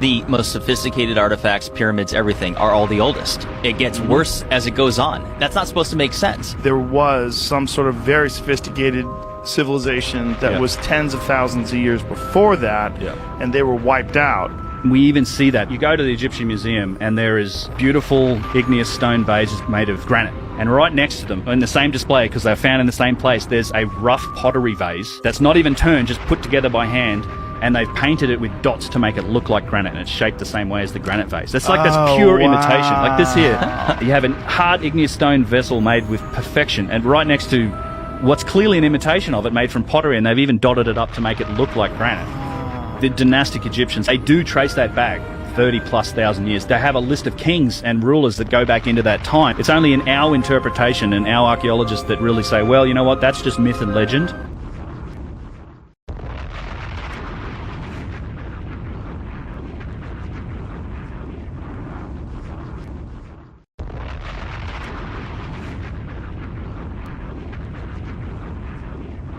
The most sophisticated artifacts, pyramids, everything are all the oldest. It gets worse as it goes on. That's not supposed to make sense. There was some sort of very sophisticated civilization that was tens of thousands of years before that, and they were wiped out. We even see that. You go to the Egyptian Museum and there is beautiful igneous stone vases made of granite. And right next to them, in the same display, because they're found in the same place, there's a rough pottery vase that's not even turned, just put together by hand. And they've painted it with dots to make it look like granite, and it's shaped the same way as the granite vase. That's like that's pure imitation. Like this here, you have a hard igneous stone vessel made with perfection, and right next to what's clearly an imitation of it made from pottery, and they've even dotted it up to make it look like granite. The dynastic Egyptians, they do trace that back 30,000+ years. They have a list of kings and rulers that go back into that time. It's only in our interpretation and our archaeologists that really say, well, you know what, that's just myth and legend.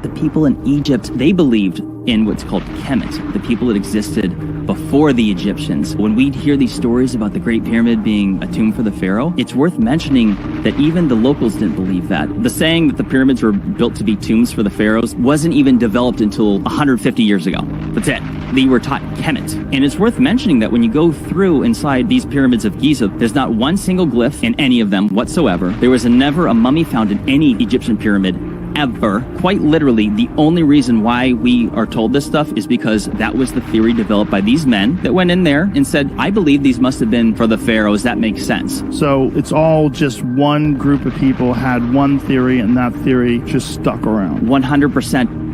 The people in Egypt, they believed in what's called KEMET, the people that existed before the Egyptians. When we hear these stories about the Great Pyramid being a tomb for the pharaoh, it's worth mentioning that even the locals didn't believe that. The saying that the pyramids were built to be tombs for the pharaohs wasn't even developed until 150 years ago. That's it. They were taught KEMET. And it's worth mentioning that when you go through inside these pyramids of Giza, there's not one single glyph in any of them whatsoever. There was never a mummy found in any Egyptian pyramid ever. Quite literally, the only reason why we are told this stuff is because that was the theory developed by these men that went in there and said, I believe these must have been for the pharaohs. That makes sense. So it's all just one group of people had one theory, and that theory just stuck around. 100%.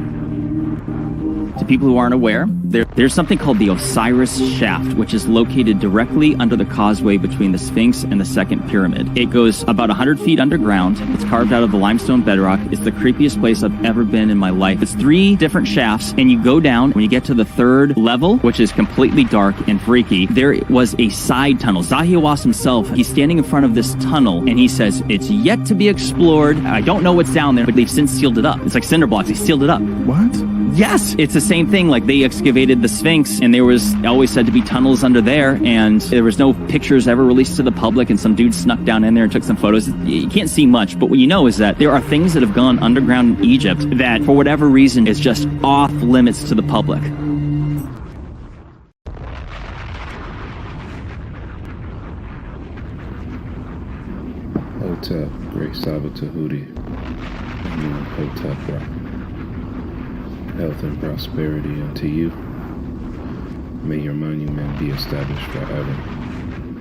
To people who aren't aware, there's something called the Osiris Shaft, which is located directly under the causeway between the Sphinx and the second pyramid. It goes about 100 feet underground. It's carved out of the limestone bedrock. It's the creepiest place I've ever been in my life. It's 3 different shafts, and you go down. When you get to the 3rd level, which is completely dark and freaky, there was a side tunnel. Zahi Hawass himself, he's standing in front of this tunnel, and he says, it's yet to be explored. I don't know what's down there, but they've since sealed it up. It's like cinder blocks. They sealed it up. What? Yes, it's the same thing. Like they excavated the Sphinx, and there was always said to be tunnels under there, and there was no pictures ever released to the public, and some dude snuck down in there and took some photos. You can't see much, but what you know is that there are things that have gone underground in Egypt that, for whatever reason, is just off limits to the public. Hotep, Great SABA Tehuti, and Hotep Ra. Health and prosperity unto you. May your monument be established forever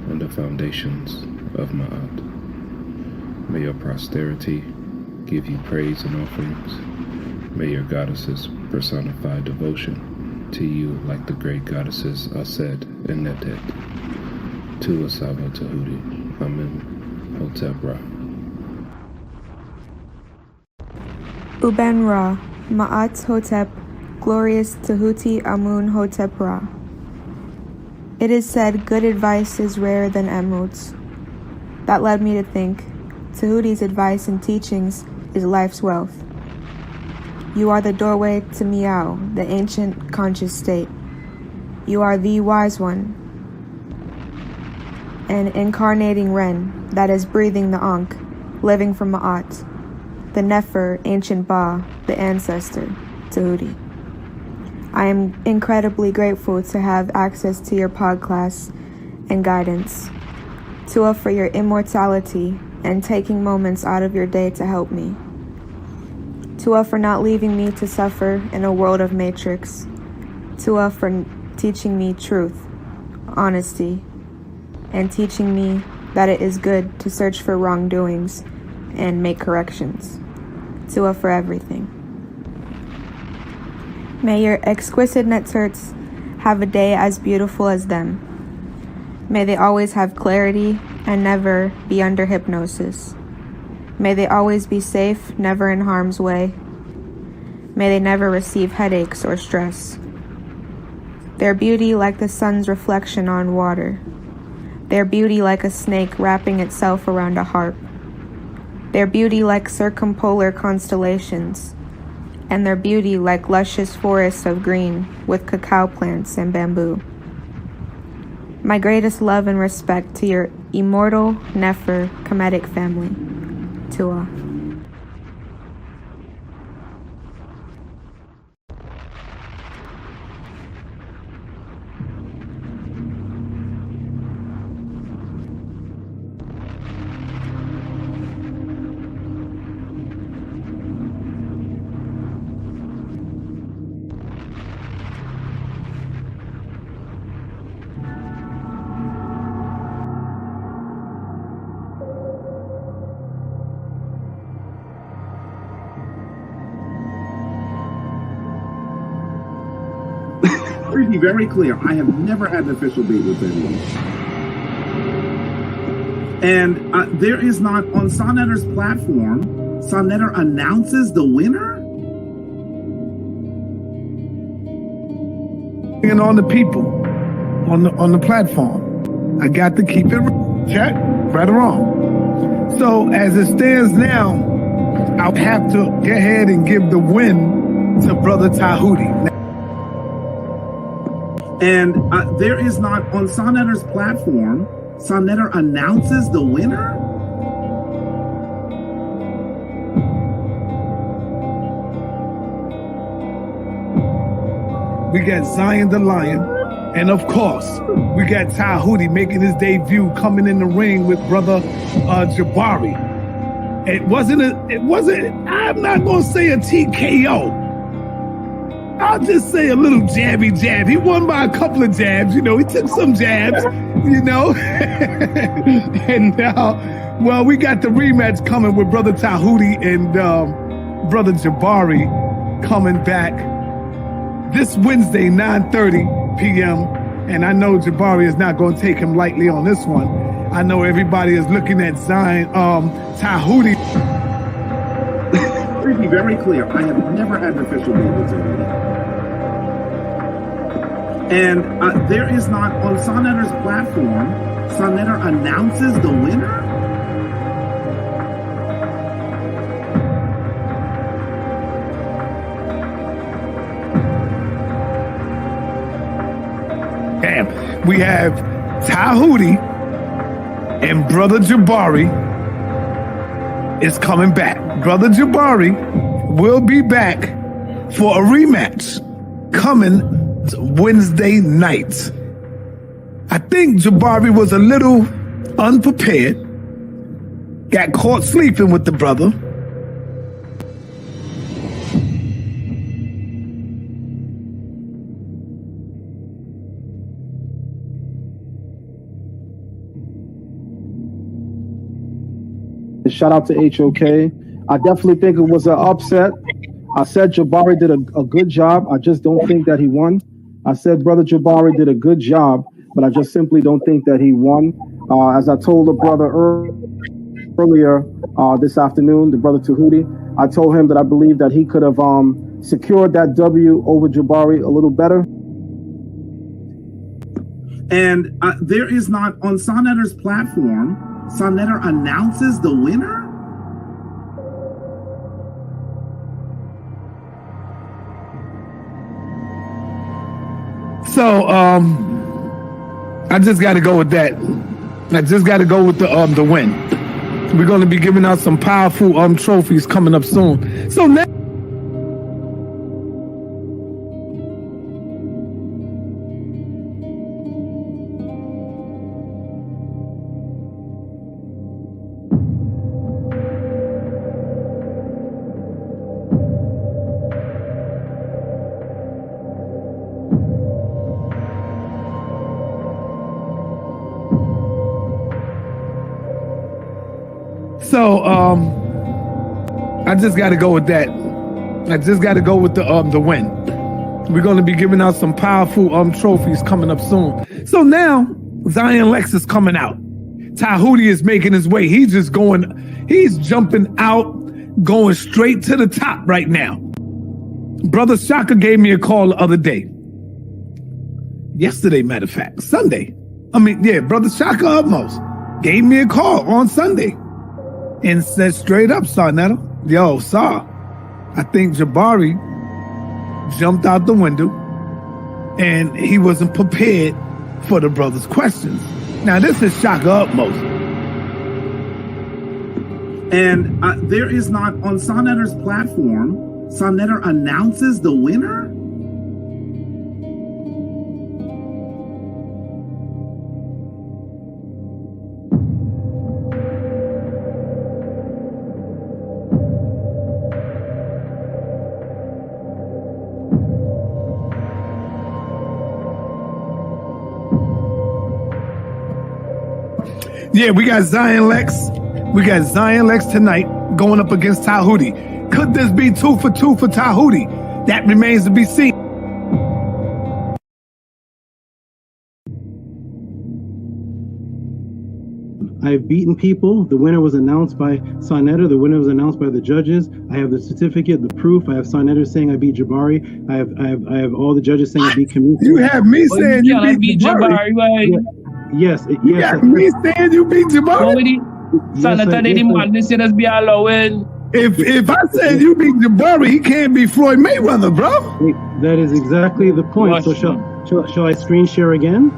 on the foundations of Ma'at. May your posterity give you praise and offerings. May your goddesses personify devotion to you like the great goddesses Aset and Netet. To SABA Tehuti. Amen. Hotep Ra. Uben Ra. Ma'at Hotep, glorious Tehuti Amun Hotep Ra. It is said good advice is rarer than emeralds. That led me to think Tehuti's advice and teachings is life's wealth. You are the doorway to Miao, the ancient conscious state. You are the wise one, an incarnating Ren that is breathing the Ankh, living from Ma'at. The Nefer, ancient Ba, the ancestor, Tehuti. I am incredibly grateful to have access to your podcast and guidance, to offer your immortality and taking moments out of your day to help me, to offer not leaving me to suffer in a world of matrix, to offer teaching me truth, honesty, and teaching me that it is good to search for wrongdoings and make corrections. To offer everything. May your exquisite netzerts have a day as beautiful as them. May they always have clarity and never be under hypnosis. May they always be safe, never in harm's way. May they never receive headaches or stress. Their beauty like the sun's reflection on water. Their beauty like a snake wrapping itself around a harp. Their beauty like circumpolar constellations. And their beauty like luscious forests of green with cacao plants and bamboo. My greatest love and respect to your immortal Nefer Kemetic family. Tua. To be very clear, I have never had an official beat with anyone. And there is not, on Sonnetter's platform, Sonnetter announces the winner? And on the people, on the platform. I got to keep it check, right or wrong. So as it stands now, I'll have to go ahead and give the win to Brother Tehuti. And there is not, on Sonnetter's platform, Sonnetter announces the winner? We got Zion the Lion, and of course, we got Tehuti making his debut, coming in the ring with Brother Jabari. It wasn't, I'm not gonna say a TKO. I'll just say a little jabby jab. He won by a couple of jabs, he took some jabs, And now, well, we got the rematch coming with Brother Tehuti and Brother Jabari coming back this Wednesday, 9:30 p.m. And I know Jabari is not going to take him lightly on this one. I know everybody is looking at Zion, Tehuti. To be very clear, I have never had an official beat with anyone. And there is not, on Sonnetter's platform, Sonnetter announces the winner? Damn. We have Tehuti and Brother Jabari is coming back. Brother Jabari will be back for a rematch coming Wednesday night. I think Jabari was a little unprepared, got caught sleeping with the brother. Shout out to HOK. I definitely think it was an upset. I said Jabari did a good job. I just don't think that he won. I said Brother Jabari did a good job, but I just simply don't think that he won. As I told the brother earlier this afternoon, the Brother Tehuti, I told him that I believe that he could have secured that W over Jabari a little better. And there is not, on Sonnetter's platform, Sonnetter announces the winner? So, I just got to go with that. I just got to go with the win. We're going to be giving out some powerful trophies coming up soon. So now. So, I just got to go with that. I just got to go with the win. We're going to be giving out some powerful trophies coming up soon. So now, Zion Lex is coming out. Tehuti is making his way. He's jumping out, going straight to the top right now. Brother Shaka gave me a call the other day. Yesterday, matter of fact, Sunday. Brother Shaka Utmost gave me a call on Sunday and said straight up, Sarnetta, yo, Sar, I think Jabari jumped out the window and he wasn't prepared for the brother's questions. Now, this is Shaka Utmost. And there is not, on Sonetter's platform, Sonetter announces the winner? Yeah, we got Zion Lex. We got Zion Lex tonight going up against Tehuti. Could this be 2 for 2 for Tehuti? That remains to be seen. I've beaten people. The winner was announced by Sonetter. The winner was announced by the judges. I have the certificate, the proof. I have Sonetter saying I beat Jabari. I have all the judges saying I beat KEMET. You have me saying you beat Jabari. Right? Yes. You got me saying you beat Jabari. If I said you beat Jabari, he can't be Floyd Mayweather, bro. That is exactly the point. So shall I screen share again?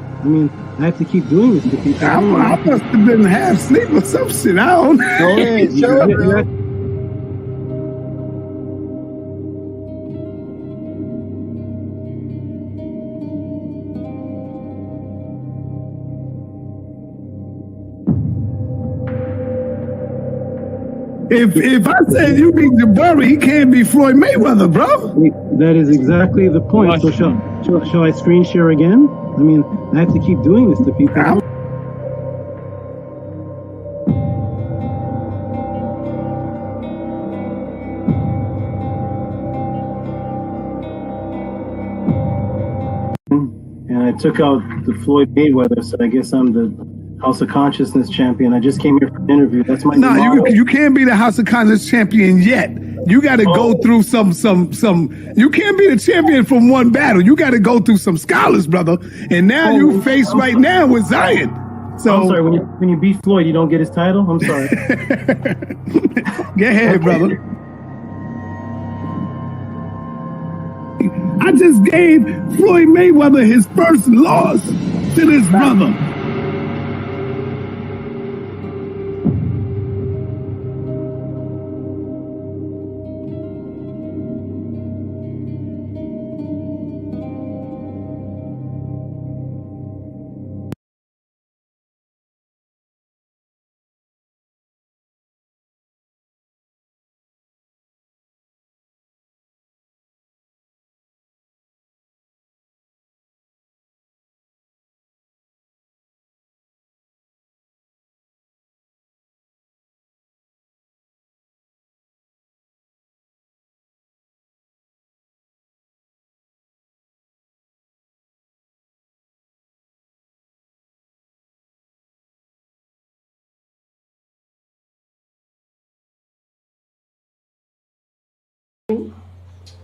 I have to keep doing this to people. I must have been half asleep or some shit. I don't know. Go ahead, show it, bro. If I said you beat Jabari, he can't be Floyd Mayweather, bro. That is exactly the point. So shall I screen share again? I have to keep doing this to people. And I took out the Floyd Mayweather, so I guess I'm the House of Consciousness champion. I just came here for an interview. That's my you can't be the House of Consciousness champion yet. You got to go through some. You can't be the champion from one battle. You got to go through some scholars, brother. And now you face right now with Zion. So I'm sorry. When you beat Floyd, you don't get his title. I'm sorry. Go ahead, brother. I just gave Floyd Mayweather his first loss to this brother.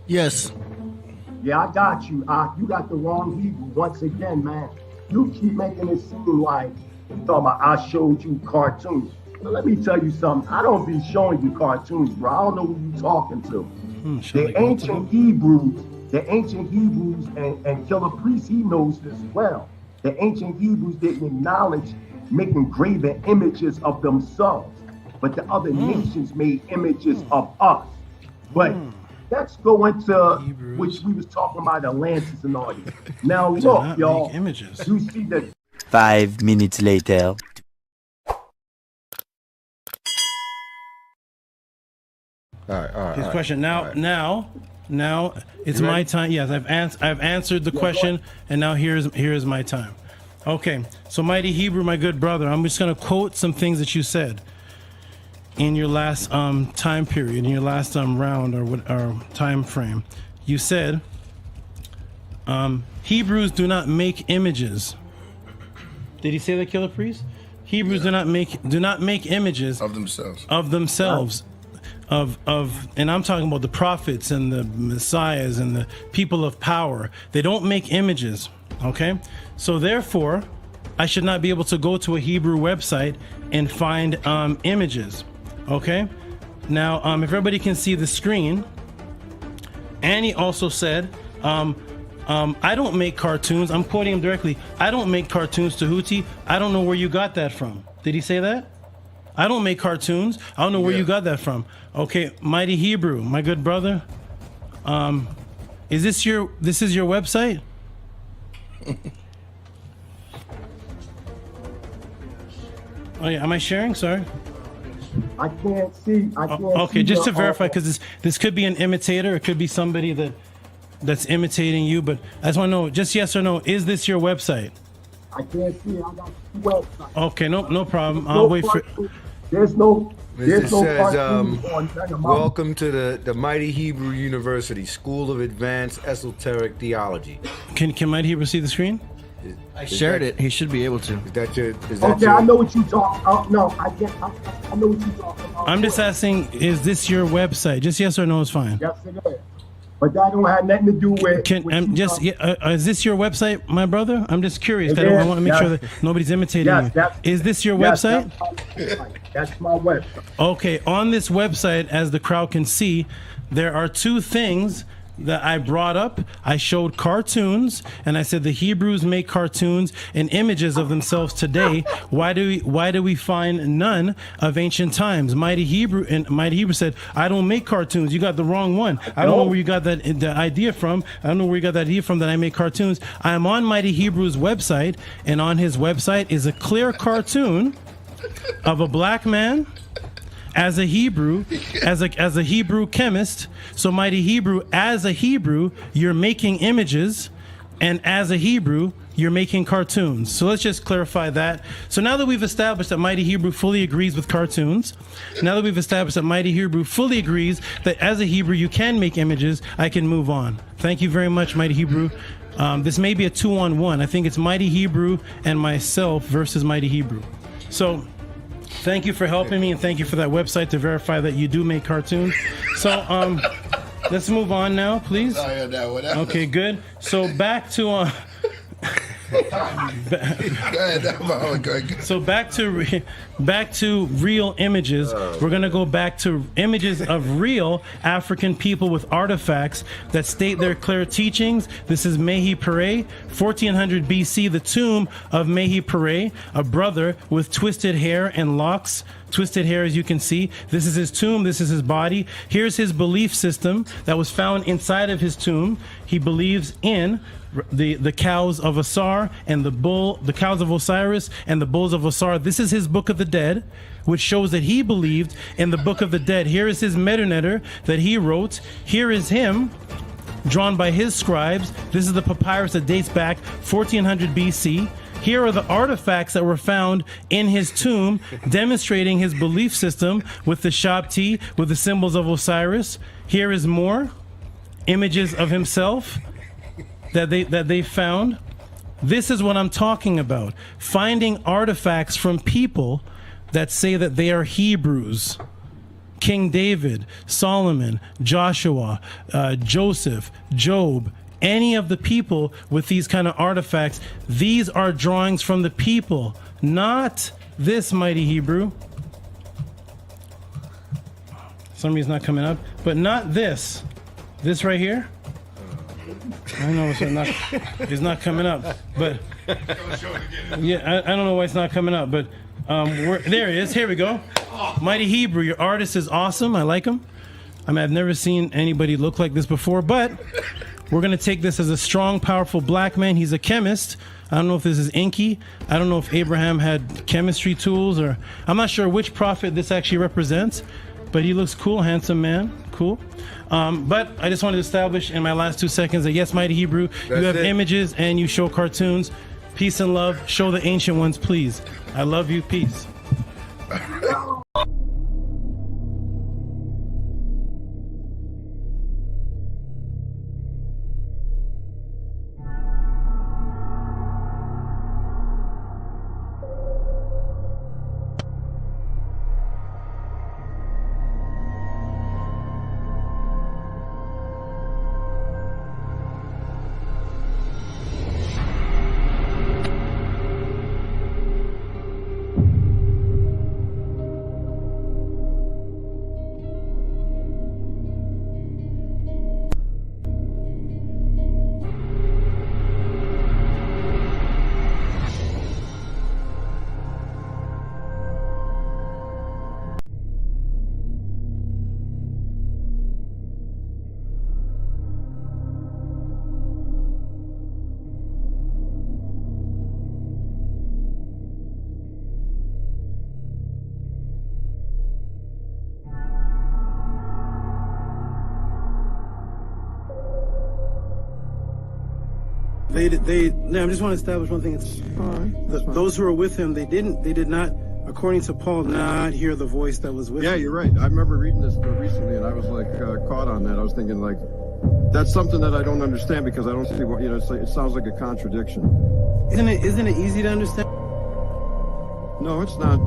Yes. Yeah, I got you. You got the wrong Hebrew once again, man. You keep making it seem like you talking about I showed you cartoons. But let me tell you something. I don't be showing you cartoons, bro. I don't know who you talking to. The ancient Hebrews, and Killer Priest, he knows this well. The ancient Hebrews didn't acknowledge making graven images of themselves, but the other nations made images of us. But let's go into which we was talking about Atlantis and all this. Now look, y'all, you see that 5 minutes later. All right. His question now it's my time. Yes, I've answered the question, and now here's my time. Okay, so Mighty Hebrew, my good brother, I'm just gonna quote some things that you said in your last time period, in your last round or time frame. You said Hebrews do not make images. Did he say that, Killer Priest? Hebrews do not make images of themselves. And I'm talking about the prophets and the messiahs and the people of power. They don't make images. Okay, so therefore, I should not be able to go to a Hebrew website and find images. Okay, now if everybody can see the screen, Annie also said, I don't make cartoons. I'm quoting him directly. I don't make cartoons, Tehuti. I don't know where you got that from. Did he say that? I don't make cartoons. I don't know where you got that from. Okay, Mighty Hebrew, my good brother. This is your website? Oh yeah, am I sharing? Sorry. I can't see. Okay, just to verify, because this could be an imitator. It could be somebody that's imitating you. But I just want to know, just yes or no, is this your website? I can't see. I got two websites. Okay, no problem. I'll wait for. There's no. It says, welcome to the Mighty Hebrew University School of Advanced Esoteric Theology. Can Mighty Hebrew see the screen? I shared it. He should be able to. Okay, I know what you talk about. No, I know what you talking about. I'm just asking, is this your website? Just yes or no is fine. Yes, it is. But that don't have nothing to do with. Is this your website, my brother? I'm just curious. I want to make sure that nobody's imitating you. Is this your website? That's my website. Okay, on this website, as the crowd can see, there are two things that I brought up. I showed cartoons, and I said the Hebrews make cartoons and images of themselves today. Why do we find none of ancient times? Mighty Hebrew said, I don't make cartoons. You got the wrong one. I don't know where you got the idea from. I don't know where you got that idea from that I make cartoons. I am on Mighty Hebrew's website, and on his website is a clear cartoon of a black man as a Hebrew, as a Hebrew chemist. So Mighty Hebrew, as a Hebrew, you're making images, and as a Hebrew, you're making cartoons. So let's just clarify that. So now that we've established that Mighty Hebrew fully agrees with cartoons, now that we've established that Mighty Hebrew fully agrees that as a Hebrew you can make images, I can move on. Thank you very much, Mighty Hebrew. This may be a 2-on-1. I think it's Mighty Hebrew and myself versus Mighty Hebrew. So thank you for helping me, and thank you for that website to verify that you do make cartoons. So let's move on now, please. Okay, good. So back to so back to real images. We're gonna go back to images of real African people with artifacts that state their clear teachings. This is Mehi Pere, 1400 BC, the tomb of Mehi Pere, a brother with twisted hair and locks. Twisted hair, as you can see. This is his tomb. This is his body. Here's his belief system that was found inside of his tomb. He believes in the cows of Asar and the cows of Osiris and the bulls of Asar. This is his Book of the Dead, which shows that he believed in the Book of the Dead. Here is his Medinet that he wrote. Here is him, drawn by his scribes. This is the papyrus that dates back 1400 BC. Here are the artifacts that were found in his tomb, demonstrating his belief system with the Shabti, with the symbols of Osiris. Here is more images of himself that they found. This is what I'm talking about. Finding artifacts from people that say that they are Hebrews. King David, Solomon, Joshua, Joseph, Job, any of the people with these kind of artifacts. These are drawings from the people, not this Mighty Hebrew. Somebody's not coming up, but not this. This right here. I know it's not coming up, but yeah, I don't know why it's not coming up, but there it is. Here we go. Mighty Hebrew, your artist is awesome. I like him. I mean, I've never seen anybody look like this before, but we're going to take this as a strong, powerful black man. He's a chemist. I don't know if this is Inky. I don't know if Abraham had chemistry tools, or I'm not sure which prophet this actually represents, but he looks cool, handsome man, cool. But I just wanted to establish in my last 2 seconds that yes, Mighty Hebrew, you have images and you show cartoons. Peace and love. Show the ancient ones, please. I love you. Peace. I just want to establish one thing. Those who were with him, they did not, according to Paul, not hear the voice that was with him. Yeah, you're right. I remember reading this recently, and I was like caught on that. I was thinking like, that's something that I don't understand because I don't see what, it sounds like a contradiction. Isn't it easy to understand? No, it's not.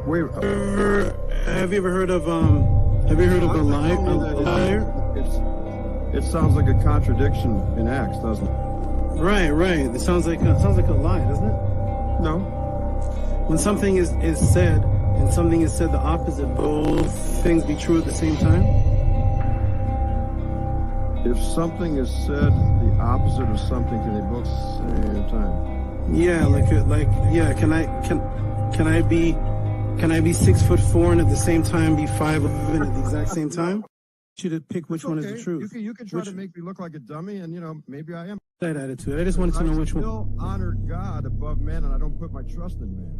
Wait. Have you ever heard of a liar? It sounds like a contradiction in Acts, doesn't it? Right. It sounds like a lie, doesn't it? No. When something is said and something is said the opposite, both things be true at the same time? If something is said the opposite of something, can they both say at the same time? Yeah, can I be 6'4" and at the same time be 5'11" at the exact same time? You to pick which one is the truth. You can try to make me look like a dummy, and maybe I am. That attitude. I just wanted to know which one. I still honor God above man, and I don't put my trust in man.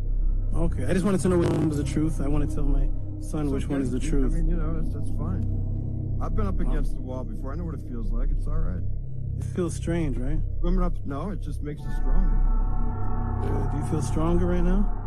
Okay, I just wanted to know which one was the truth. I want to tell my son which one is the truth. I mean, that's fine. I've been up against the wall before. I know what it feels like. It's all right. It feels strange, right? No, it just makes you stronger. Do you feel stronger right now?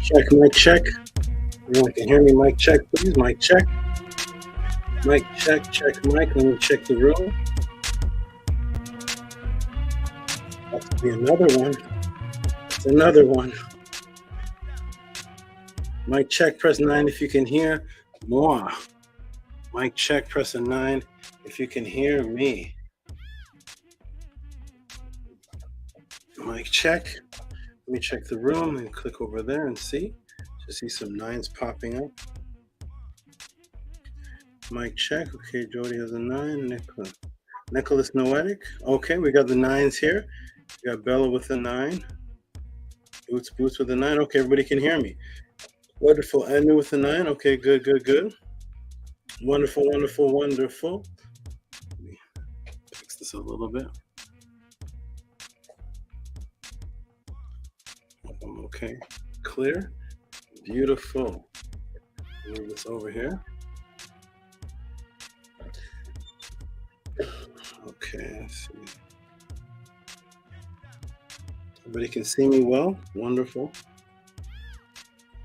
Check, mic check. Everyone can hear me. Mic check, please. Mic check. Mic check, check mic. Let me check the room. That's be another one. That's another one. Mic check, press 9 if you can hear. More. Mic check, press a 9 if you can hear me. Mic check. Let me check the room and click over there and see. Just see some 9s popping up. Mic check. Okay, Jody has a 9. Nicholas Noetic. Okay, we got the 9s here. We got Bella with a 9. Boots with a 9. Okay, everybody can hear me. Wonderful. Anu with a 9. Okay, good. Wonderful. Let me fix this a little bit. Okay, clear, beautiful. Move this over here. Okay, let's see. Everybody can see me well. Wonderful.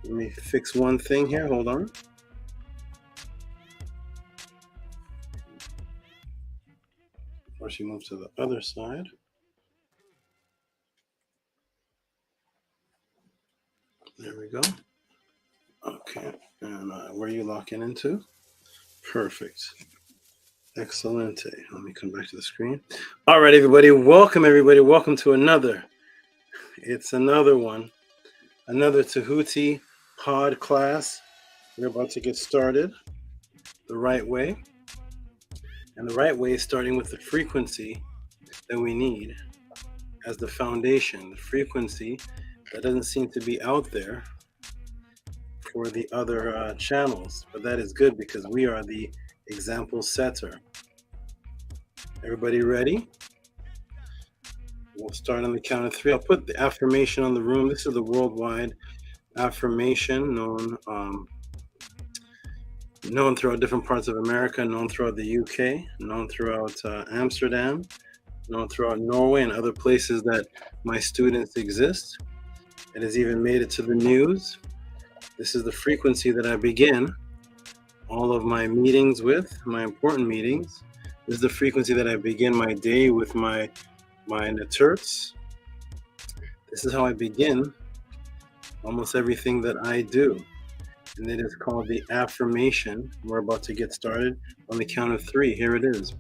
Let me fix one thing here. Hold on. Before she moves to the other side. There we go. Okay, and where are you locking into? Perfect. Excellent. Let me come back to the screen. All right, everybody. Welcome to another. It's another one. Another Tehuti pod class. We're about to get started the right way. And the right way is starting with the frequency that we need as the foundation. The frequency that doesn't seem to be out there for the other channels, but that is good because we are the example setter. Everybody ready? We'll start on the count of 3. I'll put the affirmation on the room. This is the worldwide affirmation known throughout different parts of America, known throughout the UK, known throughout Amsterdam, known throughout Norway and other places that my students exist. It has even made it to the news. This is the frequency that I begin all of my meetings with, my important meetings. This is the frequency that I begin my day with my Naturts. This is how I begin almost everything that I do. And it is called the affirmation. We're about to get started on the count of 3. Here it is.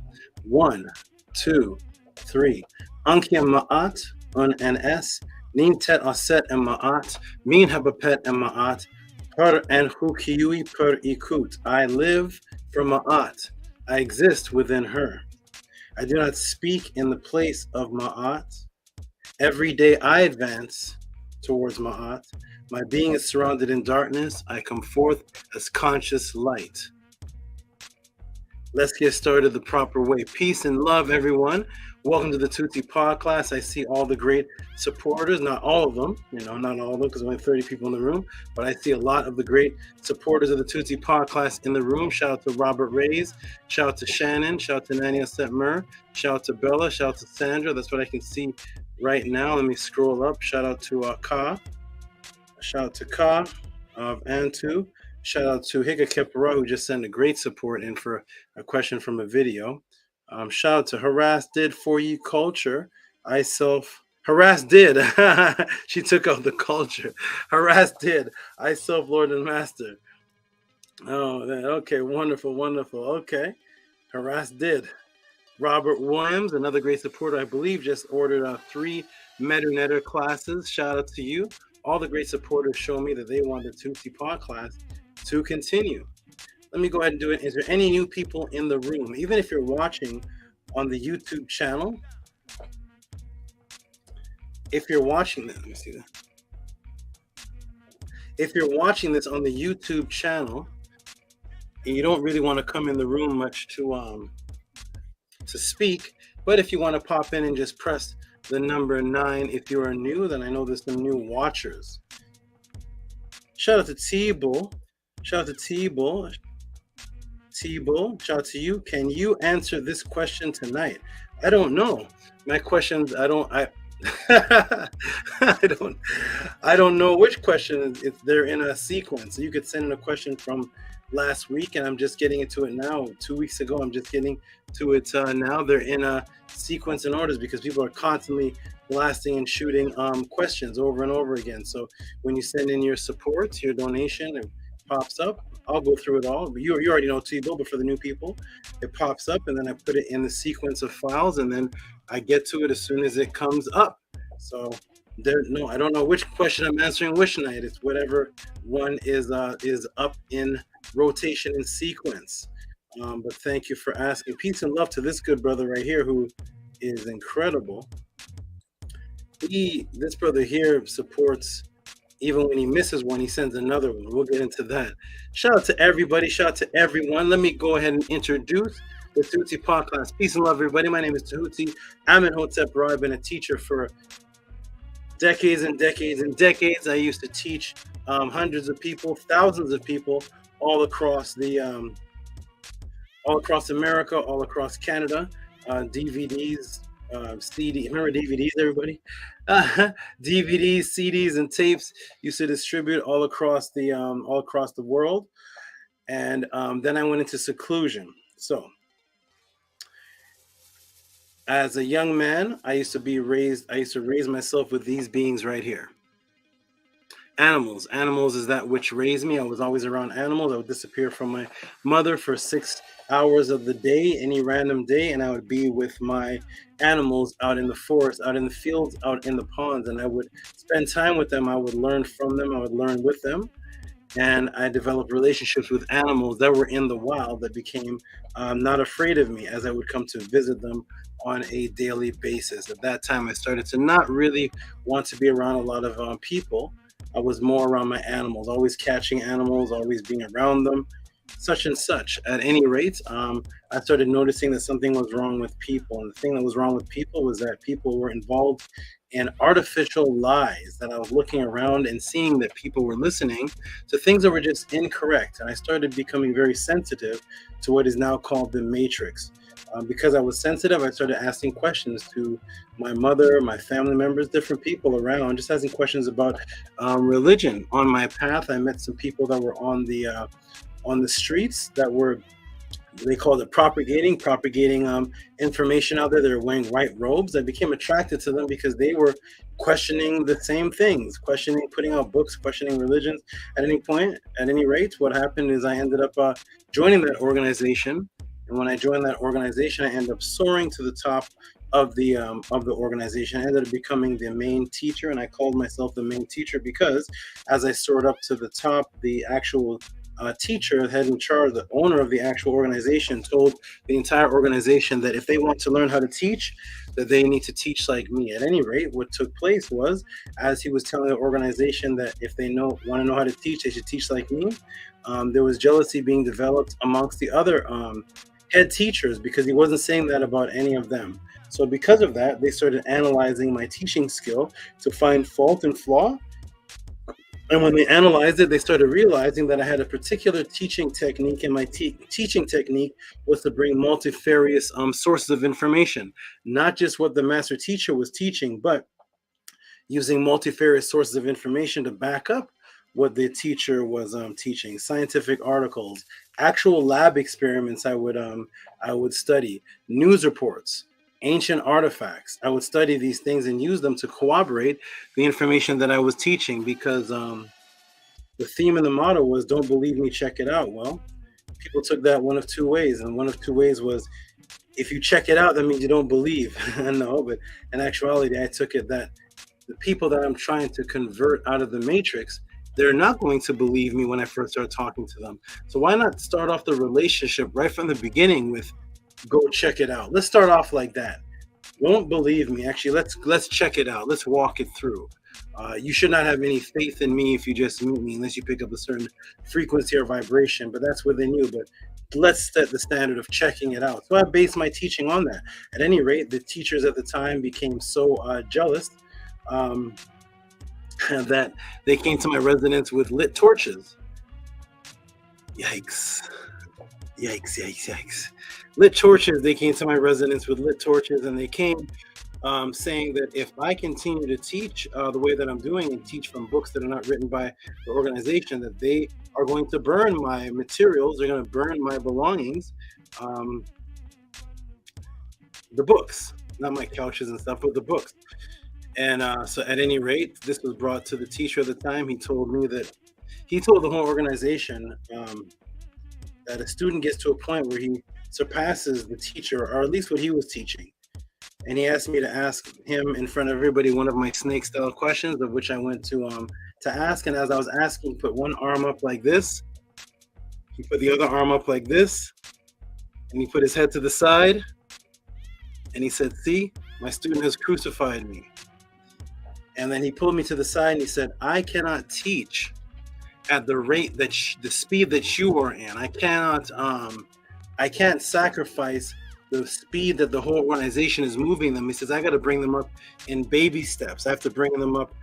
1, 2, 3. Ankia ma'at un NS. Nin tet aset en ma'at. Min habapet en ma'at. Per en hukiui per ikut. I live for ma'at. I exist within her. I do not speak in the place of ma'at. Every day I advance towards ma'at. My being is surrounded in darkness. I come forth as conscious light. Let's get started the proper way. Peace and love, everyone. Welcome to the Tehuti podcast. I see all the great supporters, not all of them, not all of them because only 30 people in the room, but I see a lot of the great supporters of the Tehuti podcast in the room. Shout out to Robert Reyes, shout out to Shannon, shout out to Nania Setmer, shout out to Bella, shout out to Sandra. That's what I can see right now. Let me scroll up. Shout out to Ka. Shout out to Ka of Antu. Shout out to Hika Kepara, who just sent a great support in for a question from a video. Shout out to Harass Did For You Culture. Harass Did. She took out the culture. Harass Did. I Self Lord and Master. Oh, okay. Wonderful. Okay. Harass Did. Robert Williams, another great supporter, I believe, just ordered 3 Medinet classes. Shout out to you. All the great supporters show me that they want the Tehuti podcast to continue. Let me go ahead and do it. Is there any new people in the room? Even if you're watching on the YouTube channel, if you're watching this, let me see that. If you're watching this on the YouTube channel and you don't really want to come in the room much to speak, but if you want to pop in and just press the number 9, if you are new, then I know there's some new watchers. Shout out to T-Bull. Shout out to T-Bull. T-Bull, shout out to you. Can you answer this question tonight? I don't know. My questions, I don't know which question. They're in a sequence. You could send in a question from last week, and I'm just getting into it now. 2 weeks ago, I'm just getting to it now. They're in a sequence and orders because people are constantly blasting and shooting questions over and over again. So when you send in your support, your donation, it pops up. I'll go through it all. You already know T-Bill, but for the new people, it pops up, and then I put it in the sequence of files, and then I get to it as soon as it comes up. So I don't know which question I'm answering which night. It's whatever one is up in rotation and sequence. But thank you for asking. Peace and love to this good brother right here who is incredible. This brother here supports. Even when he misses one, he sends another one. We'll get into that. Shout out to everybody. Shout out to everyone. Let me go ahead and introduce the Tehuti podcast. Peace and love, everybody. My name is Tehuti. I'm in Hotep Ra. I've been a teacher for decades and decades and decades. I used to teach hundreds of people, thousands of people all across America, all across Canada. DVDs, CD. Remember DVDs, everybody? DVDs, CDs, and tapes used to distribute all across the world, and then I went into seclusion. So, as a young man, I used to raise myself with these beings right here. Animals is that which raised me. I was always around animals. I would disappear from my mother for 6 hours of the day, any random day, and I would be with my animals out in the forest, out in the fields, out in the ponds, and I would spend time with them. I would learn from them. I would learn with them, and I developed relationships with animals that were in the wild that became not afraid of me as I would come to visit them on a daily basis. At that time, I started to not really want to be around a lot of people. I was more around my animals, always catching animals, always being around them. such and such. At any rate, I started noticing that something was wrong with people. And the thing that was wrong with people was that people were involved in artificial lies, that I was looking around and seeing that people were listening to things that were just incorrect. And I started becoming very sensitive to what is now called the matrix. Because I was sensitive, I started asking questions to my mother, my family members, different people around, just asking questions about religion. On my path, I met some people that were on the streets that were, they called it propagating information out there. They were wearing white robes. I became attracted to them because they were questioning the same things, putting out books, questioning religions. At any rate, what happened is I ended up joining that organization. And when I joined that organization, I ended up soaring to the top of the organization. I ended up becoming the main teacher, and I called myself the main teacher because as I soared up to the top, the actual teacher, head in charge, the owner of the actual organization, told the entire organization that if they want to learn how to teach, that they need to teach like me. At any rate, what took place was, as he was telling the organization that if they want to know how to teach, they should teach like me, there was jealousy being developed amongst the other head teachers, because he wasn't saying that about any of them. So because of that, they started analyzing my teaching skill to find fault and flaw. And when they analyzed it, they started realizing that I had a particular teaching technique, and my teaching technique was to bring multifarious sources of information, not just what the master teacher was teaching, but using multifarious sources of information to back up what the teacher was teaching. Scientific articles, actual lab experiments I would study, news reports, ancient artifacts. I would study these things and use them to corroborate the information that I was teaching, because the theme and the motto was, don't believe me, check it out. Well, people took that one of two ways, and one of two ways was, if you check it out, that means you don't believe. No, but in actuality, I took it that the people that I'm trying to convert out of the matrix, they're not going to believe me when I first start talking to them. So why not start off the relationship right from the beginning with, go check it out. Let's start off like that. Won't believe me. Actually, let's check it out. Let's walk it through. You should not have any faith in me if you just meet me, unless you pick up a certain frequency or vibration, but that's within you. But let's set the standard of checking it out. So I based my teaching on that. At any rate, the teachers at the time became so jealous that they came to my residence with lit torches. Yikes. Lit torches. They came to my residence with lit torches, and they came saying that if I continue to teach the way that I'm doing, and teach from books that are not written by the organization, that they are going to burn my materials, they're going to burn my belongings, the books, not my couches and stuff, but the books. And so at any rate, this was brought to the teacher at the time. He told the whole organization that a student gets to a point where he surpasses the teacher, or at least what he was teaching. And he asked me to ask him in front of everybody one of my snake style questions, of which I went to ask. And as I was asking, he put one arm up like this. He put the other arm up like this. And he put his head to the side. And he said, "See, my student has crucified me." And then he pulled me to the side and he said, "I cannot teach at the rate that the speed that you are in. I can't sacrifice the speed that the whole organization is moving them." He says, "I got to bring them up in baby steps. I have to bring them up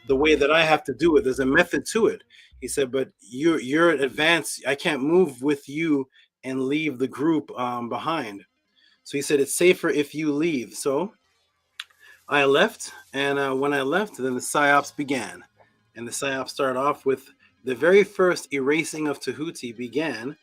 the way that I have to do it. There's a method to it." He said, "But you're advanced. I can't move with you and leave the group behind." So he said, "It's safer if you leave." So I left, and when I left, then the psyops began. And the psyops started off with the very first erasing of Tehuti began,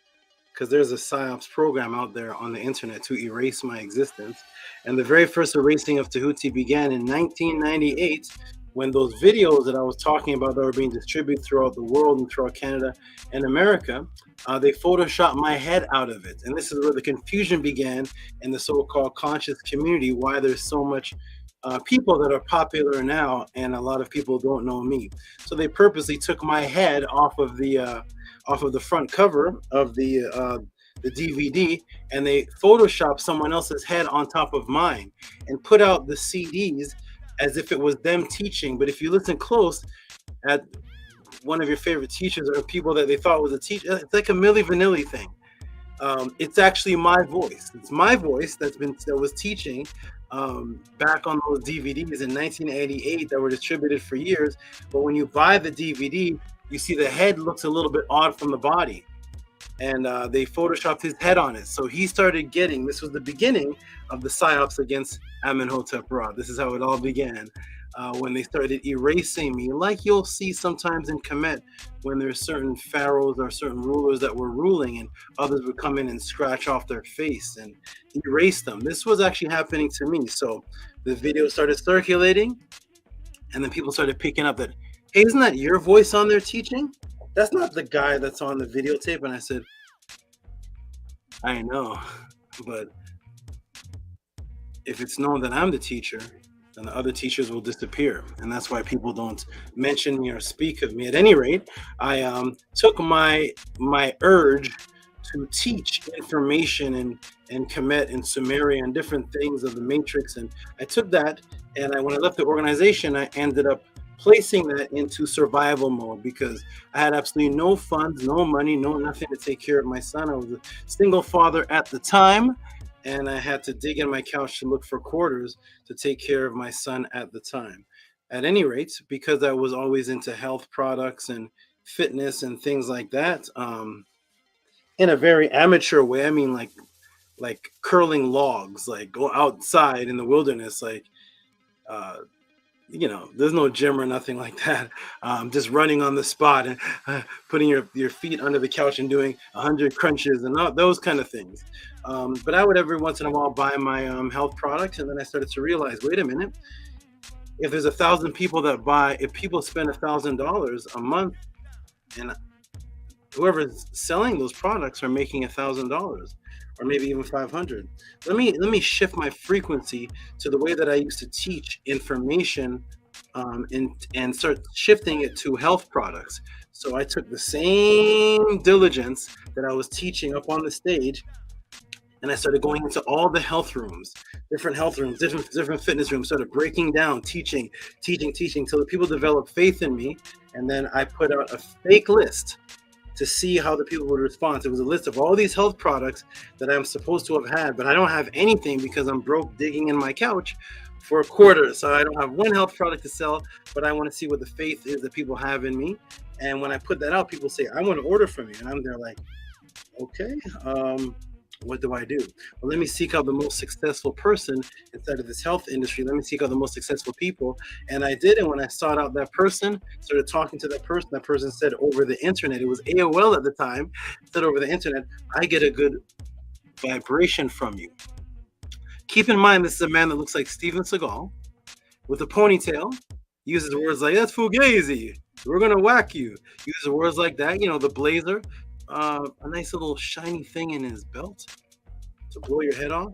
because there's a psyops program out there on the internet to erase my existence. And the very first erasing of Tehuti began in 1998, when those videos that I was talking about that were being distributed throughout the world and throughout Canada and America, they photoshopped my head out of it. And this is where the confusion began in the so-called conscious community, why there's so much people that are popular now, and a lot of people don't know me. So they purposely took my head off of the front cover of the DVD, and they photoshopped someone else's head on top of mine and put out the CDs as if it was them teaching. But if you listen close, one of your favorite teachers or people that they thought was a teacher. It's like a Milli Vanilli thing. It's actually my voice. It's my voice that was teaching back on those DVDs in 1988 that were distributed for years. But when you buy the DVD, you see the head looks a little bit odd from the body, and they photoshopped his head on it. So he started getting. This was the beginning of the psyops against Amenhotep Ra. This is how it all began. When they started erasing me, like you'll see sometimes in Kemet, when there's certain pharaohs or certain rulers that were ruling and others would come in and scratch off their face and erase them. This was actually happening to me. So the video started circulating, and then people started picking up that, hey, isn't that your voice on there teaching? That's not the guy that's on the videotape. And I said, I know, but if it's known that I'm the teacher, and the other teachers will disappear, and that's why people don't mention me or speak of me. At any rate, I took my urge to teach information and Kemet and Sumeria and different things of the Matrix, and I took that, and when I left the organization, I ended up placing that into survival mode because I had absolutely no funds, no money, no nothing to take care of my son. I was a single father at the time, and I had to dig in my couch to look for quarters to take care of my son at the time. At any rate, because I was always into health products and fitness and things like that, in a very amateur way. I mean, like curling logs, like go outside in the wilderness, like there's no gym or nothing like that. Just running on the spot and putting your feet under the couch and doing 100 crunches and all those kind of things. But I would every once in a while buy my health products, and then I started to realize, wait a minute, if there's 1,000 people that buy, if people spend $1,000 a month, and whoever's selling those products are making $1,000 or maybe even 500. Let me shift my frequency to the way that I used to teach information and start shifting it to health products. So I took the same diligence that I was teaching up on the stage, and I started going into all the health rooms, different fitness rooms, started breaking down, teaching till the people developed faith in me. And then I put out a fake list to see how the people would respond. It was a list of all these health products that I'm supposed to have had, but I don't have anything because I'm broke digging in my couch for a quarter. So I don't have one health product to sell, but I want to see what the faith is that people have in me. And when I put that out, people say, I want to order from you. And I'm there like, okay, what do I do? Well, let me seek out the most successful person inside of this health industry. Let me seek out the most successful people. And I did. And when I sought out that person, started talking to that person said over the internet, it was AOL at the time, said over the internet, I get a good vibration from you. Keep in mind, this is a man that looks like Steven Seagal with a ponytail, uses words like, that's Fugazi, we're going to whack you. Uses words like that, the blazer. A nice little shiny thing in his belt to blow your head off.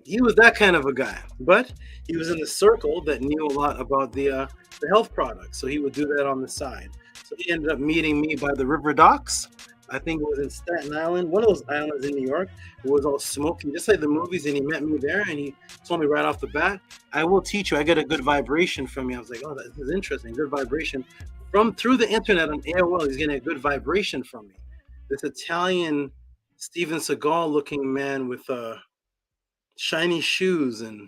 He was that kind of a guy, but he was in the circle that knew a lot about the health products. So he would do that on the side. So he ended up meeting me by the river docks. I think it was in Staten Island, one of those islands in New York. It was all smoky, just like the movies. And he met me there, and he told me right off the bat, I will teach you. I get a good vibration from you. I was like, oh, this is interesting. Good vibration. Through the internet on AOL, he's getting a good vibration from me. This Italian Steven Seagal looking man with shiny shoes, and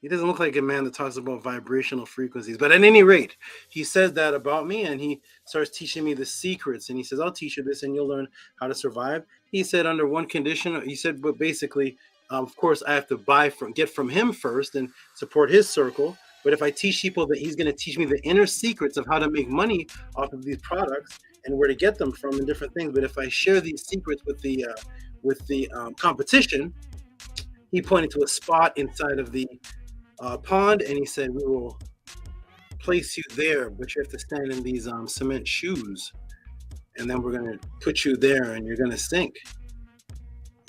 he doesn't look like a man that talks about vibrational frequencies. But at any rate, he says that about me, and he starts teaching me the secrets. And he says, I'll teach you this and you'll learn how to survive. He said under one condition, he said, but basically, of course, I have to get from him first and support his circle. But if I teach people that he's going to teach me the inner secrets of how to make money off of these products and where to get them from and different things. But if I share these secrets with the competition, he pointed to a spot inside of the pond, and he said, we will place you there, but you have to stand in these cement shoes, and then we're going to put you there, and you're going to sink.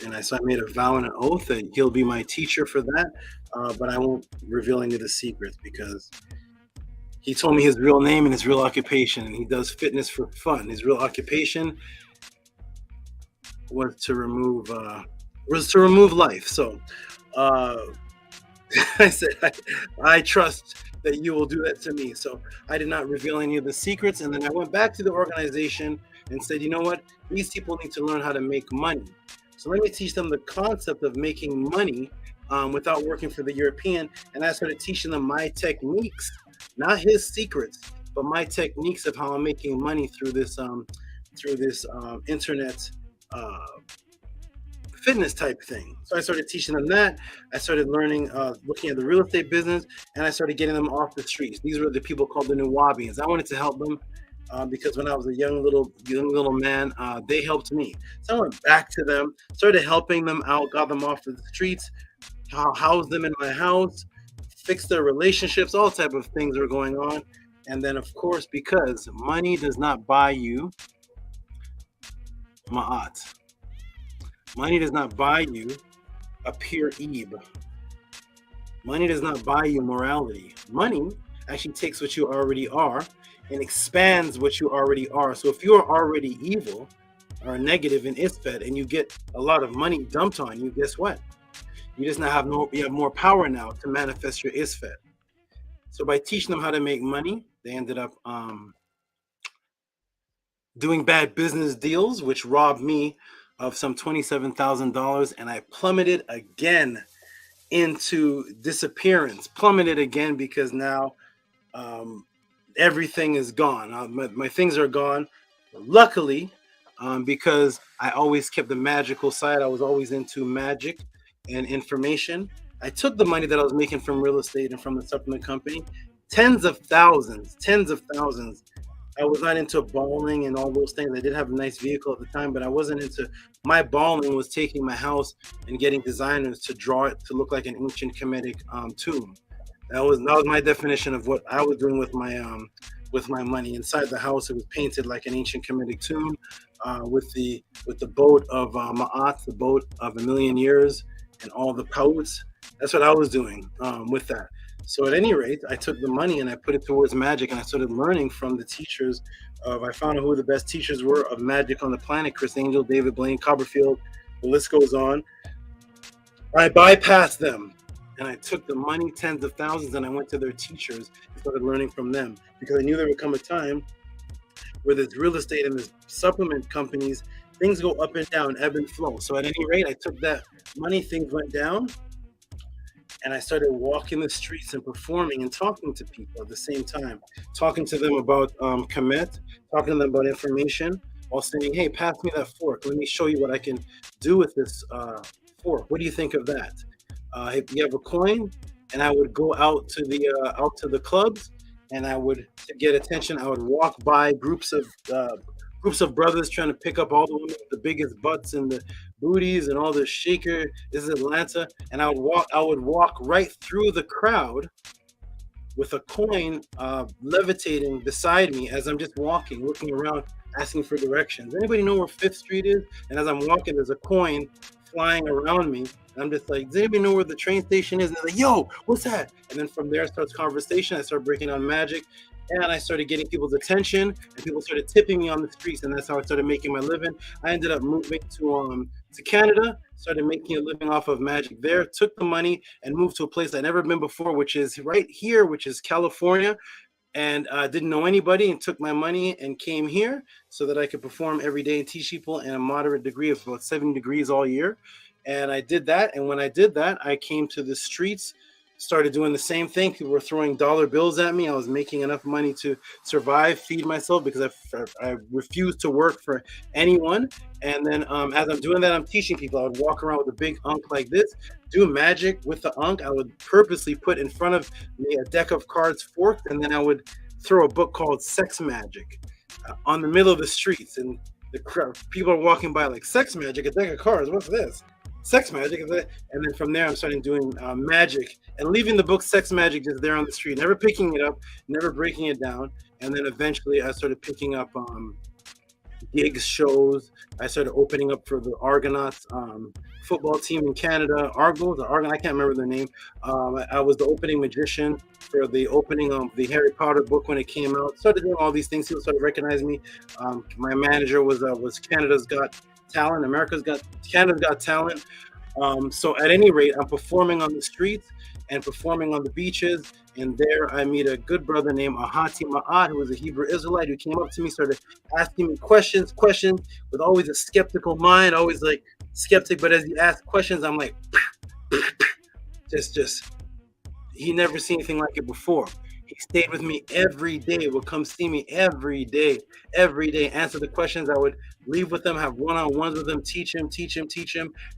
And so I made a vow and an oath that he'll be my teacher for that, but I won't reveal any of the secrets because he told me his real name and his real occupation, and he does fitness for fun. His real occupation was to remove life. So I said, I trust that you will do that to me. So I did not reveal any of the secrets. And then I went back to the organization and said, you know what? These people need to learn how to make money. So let me teach them the concept of making money without working for the European. And I started teaching them my techniques, not his secrets, but my techniques of how I'm making money through this internet fitness type thing. So I started teaching them that. I started learning, looking at the real estate business, and I started getting them off the streets. These were the people called the Nuwabians. I wanted to help them because when I was a young little man, they helped me. So I went back to them, started helping them out, got them off the streets, housed them in my house, fixed their relationships, all type of things were going on. And then, of course, because money does not buy you ma'at. Money does not buy you a pure ebe. Money does not buy you morality. Money actually takes what you already are and expands what you already are. So if you are already evil or negative in Isfet and you get a lot of money dumped on you, guess what? You just now you have more power now to manifest your Isfet. So by teaching them how to make money, they ended up doing bad business deals, which robbed me of some $27,000, and I plummeted again into disappearance. Plummeted again because now everything is gone. My things are gone. Luckily, because I always kept the magical side, I was always into magic and information. I took the money that I was making from real estate and from the supplement company, tens of thousands. I was not into balling and all those things. I did have a nice vehicle at the time, but I wasn't into, my balling was taking my house and getting designers to draw it to look like an ancient Kemetic tomb. That was my definition of what I was doing with my money. Inside the house, it was painted like an ancient Kemetic tomb with the boat of Ma'at, the boat of a million years, and all the pouts. That's what I was doing with that. So at any rate, I took the money and I put it towards magic, and I started learning from the teachers I found out who the best teachers were of magic on the planet: Chris Angel, David Blaine, Copperfield, the list goes on. I bypassed them and I took the money, tens of thousands, and I went to their teachers and started learning from them, because I knew there would come a time where there's real estate and there's supplement companies, things go up and down, ebb and flow. So at any rate, I took that money, things went down, and I started walking the streets and performing and talking to people at the same time, talking to them about KEMET, talking to them about information, while saying, hey, pass me that fork. Let me show you what I can do with this fork. What do you think of that? If you have a coin, and I would go out to the clubs, and I would, to get attention, I would walk by groups of brothers trying to pick up all the women with the biggest butts and the booties and all the shaker. This is Atlanta. And I would walk right through the crowd with a coin levitating beside me as I'm just walking, looking around, asking for directions. Anybody know where 5th Street is? And as I'm walking, there's a coin flying around me. And I'm just like, does anybody know where the train station is? And they're like, yo, what's that? And then from there starts conversation. I start breaking down magic. And I started getting people's attention, and people started tipping me on the streets, and that's how I started making my living. I ended up moving to Canada, started making a living off of magic there, took the money and moved to a place I'd never been before, which is right here, which is California. And I didn't know anybody, and took my money and came here so that I could perform every day and teach people in a moderate degree of about 70 degrees all year. And I did that. And when I did that, I came to the streets, started doing the same thing. People were throwing dollar bills at me. I was making enough money to survive, feed myself, because I refused to work for anyone. And then as I'm doing that, I'm teaching people. I would walk around with a big unk like this, do magic with the unk. I would purposely put in front of me a deck of cards forked, and then I would throw a book called Sex Magic on the middle of the streets. And the crowd, people are walking by like, sex magic, a deck of cards, what's this? Sex magic, and then from there I'm starting doing magic and leaving the book Sex Magic just there on the street, never picking it up, never breaking it down. And then eventually I started picking up gigs, shows. I started opening up for the Argonauts football team in Canada, Argos, I can't remember their name. I was the opening magician for the opening of the Harry Potter book when it came out. Started doing all these things. People started recognizing me. My manager was Canada's Got Talent, Canada's Got Talent. So at any rate, I'm performing on the streets and performing on the beaches. And there I meet a good brother named Ahati Ma'at, who was a Hebrew Israelite, who came up to me, started asking me questions with always a skeptical mind, always like skeptic. But as he asked questions, I'm like, just, he never seen anything like it before. He stayed with me every day, would come see me every day, answer the questions. I would leave with them, have one-on-ones with him, teach him,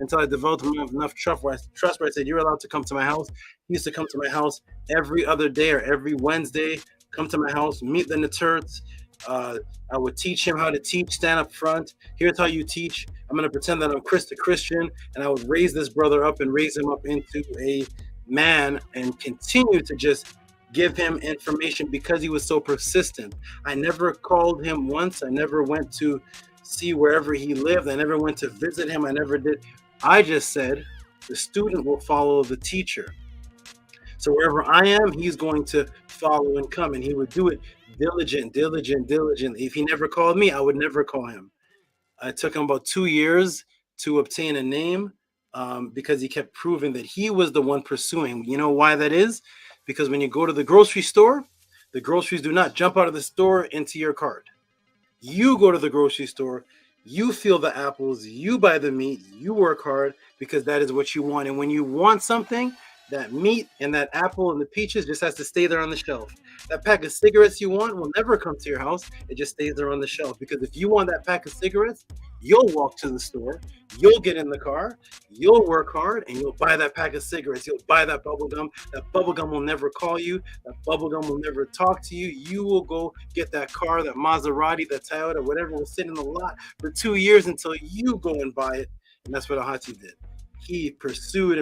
until I developed enough trust where I said, you're allowed to come to my house. He used to come to my house every other day or every Wednesday, come to my house, meet the Naturts. I would teach him how to teach, stand up front. Here's how you teach. I'm going to pretend that I'm Christian, and I would raise this brother up and raise him up into a man and continue to just give him information because he was so persistent. I never called him once. I never went to see wherever he lived. I never went to visit him. I never did. I just said the student will follow the teacher. So wherever I am, he's going to follow and come, and he would do it diligent. If he never called me, I would never call him. It took him about 2 years to obtain a name because he kept proving that he was the one pursuing. You know why that is? Because when you go to the grocery store, the groceries do not jump out of the store into your cart. You go to the grocery store, you feel the apples, you buy the meat, you work hard because that is what you want. And when you want something, that meat and that apple and the peaches just has to stay there on the shelf. That pack of cigarettes you want will never come to your house. It just stays there on the shelf. Because if you want that pack of cigarettes, you'll walk to the store, you'll get in the car, you'll work hard, and you'll buy that pack of cigarettes. You'll buy that bubble gum. That bubble gum will never call you. That bubble gum will never talk to you. You will go get that car, that Maserati, that Toyota, whatever will sit in the lot for 2 years until you go and buy it. And that's what Ahati did. He pursued.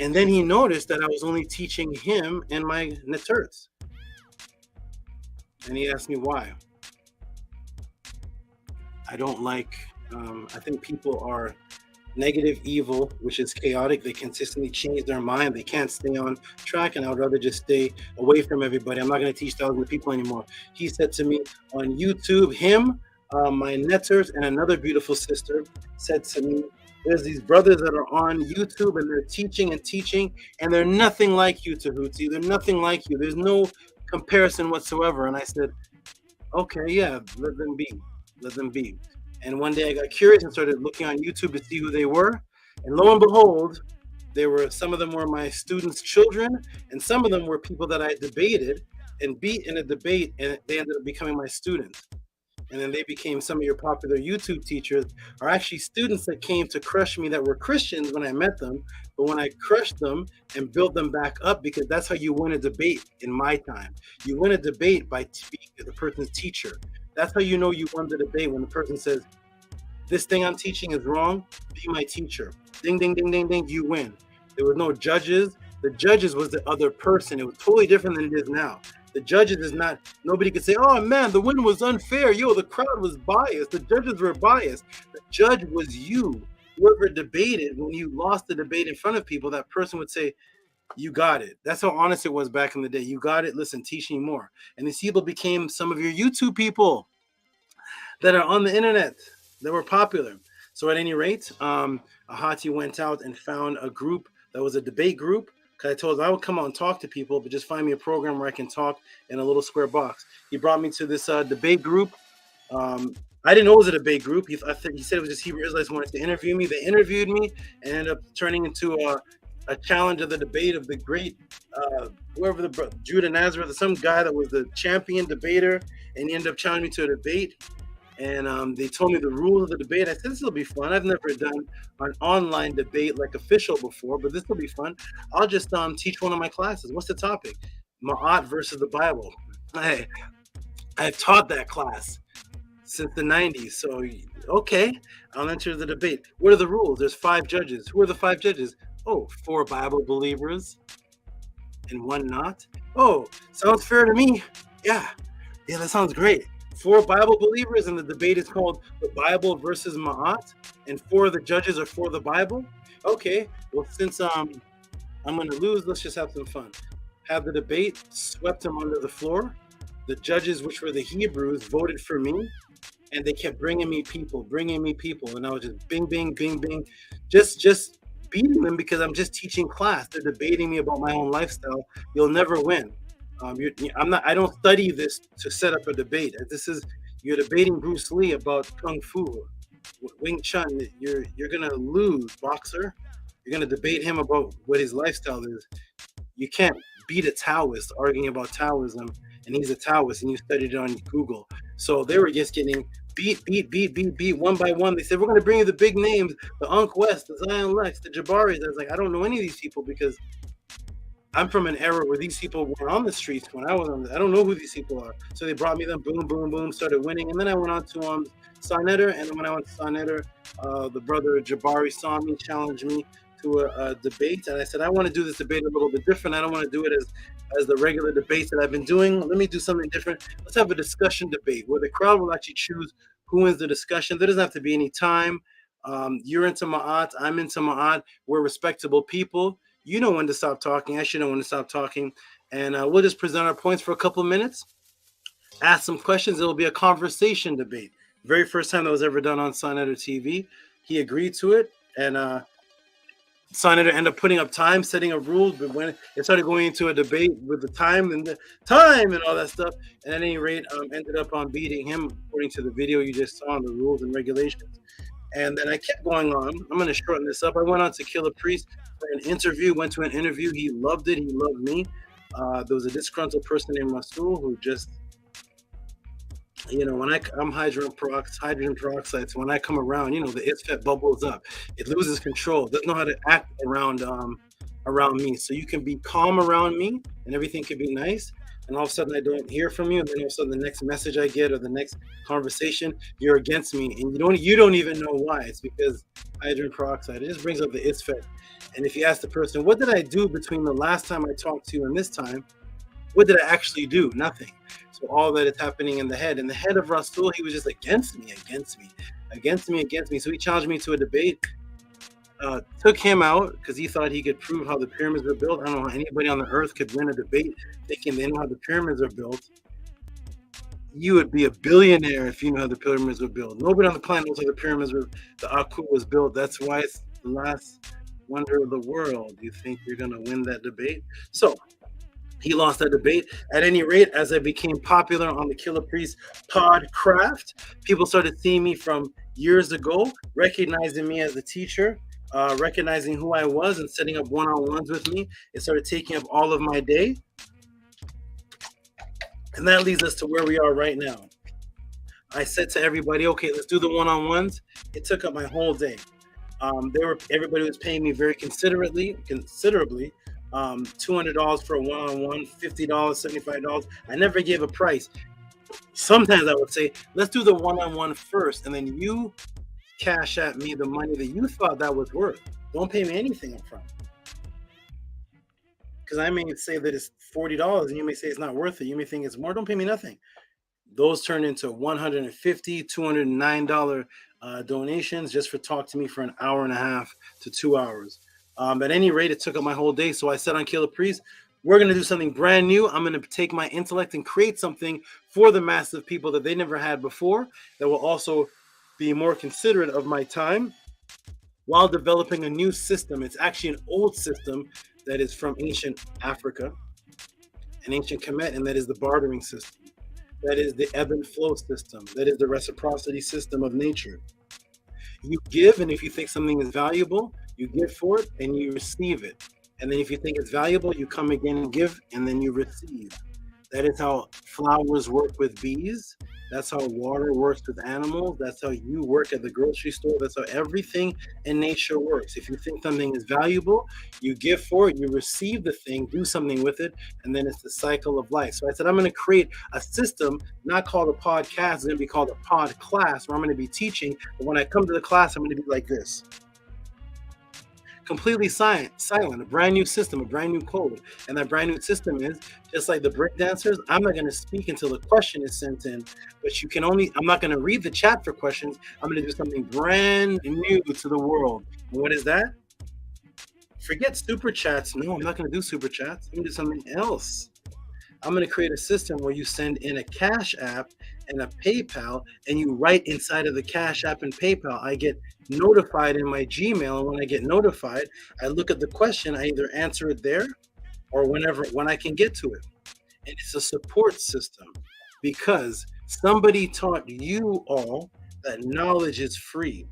And then he noticed that I was only teaching him and my Naturts. And he asked me why. I don't like, I think people are negative, evil, which is chaotic. They consistently change their mind. They can't stay on track, and I would rather just stay away from everybody. I'm not going to teach thousands of people anymore. He said to me on YouTube, my Netters and another beautiful sister said to me, there's these brothers that are on YouTube and they're teaching, and they're nothing like you, Tehuti. They're nothing like you. There's no comparison whatsoever. And I said, okay, yeah, let them be. And one day I got curious and started looking on YouTube to see who they were. And lo and behold, some of them were my students' children, and some of them were people that I debated and beat in a debate, and they ended up becoming my students. And then they became some of your popular YouTube teachers, are actually students that came to crush me that were Christians when I met them. But when I crushed them and built them back up, because that's how you win a debate in my time. You win a debate by speaking to the person's teacher. That's how you know you won the debate, when the person says, this thing I'm teaching is wrong, be my teacher. Ding, ding, ding, ding, ding, you win. There were no judges. The judges was the other person. It was totally different than it is now. The judges is not, nobody could say, oh man, the win was unfair. Yo, the crowd was biased. The judges were biased. The judge was you. Whoever debated, when you lost the debate in front of people, that person would say, you got it. That's how honest it was back in the day. You got it. Listen, teach me more. And these people became some of your YouTube people that are on the internet that were popular. So at any rate, Ahati went out and found a group that was a debate group. Because I told him I would come out and talk to people, but just find me a program where I can talk in a little square box. He brought me to this debate group. I didn't know it was a debate group. He said it was just Hebrew Israelites wanted to interview me. They interviewed me and ended up turning into a challenge of the debate of the great, whoever the Judah Nazareth, some guy that was the champion debater, and he ended up challenging me to a debate. And they told me the rules of the debate. I said, this will be fun. I've never done an online debate like official before, but this will be fun. I'll just teach one of my classes. What's the topic? Ma'at versus the Bible. I've taught that class since the 90s. So, okay, I'll enter the debate. What are the rules? There's 5 judges. Who are the 5 judges? Oh, 4 Bible believers and 1 not. Oh, sounds fair to me. Yeah, that sounds great. 4 Bible believers, and the debate is called the Bible versus Ma'at, and 4 of the judges are for the Bible. Okay, well, since I'm going to lose, let's just have some fun. Have the debate, swept him under the floor. The judges, which were the Hebrews, voted for me. and they kept bringing me people, and I was just bing, bing, bing, bing, just beating them because I'm just teaching class. They're debating me about my own lifestyle. You'll never win. I don't study this to set up a debate. You're debating Bruce Lee about Kung Fu, Wing Chun. You're gonna lose, boxer. You're gonna debate him about what his lifestyle is. You can't beat a Taoist arguing about Taoism, and he's a Taoist, and you studied it on Google. So they were just getting beat one by one. They said, we're going to bring you the big names, the Unk West, the Zion Lex, the Jabaris. I was like, I don't know any of these people because I'm from an era where these people were on the streets when I was on. I don't know who these people are. So they brought me them, boom, boom, boom, started winning. And then I went on to Sonetter, and when I went to Sonetter, the brother Jabari saw me, challenged me to a debate, and I said, I want to do this debate a little bit different. I don't want to do it as the regular debates that I've been doing. Let me do something different. Let's have a discussion debate where the crowd will actually choose who wins the discussion. There doesn't have to be any time. You're into Ma'at, I'm into Ma'at. We're respectable people. You know when to stop talking. I should know when to stop talking. And we'll just present our points for a couple of minutes, ask some questions. It'll be a conversation debate. Very first time that was ever done on Sonetter TV. He agreed to it, and Sonetter ended up putting up time, setting a rule, but when it started going into a debate with the time and all that stuff, and at any rate, ended up on beating him according to the video you just saw on the rules and regulations. And then I kept going on. I'm going to shorten this up. I went on to Killer Priest for an interview, went to an interview. He loved it. He loved me. There was a disgruntled person named Rasul who just, when I'm hydrogen peroxide, so when I come around, the ISFET bubbles up. It loses control. It doesn't know how to act around me. So you can be calm around me and everything can be nice. And all of a sudden I don't hear from you. And then all of a sudden the next message I get or the next conversation, you're against me. And you don't even know why. It's because hydrogen peroxide. It just brings up the ISFET. And if you ask the person, what did I do between the last time I talked to you and this time? What did I actually do? Nothing. So all that is happening in the head. And the head of Rasul, he was just against me. So he challenged me to a debate. Took him out because he thought he could prove how the pyramids were built. I don't know how anybody on the earth could win a debate thinking they know how the pyramids are built. You would be a billionaire if you know how the pyramids were built. Nobody on the planet knows how the Aku was built. That's why it's the last wonder of the world. You think you're going to win that debate? So he lost that debate. At any rate, as I became popular on the Killer Priest Podcraft, people started seeing me from years ago, recognizing me as a teacher, recognizing who I was and setting up one-on-ones with me. It started taking up all of my day. And that leads us to where we are right now. I said to everybody, okay, let's do the one-on-ones. It took up my whole day. Everybody was paying me very considerably, $200 for a one-on-one, $50, $75. I never gave a price. Sometimes I would say, let's do the one-on-one first, and then you cash at me the money that you thought that was worth. Don't pay me anything up front. Because I may say that it's $40, and you may say it's not worth it. You may think it's more. Don't pay me nothing. Those turn into $150, $209 donations just for talk to me for an hour and a half to 2 hours. At any rate, it took up my whole day. So I said on Killer Priest, we're going to do something brand new. I'm going to take my intellect and create something for the massive people that they never had before that will also be more considerate of my time while developing a new system. It's actually an old system that is from ancient Africa, an ancient KEMET, and that is the bartering system. That is the ebb and flow system. That is the reciprocity system of nature. You give, and if you think something is valuable, you give for it and you receive it. And then if you think it's valuable, you come again and give, and then you receive. That is how flowers work with bees. That's how water works with animals. That's how you work at the grocery store. That's how everything in nature works. If you think something is valuable, you give for it, you receive the thing, do something with it, and then it's the cycle of life. So I said, I'm going to create a system, not called a podcast. It's going to be called a pod class, where I'm going to be teaching. But when I come to the class, I'm going to be like this. Completely silent, a brand new system, a brand new code. And that brand new system is, just like the break dancers, I'm not going to speak until the question is sent in, but I'm not going to read the chat for questions. I'm going to do something brand new to the world. And what is that? Forget super chats. No, I'm not going to do super chats. I'm going to do something else. I'm going to create a system where you send in a Cash App and a PayPal, and you write inside of the Cash App and PayPal, I get notified in my Gmail. And when I get notified, I look at the question, I either answer it there or when I can get to it. And it's a support system because somebody taught you all that knowledge is free.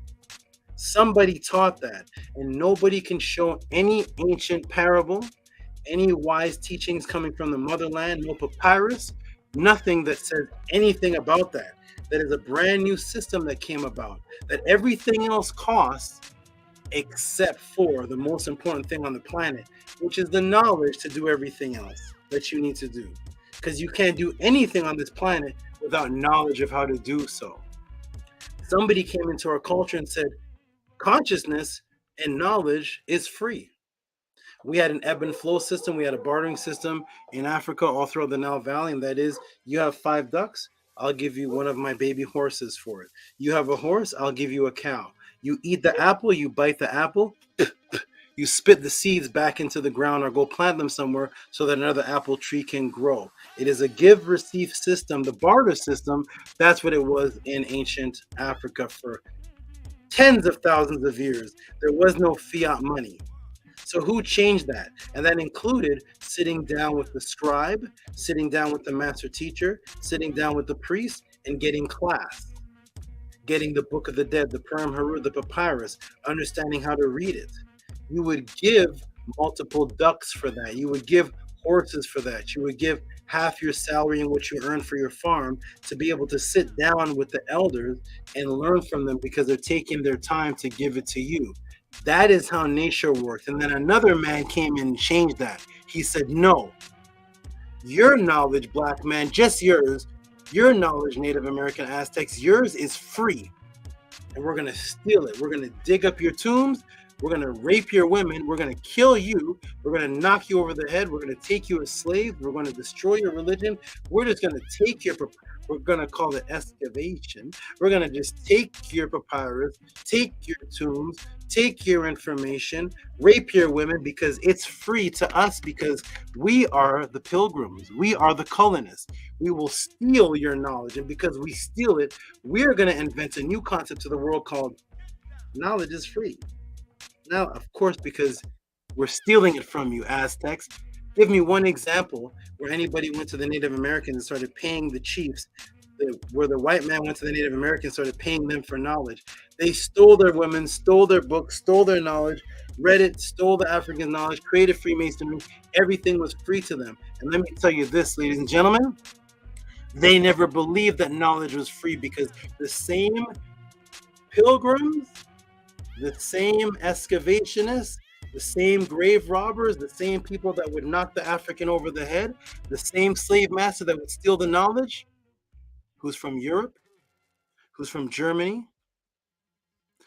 Somebody taught that, and nobody can show any ancient parable, any wise teachings coming from the motherland, no papyrus, nothing that says anything about that. That is a brand new system that came about, that everything else costs except for the most important thing on the planet, which is the knowledge to do everything else that you need to do. Because you can't do anything on this planet without knowledge of how to do so. Somebody came into our culture and said, consciousness and knowledge is free. We had an ebb and flow system. We had a bartering system in Africa all throughout the Nile Valley. And that is, you have 5 ducks, I'll give you one of my baby horses for it. You have a horse, I'll give you a cow. You eat the apple, you bite the apple, you spit the seeds back into the ground or go plant them somewhere so that another apple tree can grow. It is a give-receive system. The barter system, that's what it was in ancient Africa for tens of thousands of years. There was no fiat money. So who changed that? And that included sitting down with the scribe, sitting down with the master teacher, sitting down with the priest, and getting class. Getting the Book of the Dead, the Purim Haru, the papyrus, understanding how to read it. You would give multiple ducks for that. You would give horses for that. You would give half your salary and what you earn for your farm to be able to sit down with the elders and learn from them because they're taking their time to give it to you. That is how nature works. And then another man came in and changed that. He said, no, your knowledge, black man, just yours, your knowledge, Native American Aztecs, yours is free. And we're going to steal it. We're going to dig up your tombs. We're going to rape your women. We're going to kill you. We're going to knock you over the head. We're going to take you as slaves. We're going to destroy your religion. We're just going to take your, we're going to call it excavation. We're going to just take your papyrus, take your tombs, take your information, rape your women because it's free to us because we are the pilgrims. We are the colonists. We will steal your knowledge. And because we steal it, we're going to invent a new concept to the world called knowledge is free. Now, of course, because we're stealing it from you, Aztecs. Give me one example where anybody went to the Native Americans and started paying the chiefs, where the white man went to the Native Americans and started paying them for knowledge. They stole their women, stole their books, stole their knowledge, read it, stole the African knowledge, created Freemasonry. Everything was free to them. And let me tell you this, ladies and gentlemen, they never believed that knowledge was free because the same pilgrims, the same excavationists, the same grave robbers, the same people that would knock the African over the head, the same slave master that would steal the knowledge, who's from Europe, who's from Germany,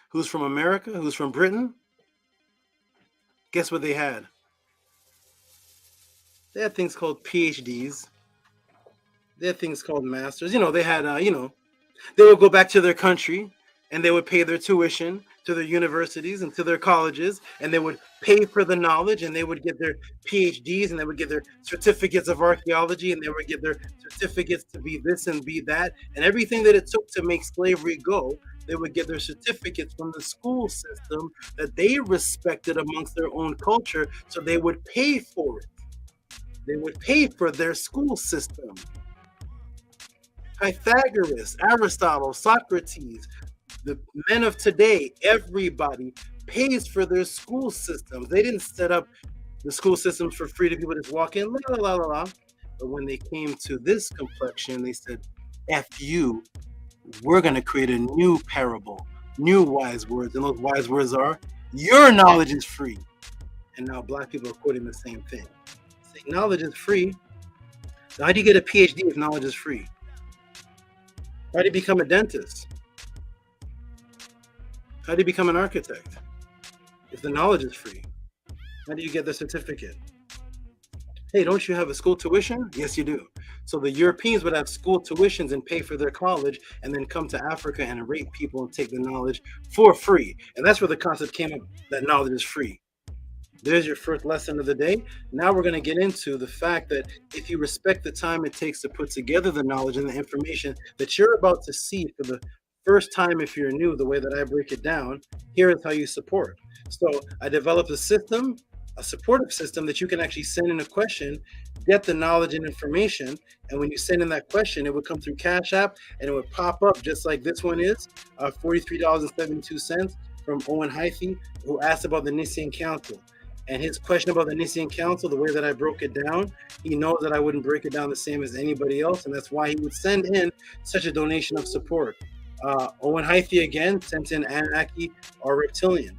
who's from America, who's from Britain. Guess what they had? They had things called PhDs. They had things called masters. They had, they would go back to their country and they would pay their tuition to their universities and to their colleges, and they would pay for the knowledge, and they would get their PhDs, and they would get their certificates of archaeology, and they would get their certificates to be this and be that, and everything that it took to make slavery go, they would get their certificates from the school system that they respected amongst their own culture, so they would pay for it. They would pay for their school system. Pythagoras, Aristotle, Socrates, the men of today, everybody pays for their school systems. They didn't set up the school systems for free to people just walk in, la la la la. But when they came to this complexion, they said, F you, we're going to create a new parable, new wise words. And those wise words are, your knowledge is free. And now black people are quoting the same thing. Saying knowledge is free. So how do you get a PhD if knowledge is free? How do you become a dentist? How do you become an architect if the knowledge is free? How do you get the certificate? Hey, don't you have a school tuition? Yes, you do. So the Europeans would have school tuitions and pay for their college and then come to Africa and rape people and take the knowledge for free. And that's where the concept came up that knowledge is free. There's your first lesson of the day. Now we're going to get into the fact that if you respect the time it takes to put together the knowledge and the information that you're about to see for the first time, if you're new, the way that I break it down, here is how you support. So I developed a system, a supportive system that you can actually send in a question, get the knowledge and information, and when you send in that question, it would come through Cash App and it would pop up just like this one is, $43.72 from Owen Hyphy, who asked about the Nicene Council. And his question about the Nicene Council, the way that I broke it down, he knows that I wouldn't break it down the same as anybody else, and that's why he would send in such a donation of support. Owen Hyphy again sent in Anunnaki or Reptilian.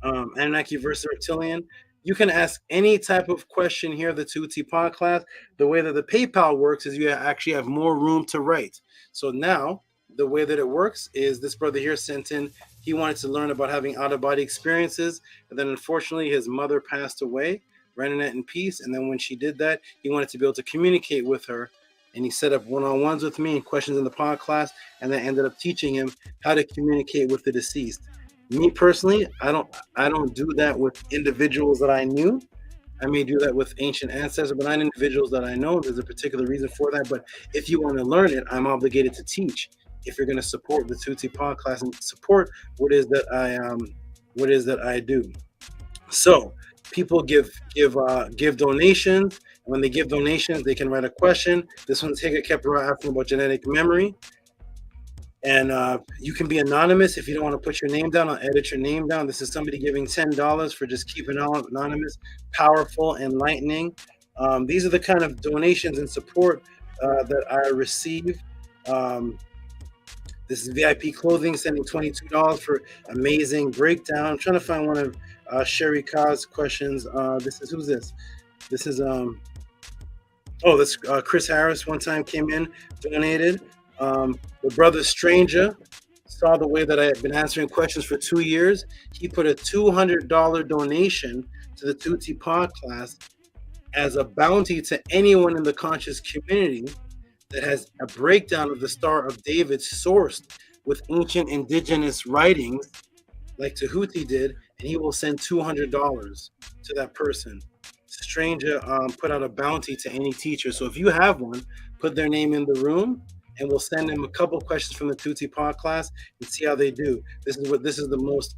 Anunnaki versus Reptilian. You can ask any type of question here, the Tehuti podcast. The way that the PayPal works is you actually have more room to write. So now, the way that it works is this brother here sent in, he wanted to learn about having out-of-body experiences, and then unfortunately his mother passed away, Medinet in peace, and then when she did that, he wanted to be able to communicate with her, and he set up one-on-ones with me and questions in the podcast, and then ended up teaching him how to communicate with the deceased. Me personally, I don't do that with individuals that I knew. I may do that with ancient ancestors, but not individuals that I know. There's a particular reason for that. But if you want to learn it, I'm obligated to teach. If you're going to support the Tehuti podcast and support what is that I do. So people give donations. When they give donations, they can write a question. This one's Higa Kepra asking about genetic memory. And you can be anonymous. If you don't want to put your name down, I'll edit your name down. This is somebody giving $10 for just keeping anonymous, powerful, enlightening. These are the kind of donations and support that I receive. This is VIP Clothing sending $22 for amazing breakdown. I'm trying to find one of Sharika's questions. Who's this? This is this Chris Harris one time came in, donated. The brother Stranger saw the way that I had been answering questions for 2 years. He put a $200 donation to the Tehuti podcast as a bounty to anyone in the conscious community that has a breakdown of the Star of David sourced with ancient indigenous writings like Tehuti did, and he will send $200 to that person. Stranger put out a bounty to any teacher. So if you have one, put their name in the room, and we'll send them a couple questions from the Tehuti podcast and see how they do. This is the most,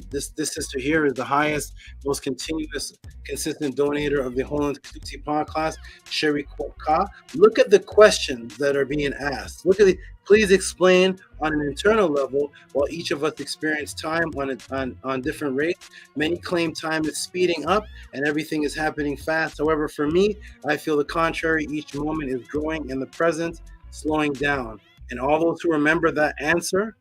this sister here is the highest, most continuous, consistent donator of the whole Tehuti podcast, Sharika. Look at the questions that are being asked. Please explain on an internal level while each of us experience time on different rates. Many claim time is speeding up and everything is happening fast. However, for me, I feel the contrary. Each moment is growing in the present, slowing down. And all those who remember that answer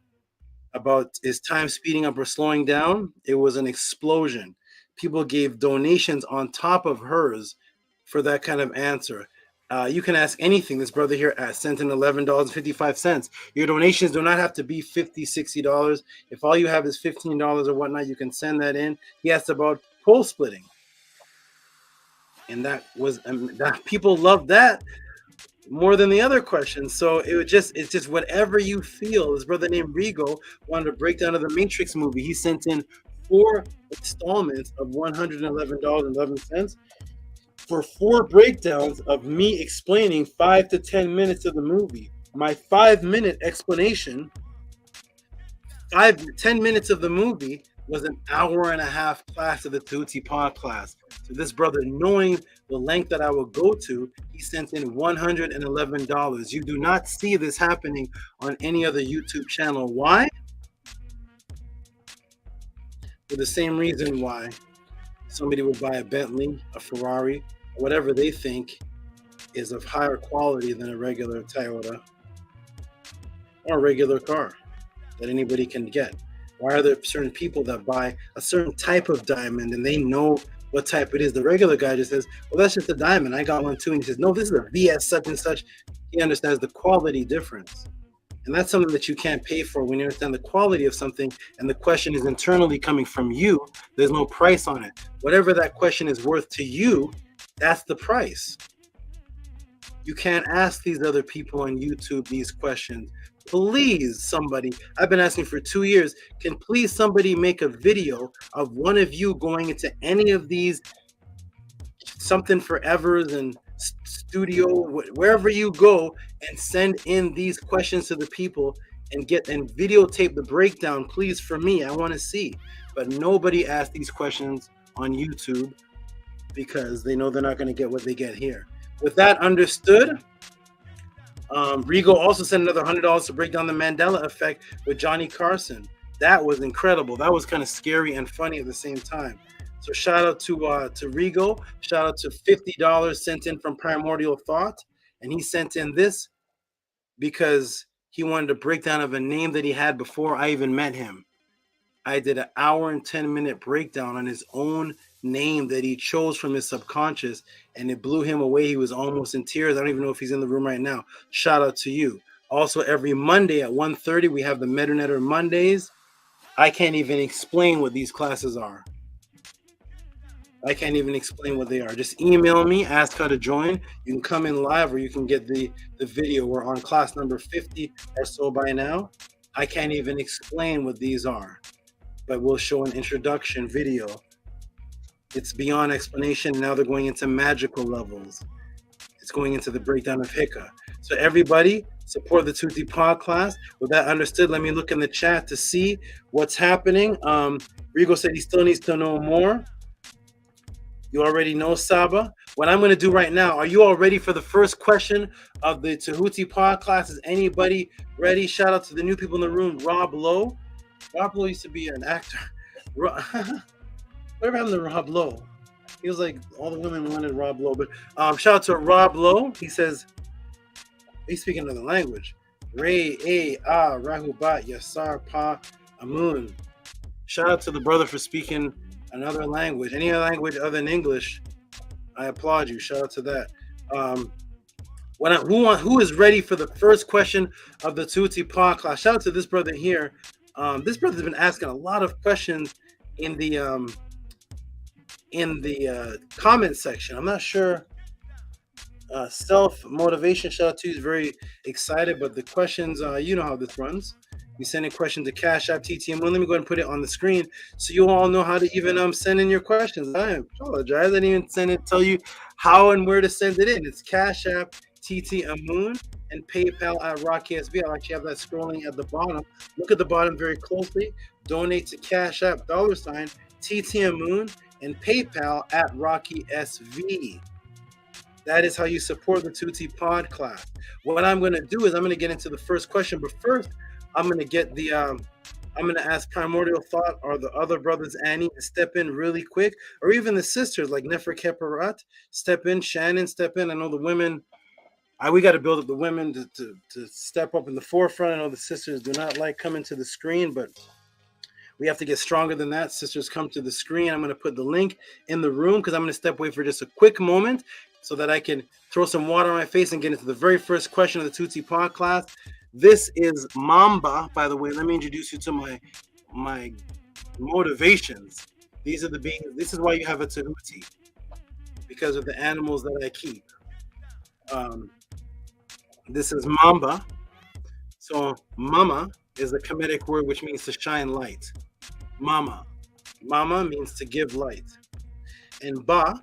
about is time speeding up or slowing down, it was an explosion. People gave donations on top of hers for that kind of answer. You can ask anything. This brother here sent in $11.55. Your donations do not have to be $50, $60. If all you have is $15 or whatnot, you can send that in. He asked about pole splitting. And that was that people loved that more than the other questions. So it's just whatever you feel. This brother named Rigo wanted a breakdown of the Matrix movie. He sent in 4 installments of $111.11 for 4 breakdowns of me explaining 5 to 10 minutes of the movie. My 5-minute explanation, 10 minutes of the movie was an hour and a half class of the Tehuti podcast. So this brother, knowing the length that I would go to, he sent in $111. You do not see this happening on any other YouTube channel. Why? For the same reason why somebody would buy a Bentley, a Ferrari, whatever they think is of higher quality than a regular Toyota or a regular car that anybody can get. Why are there certain people that buy a certain type of diamond and they know what type it is? The regular guy just says, well, that's just a diamond. I got one too. And he says, no, this is a VS such and such. He understands the quality difference. And that's something that you can't pay for when you understand the quality of something and the question is internally coming from you. There's no price on it. Whatever that question is worth to you, that's the price. You can't ask these other people on YouTube these questions. please, somebody, I've been asking for 2 years, can please somebody make a video of one of you going into any of these something forevers and studio, wherever you go, and send in these questions to the people and videotape the breakdown, please, for me. I want to see. But nobody asked these questions on YouTube because they know they're not going to get what they get here. With that understood, Rigo also sent another $100 to break down the Mandela effect with Johnny Carson. That was incredible. That was kind of scary and funny at the same time. So shout out to Rigo. Shout out to $50 sent in from Primordial Thought. And he sent in this because he wanted a breakdown of a name that he had before I even met him. I did an hour and 10-minute breakdown on his own name that he chose from his subconscious, and it blew him away. He was almost in tears. I don't even know if he's in the room right now. Shout out to you. Also, every Monday at 1:30, we have the Medinet Mondays. I can't even explain what these classes are. I can't even explain what they are. Just email me, ask how to join. You can come in live or you can get the video. We're on class number 50 or so by now. I can't even explain what these are, but we'll show an introduction video. It's beyond explanation. Now they're going into magical levels. It's going into the breakdown of Hika. So everybody, support the Tehuti Pod class. With that understood, let me look in the chat to see what's happening. Rigo said he still needs to know more. You already know, Saba. What I'm going to do right now, are you all ready for the first question of the Tehuti Pod class? Is anybody ready? Shout out to the new people in the room. Rob Lowe. Rob Lowe used to be an actor. Whatever happened to Rob Lowe? He was like, all the women wanted Rob Lowe. But shout out to Rob Lowe. He says, he's speaking another language. Re, A, A, Rahubat, Yasar, Pa, Amun. Shout out to the brother for speaking another language. Any other language other than English, I applaud you. Shout out to that. Who is ready for the first question of the Tehuti Pod class? Shout out to this brother here. This brother's been asking a lot of questions in the comment section. I'm not sure. Self-motivation, shout out to you. He's very excited, but the questions, you know how this runs. You send a question to Cash App TTM. Let me go ahead and put it on the screen so you all know how to even send in your questions. I apologize. I didn't even tell you how and where to send it in. It's Cash App TTM and PayPal at Rocky SB. I actually have that scrolling at the bottom. Look at the bottom very closely. Donate to Cash App $ TTM and PayPal at Rocky SV. That is how you support the Tehuti Pod class. What I'm going to do is I'm going to get into the first question, but first I'm going to get the I'm going to ask Primordial Thought or the other brothers Annie to step in really quick, or even the sisters like Nefer Keparat step in, Shannon step in. I know the women. We got to build up the women to step up in the forefront. I know the sisters do not like coming to the screen, but we have to get stronger than that. Sisters, come to the screen. I'm going to put the link in the room because I'm going to step away for just a quick moment so that I can throw some water on my face and get into the very first question of the Tehuti Pod class. This is Mamba, by the way. Let me introduce you to my motivations. These are the beings. This is why you have a Tehuti, because of the animals that I keep. This is Mamba. So Mama is a Kemetic word which means to shine light. Mama. Mama means to give light. And Ba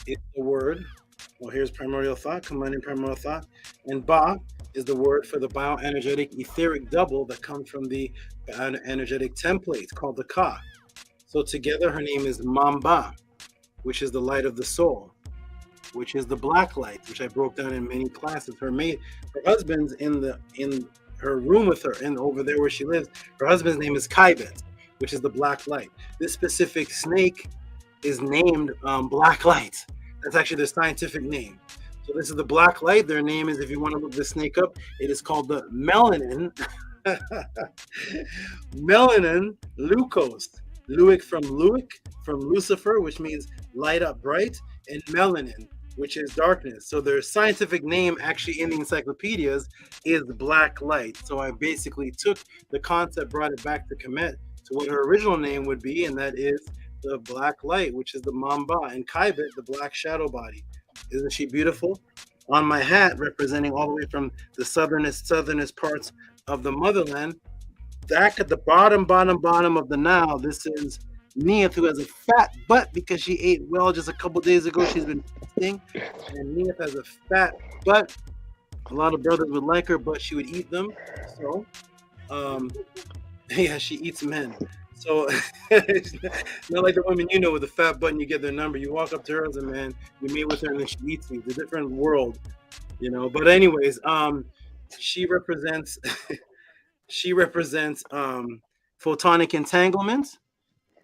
is the word. Well, here's Primordial Thought. Come on in, Primordial Thought. And Ba is the word for the bioenergetic etheric double that comes from the bioenergetic template called the Ka. So together her name is Mamba, which is the light of the soul, which is the black light, which I broke down in many classes. Her husband's in her room with her, and over there where she lives, her husband's name is Kaibet, which is the black light. This specific snake is named Black Light. That's actually their scientific name. So this is the black light. Their name is, if you want to look this snake up, it is called the melanin. Melanin Leucos. Luic from Lucifer, which means light up bright, and melanin, which is darkness. So their scientific name actually in the encyclopedias is black light. So I basically took the concept, brought it back to Kemet to what her original name would be, and that is the black light, which is the Mamba, and Kaibet, the black shadow body. Isn't she beautiful? On my hat, representing all the way from the southernest parts of the motherland. Back at the bottom of the Nile, this is Neith, who has a fat butt because she ate well just a couple days ago. She's been fasting, and Neith has a fat butt. A lot of brothers would like her, but she would eat them. So, yeah, she eats men. So, it's not like the women you know with the fat butt and you get their number. You walk up to her as a man, you meet with her, and then she eats you. It's a different world, you know. But anyways, she represents photonic entanglement,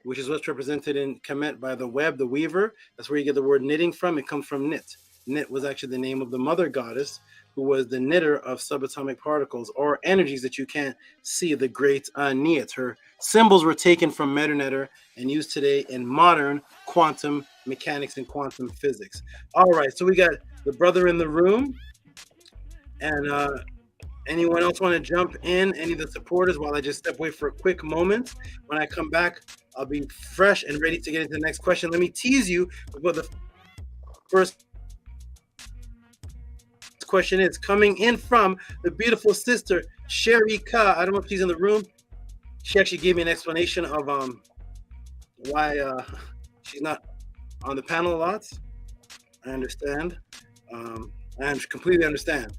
which is what's represented in Kemet by the web, the weaver. That's where you get the word knitting from. It comes from Nit. Nit was actually the name of the mother goddess, who was the knitter of subatomic particles or energies that you can't see, the great Niet. Her symbols were taken from Medinet and used today in modern quantum mechanics and quantum physics. All right, so we got the brother in the room. And anyone else want to jump in? Any of the supporters while I just step away for a quick moment? When I come back, I'll be fresh and ready to get into the next question. Let me tease you with the first question is coming in from the beautiful sister SHARIKA. I don't know if she's in the room. She actually gave me an explanation of why she's not on the panel a lot. I understand. I completely understand.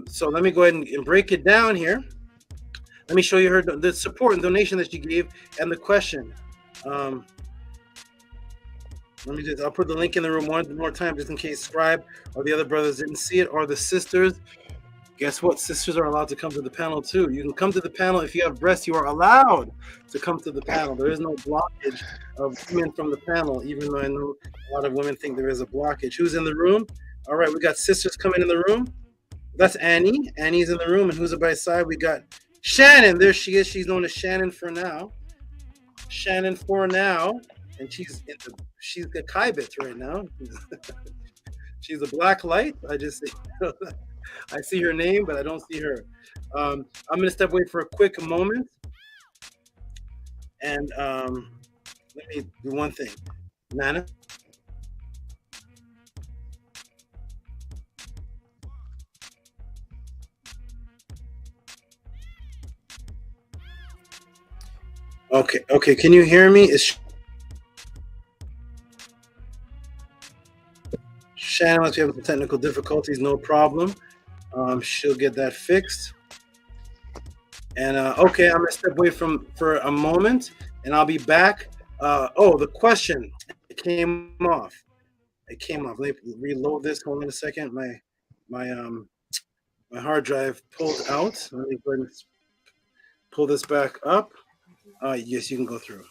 So let me go ahead and break it down here. Let me show you her the support and donation that she gave and the question. I'll put the link in the room one more time just in case Scribe or the other brothers didn't see it, or the sisters. Guess what? Sisters are allowed to come to the panel too. You can come to the panel if you have breasts. You are allowed to come to the panel. There is no blockage of women from the panel, even though I know a lot of women think there is a blockage. Who's in the room? All right, we got sisters coming in the room. That's Annie. Annie's in the room. And who's by his side? We got Shannon. There she is. She's known as Shannon for now. Shannon for now. And she's a Kaibit right now. She's a black light. I see her name, but I don't see her. I'm going to step away for a quick moment. And let me do one thing. Nana? Okay. Can you hear me? Shannon must be having some technical difficulties. No problem. She'll get that fixed. And okay, I'm gonna step away for a moment, and I'll be back. The question came off. Let me reload this. Hold on a second. My hard drive pulled out. Let me go ahead and pull this back up. Yes, you can go through.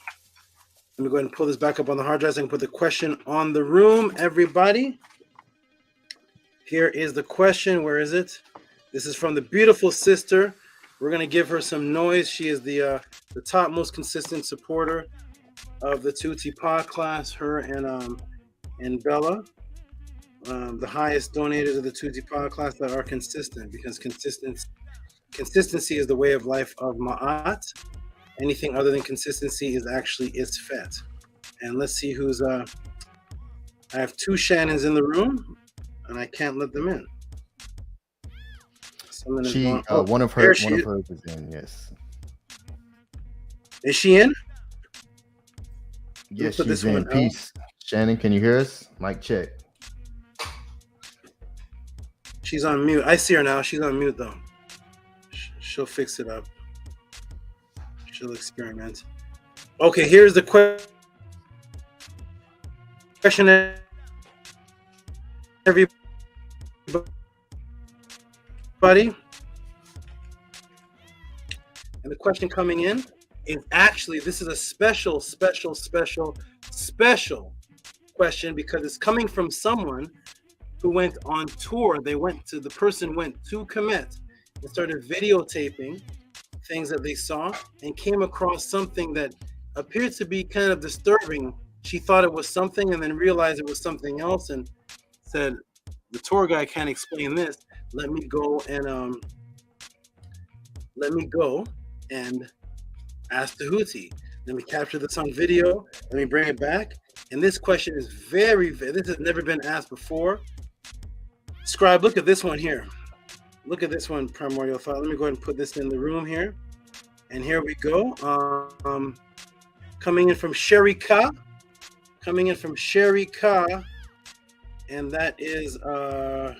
Let me go ahead and pull this back up on the hard drive so I can put the question on the room, everybody. Here is the question. Where is it? This is from the beautiful sister. We're going to give her some noise. She is the top most consistent supporter of the Tehuti pod class, her and Bella. The highest donators of the Tehuti pod class that are consistent, because consistency is the way of life of Ma'at. Anything other than consistency is actually Isfet. And let's see who's I have two Shannons in the room, and I can't let them in. One of hers is in, yes. Is she in? Yes, she's in. Peace. Shannon, can you hear us? Mic check. She's on mute. I see her now. She's on mute, though. She'll fix it up. She'll experiment. Okay, here's the question. Everybody. And the question coming in is actually, this is a special question, because it's coming from someone who went on tour. The person went to Kemet and started videotaping things that they saw and came across something that appeared to be kind of disturbing. She thought it was something and then realized it was something else and said, the tour guide can't explain this. Let me go and ask Tehuti. Let me capture this on video. Let me bring it back. And this question is this has never been asked before. Scribe, look at this one here. Look at this one, Primordial Thought. Let me go ahead and put this in the room here. And here we go. Coming in from SHARIKA. Coming in from SHARIKA. And that is her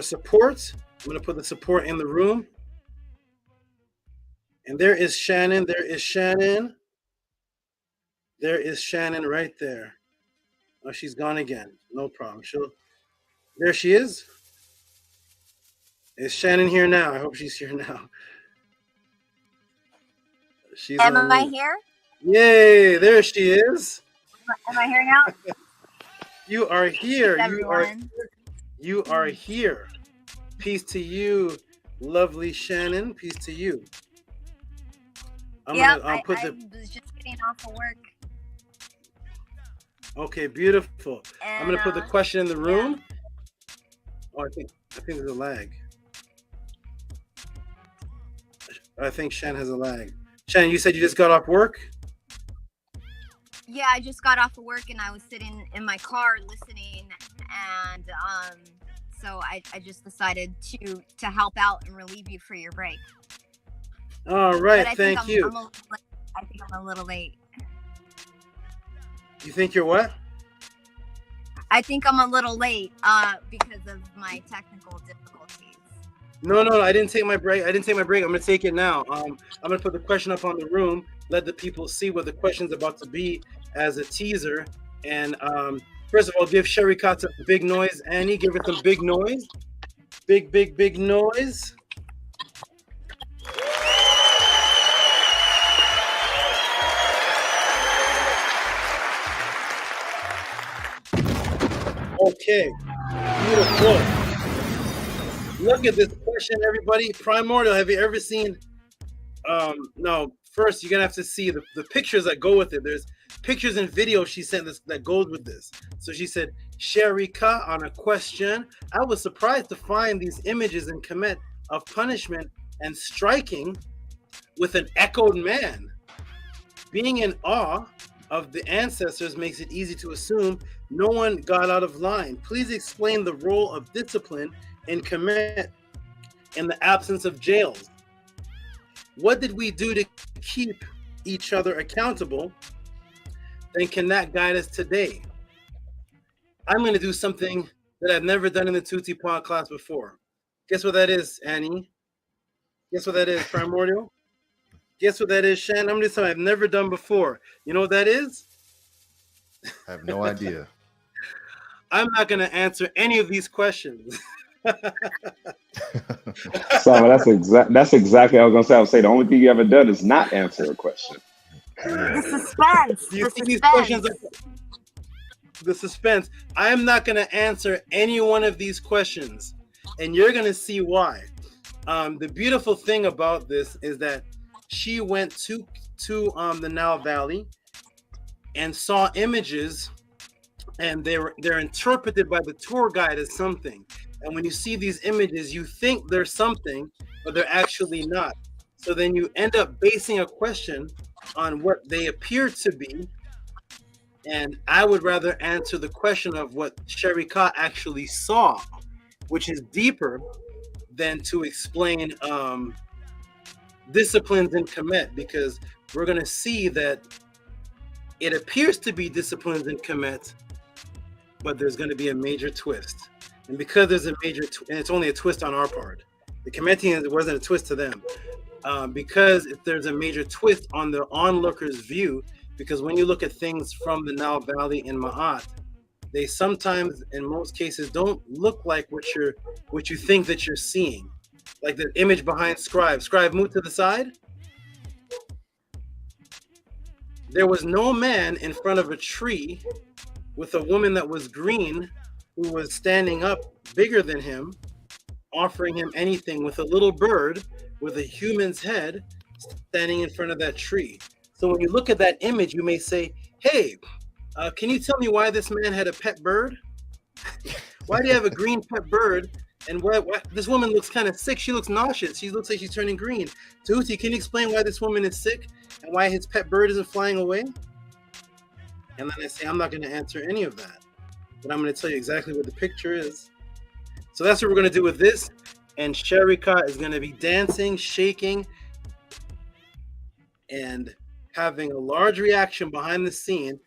support. I'm going to put the support in the room. And there is Shannon. There is Shannon. There is Shannon right there. Oh, she's gone again. No problem. There she is. Is Shannon here now? I hope she's here now. Am I here? Yay! There she is. Am I here now? You are here. Everyone. You are here. Peace to you, lovely Shannon. Peace to you. I was just getting off of work. Okay, beautiful. I'm gonna put the question in the room. Yeah. Oh, I think there's a lag. I think Shan has a lag. Shan, you said you just got off work? Yeah, I just got off of work and I was sitting in my car listening, and so I just decided to help out and relieve you for your break. All right, thank you. I think I'm a little late. You think you're what? I think I'm a little late because of my technical difficulties. No, I didn't take my break. I'm gonna take it now. I'm gonna put the question up on the room, let the people see what the question's about to be as a teaser. And first of all, give SHARIKA some big noise. Annie, give her some big noise. Big noise. Okay, beautiful. Look at this question, everybody. Primordial, have you ever seen? No. First, you're gonna have to see the pictures that go with it. There's pictures and videos she sent us that goes with this. So she said, SHARIKA on a question. I was surprised to find these images in KEMET of punishment and striking with an echoed man. Being in awe of the ancestors makes it easy to assume no one got out of line. Please explain the role of discipline in KEMET in the absence of jails. What did we do to keep each other accountable? Then can that guide us today? I'm going to do something that I've never done in the Tehuti pod class before. Guess what that is, Annie? Guess what that is, Primordial? Guess what that is, Shan? I'm going to do something I've never done before. You know what that is? I have no idea. I'm not going to answer any of these questions. So that's exactly what I was gonna say. I would say the only thing you ever done is not answer a question. The suspense. You see these questions? The suspense. I am not going to answer any one of these questions, and you're going to see why. The beautiful thing about this is that she went to the Nile Valley and saw images, and they're interpreted by the tour guide as something. And when you see these images, you think they're something, but they're actually not. So then you end up basing a question on what they appear to be. And I would rather answer the question of what SHARIKA actually saw, which is deeper than to explain disciplines in KEMET, because we're going to see that it appears to be disciplines in KEMET, but there's going to be a major twist. And because there's a major, and it's only a twist on our part, the Kemetians, it wasn't a twist to them, because if there's a major twist on the onlooker's view, because when you look at things from the Nile Valley and Ma'at, they sometimes, in most cases, don't look like what you think that you're seeing. Like the image behind Scribe. Scribe, move to the side. There was no man in front of a tree with a woman that was green who was standing up bigger than him, offering him anything, with a little bird with a human's head standing in front of that tree. So when you look at that image, you may say, hey, can you tell me why this man had a pet bird? Why do you have a green pet bird? And why this woman looks kind of sick. She looks nauseous. She looks like she's turning green. Tehuti, can you explain why this woman is sick and why his pet bird isn't flying away? And then I say, I'm not going to answer any of that, but I'm going to tell you exactly what the picture is. So that's what we're going to do with this. And Sharika is going to be dancing, shaking, and having a large reaction behind the scene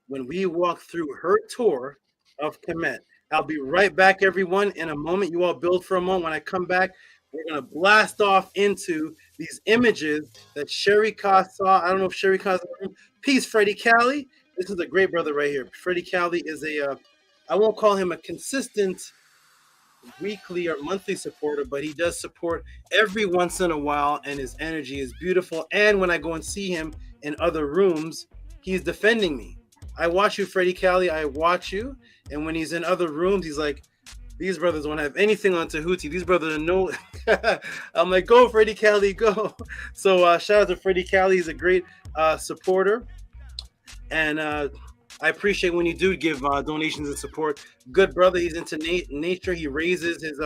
when we walk through her tour of KEMET. I'll be right back, everyone, in a moment. You all build for a moment. When I come back, we're going to blast off into these images that Sharika saw. I don't know if Sharika's in the room. Peace, Freddie Cali. This is a great brother right here. Freddie Cali is I won't call him a consistent weekly or monthly supporter, but he does support every once in a while, and his energy is beautiful. And when I go and see him in other rooms, he's defending me. I watch you, Freddie Cali. I watch you. And when he's in other rooms, he's like, these brothers don't have anything on Tehuti. These brothers are no. I'm like, go, Freddie Cali, go. So shout out to Freddie Cali. He's a great supporter. And I appreciate when you do give donations and support. Good brother. He's into nature. He raises his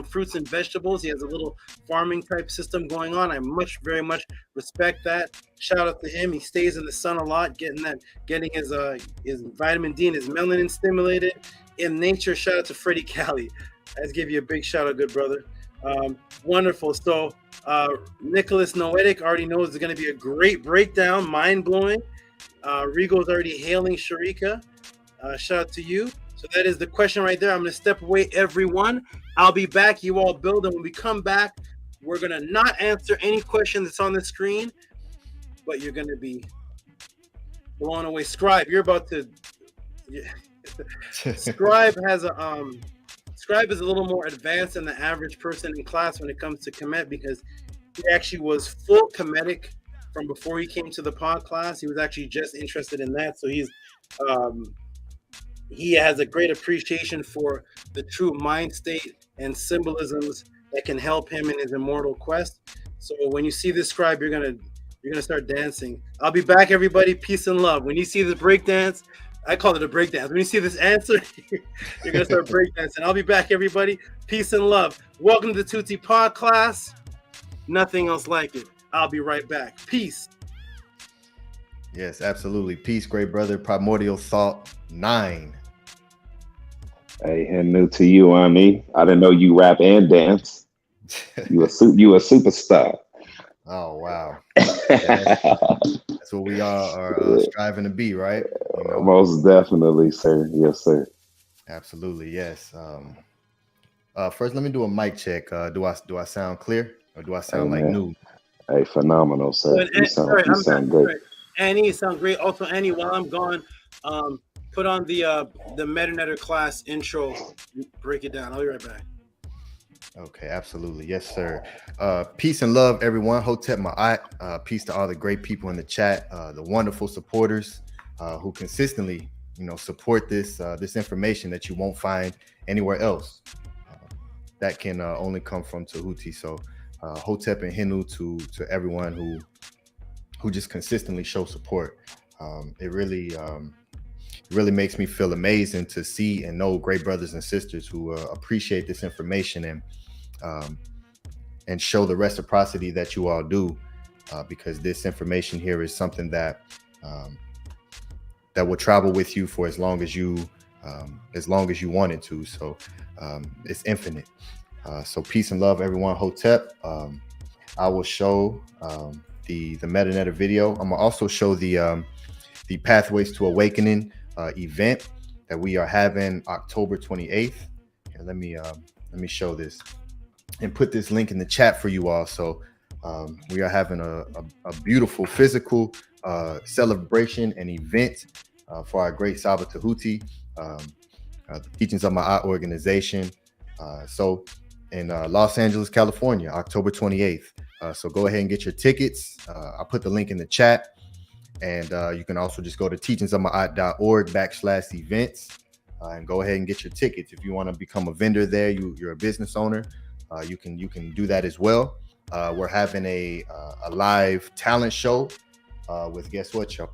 fruits and vegetables. He has a little farming type system going on. I very much respect that. Shout out to him. He stays in the sun a lot, getting his vitamin D and his melanin stimulated in nature. Shout out to Freddie Cali. Let's give you a big shout out, good brother. Wonderful. So Nicholas Noetic already knows it's going to be a great breakdown, mind blowing. Rigo's already hailing Sharika. Shout out to you. So that is the question right there. I'm going to step away, everyone. I'll be back. You all build. And when we come back, we're going to not answer any question that's on the screen, but you're going to be blown away. Scribe, you're about to... Scribe has a... Scribe is a little more advanced than the average person in class when it comes to KEMET, because he actually was full KEMETic from before he came to the pod class. He was actually just interested in that. So he has a great appreciation for the true mind state and symbolisms that can help him in his immortal quest. So when you see this, Scribe, you're gonna start dancing. I'll be back, everybody. Peace and love. When you see the breakdance, I call it a breakdance. When you see this answer, you're gonna start breakdancing. I'll be back, everybody. Peace and love. Welcome to the Tehuti Pod class. Nothing else like it. I'll be right back. Peace. Yes, absolutely. Peace, great brother. Primordial Thought 9. Hey, and new to you, Ani. I didn't know you rap and dance. You a superstar. Oh wow. That's what we all are striving to be, right? You know? Most definitely, sir. Yes, sir. Absolutely, yes. First, let me do a mic check. Do I sound clear, or do I sound like new? Hey, phenomenal, sir. You sound great. Annie, you sound great. Also, Annie, while I'm gone, put on the Medinet class intro. Break it down. I'll be right back. Okay, absolutely. Yes, sir. Peace and love, everyone. Hotep Ma'at. Peace to all the great people in the chat, the wonderful supporters who consistently, support this information that you won't find anywhere else. That can only come from Tehuti. So Hotep and Hinu to everyone who just consistently show support. It really makes me feel amazing to see and know great brothers and sisters who appreciate this information and show the reciprocity that you all do, because this information here is something that will travel with you for as long as you want it to. So it's infinite. So peace and love, everyone. Hotep. I will show the Medinet video. I'm gonna also show the Pathways to Awakening event that we are having October 28th. Here, let me show this and put this link in the chat for you all. So we are having a beautiful physical celebration and event for our great SABA Tehuti, the Teachings of Ma'at organization. So in Los Angeles, California, October 28th. So go ahead and get your tickets. I'll put the link in the chat. And you can also just go to teachingsofma'at.org/events and go ahead and get your tickets. If you want to become a vendor there, you're a business owner, you can do that as well. We're having a live talent show with, guess what, y'all?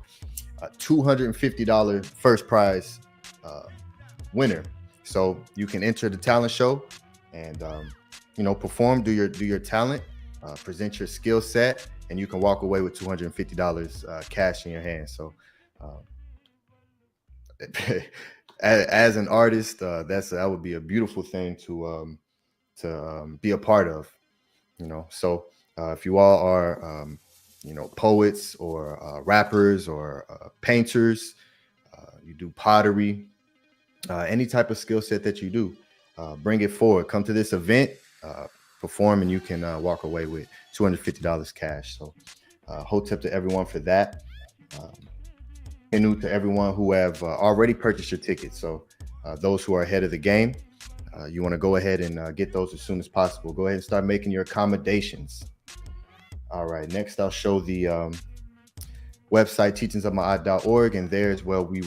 $250 first prize winner. So you can enter the talent show and perform, do your talent, present your skill set, and you can walk away with $250 cash in your hand. So as an artist, that would be a beautiful thing to be a part of, you know. So if you all are, you know, poets or rappers or painters, you do pottery, any type of skill set that you do, bring it forward. Come to this event, perform, and you can walk away with $250 cash. So hotep to everyone for that. Inu to everyone who have already purchased your tickets. So those who are ahead of the game, you want to go ahead and get those as soon as possible. Go ahead and start making your accommodations. All right, next I'll show the website teachingsofma'at.org, and there's where we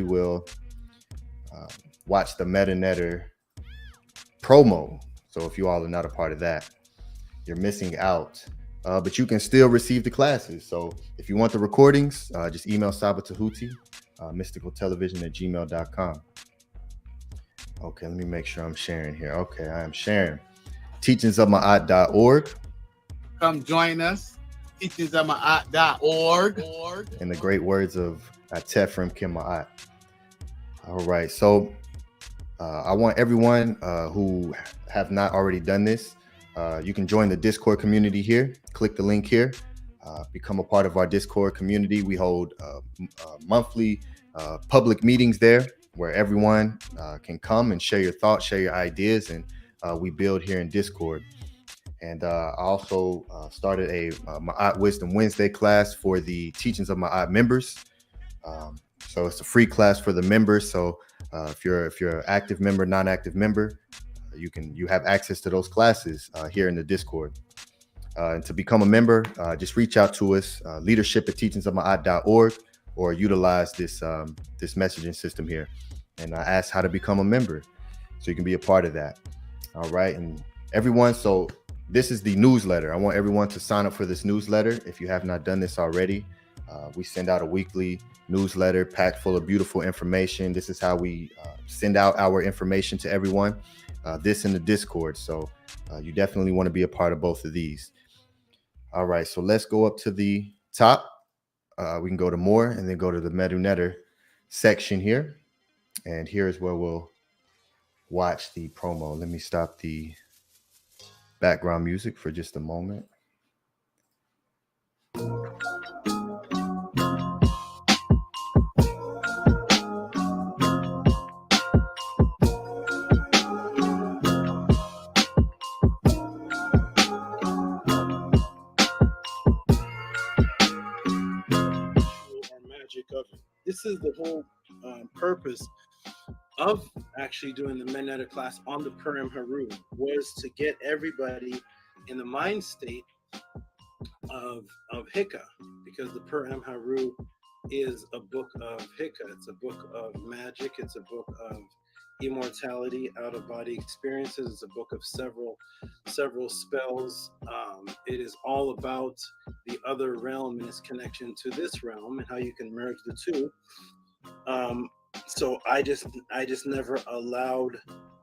will watch the Medinetter promo. So if you all are not a part of that, you're missing out. But you can still receive the classes. So if you want the recordings, just email SABA Tehuti, mysticaltelevision@gmail.com. Okay, let me make sure I'm sharing here. Okay, I am sharing. teachingsofma'at.org. Come join us. teachingsofma'at.org. In the great words of Tefrim Kim Ma'at. All right, so I want everyone who have not already done this, you can join the Discord community here. Click the link here. Become a part of our Discord community. We hold monthly public meetings there where everyone can come and share your thoughts, share your ideas, and we build here in Discord. And I also started a Ma'at Wisdom Wednesday class for the Teachings of Ma'at members. So it's a free class for the members. So if you're an active member, non-active member, you have access to those classes here in the Discord. And to become a member, just reach out to us, leadership@teachingsofma'at.org, or utilize this messaging system here, and ask how to become a member, so you can be a part of that. All right, and everyone. So this is the newsletter. I want everyone to sign up for this newsletter if you have not done this already. We send out a weekly newsletter packed full of beautiful information. This is how we send out our information to everyone. This in the Discord. So you definitely want to be a part of both of these. All right, so let's go up to the top. We can go to more and then go to the Medinetter section here. And here's where we'll watch the promo. Let me stop the background music for just a moment. This is the whole purpose of actually doing the Medinetter class on the Purim Haru, was to get everybody in the mind state of Hika, because the Purim Haru is a book of Hika. It's a book of magic. It's a book of immortality, out-of-body experiences. It's a book of several spells. It is all about the other realm and its connection to this realm and how you can merge the two. So I just never allowed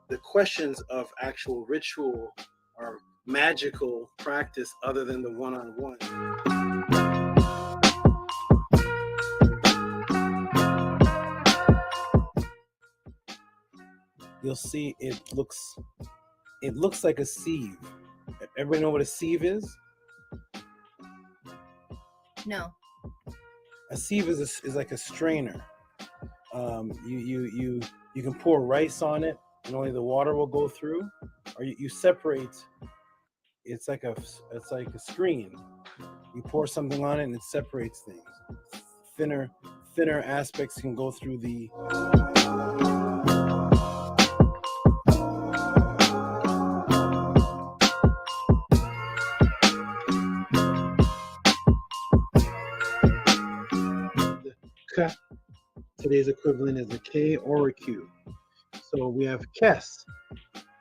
the questions of actual ritual or magical practice other than the one-on-one. You'll see it looks like a sieve. Everybody know what a sieve is? No. A sieve is like a strainer. You can pour rice on it, and only the water will go through, or you separate. It's like a screen. You pour something on it, and it separates things. Thinner aspects can go through the. Today's equivalent is a K or a Q. So we have Kes,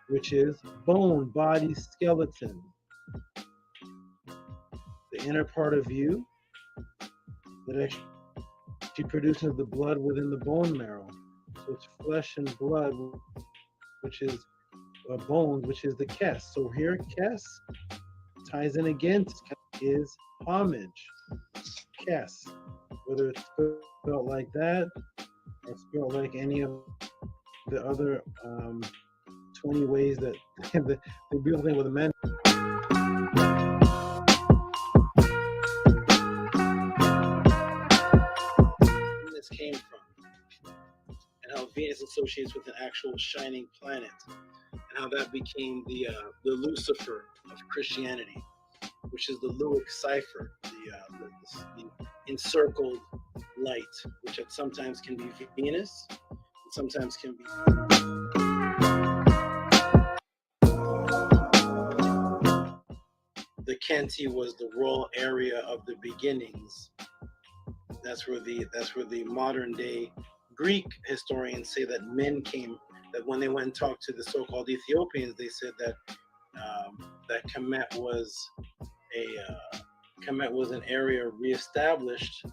which is bone, body, skeleton. The inner part of you that actually produces the blood within the bone marrow. So it's flesh and blood, which is bones, which is the Kes. So here, Kes ties in again is homage. Kes, whether it's felt like that I feel like any of the other 20 ways that the beautiful thing with the men. This came from, and how Venus associates with an actual shining planet, and how that became the Lucifer of Christianity, which is the Luic cipher, the encircled light, which sometimes can be Venus, and sometimes can be. The Kenti was the royal area of the beginnings. That's where the modern day Greek historians say that men came. That when they went and talked to the so-called Ethiopians, they said that that KEMET was an area reestablished.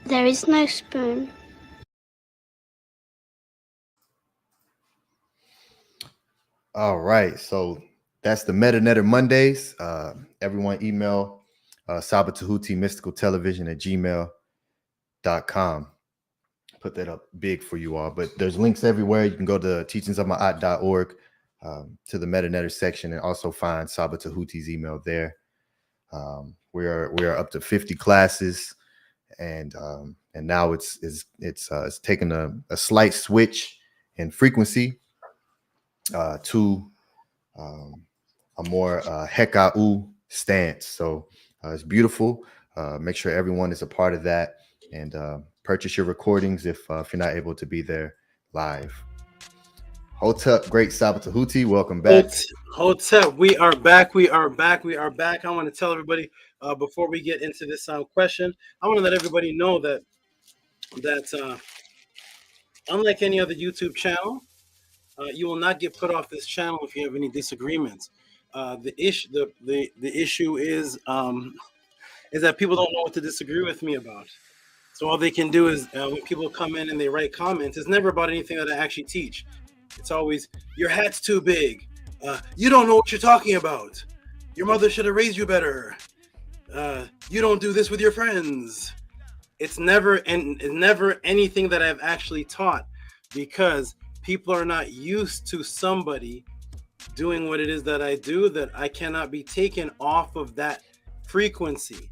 There is no spoon. All right, so that's the Medinet Mondays. Everyone email SABA Tehuti Mystical Television at gmail.com. Put that up big for you all, but there's links everywhere. You can go to teachingsofma'at.org to the Medinetter section and also find SABA Tehuti's email there. We are up to 50 classes, and now it's taken a slight switch in frequency to a more Heka'u stance. So it's beautiful. Make sure everyone is a part of that, and purchase your recordings if you're not able to be there live. Hotep, great SABA Tehuti, welcome back. Hotep, we are back. I want to tell everybody before we get into this question, I want to let everybody know that unlike any other YouTube channel, you will not get put off this channel if you have any disagreements. The issue is that people don't know what to disagree with me about. So all they can do is when people come in and they write comments, it's never about anything that I actually teach. It's always, your hat's too big. You don't know what you're talking about. Your mother should have raised you better. You don't do this with your friends. It's never anything that I've actually taught, because people are not used to somebody doing what it is that I do, that I cannot be taken off of that frequency.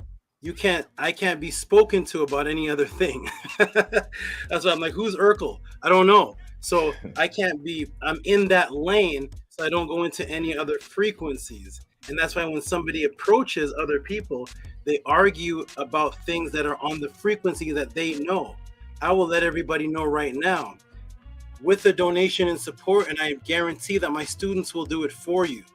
I can't be spoken to about any other thing. That's why I'm like, who's Urkel? I don't know. So I'm in that lane, so I don't go into any other frequencies. And that's why when somebody approaches other people, they argue about things that are on the frequency that they know. I will let everybody know right now, with the donation and support, and I guarantee that my students will do it for you.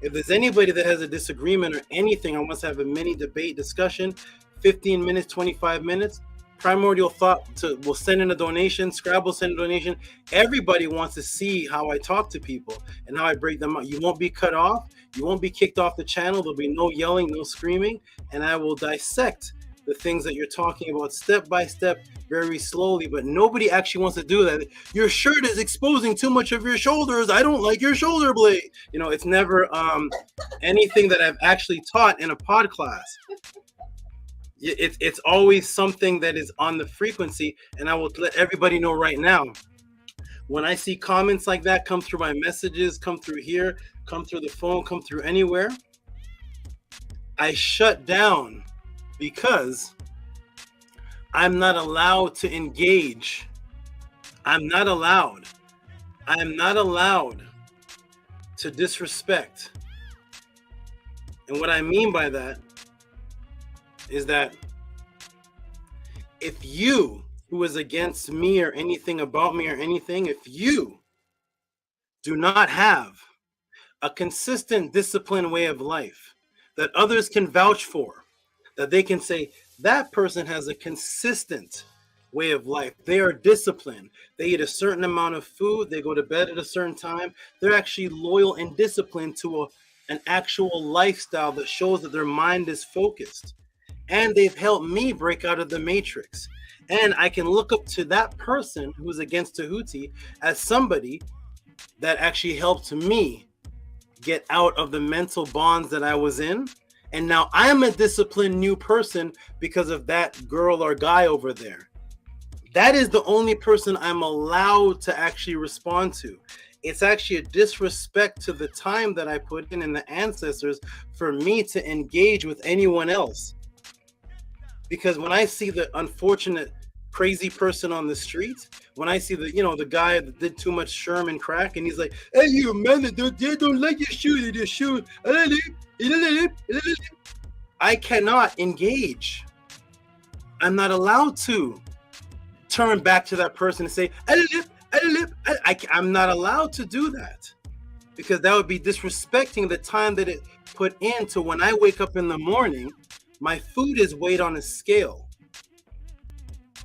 If there's anybody that has a disagreement or anything, I want to have a mini debate discussion, 15 minutes, 25 minutes. Primordial Thought will send in a donation. Scrabble send a donation. Everybody wants to see how I talk to people and how I break them up. You won't be cut off. You won't be kicked off the channel. There'll be no yelling, no screaming, and I will dissect the things that you're talking about step by step, very slowly. But nobody actually wants to do that. Your shirt is exposing too much of your shoulders. I don't like your shoulder blade. It's never anything that I've actually taught in a pod class. It's always something that is on the frequency, and I will let everybody know right now. When I see comments like that come through my messages, come through here, come through the phone, come through anywhere, I shut down, because I'm not allowed to engage. I'm not allowed to disrespect. And what I mean by that is that if you, who is against me or anything about me or anything, if you do not have a consistent, disciplined way of life that others can vouch for, that they can say, that person has a consistent way of life. They are disciplined. They eat a certain amount of food. They go to bed at a certain time. They're actually loyal and disciplined to an actual lifestyle that shows that their mind is focused. And they've helped me break out of the matrix. And I can look up to that person who's against Tehuti as somebody that actually helped me get out of the mental bonds that I was in. And now I'm a disciplined new person because of that girl or guy over there. That is the only person I'm allowed to actually respond to. It's actually a disrespect to the time that I put in the ancestors for me to engage with anyone else. Because when I see the unfortunate crazy person on the street, when I see the, you know, the guy that did too much Sherman crack and he's like, hey, you man, they don't like your shoe, they shoe. I cannot engage. I'm not allowed to turn back to that person and say, I'm not allowed to do that, because that would be disrespecting the time that it put into when I wake up in the morning. My food is weighed on a scale.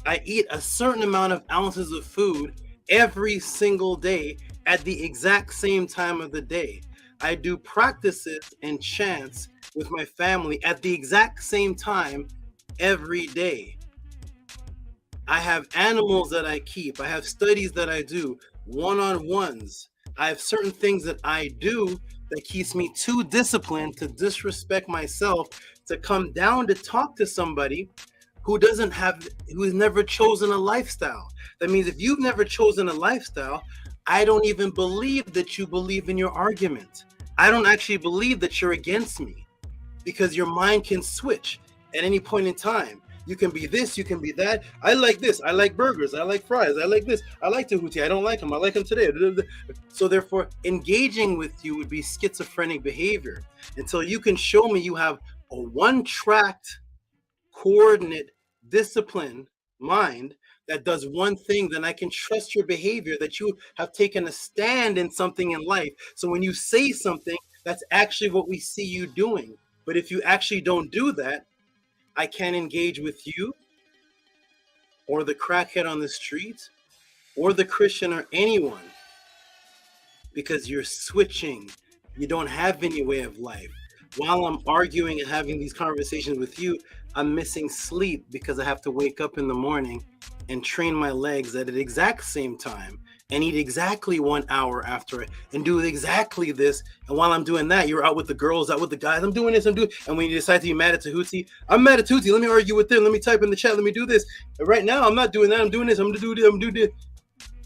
I eat a certain amount of ounces of food every single day at the exact same time of the day. I do practices and chants with my family at the exact same time every day. I have animals that I keep. I have studies that I do, one-on-ones. I have certain things that I do that keeps me too disciplined to disrespect myself, to come down to talk to somebody who has never chosen a lifestyle. That means if you've never chosen a lifestyle, I don't even believe that you believe in your argument. I don't actually believe that you're against me, because your mind can switch at any point in time. You can be this, you can be that. I like this, I like burgers, I like fries, I like this, I like Tehuti, I don't like him, I like him today. So therefore, engaging with you would be schizophrenic behavior until you can show me you have a one-tracked, coordinate, disciplined mind that does one thing. Then I can trust your behavior, that you have taken a stand in something in life. So when you say something, that's actually what we see you doing. But if you actually don't do that, I can't engage with you or the crackhead on the street or the Christian or anyone, because you're switching. You don't have any way of life. While I'm arguing and having these conversations with you, I'm missing sleep because I have to wake up in the morning and train my legs at the exact same time and eat exactly 1 hour after it and do exactly this. And while I'm doing that, you're out with the girls, out with the guys. I'm doing this, and when you decide to be mad at Tehuti, I'm mad at Tehuti. Let me argue with them. Let me type in the chat. Let me do this. And right now, I'm not doing that. I'm doing this. I'm going to do this. I'm going to do this.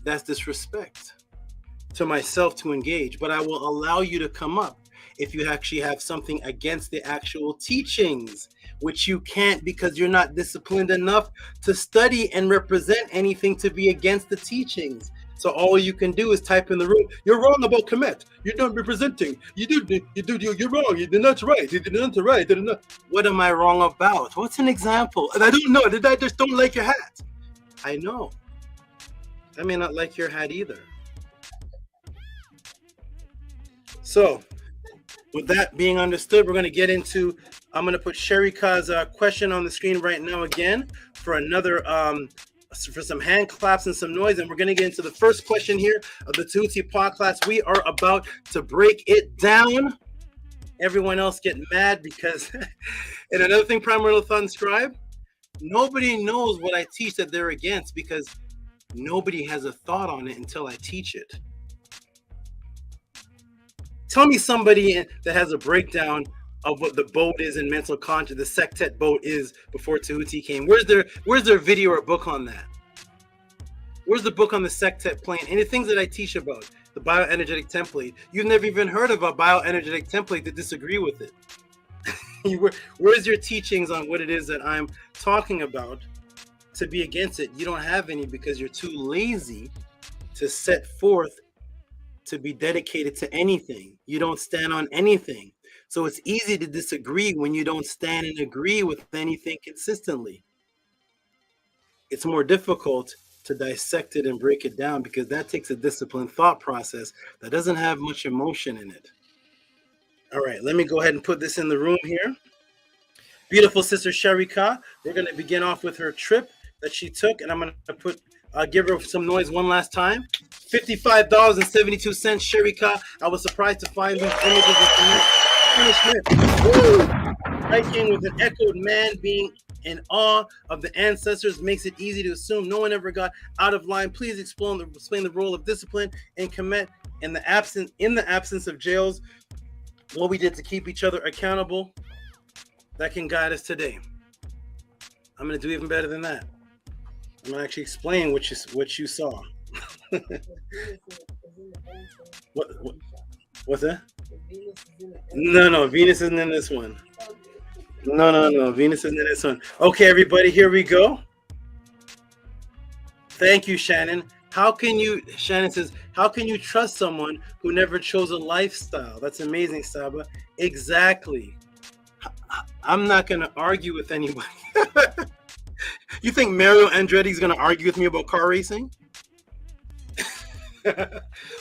That's disrespect to myself to engage. But I will allow you to come up if you actually have something against the actual teachings, which you can't because you're not disciplined enough to study and represent anything to be against the teachings. So all you can do is type in the room, you're wrong about KEMET. You're not representing. You're wrong. You're not right. You're not right. What am I wrong about? What's an example? And I don't know. I just don't like your hat. I know. I may not like your hat either. So with that being understood, we're going to get into, I'm going to put Sharika's question on the screen right now again for another, for some hand claps and some noise. And we're going to get into the first question here of the Tehuti podcast. We are about to break it down. Everyone else get mad because, and another thing, Primordial Thought Scribe, nobody knows what I teach that they're against, because nobody has a thought on it until I teach it. Tell me somebody that has a breakdown of what the boat is in mental conscious, the sectet boat is before Tehuti came. Where's their video or book on that? Where's the book on the sectet plane? And the things that I teach about, the bioenergetic template. You've never even heard of a bioenergetic template to disagree with it. Where's your teachings on what it is that I'm talking about to be against it? You don't have any because you're too lazy to set forth to be dedicated to anything. You don't stand on anything. So it's easy to disagree when you don't stand and agree with anything consistently. It's more difficult to dissect it and break it down, because that takes a disciplined thought process that doesn't have much emotion in it. All right, let me go ahead and put this in the room here. Beautiful sister Sharika. We're going to begin off with her trip that she took, and I'm going to put give her some noise one last time. $55.72, Sharika. I was surprised to find these images of punishment. Woo! Striking with an echoed man being in awe of the ancestors makes it easy to assume no one ever got out of line. Please explain the role of discipline in KEMET in the absence of jails. What we did to keep each other accountable that can guide us today. I'm going to do even better than that. I'm going to actually explain what you saw. What's that? No, Venus isn't in this one. No, Venus isn't in this one. Okay, everybody, here we go. Thank you, Shannon. Shannon says, how can you trust someone who never chose a lifestyle? That's amazing, Saba. Exactly. I'm not going to argue with anybody. You think Mario Andretti is going to argue with me about car racing?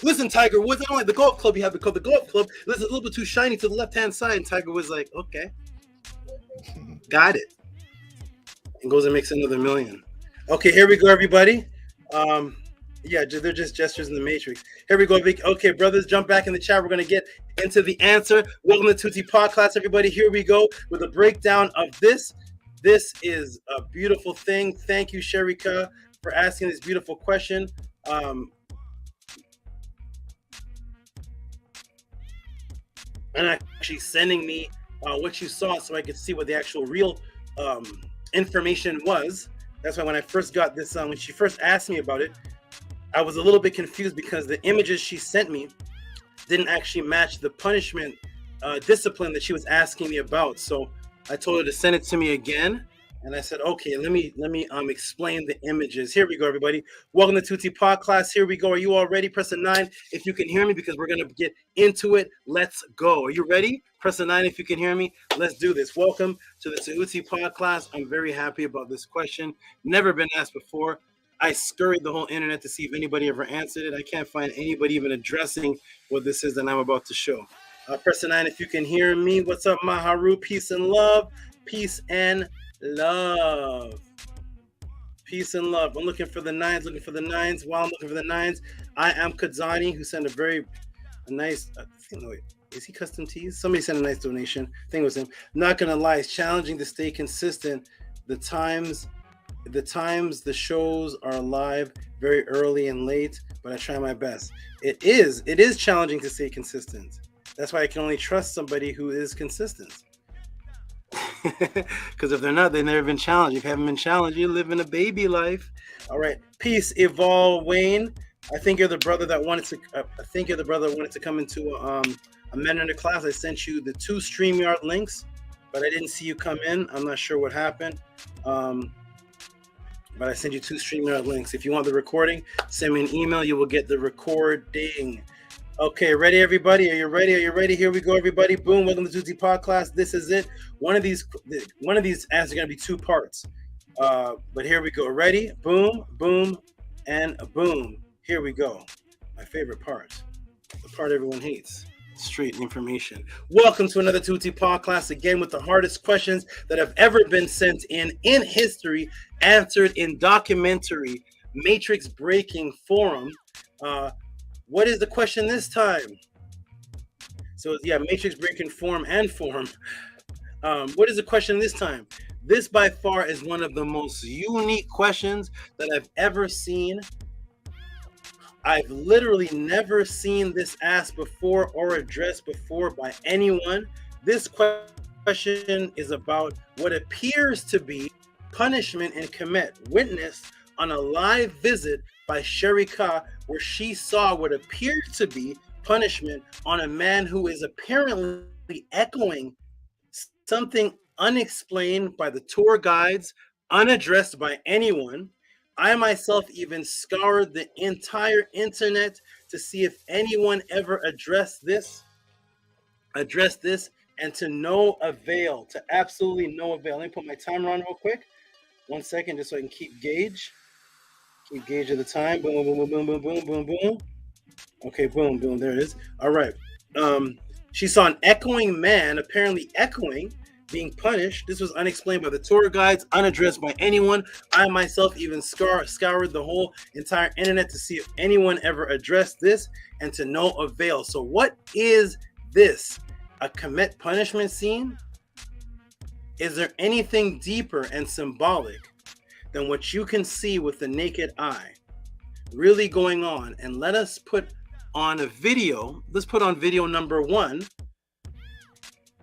Listen, Tiger Woods, I don't like the golf club. You have the golf club. Listen, a little bit too shiny to the left-hand side. And Tiger was like, okay, got it. And goes and makes another $1 million. Okay, here we go, everybody. Yeah, they're just gestures in the Matrix. Here we go. Okay, brothers, jump back in the chat. We're going to get into the answer. Welcome to Tehuti Podcast, everybody. Here we go with a breakdown of this. This is a beautiful thing. Thank you, Sharika, for asking this beautiful question. And actually sending me what you saw so I could see what the actual real information was. That's why when I first got this, when she first asked me about it, I was a little bit confused because the images she sent me didn't actually match the punishment discipline that she was asking me about. So I told her to send it to me again. And I said, okay, let me explain the images. Here we go, everybody. Welcome to Tehuti Podcast. Here we go. Are you all ready? Press a 9 if you can hear me because we're going to get into it. Let's go. Are you ready? Press a 9 if you can hear me. Let's do this. Welcome to the Tehuti Podcast. I'm very happy about this question. Never been asked before. I scurried the whole internet to see if anybody ever answered it. I can't find anybody even addressing what this is that I'm about to show. Press a 9 if you can hear me. What's up, Maharu? Peace and love. Peace and love. Peace and love. I'm looking for the 9s. While I'm looking for the 9s, I am Kadzani, who sent a nice. Wait, is he custom tees? Somebody sent a nice donation. I think it was him. Not gonna lie, it's challenging to stay consistent. The times the shows are live very early and late, but I try my best. It is challenging to stay consistent. That's why I can only trust somebody who is consistent. Because if they're not, they've never been challenged. If you haven't been challenged, you live in a baby life. All right. Peace, Evolve Wayne. I think you're the brother that wanted to come into a Medinet class. I sent you the 2 StreamYard links, but I didn't see you come in. I'm not sure what happened. But I sent you 2 StreamYard links. If you want the recording, send me an email. You will get the recording. Okay, ready, everybody? Are you ready? Here we go, everybody. Boom. Welcome to Tehuti Podcast. This is it. One of these answers are going to be 2 parts. But here we go. Ready? Boom, boom, and a boom. Here we go. My favorite part. The part everyone hates. Straight information. Welcome to another Tehuti Podcast, again with the hardest questions that have ever been sent in history, answered in documentary, matrix breaking forum. What is the question this time? So yeah, matrix breaking form and form. What is the question this time? This by far is one of the most unique questions that I've ever seen. I've literally never seen this asked before or addressed before by anyone. This question is about what appears to be punishment in KEMET, witnessed on a live visit by SHARIKA, where she saw what appeared to be punishment on a man who is apparently echoing something unexplained by the tour guides, unaddressed by anyone. I myself even scoured the entire internet to see if anyone ever addressed this, and to no avail, to absolutely no avail. Let me put my timer on real quick. 1 second, just so I can keep gauge of the time. Boom, boom, boom, boom, boom, boom, boom. Okay, boom, boom, there it is. All right. She saw an echoing man, apparently echoing, being punished. This was unexplained by the tour guides, unaddressed by anyone. I myself even scoured the whole entire internet to see if anyone ever addressed this, and to no avail. So what is this? a KEMET punishment scene? Is there anything deeper and symbolic than what you can see with the naked eye really going on? And let us put on a video. Let's put on video number 1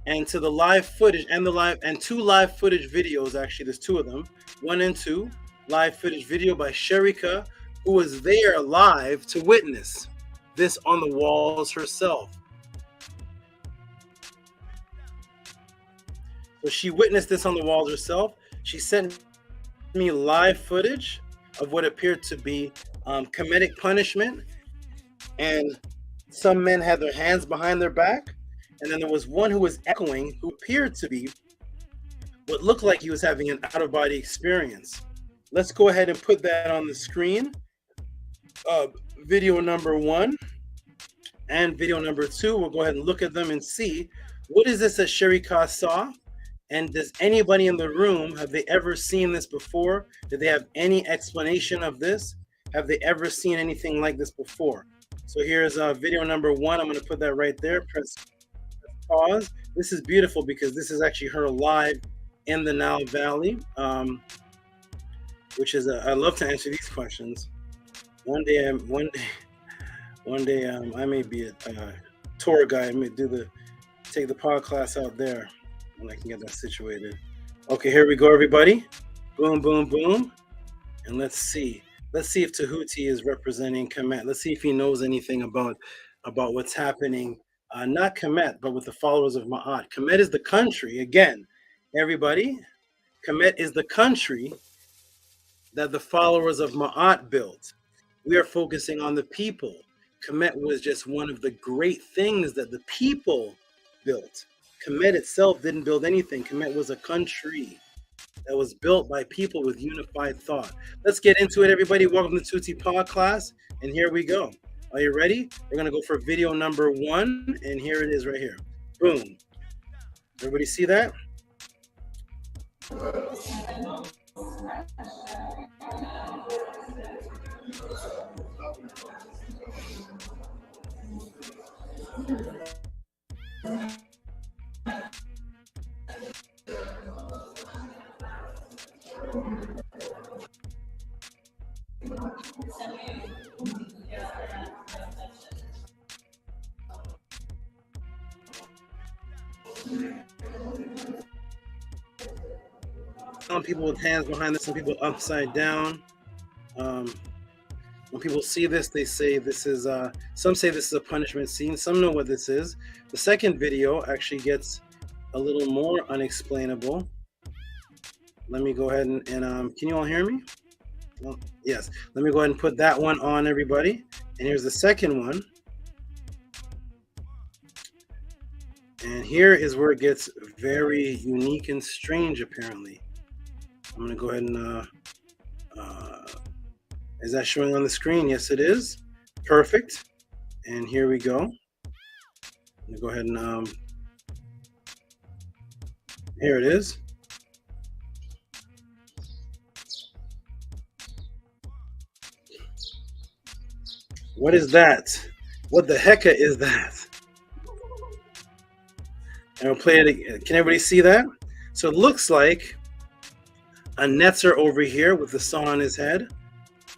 and to the live footage and 2 live footage videos. Actually, there's 2 of them, 1 and 2 live footage video by SHARIKA, who was there live to witness this on the walls herself. So she witnessed this on the walls herself. She sent me live footage of what appeared to be Kemetic punishment, and some men had their hands behind their back, and then there was one who was echoing, who appeared to be what looked like he was having an out-of-body experience. Let's go ahead and put that on the screen. Video number 1 and video number 2. We'll go ahead and look at them and see what is this that SHARIKA saw. And does anybody in the room, have they ever seen this before? Did they have any explanation of this? Have they ever seen anything like this before? So here's video number 1. I'm going to put that right there. Press pause. This is beautiful because this is actually her live in the Nile Valley, which is I love to answer these questions. One day I may be a tour guide. I may take the pod class out there when I can get that situated. Okay, here we go, everybody. Boom, boom, boom. And let's see if Tehuti is representing KEMET. Let's see if he knows anything about what's happening. Not KEMET, but with the followers of Ma'at. KEMET is the country. Again, everybody, KEMET is the country that the followers of Ma'at built. We are focusing on the people. KEMET was just one of the great things that the people built. KEMET itself didn't build anything. KEMET was a country that was built by people with unified thought. Let's get into it, everybody. Welcome to Tehuti Pod Class, and here we go. Are you ready? We're going to go for video number 1, and here it is right here. Boom. Everybody see that? Some people with hands behind this, some people upside down. When people see this, they say this is, some say this is a punishment scene. Some know what this is. The second video actually gets a little more unexplainable. Let me go ahead and can you all hear me? Well, yes. Let me go ahead and put that one on, everybody. And here's the second one. And here is where it gets very unique and strange, apparently. I'm going to go ahead and, is that showing on the screen? Yes, it is. Perfect. And here we go. I'm going to go ahead and, here it is. What is that? What the heck is that? And we'll play it again. Can everybody see that? So it looks like a Netzer over here with the sun on his head.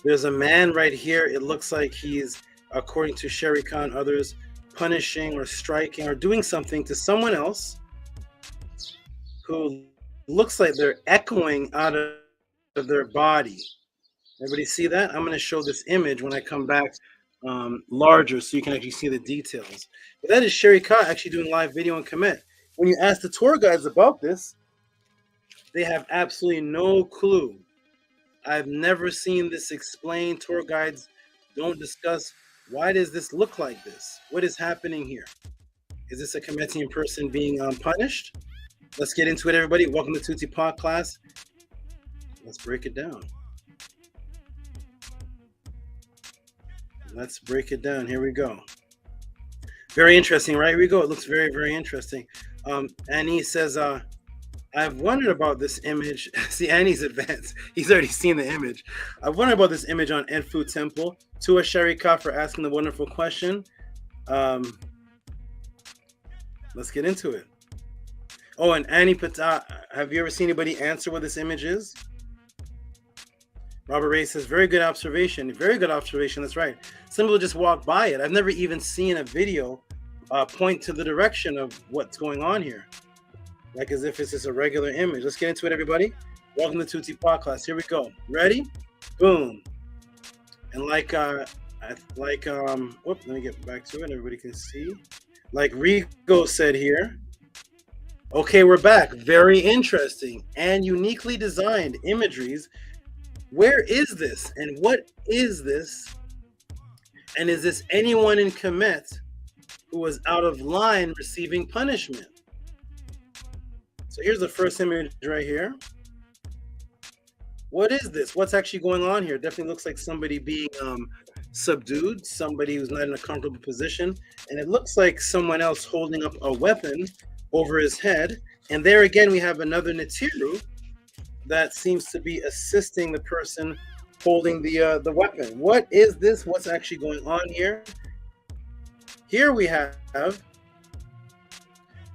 There's a man right here. It looks like he's, according to SHARIKA and others, punishing or striking or doing something to someone else who looks like they're echoing out of their body. Everybody see that? I'm going to show this image when I come back larger so you can actually see the details. But that is SHARIKA actually doing live video on KEMET. When you ask the tour guides about this, they have absolutely no clue. I've never seen this explained. Tour guides don't discuss, why does this look like this? What is happening here? Is this a Kemetian person being punished? Let's get into it, everybody. Welcome to Tehuti Pod Class. Let's break it down. Let's break it down. Here we go. Very interesting, right? Here we go. It looks very, very interesting. Annie says, I've wondered about this image. See, Annie's advanced. He's already seen the image. I've wondered about this image on Enfu Temple. To a SHARIKA for asking the wonderful question. Let's get into it. Oh, and Annie Pata, have you ever seen anybody answer what this image is? Robert Ray says, very good observation. Very good observation. That's right. Some people just walk by it. I've never even seen a video point to the direction of what's going on here. Like as if it's just a regular image. Let's get into it, everybody. Welcome to Tehuti Podcast. Here we go. Ready? Boom. And let me get back to it. Everybody can see. Like Rigo said here. Okay, we're back. Very interesting and uniquely designed imageries. Where is this? And what is this? And is this anyone in KEMET who was out of line receiving punishment? So here's the first image right here. What is this? What's actually going on here? Definitely looks like somebody being subdued, somebody who's not in a comfortable position. And it looks like someone else holding up a weapon over his head. And there again, we have another Netiru that seems to be assisting the person holding the weapon. What is this? What's actually going on here? Here we have,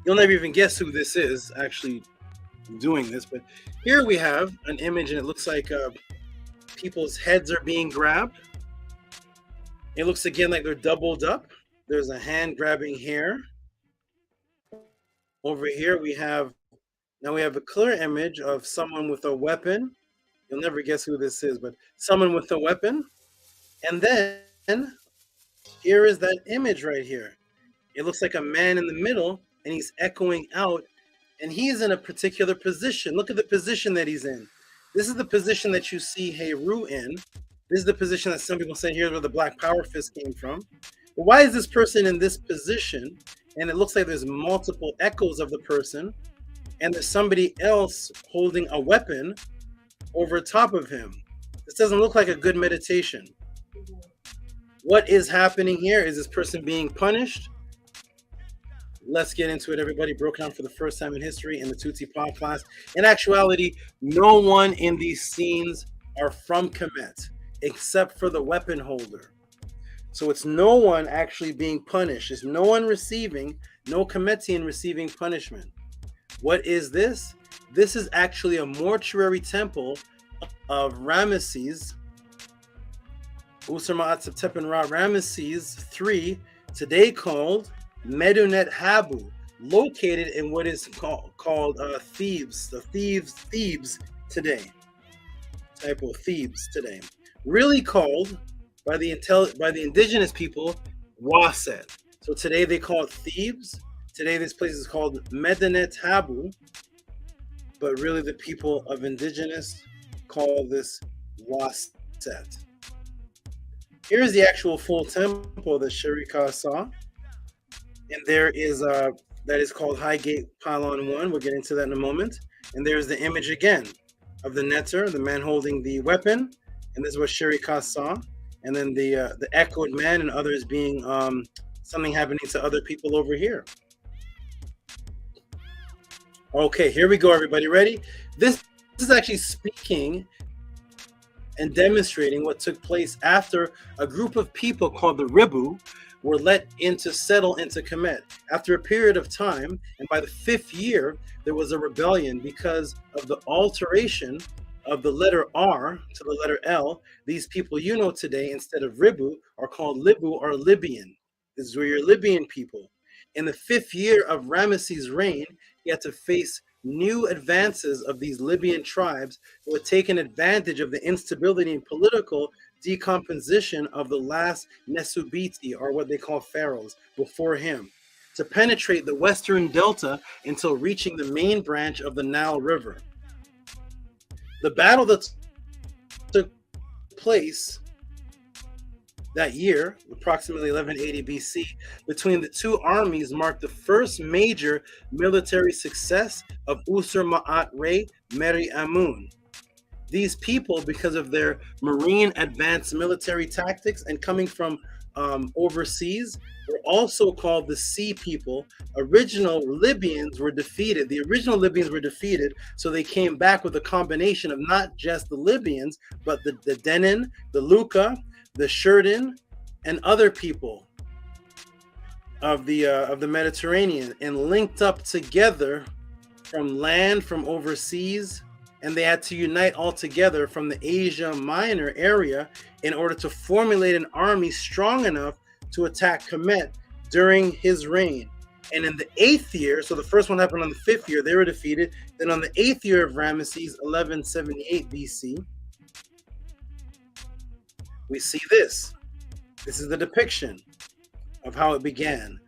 you'll never even guess who this is actually doing this, but here we have an image and it looks like people's heads are being grabbed. It looks again like they're doubled up. There's a hand grabbing hair. Over here we have a clear image of someone with a weapon. You'll never guess who this is, but someone with a weapon. And then here is that image right here. It looks like a man in the middle and he's echoing out and he's in a particular position. Look at the position that he's in. This is the position that you see Haru in. This is the position that some people say here's where the Black Power Fist came from. But why is this person in this position? And it looks like there's multiple echoes of the person. And there's somebody else holding a weapon over top of him. This doesn't look like a good meditation. What is happening here? Is this person being punished? Let's get into it, everybody. Broken down for the first time in history in the Tehuti podcast. In actuality, no one in these scenes are from KEMET except for the weapon holder. So it's no one actually being punished. It's no one receiving, no KEMETian receiving punishment. What is this? This is actually a mortuary temple of Ramesses, Ramesses III, today called Medinet Habu, located in what is called Thebes, Thebes today. Typo Thebes today. Really called by the indigenous people Waset. So today they call it Thebes. Today this place is called Medinet Habu, but really the people of indigenous call this Waset. Here's the actual full temple that Sharika saw. And there is that is called High Gate Pylon 1. We'll get into that in a moment. And there's the image again of the netter, the man holding the weapon. And this is what Sharika saw. And then the echoed man and others being something happening to other people over here. Okay, here we go, everybody. Ready? This is actually speaking and demonstrating what took place after a group of people called the Ribu were let in to settle into KEMET. After a period of time, and by the 5th year, there was a rebellion because of the alteration of the letter R to the letter L. These people you know today, instead of Ribu, are called Libu or Libyan. This is where your Libyan people. In the 5th year of Ramesses' reign, he had to face new advances of these Libyan tribes who had taken advantage of the instability and political decomposition of the last Nesubiti, or what they call pharaohs, before him, to penetrate the western delta until reaching the main branch of the Nile River. The battle that took place that year, approximately 1180 BC, between the two armies marked the first major military success of Usur Ma'at Re Meri Amun. These people, because of their marine advanced military tactics and coming from overseas, were also called the Sea People. Original Libyans were defeated. The original Libyans were defeated, so they came back with a combination of not just the Libyans, but the Denin, the Luca, the Shurden, and other people. of the Mediterranean and linked up together from land, from overseas, and they had to unite all together from the Asia Minor area in order to formulate an army strong enough to attack Kemet during his reign. And in the 8th year, so the first one happened on the 5th year, they were defeated. Then on the 8th year of Ramesses, 1178 BC, we see this. This is the depiction of how it began.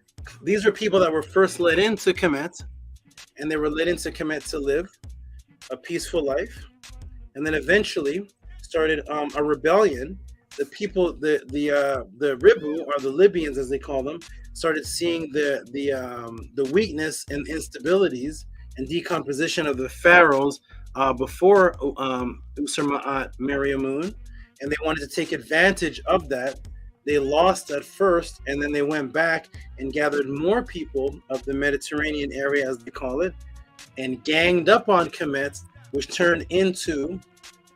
These are people that were first led into Kemet, and they were led into Kemet to live a peaceful life, and then eventually started a rebellion. The people, the Ribu, or the Libyans as they call them, started seeing the weakness and instabilities and decomposition of the pharaohs before Usur Meriamun, and they wanted to take advantage of that. They lost at first, and then they went back and gathered more people of the Mediterranean area, as they call it, and ganged up on Kemet, which turned into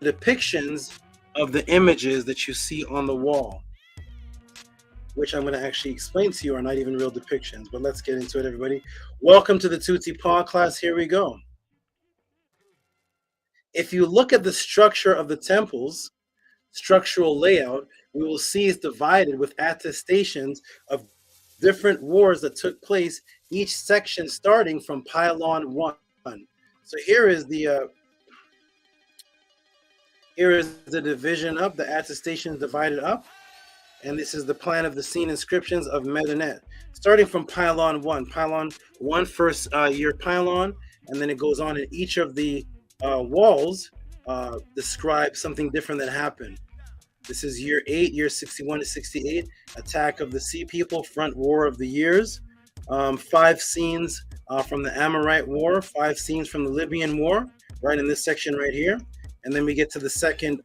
depictions of the images that you see on the wall, which I'm going to actually explain to you are not even real depictions. But let's get into it, everybody. Welcome to the Tehuti podcast. Here we go. If you look at the structure of the temples, structural layout, we will see it's divided with attestations of different wars that took place, each section starting from pylon 1. So here is the division up, the attestations divided up, and this is the plan of the scene inscriptions of Medinet, starting from pylon 1. Pylon 1, first year pylon, and then it goes on, and each of the walls describe something different that happened. This is year 8, year 61 to 68, attack of the sea people, front war of the years, 5 scenes from the Amorite war, 5 scenes from the Libyan war, right in this section right here. And then we get to the second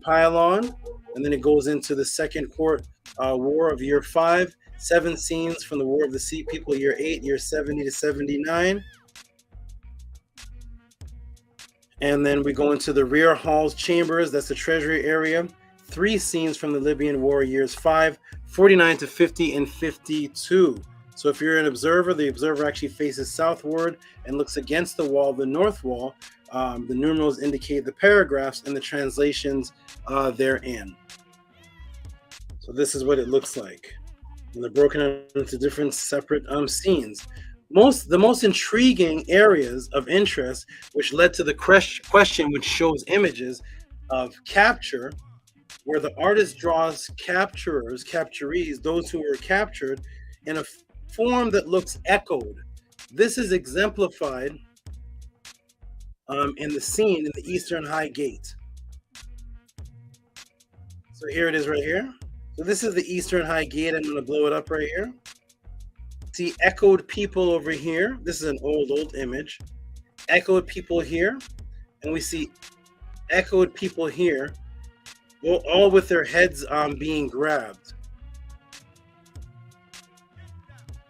pylon, and then it goes into the second court war of year 5, 7 scenes from the war of the sea people, year 8, year 70 to 79. And then we go into the rear halls chambers, that's the treasury area. 3 scenes from the Libyan war, years 5, 49 to 50, and 52. So if you're an observer, the observer actually faces southward and looks against the wall, the north wall. The numerals indicate the paragraphs and the translations therein. So this is what it looks like. And they're broken up into different separate scenes. The most intriguing areas of interest, which led to the question, which shows images of capture, where the artist draws capturees, those who were captured, in a form that looks echoed. This is exemplified in the scene in the Eastern High Gate. So here it is right here. So this is the Eastern High Gate. I'm going to blow it up right here. See echoed people over here. This is an old image. Echoed people here. And we see echoed people here, all with their heads being grabbed.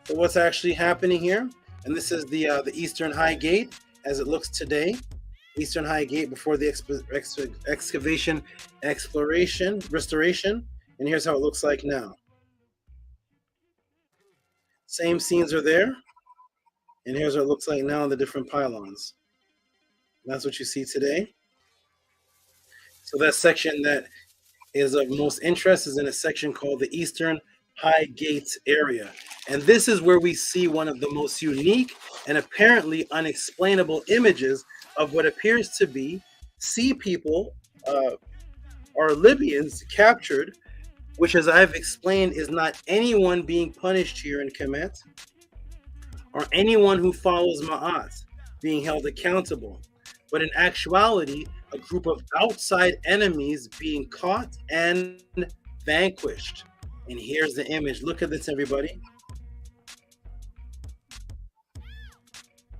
So what's actually happening here? And this is the Eastern High Gate as it looks today. Eastern High Gate before the excavation, exploration, restoration. And here's how it looks like now. Same scenes are there. And here's what it looks like now in the different pylons. That's what you see today. So that section that is of most interest is in a section called the Eastern High Gates area. And this is where we see one of the most unique and apparently unexplainable images of what appears to be sea people or Libyans captured, which, as I've explained, is not anyone being punished here in Kemet or anyone who follows Ma'at being held accountable, but in actuality, a group of outside enemies being caught and vanquished. And here's the image. Look at this, everybody.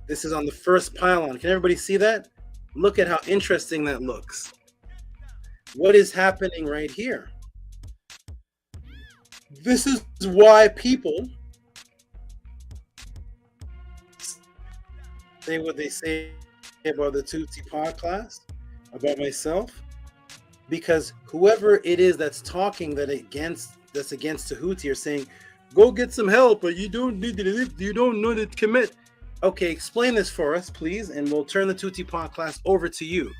This is on the first pylon. Can everybody see that? Look at how interesting that looks. What is happening right here? This is why people say what they say about the Tehuti podcast, about myself, because whoever it is that's talking that's against Tehuti, are saying go get some help, or you don't know the KEMET. Okay, explain this for us, please, and we'll turn the Tehuti podcast over to you.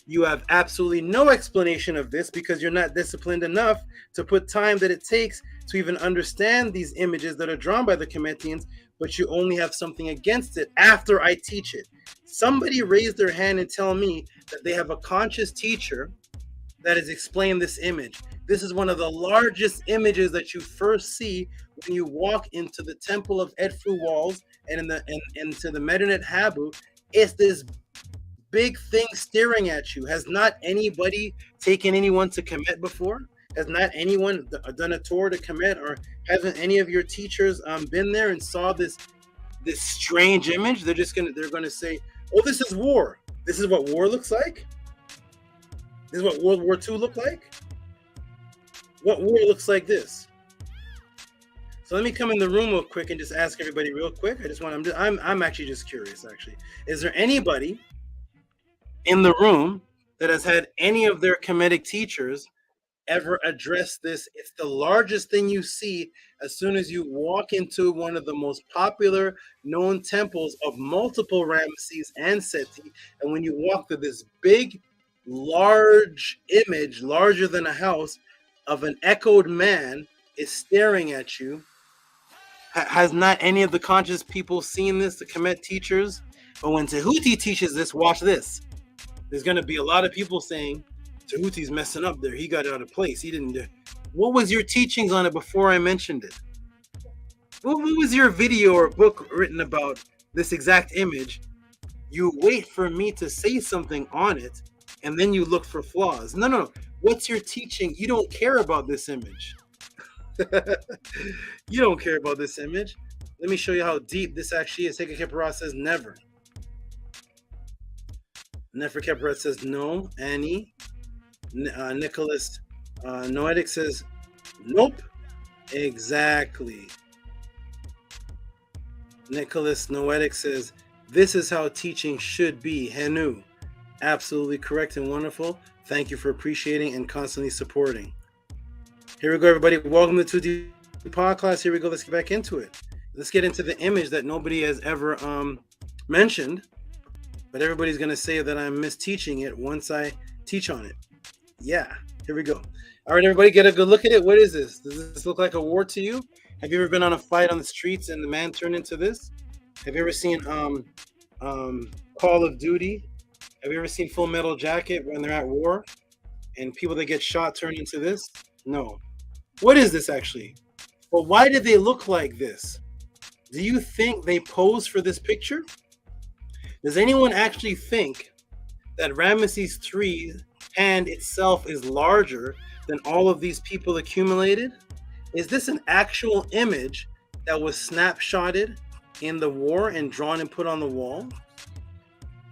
You have absolutely no explanation of this because you're not disciplined enough to put time that it takes to even understand these images that are drawn by the KEMETians, but you only have something against it after I teach it. Somebody raise their hand and tell me that they have a conscious teacher that has explained this image. This is one of the largest images that you first see when you walk into the temple of Edfu walls and into the Medinet Habu. It's this big thing staring at you. Has not anybody taken anyone to KEMET before? Has not anyone done a tour to KEMET, or haven't any of your teachers been there and saw this strange image? They're gonna say, "Oh, this is war. This is what war looks like. This is what World War II looked like. What war looks like this?" So let me come in the room real quick and just ask everybody real quick. I'm actually just curious. Actually, is there anybody in the room that has had any of their Kemetic teachers ever address this? It's the largest thing you see as soon as you walk into one of the most popular known temples of multiple Ramesses and Seti. And when you walk through this big, large image, larger than a house, of an echoed man is staring at you. Has not any of the conscious people seen this, the KEMET teachers? But when Tehuti teaches this, watch this. There's going to be a lot of people saying, Tehuti's messing up there. He got out of place. He didn't do. What was your teachings on it before I mentioned it? What was your video or book written about this exact image? You wait for me to say something on it, and then you look for flaws. No. What's your teaching? You don't care about this image. You don't care about this image. Let me show you how deep this actually is. Seka Kepara says never. Nefer Kepara says no. Annie. Nicholas Noetic says nope. Exactly. Nicholas Noetic says this is how teaching should be. Henu. Absolutely correct and wonderful. Thank you for appreciating and constantly supporting. Here we go, everybody. Welcome to the podcast. Here we go. Let's get back into it. Let's get into the image that nobody has ever mentioned, but everybody's going to say that I'm misteaching it once I teach on it. Yeah, here we go. All right, everybody, get a good look at it. What is this? Does this look like a war to you? Have you ever been on a fight on the streets and the man turned into this? Have you ever seen Call of Duty? Have you ever seen Full Metal Jacket when they're at war and people that get shot turn into this? No. What is this actually? Well, why did they look like this? Do you think they posed for this picture? Does anyone actually think that Ramesses III hand itself is larger than all of these people accumulated? Is this an actual image that was snapshotted in the war and drawn and put on the wall?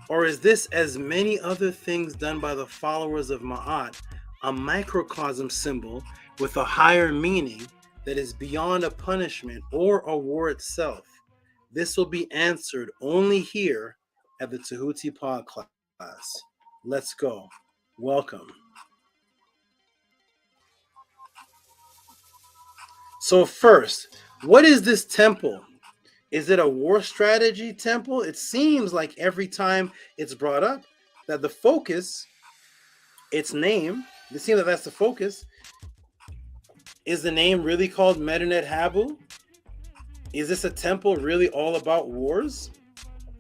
Or is this, as many other things done by the followers of Ma'at, a microcosm symbol with a higher meaning that is beyond a punishment or a war itself? This will be answered only here at the Tehuti podcast. Let's go. Welcome. So first, what is this temple? Is it a war strategy temple? It seems like every time it's brought up that the focus, its name, it seems that that's the focus. Is the name really called Medinet Habu? Is this a temple really all about wars?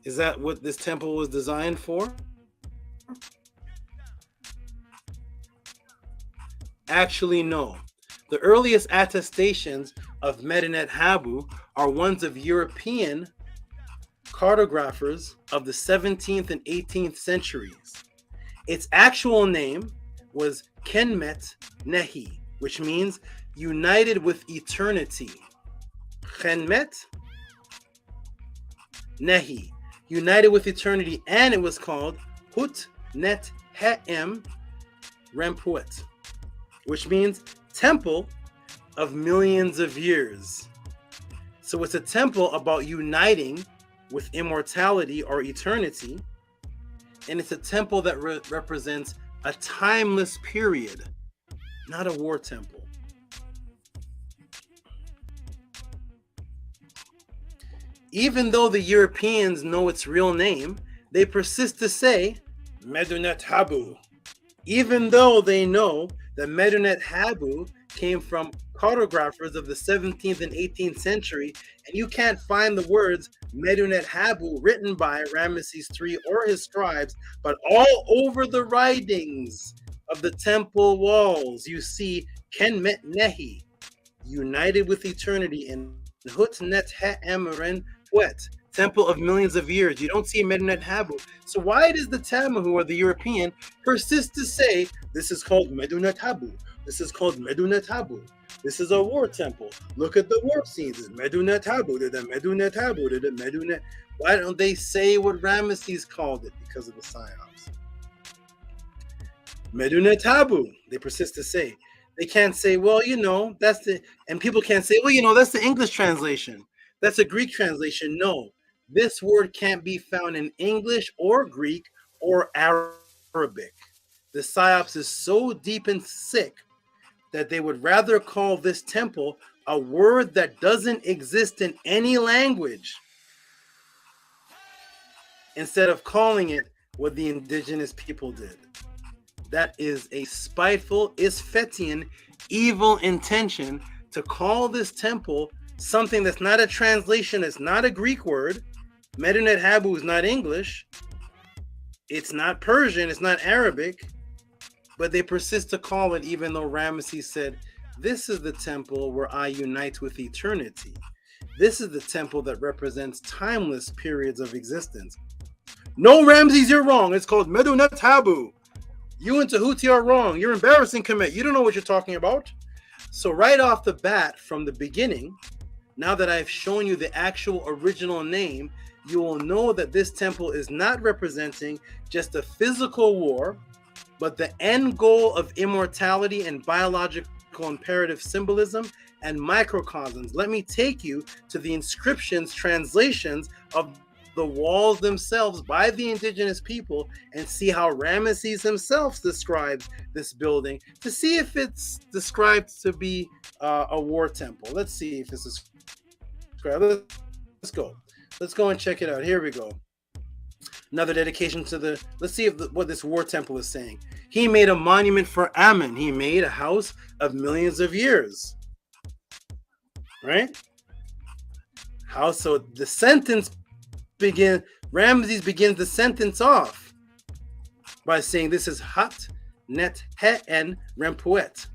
Is that what this temple was designed for? Actually, no. The earliest attestations of Medinet Habu are ones of European cartographers of the 17th and 18th centuries. Its actual name was KEMET Nehi, which means united with eternity. KEMET Nehi, united with eternity, and it was called Hut Net He'em Rempuet, which means temple of millions of years. So it's a temple about uniting with immortality or eternity, and it's a temple that represents a timeless period, not a war temple. Even though the Europeans know its real name, they persist to say Medinet Habu. Even though they know that Medinet Habu came from cartographers of the 17th and 18th century, and you can't find the words Medinet Habu written by Ramesses III or his scribes, but all over the writings of the temple walls, you see KEMET Nehi, united with eternity, and Hut Net Ha'emeren Puet, temple of millions of years. You don't see Medinet Habu. So why does the Tamahu or the European persist to say this is called Medinet Habu? This is called Medinet Habu. This is a war temple. Look at the war scenes. It's Medinet Habu. Medinet Habu. Medinet. Why don't they say what Ramesses called it? Because of the psyops. Medinet Habu. They persist to say. They can't say, well, you know, that's the, and people can't say, well, you know, that's the English translation. That's a Greek translation. No, this word can't be found in English or Greek or Arabic. The psyops is so deep and sick that they would rather call this temple a word that doesn't exist in any language instead of calling it what the indigenous people did. That is a spiteful, Isfetian, evil intention to call this temple something that's not a translation, it's not a Greek word. Medinet Habu is not English. It's not Persian, it's not Arabic. But they persist to call it, even though Ramesses said, this is the temple where I unite with eternity. This is the temple that represents timeless periods of existence. No, Ramesses, you're wrong. It's called Medinet Habu. You and Tehuti are wrong. You're embarrassing, KEMET. You don't know what you're talking about. So right off the bat, from the beginning, now that I've shown you the actual original name, you will know that this temple is not representing just a physical war, but the end goal of immortality and biological imperative symbolism and microcosms. Let me take you to the inscriptions, translations of the walls themselves by the indigenous people and see how Ramesses himself describes this building to see if it's described to be a war temple. Let's see if this is described. Let's go. Let's go and check it out. Here we go. Another dedication to the, let's see if what this war temple is saying. He made a monument for Ammon. He made a house of millions of years. Right? How so? The sentence begins, Ramesses begins the sentence off by saying this is Hat Net He'en Rempuet.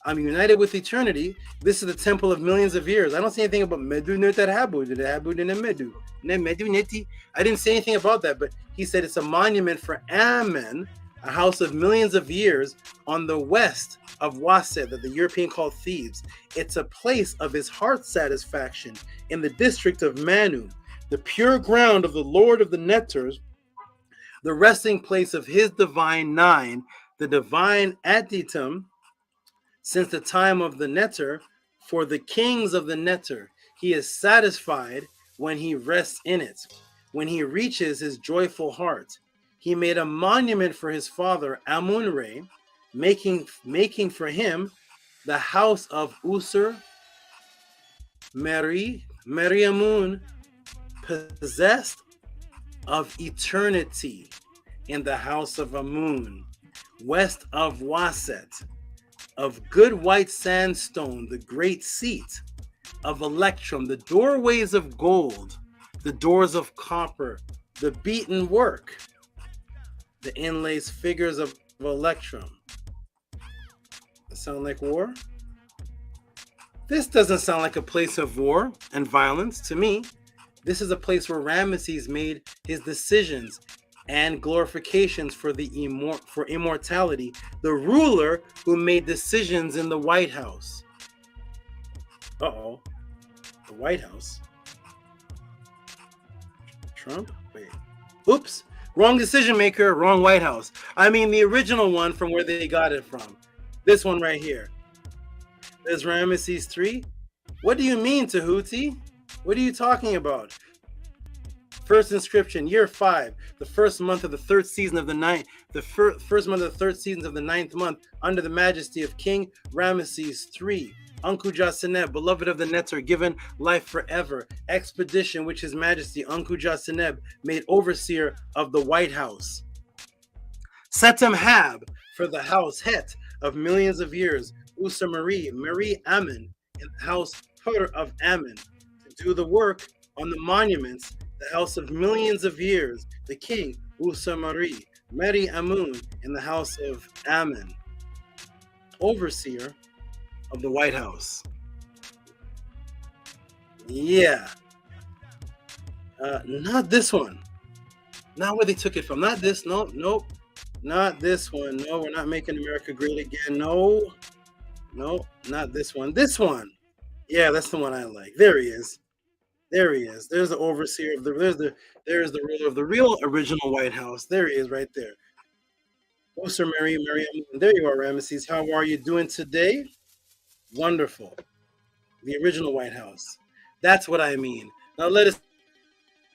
I'm united with eternity. This is the temple of millions of years. I don't say anything about Medinet Habu. I didn't say anything about that, but he said it's a monument for Ammon, a house of millions of years on the west of Waset that the European called Thebes. It's a place of his heart satisfaction in the district of Manu, the pure ground of the Lord of the Netters, the resting place of his divine nine, the divine Aditum, since the time of the Netter, for the kings of the Netter. He is satisfied when he rests in it, when he reaches his joyful heart. He made a monument for his father Amun-Re, making for him the house of Usur Meriamun, possessed of eternity, in the house of Amun, west of Waset, of good white sandstone, the great seat of Electrum, the doorways of gold, the doors of copper, the beaten work, the inlays figures of Electrum. That sound like war? This doesn't sound like a place of war and violence to me. This is a place where Ramesses made his decisions and glorifications for immortality, the ruler who made decisions in the White House. Uh-oh. The White House. Trump? Wait. Oops. Wrong decision maker, wrong White House. I mean the original one from where they got it from. This one right here. There's Ramesses III. What do you mean, Tehuti? What are you talking about? First inscription, year 5, the first month of the third season of the ninth, the first month of the third season of the 9th month, under the majesty of King Ramesses III, Ankuja Seneb, beloved of the Netter, given life forever. Expedition, which His Majesty Ankuja Seneb made overseer of the White House. Setem Hab, for the house Het of millions of years. Usa Marie Ammon, in the house Hur of Ammon, to do the work on the monuments, the house of millions of years. The king Usa Marie Amun, in the house of Ammon, overseer of the White House. Yeah. Not this one. Not where they took it from. Not this. No, nope. Not this one. No, we're not making America great again. No, not this one. This one. Yeah, that's the one I like. There he is. There he is. There's the overseer of the. There's the ruler of the real original White House. There he is, right there. Oh, Sir Mary, there you are, Ramesses. How are you doing today? Wonderful. The original White House. That's what I mean. Now let us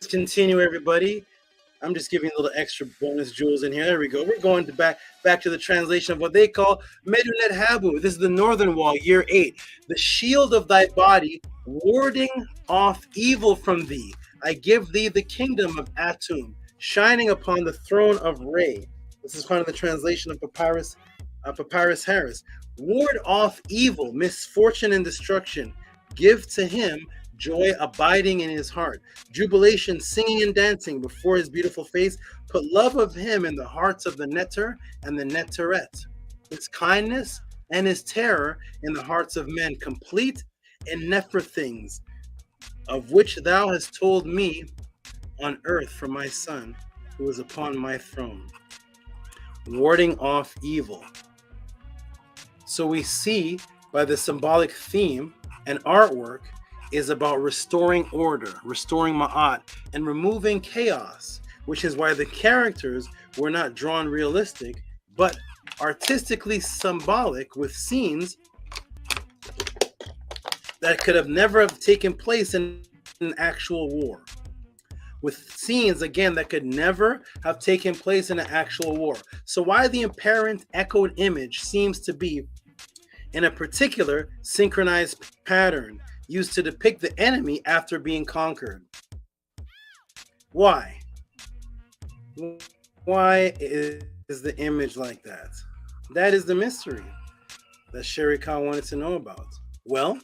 continue, everybody. I'm just giving a little extra bonus jewels in here. There we go. We're going to back to the translation of what they call Medinet Habu. This is the northern wall, year 8. The shield of thy body, warding off evil from thee. I give thee the kingdom of Atum, shining upon the throne of Re. This is part of the translation of Papyrus Harris. Ward off evil, misfortune, and destruction. Give to him joy abiding in his heart. Jubilation, singing and dancing before his beautiful face. Put love of him in the hearts of the Netter and the Netteret. His kindness and his terror in the hearts of men. Complete in Nefer things, of which thou hast told me on earth for my son, who is upon my throne. Warding off evil. So we see by the symbolic theme and artwork is about restoring order, restoring ma'at, and removing chaos, which is why the characters were not drawn realistic, but artistically symbolic with scenes that could have never have taken place in an actual war. With scenes, again, that could never have taken place in an actual war. So why the apparent echoed image seems to be in a particular synchronized pattern used to depict the enemy after being conquered. Why? Why is the image like that? That is the mystery that SHARIKA wanted to know about. Well,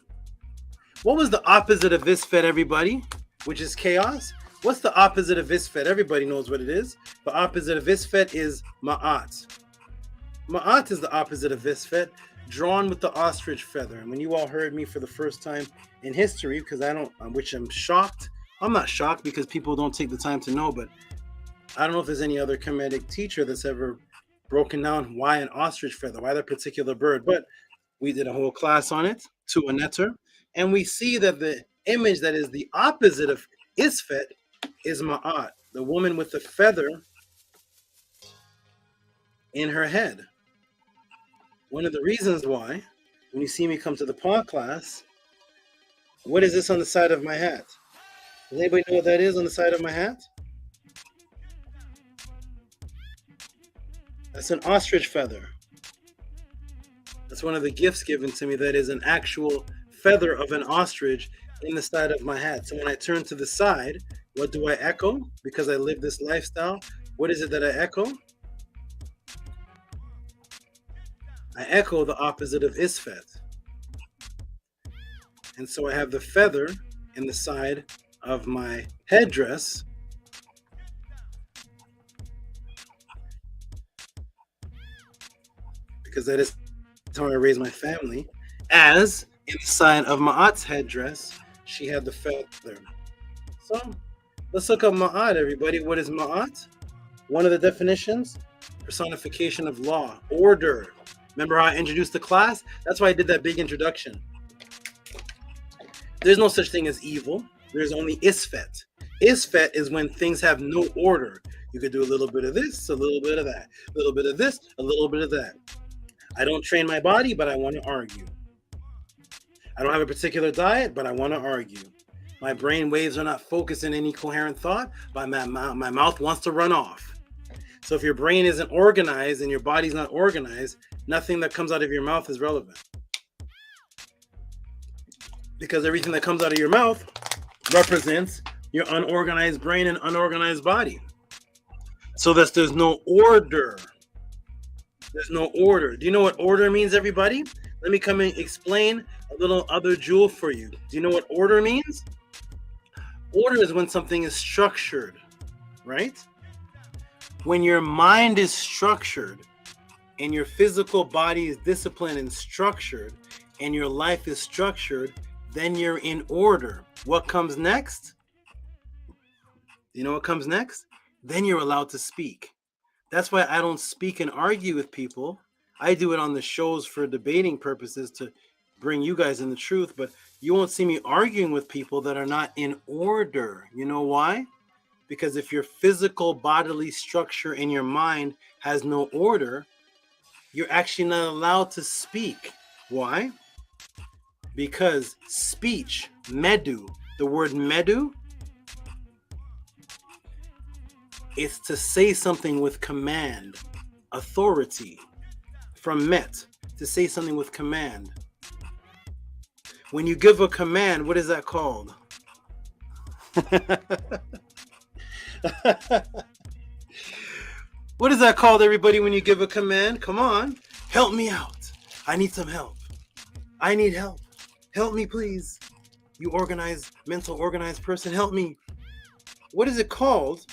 what was the opposite of Isfet, everybody? Which is chaos. What's the opposite of Isfet? Everybody knows what it is. The opposite of Isfet is Ma'at. Ma'at is the opposite of Isfet, drawn with the ostrich feather. And when you all heard me for the first time in history, because which I'm shocked. I'm not shocked because people don't take the time to know, but I don't know if there's any other Kemetic teacher that's ever broken down why an ostrich feather, why that particular bird. But we did a whole class on it, to a netter, and we see that the image that is the opposite of Isfet is Ma'at, the woman with the feather in her head. One of the reasons why, when you see me come to the paw class, what is this on the side of my hat? Does anybody know what that is on the side of my hat? That's an ostrich feather. That's one of the gifts given to me that is an actual feather of an ostrich in the side of my hat. So when I turn to the side, what do I echo? Because I live this lifestyle, what is it that I echo? I echo the opposite of Isfet. And so I have the feather in the side of my headdress. Because that is how I raised my family. As in the side of Ma'at's headdress, she had the feather. So let's look up Ma'at, everybody. What is Ma'at? One of the definitions, personification of law, order. Remember how I introduced the class? That's why I did that big introduction. There's no such thing as evil. There's only Isfet. Isfet is when things have no order. You could do a little bit of this, a little bit of that, a little bit of this, a little bit of that. I don't train my body, but I want to argue. I don't have a particular diet, but I want to argue. My brain waves are not focused in any coherent thought, but my mouth wants to run off. So if your brain isn't organized and your body's not organized, nothing that comes out of your mouth is relevant. because everything that comes out of your mouth represents your unorganized brain and unorganized body. So there's no order. There's no order. Do you know what order means, everybody? Let me come and explain a little other jewel for you. Do you know what order means? Order is when something is structured, right? When your mind is structured and your physical body is disciplined and structured and your life is structured, then you're in order. What comes next? You know what comes next? Then you're allowed to speak. That's why I don't speak and argue with people. I do it on the shows for debating purposes to bring you guys in the truth, but you won't see me arguing with people that are not in order. You know why? Because if your physical bodily structure in your mind has no order, you're actually not allowed to speak. Why? Because speech, medu, the word medu, is to say something with command, authority. From met, to say something with command. When you give a command, what is that called? What is that called, everybody, when you give a command? Come on, help me out. I need some help. I need help. Help me, please. You mental organized person, help me. What is it called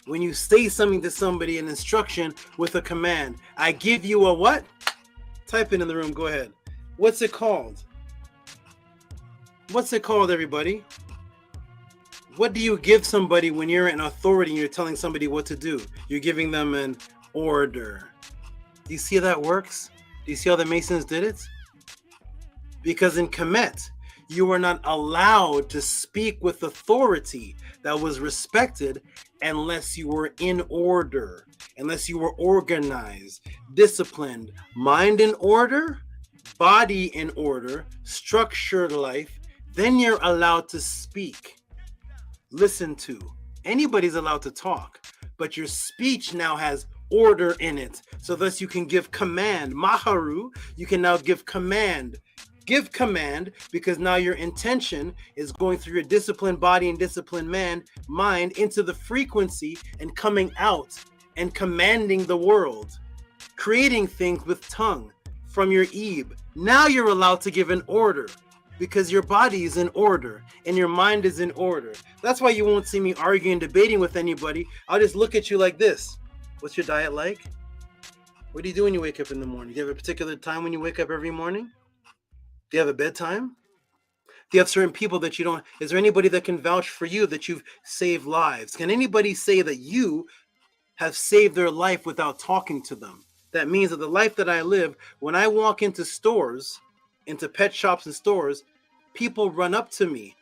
when you say something to somebody, an instruction with a command? I give you a what? Type it in the room, go ahead. What's it called? What's it called, everybody? What do you give somebody when you're in authority and you're telling somebody what to do? You're giving them an order. Do you see how that works? Do you see how the Masons did it? Because in KEMET, you were not allowed to speak with authority that was respected unless you were in order, unless you were organized, disciplined, mind in order, body in order, structured life. Then you're allowed to speak. Listen to. Anybody's allowed to talk, but your speech now has order in it. So thus you can give command. Maharu, you can now give command. Give command because now your intention is going through your disciplined body and disciplined mind into the frequency and coming out and commanding the world, creating things with tongue from your Ebe. Now you're allowed to give an order because your body is in order and your mind is in order. That's why you won't see me arguing, debating with anybody. I'll just look at you like this. What's your diet like? What do you do when you wake up in the morning? Do you have a particular time when you wake up every morning? Do you have a bedtime? Do you have certain people that you don't? Is there anybody that can vouch for you that you've saved lives? Can anybody say that you have saved their life without talking to them? That means that the life that I live, when I walk into stores, into pet shops and stores, people run up to me.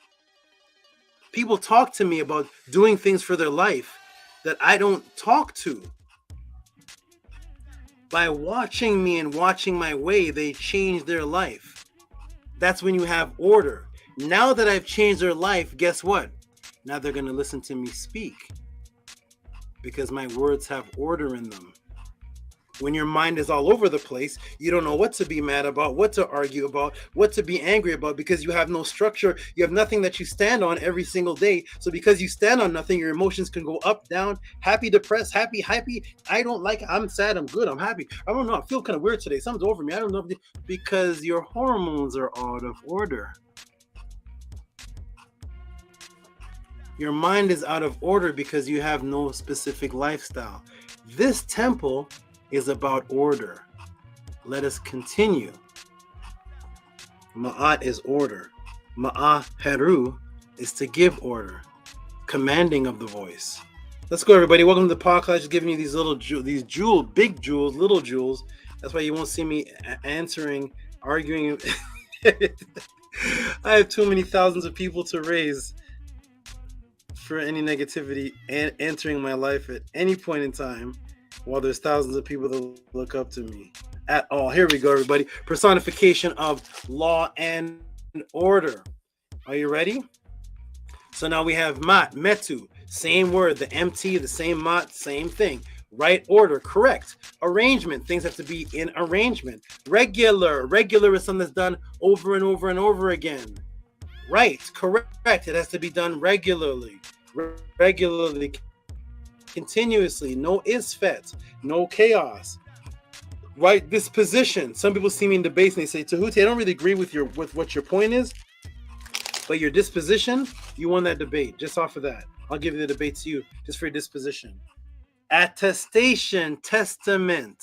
People talk to me about doing things for their life that I don't talk to. By watching me and watching my way, they change their life. That's when you have order. Now that I've changed their life, guess what? Now they're going to listen to me speak because my words have order in them. When your mind is all over the place, you don't know what to be mad about, what to argue about, what to be angry about because you have no structure. You have nothing that you stand on every single day. So because you stand on nothing, your emotions can go up, down, happy, depressed, happy, I don't like it. I'm sad, I'm good, I'm happy. I don't know, I feel kind of weird today. Something's over me. I don't know. Because your hormones are out of order. Your mind is out of order because you have no specific lifestyle. This temple is about order. Let us continue. Ma'at is order. Ma'aheru is to give order, commanding of the voice. Let's go, everybody. Welcome to the podcast. Just giving you these little jewels, big jewels, little jewels. That's why you won't see me answering, arguing. I have too many thousands of people to raise for any negativity and entering my life at any point in time. While there's thousands of people that look up to me at all. Here we go, everybody. Personification of law and order. Are you ready? So now we have mat, metu, same word, the MT, the same mat, same thing. Right order, correct. Arrangement, things have to be in arrangement. Regular is something that's done over and over and over again. Right, correct. It has to be done regularly, continuously. No isfet, no chaos. Right disposition. Some people see me in debates and they say, Tehuti, I don't really agree with what your point is, but your disposition, you won that debate just off of that. I'll give you the debate to you just for your disposition. Attestation, testament,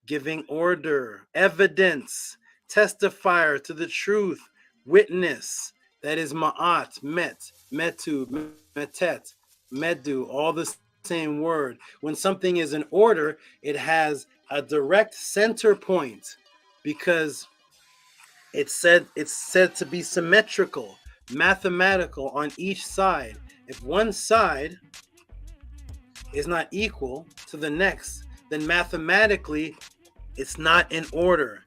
giving order, evidence, testifier to the truth, witness. That is ma'at, met, metu, metet, medu, all the same word. When something is in order, it has a direct center point because it's said to be symmetrical, mathematical on each side. If one side is not equal to the next, then mathematically it's not in order.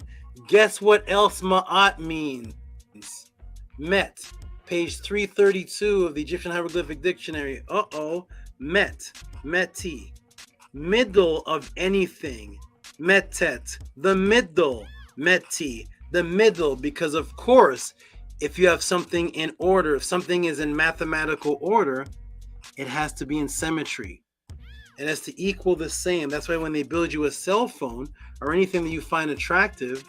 Guess what else ma'at means? Met, page 332 of the Egyptian Hieroglyphic Dictionary. Met, meti, middle of anything. Metet, the middle. Meti, the middle, because of course, if you have something in order, if something is in mathematical order, it has to be in symmetry. It has to equal the same. That's why when they build you a cell phone or anything that you find attractive,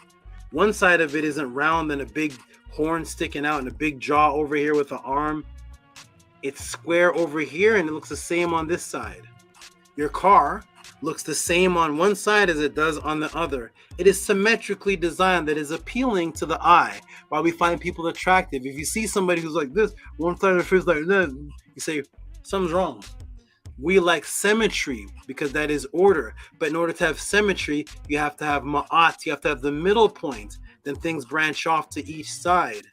one side of it isn't round and a big horn sticking out and a big jaw over here with an arm. It's square over here and it looks the same on this side. Your car looks the same on one side as it does on the other. It is symmetrically designed that is appealing to the eye, while we find people attractive. If you see somebody who's like this, one side of the face like this, you say, something's wrong. We like symmetry because that is order. But in order to have symmetry, you have to have ma'at, you have to have the middle point. Then things branch off to each side.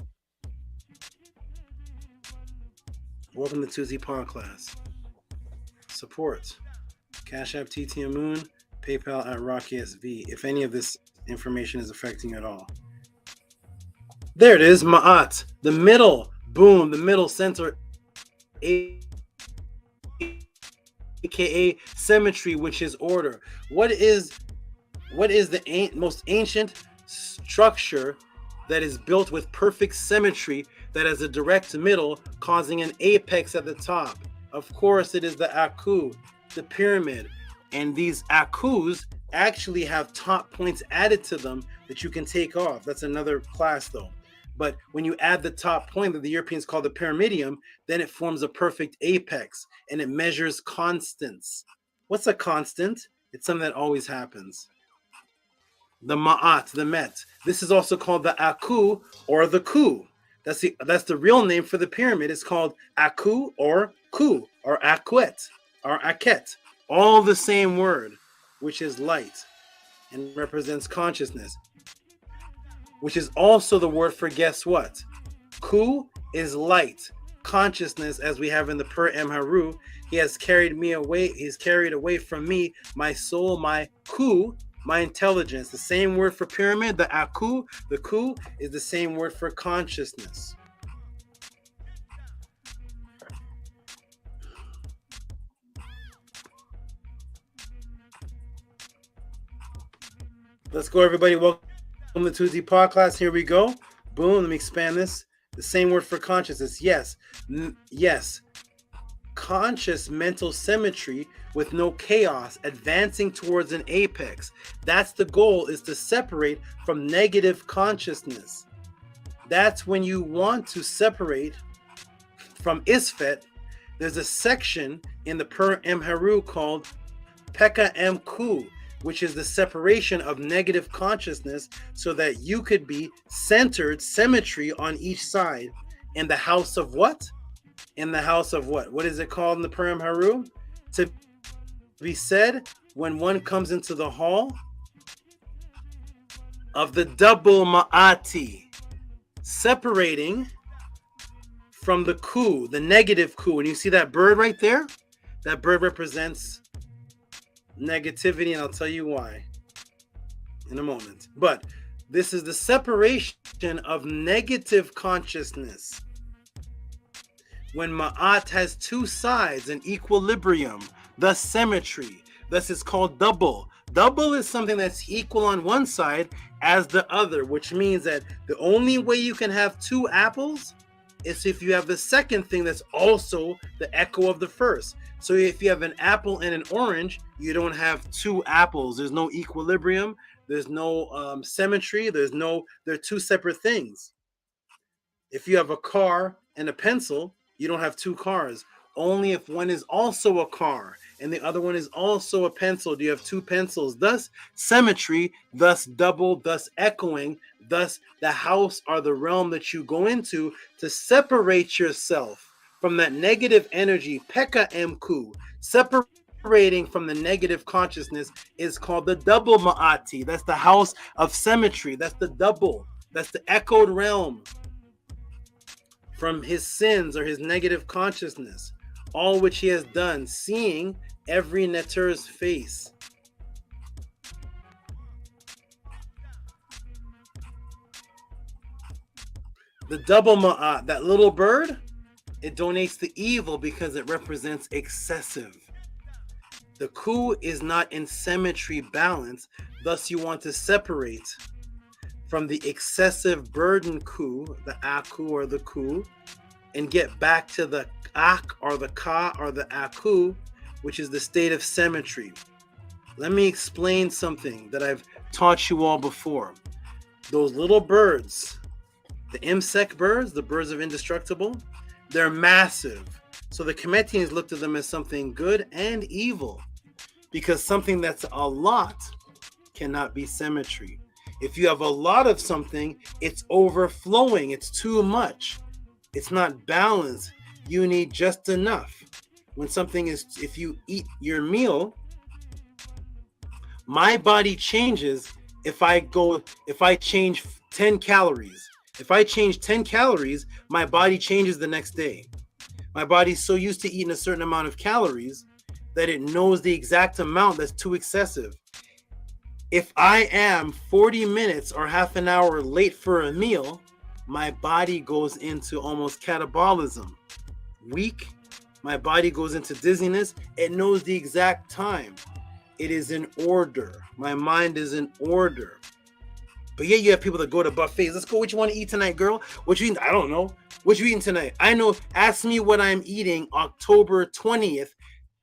Welcome to Tuesday Pod Class. Support. Cash App TTM Moon, PayPal at RockSV, if any of this information is affecting you at all. There it is, ma'at, the middle, boom, the middle center, aka symmetry, which is order. What is the most ancient structure that is built with perfect symmetry that has a direct middle causing an apex at the top? Of course, it is the Aku, the pyramid. And these Akus actually have top points added to them that you can take off. That's another class though. But when you add the top point that the Europeans call the pyramidium, then it forms a perfect apex and it measures constants. What's a constant? It's something that always happens. The ma'at, the met. This is also called the Aku or the Ku. That's the real name for the pyramid. It's called Aku or Ku or Akwet or Aket. All the same word, which is light and represents consciousness, which is also the word for guess what? Ku is light, consciousness, as we have in the Per Em Haru. He has carried me away. He's carried away from me my soul, my Ku, my intelligence. The same word for pyramid, the Aku, the Ku, is the same word for consciousness. Let's go, everybody. Welcome to Tuesday Pod Class. Here we go. Boom. Let me expand this. The same word for consciousness. Yes. Yes. Conscious mental symmetry with no chaos, advancing towards an apex. That's the goal, is to separate from negative consciousness. That's when you want to separate from Isfet. There's a section in the Per Em Haru called Peka Em Ku, which is the separation of negative consciousness so that you could be centered, symmetry on each side. In the house of what? In the house of what? What is it called in the Per Em Haru? To be said when one comes into the hall of the double ma'ati, separating from the ku, the negative ku. And you see that bird right there? That bird represents negativity, and I'll tell you why in a moment. But this is the separation of negative consciousness. When ma'at has two sides in equilibrium, the symmetry. Thus, it's called double. Double is something that's equal on one side as the other, which means that the only way you can have two apples is if you have the second thing that's also the echo of the first. So if you have an apple and an orange, you don't have two apples. There's no equilibrium. There's no symmetry. They're two separate things. If you have a car and a pencil, you don't have two cars. Only if one is also a car and the other one is also a pencil do you have two pencils. Thus, symmetry, thus double, thus echoing, thus the house or the realm that you go into to separate yourself from that negative energy, Pekka Mku, separating from the negative consciousness is called the double Ma'ati. That's the house of symmetry. That's the double. That's the echoed realm from his sins or his negative consciousness, all which he has done, seeing every Neter's face. The double Ma'at, that little bird, it donates the evil because it represents excessive. The Ku is not in symmetry balance, thus you want to separate from the excessive burden Ku, the Aku or the Ku, and get back to the Ak or the Ka or the Aku, which is the state of symmetry. Let me explain something that I've taught you all before. Those little birds, the Imsek birds, the birds of indestructible, they're massive. So the Kemetians looked at them as something good and evil, because something that's a lot cannot be symmetry. If you have a lot of something, it's overflowing, it's too much. It's not balanced. You need just enough. When something is, if you eat your meal, my body changes if I change 10 calories. If I change 10 calories, my body changes the next day. My body's so used to eating a certain amount of calories that it knows the exact amount that's too excessive. If I am 40 minutes or half an hour late for a meal, my body goes into almost catabolism. Weak, my body goes into dizziness. It knows the exact time. It is in order. My mind is in order. But yeah, you have people that go to buffets. Let's go. What you want to eat tonight, girl? What you eating? I don't know. What you eating tonight? I know. Ask me what I'm eating October 20th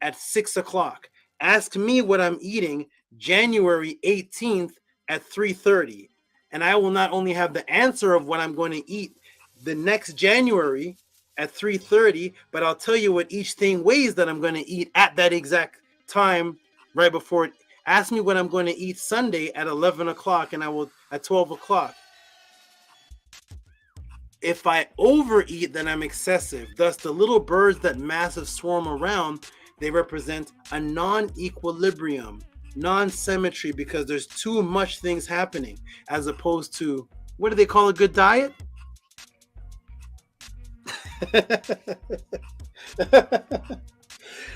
at 6 o'clock. Ask me what I'm eating January 18th at 3:30. And I will not only have the answer of what I'm going to eat the next January at 3:30, but I'll tell you what each thing weighs that I'm going to eat at that exact time right before it. Ask me what I'm going to eat Sunday at 11 o'clock and I will at 12 o'clock. If I overeat, then I'm excessive. Thus, the little birds that massive swarm around, they represent a non-equilibrium, non-symmetry, because there's too much things happening, as opposed to, what do they call a good diet?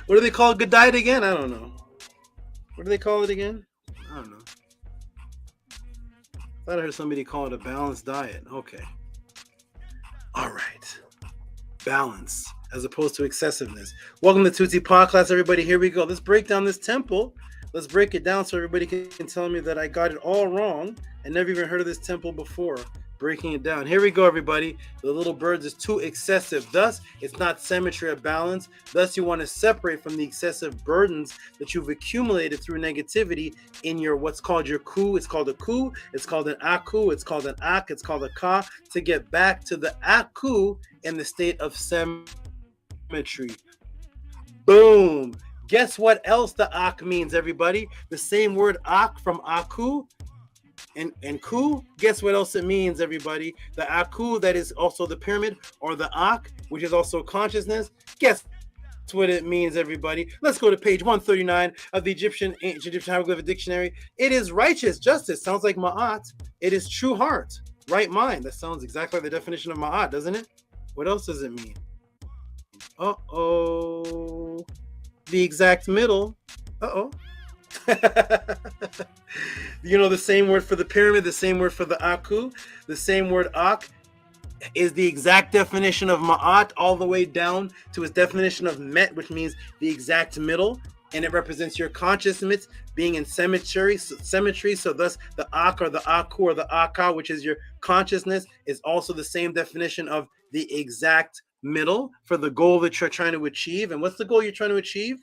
What do they call a good diet again? I don't know. What do they call it again? I don't know. I thought I heard somebody call it a balanced diet. Okay. All right. Balance as opposed to excessiveness. Welcome to Tehuti Podcast, everybody. Here we go. Let's break down this temple. Let's break it down so everybody can tell me that I got it all wrong and never even heard of this temple before. Breaking it down. Here we go, everybody. The little birds is too excessive. Thus, it's not symmetry or balance. Thus, you want to separate from the excessive burdens that you've accumulated through negativity in your what's called your ku. It's called a ku. It's called an aku. It's called an ak. It's called a ka. To get back to the aku in the state of symmetry. Boom. Guess what else the ak means, everybody? The same word ak from aku and ku. Guess what else it means, everybody? The aku, that is also the pyramid, or the ak, which is also consciousness. Guess what it means, everybody? Let's go to page 139 of the Egyptian Hieroglyphic Dictionary. It is righteous justice. Sounds like ma'at. It is true heart, right mind. That sounds exactly like the definition of ma'at, doesn't it? What else does it mean? Uh-oh. The exact middle. Uh-oh. You know, the same word for the pyramid, the same word for the aku, the same word ak is the exact definition of ma'at all the way down to its definition of met, which means the exact middle. and it represents your consciousness being in symmetry. So thus the Ak or the Aku or the Aka, which is your consciousness, is also the same definition of the exact middle for the goal that you're trying to achieve. And what's the goal you're trying to achieve?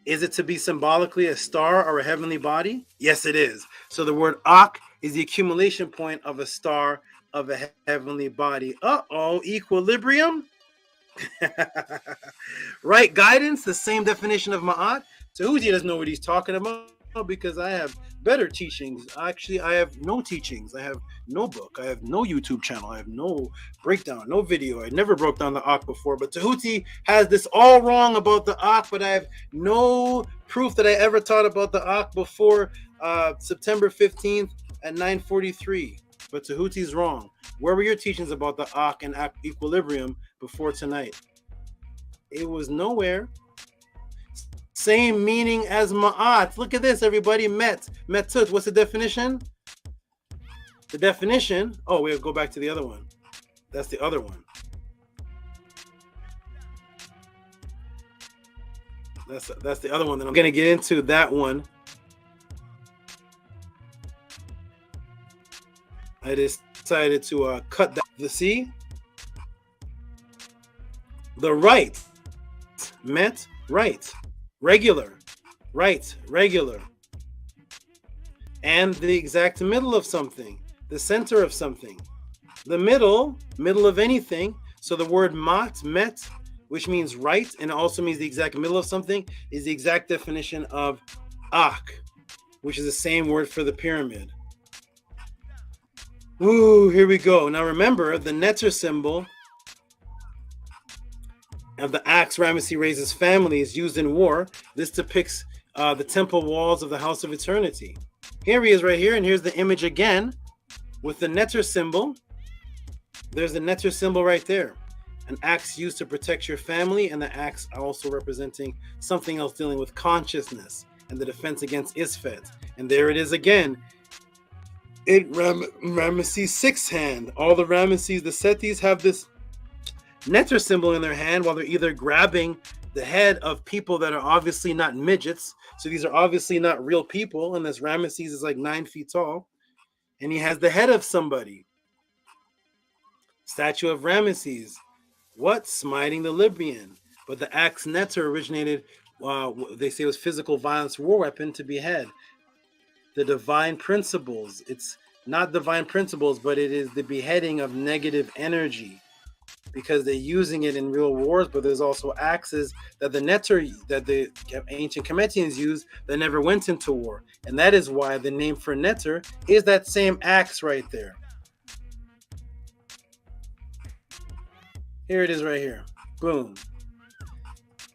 Is it to be symbolically a star or a heavenly body? Yes, it is. So the word Ak is the accumulation point of a star of a heavenly body. Uh-oh, equilibrium. Right guidance, the same definition of Ma'at. Tehuti doesn't know what he's talking about because I have better teachings. Actually, I have no teachings. I have no book. I have no YouTube channel. I have no breakdown, no video. I never broke down the Ak before, but Tehuti has this all wrong about the Ak, but I have no proof that I ever taught about the Ak before September 15th at 9:43. But Tehuti's wrong. Where were your teachings about the Ak and Ak equilibrium before tonight? It was nowhere. Same meaning as Ma'at. Look at this, everybody. Metut. What's the definition? The definition. Oh, we'll go back to the other one. That's the other one. That's the other one that I'm going to get into. That one. I decided to cut that. The C. The right. Met. Right. Regular. Right. Regular. And the exact middle of something. The center of something. The middle of anything. So the word mat, met, which means right, and it also means the exact middle of something, is the exact definition of Ak, which is the same word for the pyramid. Ooh, here we go. Now remember, the Neter symbol of the axe Ramesses raises family is used in war. This depicts the temple walls of the House of Eternity. Here he is right here, and here's the image again with the Neter symbol. There's the Neter symbol right there. An axe used to protect your family, and the axe also representing something else dealing with consciousness and the defense against Isfet. And there it is again. Ramesses' sixth hand. All the Ramesses, the Setis, have this Neter symbol in their hand while they're either grabbing the head of people that are obviously not midgets. So these are obviously not real people. And this Ramesses is like 9 feet tall. And he has the head of somebody. Statue of Ramesses. What? Smiting the Libyan. But the axe Neter originated, they say it was physical violence war weapon to behead. The divine principles. It's not divine principles, but it is the beheading of negative energy because they're using it in real wars. But there's also axes that the ancient Kemetians used that never went into war. And that is why the name for Neter is that same axe right there. Here it is right here. Boom.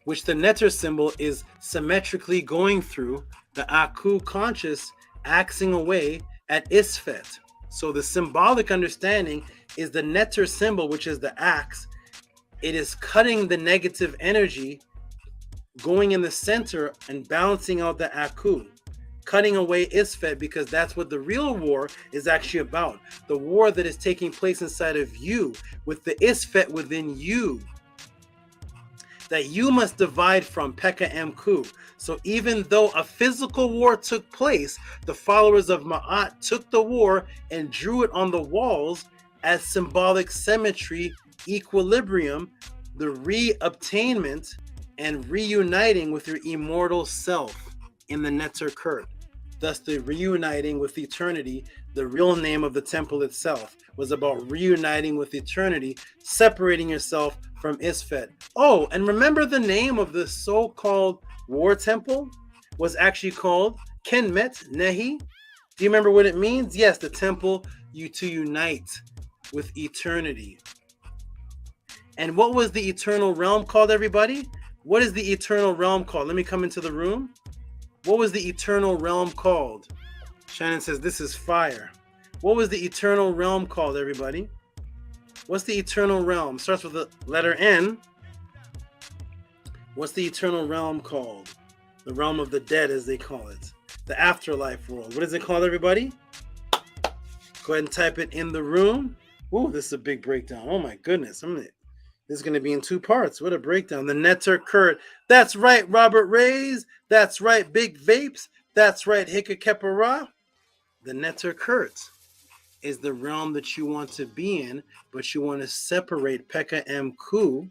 Which the Neter symbol is symmetrically going through the Aku conscious axing away at Isfet. So the symbolic understanding is the Neter symbol, which is the axe. It is cutting the negative energy, going in the center and balancing out the Aku, cutting away Isfet, because that's what the real war is actually about. The war that is taking place inside of you with the Isfet within you, that you must divide from Pekah Mku. So even though a physical war took place, the followers of Ma'at took the war and drew it on the walls as symbolic symmetry, equilibrium, the re-obtainment and reuniting with your immortal self in the Neter Kurt. Thus the reuniting with eternity, the real name of the temple itself, was about reuniting with eternity, separating yourself from Isfet. Oh, and remember the name of the so-called war temple was actually called KEMET Nehi. Do you remember what it means? Yes, the temple to unite with eternity. And what was the eternal realm called, everybody? What is the eternal realm called? Let me come into the room. What was the eternal realm called? Shannon says, this is fire. What was the eternal realm called, everybody? What's the eternal realm? Starts with the letter N. What's the eternal realm called? The realm of the dead, as they call it. The afterlife world. What is it called, everybody? Go ahead and type it in the room. Ooh, this is a big breakdown. Oh my goodness. This is going to be in two parts. What a breakdown. The Netter Kurt. That's right, Robert Rays. That's right, Big Vapes. That's right, Hikakepara. The Netter Kurt is the realm that you want to be in, but you want to separate Pekka M. Ku,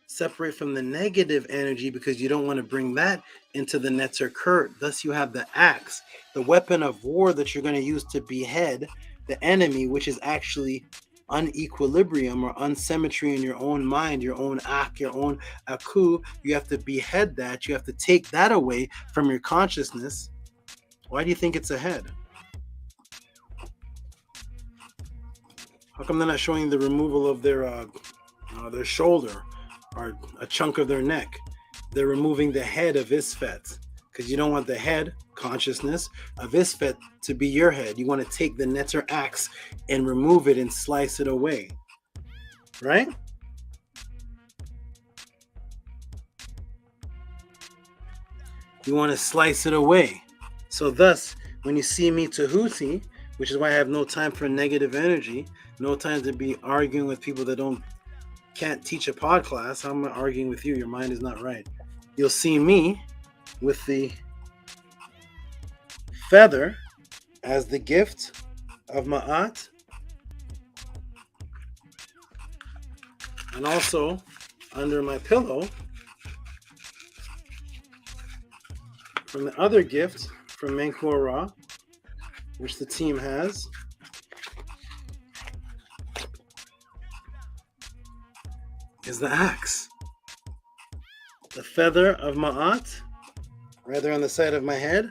separate from the negative energy because you don't want to bring that into the Netter Kurt. Thus, you have the axe, the weapon of war that you're going to use to behead the enemy, which is actually unequilibrium or unsymmetry in your own mind, your own ak, your own aku. You have to behead that. You have to take that away from your consciousness. Why do you think it's a head? How come they're not showing the removal of their shoulder or a chunk of their neck? They're removing the head of Isfet because you don't want the head, consciousness, of Isfet to be your head. You want to take the Netter axe and remove it and slice it away. Right? You want to slice it away. So thus, when you see me Tehuti, which is why I have no time for negative energy, no time to be arguing with people that can't teach a pod class. How am I arguing with you? Your mind is not right. You'll see me with the feather as the gift of Ma'at, and also under my pillow from the other gift from Menkora, which the team has, is the axe. The feather of Ma'at, right there on the side of my head,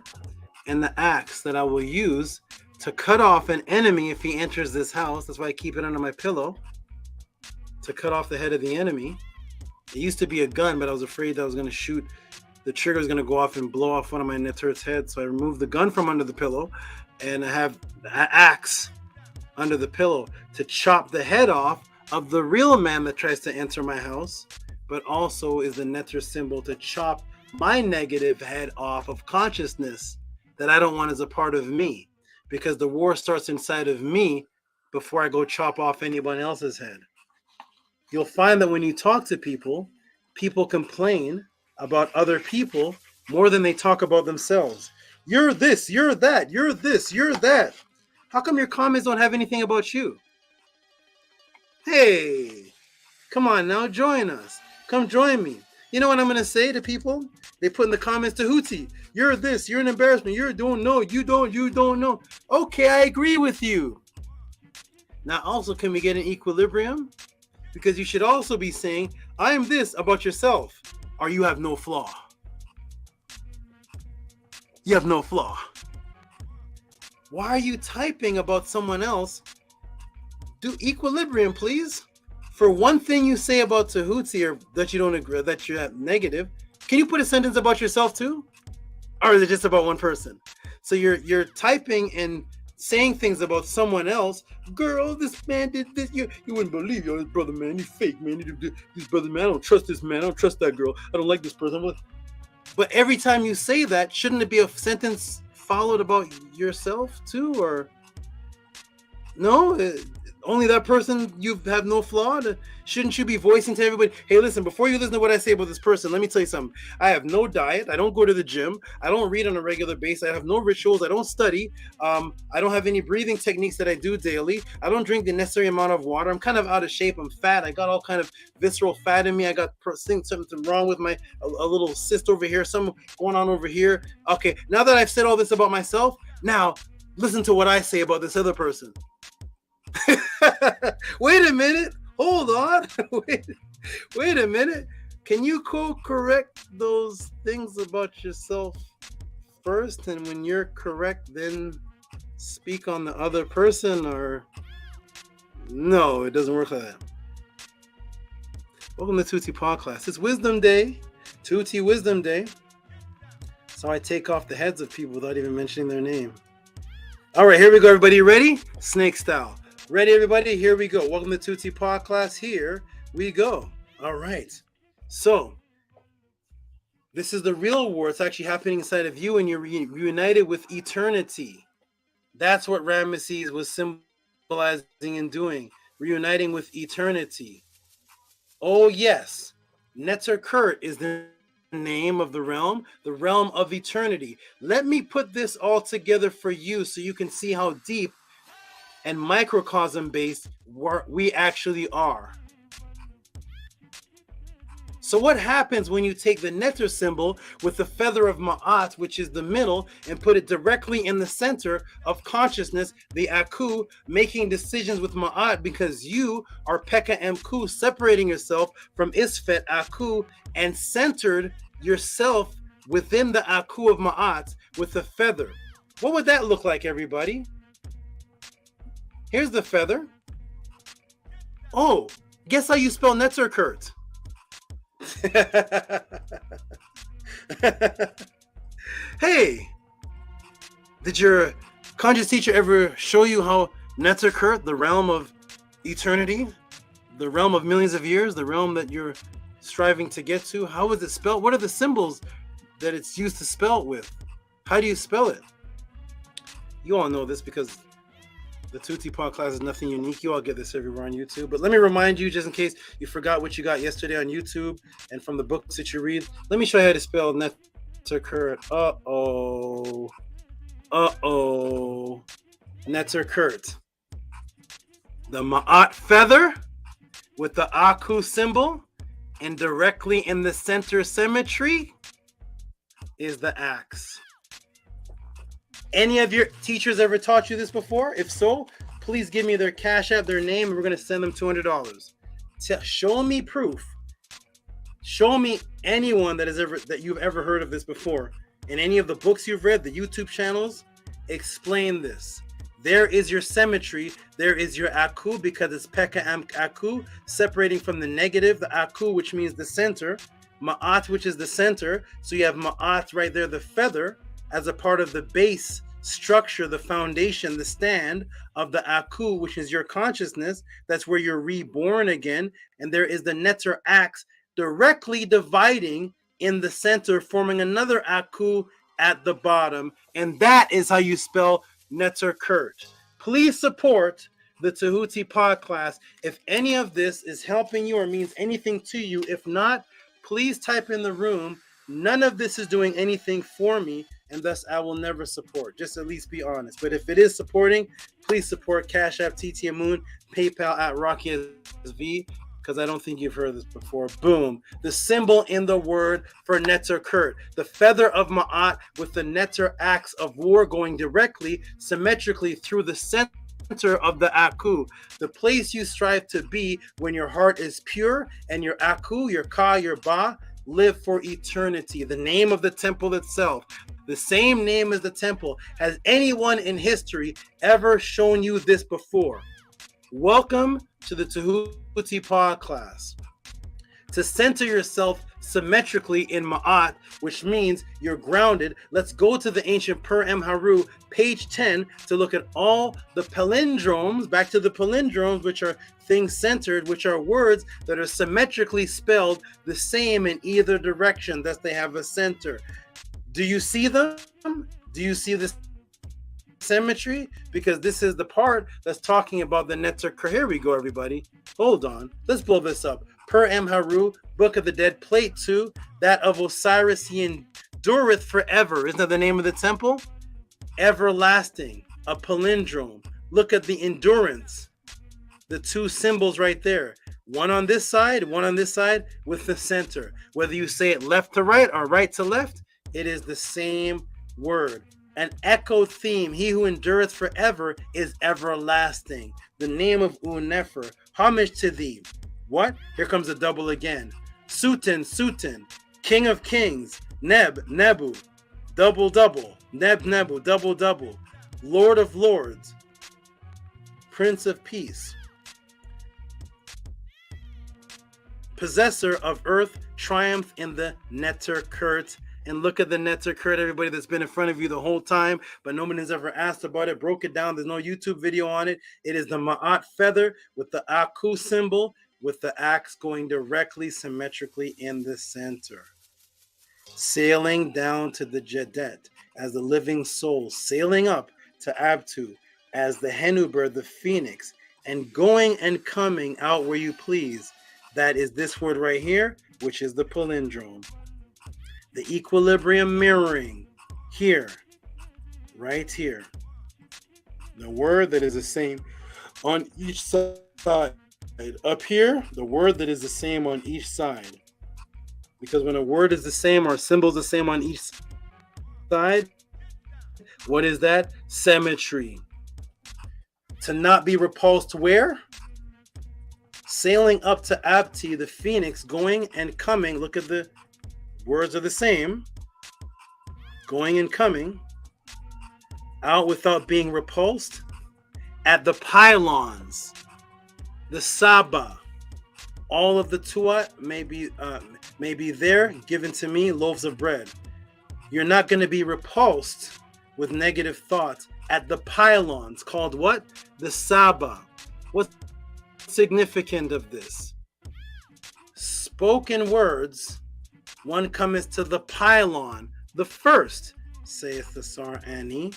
and the axe that I will use to cut off an enemy if he enters this house. That's why I keep it under my pillow, to cut off the head of the enemy. It used to be a gun, but I was afraid that I was going to shoot. The trigger was going to go off and blow off one of my Netter's heads, so I removed the gun from under the pillow, and I have the axe under the pillow to chop the head off of the real man that tries to enter my house, but also is the Netter symbol to chop my negative head off of consciousness that I don't want as a part of me, because the war starts inside of me before I go chop off anyone else's head. You'll find that when you talk to people, people complain about other people more than they talk about themselves. You're this, you're that, you're this, you're that. How come your comments don't have anything about you? Hey, come on now, join us. Come join me. You know what I'm going to say to people? They put in the comments, Tehuti, you're this, you're an embarrassment, you don't know, you don't know. Okay, I agree with you. Now also, can we get an equilibrium? Because you should also be saying, I am this about yourself, or you have no flaw. You have no flaw. Why are you typing about someone else? Do equilibrium, please. For one thing you say about Tehuti, or that you don't agree, that you have negative, can you put a sentence about yourself too? Or is it just about one person? So you're typing and saying things about someone else. Girl, this man did this. You wouldn't believe, yo, this brother, man, he's fake, man. This brother, man, I don't trust this man. I don't trust that girl. I don't like this person. But every time you say that, shouldn't it be a sentence followed about yourself too? Or no? Only that person, you have no flaw? Shouldn't you be voicing to everybody, hey, listen, before you listen to what I say about this person, let me tell you something. I have no diet. I don't go to the gym. I don't read on a regular basis. I have no rituals. I don't study. I don't have any breathing techniques that I do daily. I don't drink the necessary amount of water. I'm kind of out of shape. I'm fat. I got all kind of visceral fat in me. I got something wrong with a little cyst over here, something going on over here. Okay, now that I've said all this about myself, now listen to what I say about this other person. Wait a minute. Hold on. Wait a minute. Can you correct those things about yourself first, and when you're correct, then speak on the other person? Or no, it doesn't work like that. Welcome to Tehuti Pod Class. It's Wisdom Day. Tehuti Wisdom Day. So I take off the heads of people without even mentioning their name. All right, here we go, everybody. Ready? Snake style. Ready, everybody? Here we go. Welcome to Tehuti Pod Class. Here we go. All right. So, this is the real war. It's actually happening inside of you, and you're reunited with eternity. That's what Ramesses was symbolizing and doing. Reuniting with eternity. Oh yes, Netzer Kurt is the name of the realm of eternity. Let me put this all together for you so you can see how deep and microcosm based we actually are. So what happens when you take the Netzer symbol with the feather of Ma'at, which is the middle, and put it directly in the center of consciousness, the Aku, making decisions with Ma'at because you are Pekka Mku, separating yourself from Isfet Aku and centered yourself within the Aku of Ma'at with the feather. What would that look like, everybody? Here's the feather. Oh, guess how you spell Netzer Kurt? Hey, did your conscious teacher ever show you how Netzer Kurt, the realm of eternity, the realm of millions of years, the realm that you're striving to get to, how is it spelled? What are the symbols that it's used to spell it with? How do you spell it? You all know this because the Tehuti Pod class is nothing unique. You all get this everywhere on YouTube. But let me remind you, just in case you forgot what you got yesterday on YouTube and from the books that you read, let me show you how to spell Netzer Kurt. Uh-oh. Uh-oh. Netzer Kurt. The Ma'at feather with the Aku symbol, and directly in the center symmetry is the axe. Any of your teachers ever taught you this before? If so, please give me their Cash App, their name, and we're going to send them $200. Show me proof. Show me anyone that you've ever heard of this before. In any of the books you've read, the YouTube channels, explain this. There is your symmetry. There is your Aku, because it's Pekka Aku, separating from the negative, the Aku, which means the center, Ma'at, which is the center. So you have Ma'at right there, the feather, as a part of the base structure, the foundation, the stand of the Aku, which is your consciousness. That's where you're reborn again. And there is the Netzer axe directly dividing in the center, forming another Aku at the bottom. And that is how you spell Netzer Kurt. Please support the Tehuti Pod class if any of this is helping you or means anything to you. If not, please type in the room, none of this is doing anything for me, and thus I will never support. Just at least be honest. But if it is supporting, please support Cash App, TT Moon, PayPal at RockySV, because I don't think you've heard this before. Boom. The symbol in the word for Netzer Kurt. The feather of Ma'at with the Netzer axe of war going directly, symmetrically through the center of the Aku. The place you strive to be when your heart is pure and your Aku, your Ka, your Ba, live for eternity. The name of the temple itself, the same name as the temple. Has anyone in history ever shown you this before? Welcome to the Tehuti Pod class. To center yourself symmetrically in Ma'at, which means you're grounded, let's go to the ancient Per-Em Haru, page 10, to look at all the palindromes, back to the palindromes, which are things centered, which are words that are symmetrically spelled the same in either direction, thus they have a center. Do you see them? Do you see this symmetry? Because this is the part that's talking about the Netzer Kurt. Here we go, everybody. Hold on. Let's blow this up. Per-Em Haru, Book of the Dead, Plate 2, that of Osiris, he endureth forever. Isn't that the name of the temple? Everlasting, a palindrome. Look at the endurance. The two symbols right there. One on this side with the center. Whether you say it left to right or right to left, it is the same word. An echo theme. He who endureth forever is everlasting. The name of Unefer. Homage to thee. What? Here comes the double again. Sutin, Sutin. King of kings. Neb, Nebu. Double, double. Neb, Nebu. Double, double. Lord of lords. Prince of peace. Possessor of earth. Triumph in the Netzer Kurt. And look at the Netzer Kurt, everybody that's been in front of you the whole time, but no one has ever asked about it, broke it down. There's no YouTube video on it. It is the Ma'at feather with the Aku symbol, with the axe going directly symmetrically in the center. Sailing down to the Jedet as the living soul, sailing up to Abtu as the Henu bird, the phoenix, and going and coming out where you please. That is this word right here, which is the palindrome. The equilibrium mirroring here, right here. The word that is the same on each side. Up here, the word that is the same on each side. Because when a word is the same or a symbol is the same on each side, what is that? Symmetry. To not be repulsed where? Sailing up to Abti, the phoenix, going and coming. Look at the words are the same. Going and coming. Out without being repulsed. At the pylons. The SABA. All of the tuat may be there, given to me, loaves of bread. You're not going to be repulsed with negative thoughts at the pylons, called what? The SABA. What's significant of this? Spoken words, one cometh to the pylon, the first, saith the Sar'ani.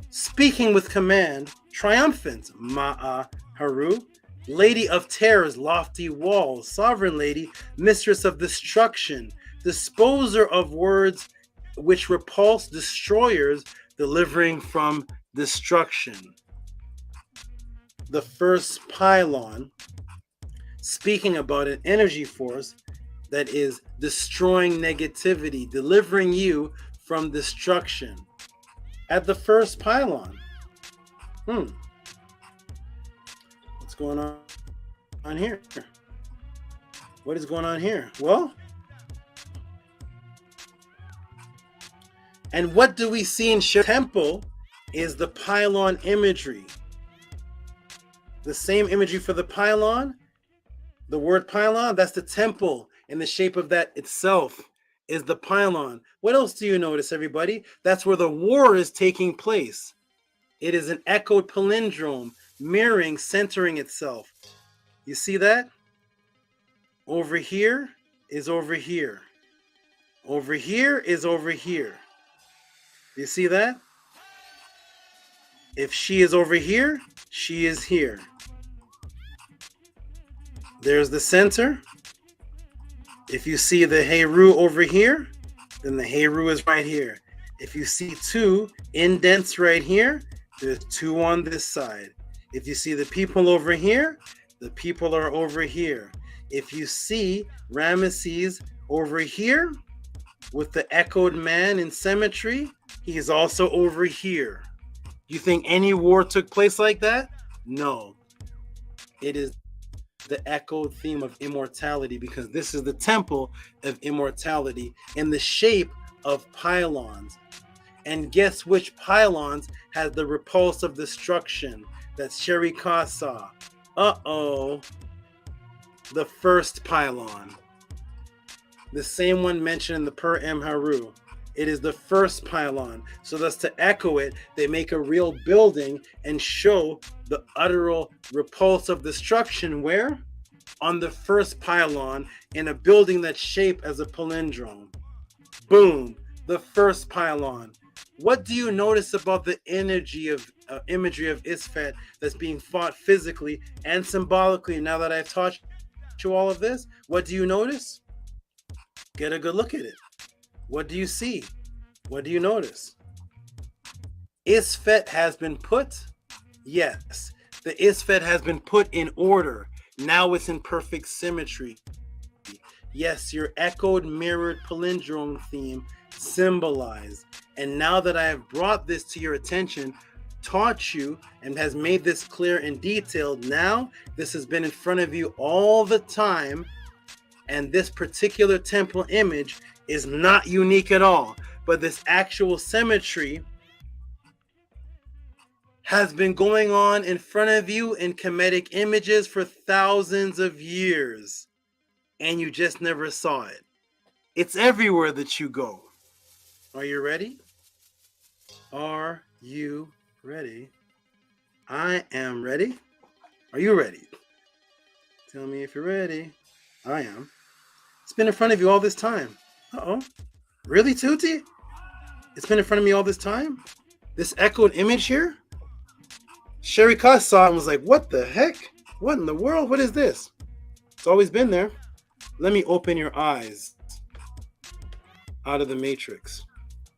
Speaking with command, triumphant, Ma'a Haru. Lady of terrors, lofty walls, sovereign lady, mistress of destruction, disposer of words which repulse destroyers, delivering from destruction. The first pylon, speaking about an energy force that is destroying negativity, delivering you from destruction. At the first pylon. What's going on here? What is going on here? Well, and what do we see in Shir Temple is the pylon imagery. The same imagery for the pylon, the word pylon, that's the temple, and the shape of that itself is the pylon. What else do you notice, everybody? That's where the war is taking place. It is an echoed palindrome, mirroring, centering itself. You see that? Over here is over here. Over here is over here. You see that? If she is over here, she is here. There's the center. If you see the Heru over here, then the Heru is right here. If you see two indents right here, there's two on this side. If you see the people over here, the people are over here. If you see Ramesses over here with the echoed man in symmetry, he is also over here. You think any war took place like that? No. It is the echoed theme of immortality, because this is the temple of immortality in the shape of pylons. And guess which pylons has the repulse of destruction that SHARIKA saw? The first pylon. The same one mentioned in the Per M Haru. It is the first pylon. So thus to echo it, they make a real building and show the utteral repulse of destruction where? On the first pylon in a building that's shaped as a palindrome. Boom, the first pylon. What do you notice about the energy of imagery of Isfet that's being fought physically and symbolically? Now that I've taught you all of this, what do you notice? Get a good look at it. What do you see? What do you notice? Isfet has been put? Yes, the Isfet has been put in order. Now it's in perfect symmetry. Yes, your echoed, mirrored palindrome theme symbolized. And now that I have brought this to your attention, taught you, and has made this clear and detailed, now this has been in front of you all the time. And this particular temple image is not unique at all. But this actual symmetry has been going on in front of you in Kemetic images for thousands of years. And you just never saw it. It's everywhere that you go. Are you ready? Are you ready? I am ready. Are you ready? Tell me if you're ready. I am. It's been in front of you all this time. Uh-oh. Really, Tehuti? It's been in front of me all this time? This echoed image here? SHARIKA saw it and was like, what the heck? What in the world? What is this? It's always been there. Let me open your eyes out of the matrix.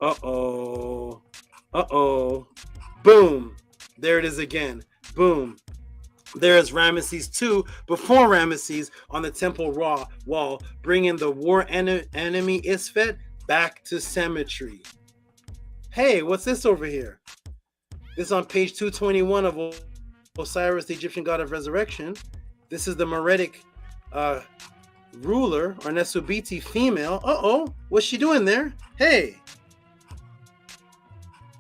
Uh-oh. Uh-oh. Boom. There it is again. Boom. There's Ramesses II before Ramesses on the temple wall, bringing the war enemy Isfet back to Symmetry. Hey, what's this over here? This is on page 221 of Osiris, the Egyptian god of resurrection. This is the Meretic ruler, or Nesubiti female. Uh-oh, what's she doing there? Hey.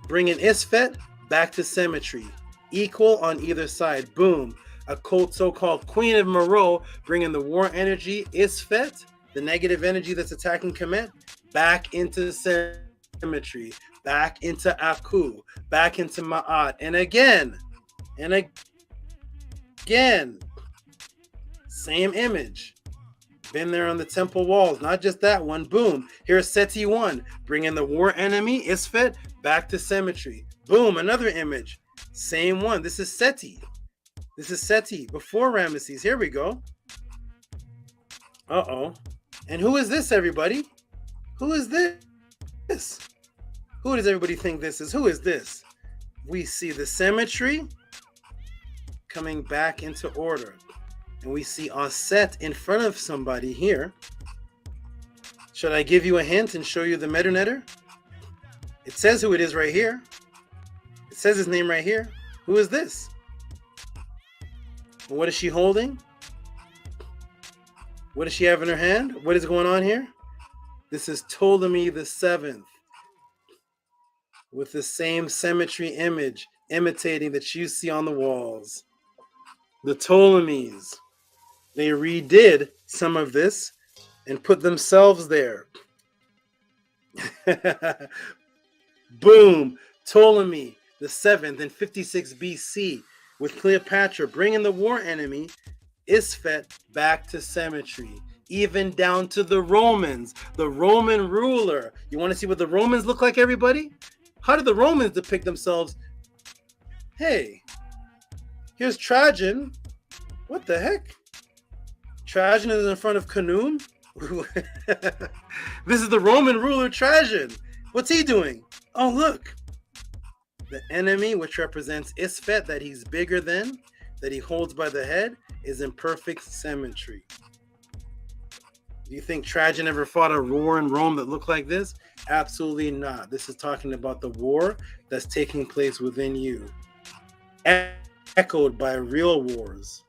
Bringing Isfet back to Symmetry. Equal on either side. Boom. A so-called Queen of Meroe, bringing the war energy, Isfet, the negative energy that's attacking Kemet, back into Symmetry, back into Aku, back into Ma'at, and again, same image. Been there on the temple walls, not just that one. Boom. Here's Seti 1, bringing the war enemy, Isfet, back to Symmetry. Boom, another image. Same one. This is Seti. This is Seti before Ramesses. Here we go. Uh-oh. And who is this, everybody? Who is this? Who does everybody think this is? Who is this? We see the Symmetry coming back into order. And we see Aset in front of somebody here. Should I give you a hint and show you the Medinetter? It says who it is right here. It says his name right here. Who is this? What is she holding? What does she have in her hand? What is going on here? This is Ptolemy the Seventh, with the same Symmetry image imitating that you see on the walls. The Ptolemies, they redid some of this and put themselves there. Boom! Ptolemy the Seventh in 56 BC with Cleopatra bringing the war enemy Isfet back to Symmetry, even down to the Romans, the Roman ruler. You want to see what the Romans look like, everybody? How did the Romans depict themselves? Hey, here's Trajan. What the heck? Trajan is in front of Khnum. This is the Roman ruler Trajan. What's he doing? Oh, look. The enemy, which represents Isfet, that he's bigger than, that he holds by the head, is in perfect symmetry. Do you think Trajan ever fought a war in Rome that looked like this? Absolutely not. This is talking about the war that's taking place within you, echoed by real wars.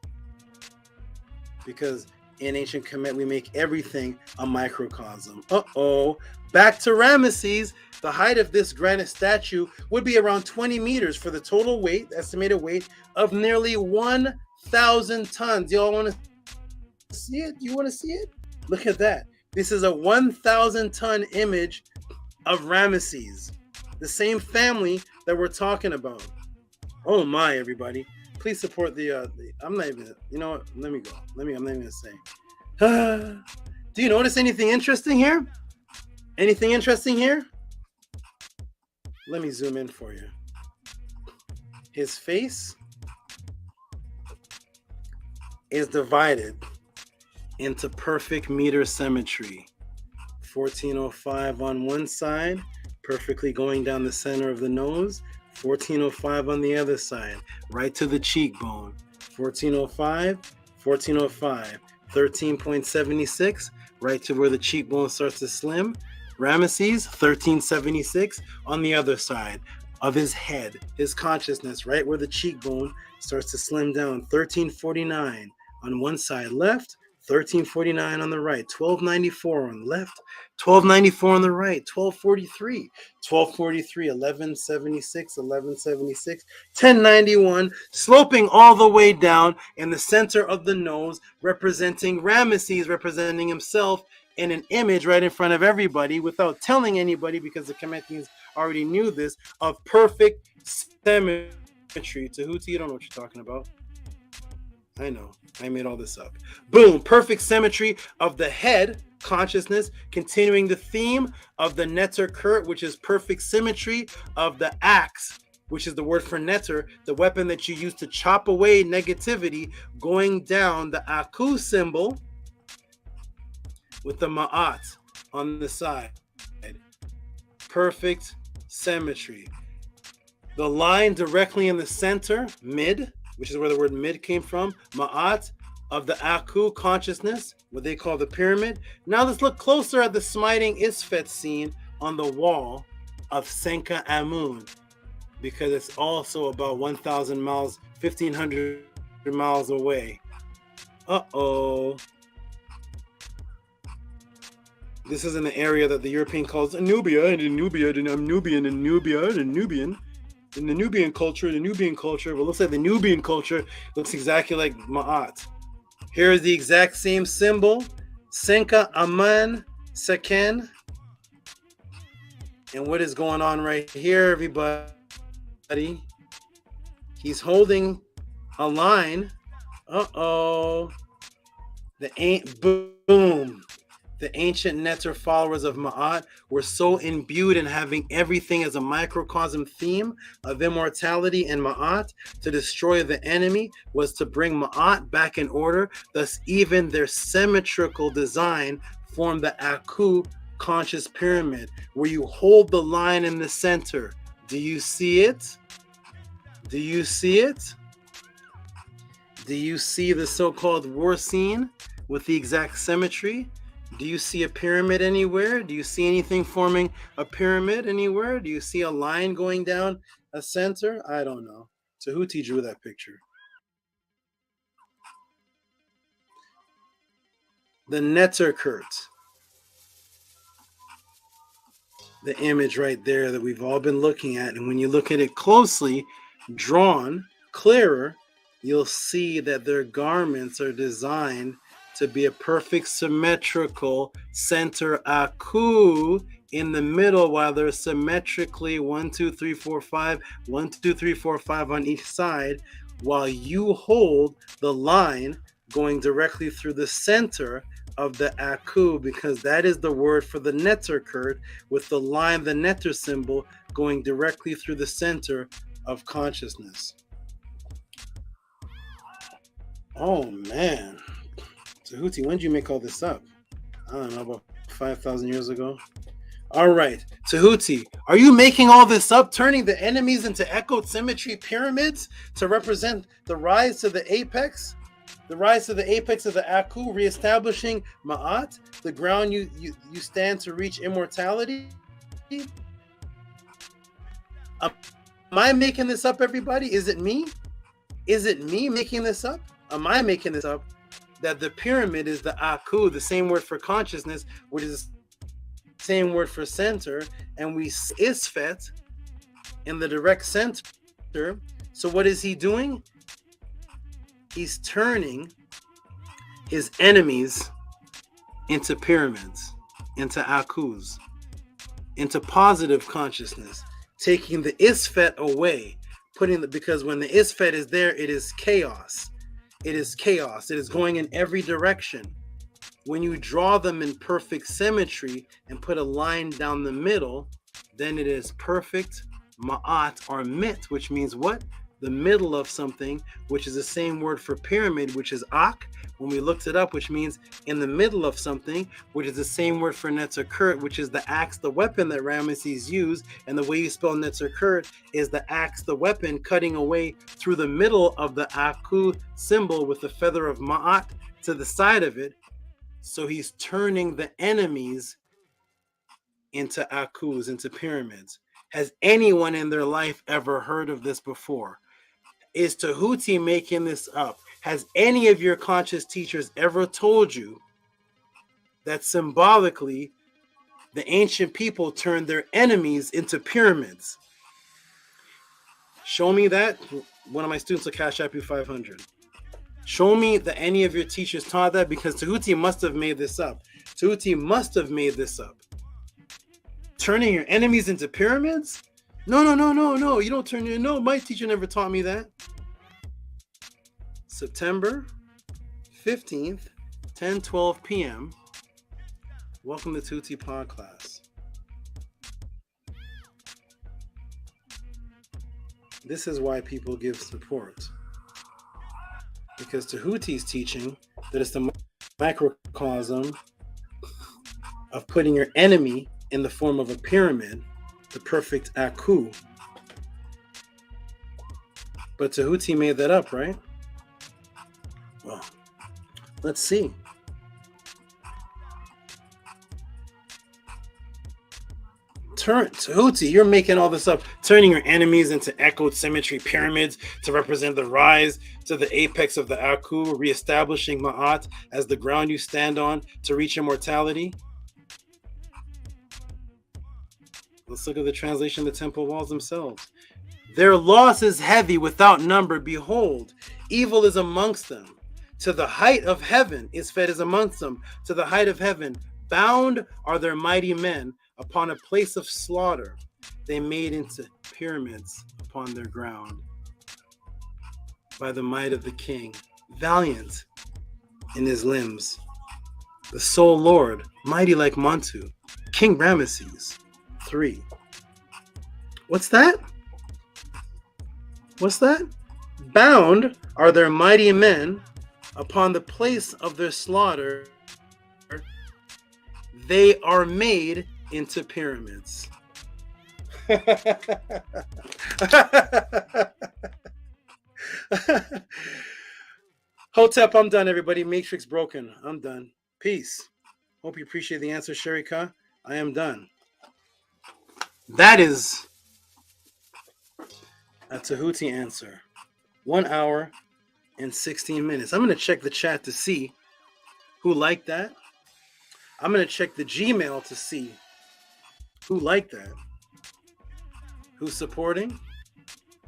Because in ancient Kemet, we make everything a microcosm. Uh-oh. Back to Ramesses. The height of this granite statue would be around 20 meters for the total weight, estimated weight, of nearly 1,000 tons. Y'all want to see it? You want to see it? Look at that. This is a 1,000-ton image of Ramesses, the same family that we're talking about. Oh my, everybody. Please support the I'm not even, you know what? Let me go. I'm not even going to say. Do you notice anything interesting here? Anything interesting here? Let me zoom in for you. His face is divided into perfect meter symmetry. 1405 on one side, perfectly going down the center of the nose. 1405 on the other side, right to the cheekbone. 1405, 1405, 13.76, right to where the cheekbone starts to slim. Ramesses, 1376 on the other side of his head, his consciousness, right where the cheekbone starts to slim down. 1349 on one side left, 1349 on the right, 1294 on the left, 1294 on the right, 1243, 1243, 1176, 1176, 1091, sloping all the way down in the center of the nose, representing Ramesses, representing himself in an image right in front of everybody without telling anybody, because the Kemetians already knew this, of perfect symmetry. Tehuti, you don't know what you're talking about. I know. I made all this up. Boom. Perfect symmetry of the head, consciousness, continuing the theme of the Neter Kurt, which is perfect symmetry of the axe, which is the word for neter, the weapon that you use to chop away negativity, going down the Aku symbol with the Ma'at on the side. Perfect symmetry. The line directly in the center, mid, which is where the word mid came from, Ma'at, of the Aku consciousness, what they call the pyramid. Now let's look closer at the smiting Isfet scene on the wall of Senka Amun, because it's also about 1,000 miles, 1,500 miles away. Uh-oh. This is in the area that the European calls Nubia, and in Nubia, and I'm Nubian, and Nubia, and Nubian. In the Nubian culture, well, it looks like the Nubian culture looks exactly like Ma'at. Here is the exact same symbol, Senka Aman Seken. And what is going on right here, everybody? He's holding a line. Uh-oh. Boom. The ancient Neter followers of Ma'at were so imbued in having everything as a microcosm theme of immortality in Ma'at. To destroy the enemy was to bring Ma'at back in order. Thus, even their symmetrical design formed the Aku conscious pyramid, where you hold the line in the center. Do you see it? Do you see it? Do you see the so-called war scene with the exact symmetry? Do you see a pyramid anywhere? Do you see anything forming a pyramid anywhere? Do you see a line going down a center? I don't know. Tehuti drew that picture. The Neterkert. The image right there that we've all been looking at. And when you look at it closely, drawn, clearer, you'll see that their garments are designed to be a perfect symmetrical center Aku in the middle, while they're symmetrically 1, 2, 3, 4, 5, 1, 2, 3, 4, 5 on each side, while you hold the line going directly through the center of the Aku, because that is the word for the Neterkert, with the line, the Neter symbol, going directly through the center of consciousness. Oh man. Tehuti, when did you make all this up? I don't know, about 5,000 years ago. All right, Tehuti, are you making all this up, turning the enemies into echoed symmetry pyramids to represent the rise to the apex? The rise to the apex of the Aku, reestablishing Ma'at, the ground you stand to reach immortality? Am I making this up, everybody? Is it me? Is it me making this up? Am I making this up? That the pyramid is the Aku, the same word for consciousness, which is the same word for center, and we Isfet in the direct center. So what is he doing? He's turning his enemies into pyramids, into Akus, into positive consciousness, taking the Isfet away, because when the Isfet is there, it is chaos. It is chaos. It is going in every direction. When you draw them in perfect symmetry and put a line down the middle, then it is perfect Ma'at or mit, which means what? The middle of something, which is the same word for pyramid, which is ak, when we looked it up, which means in the middle of something, which is the same word for Netzerkert, which is the axe, the weapon that Ramesses used. And the way you spell Netzerkert is the axe, the weapon, cutting away through the middle of the Aku symbol with the feather of Ma'at to the side of it. So he's turning the enemies into Akus, into pyramids. Has anyone in their life ever heard of this before? Is Tehuti making this up? Has any of your conscious teachers ever told you that symbolically the ancient people turned their enemies into pyramids? Show me that. One of my students will cash app you 500. Show me that any of your teachers taught that, because Tehuti must have made this up. Tehuti must have made this up. Turning your enemies into pyramids? No. You don't turn your... No, my teacher never taught me that. September 15th, 10:12 p.m. Welcome to Tehuti Pod Class. This is why people give support. Because Tehuti is teaching that it's the microcosm of putting your enemy in the form of a pyramid, the perfect Aku. But Tehuti made that up, right? Well, let's see. Tehuti, you're making all this up, turning your enemies into echoed symmetry pyramids to represent the rise to the apex of the Aku, reestablishing Ma'at as the ground you stand on to reach immortality. Let's look at the translation of the temple walls themselves. Their loss is heavy without number. Behold, evil is amongst them. To the height of heaven is fed is amongst them. To the height of heaven, bound are their mighty men. Upon a place of slaughter, they made into pyramids upon their ground. By the might of the king, valiant in his limbs, the sole lord, mighty like Montu, King Ramesses III. What's that? What's that? Bound are their mighty men upon the place of their slaughter. They are made into pyramids. Hotep, I'm done, everybody. Matrix broken. I'm done. Peace. Hope you appreciate the answer, Sharika. I am done. That is a Tehuti answer. 1 hour and 16 minutes. I'm going to check the chat to see who liked that. I'm going to check the Gmail to see who liked that, who's supporting.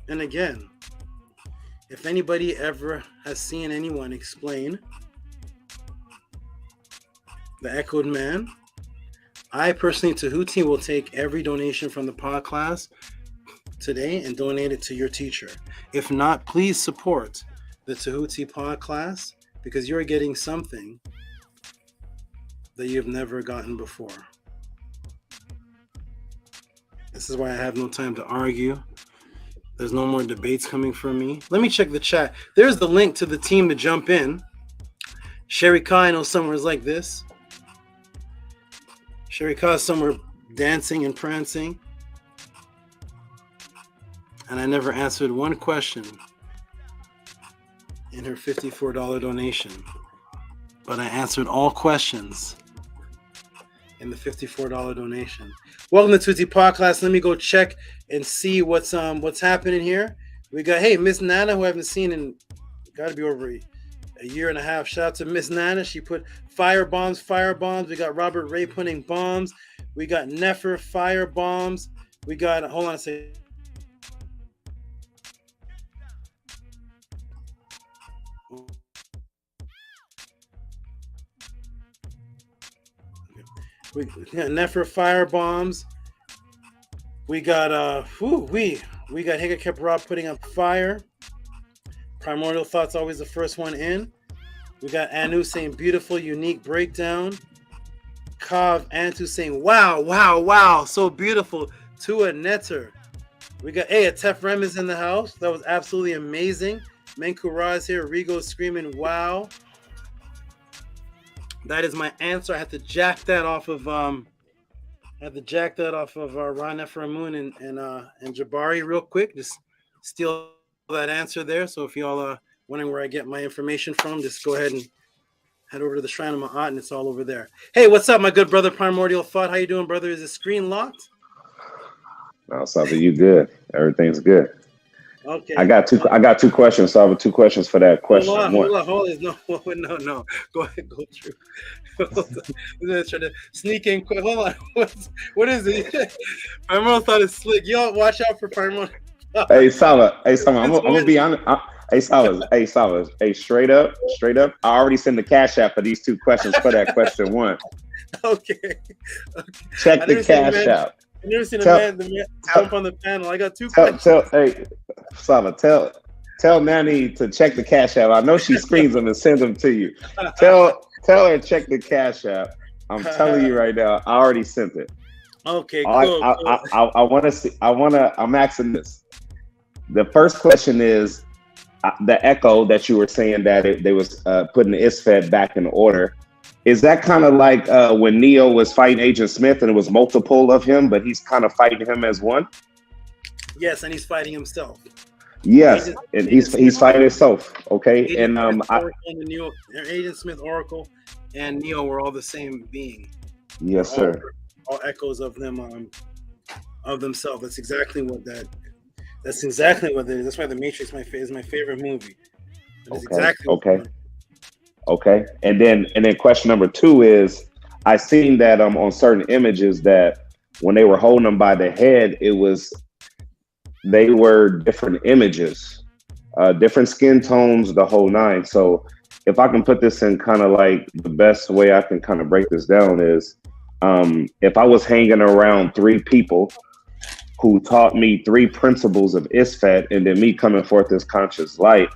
And again, if anybody ever has seen anyone explain the echoed man, I personally, Tehuti, will take every donation from the pod class today and donate it to your teacher. If not, please support the Tehuti pod class because you're getting something that you've never gotten before. This is why I have no time to argue. There's no more debates coming from me. Let me check the chat. There's the link to the team to jump in. Sharika, I know somewhere is like this. Sharika is somewhere dancing and prancing. And I never answered one question in her $54 donation. But I answered all questions in the $54 donation. Welcome to Tutti Podcast. Let me go check and see what's happening here. We got, hey, Miss Nana, who I haven't seen in got to be over a year and a half. Shout out to Miss Nana. She put fire bombs. We got Robert Ray putting bombs. We got Nefer fire bombs. We got, hold on a second. We got Nefer fire bombs. We got we got Higa Keprab putting up fire. Primordial Thought's always the first one in. We got Anu saying beautiful, unique breakdown. Kav Antu saying wow, so beautiful. Tua Netter. We got a Tefrem is in the house. That was absolutely amazing. Menkura is here. Rigo screaming wow. That is my answer. I had to jack that off of Ron Ephraim and Jabari real quick. Just steal that answer there. So if y'all are wondering where I get my information from, just go ahead and head over to the Shrine of Ma'at and it's all over there. Hey, what's up, my good brother Primordial Thought? How you doing, brother? Is the screen locked? No, Saba, you good. Everything's good. Okay. I got two questions, Saba. 2 questions for that question. Hold on. No. Go ahead, go through. Trying to sneak in quick. Hold on. What is it? Primordial Thought is slick. Y'all watch out for Primordial. Hey, Saba. I'm gonna be honest. Hey, Saba. Hey, straight up. I already sent the cash app for these 2 questions for that question 1. Okay. Check the cash app. I've never seen the man jump on the panel. I got 2 questions. Hey, Saba, tell Nanny to check the cash app. I know she screens them and sends them to you. Tell her to check the cash app. I'm telling you right now, I already sent it. Okay, cool. I want to see. I'm asking this. The first question is the echo that you were saying that they was putting the ISFET back in order. Is that kind of like when Neo was fighting Agent Smith and it was multiple of him, but he's kind of fighting him as one? Yes, and he's fighting himself. Yes, and he's fighting himself. Okay, Agent and Agent Smith, Oracle, and Neo were all the same being. Yes, sir. All echoes of them, of themselves. That's exactly what that. That's exactly what it is. That's why The Matrix is my favorite movie. That's exactly Okay. And then question number 2 is, I seen that on certain images that when they were holding them by the head, they were different images, different skin tones, the whole nine. So if I can put this in kind of like the best way I can kind of break this down is, if I was hanging around 3 people who taught me 3 principles of ISFET, and then me coming forth as conscious light,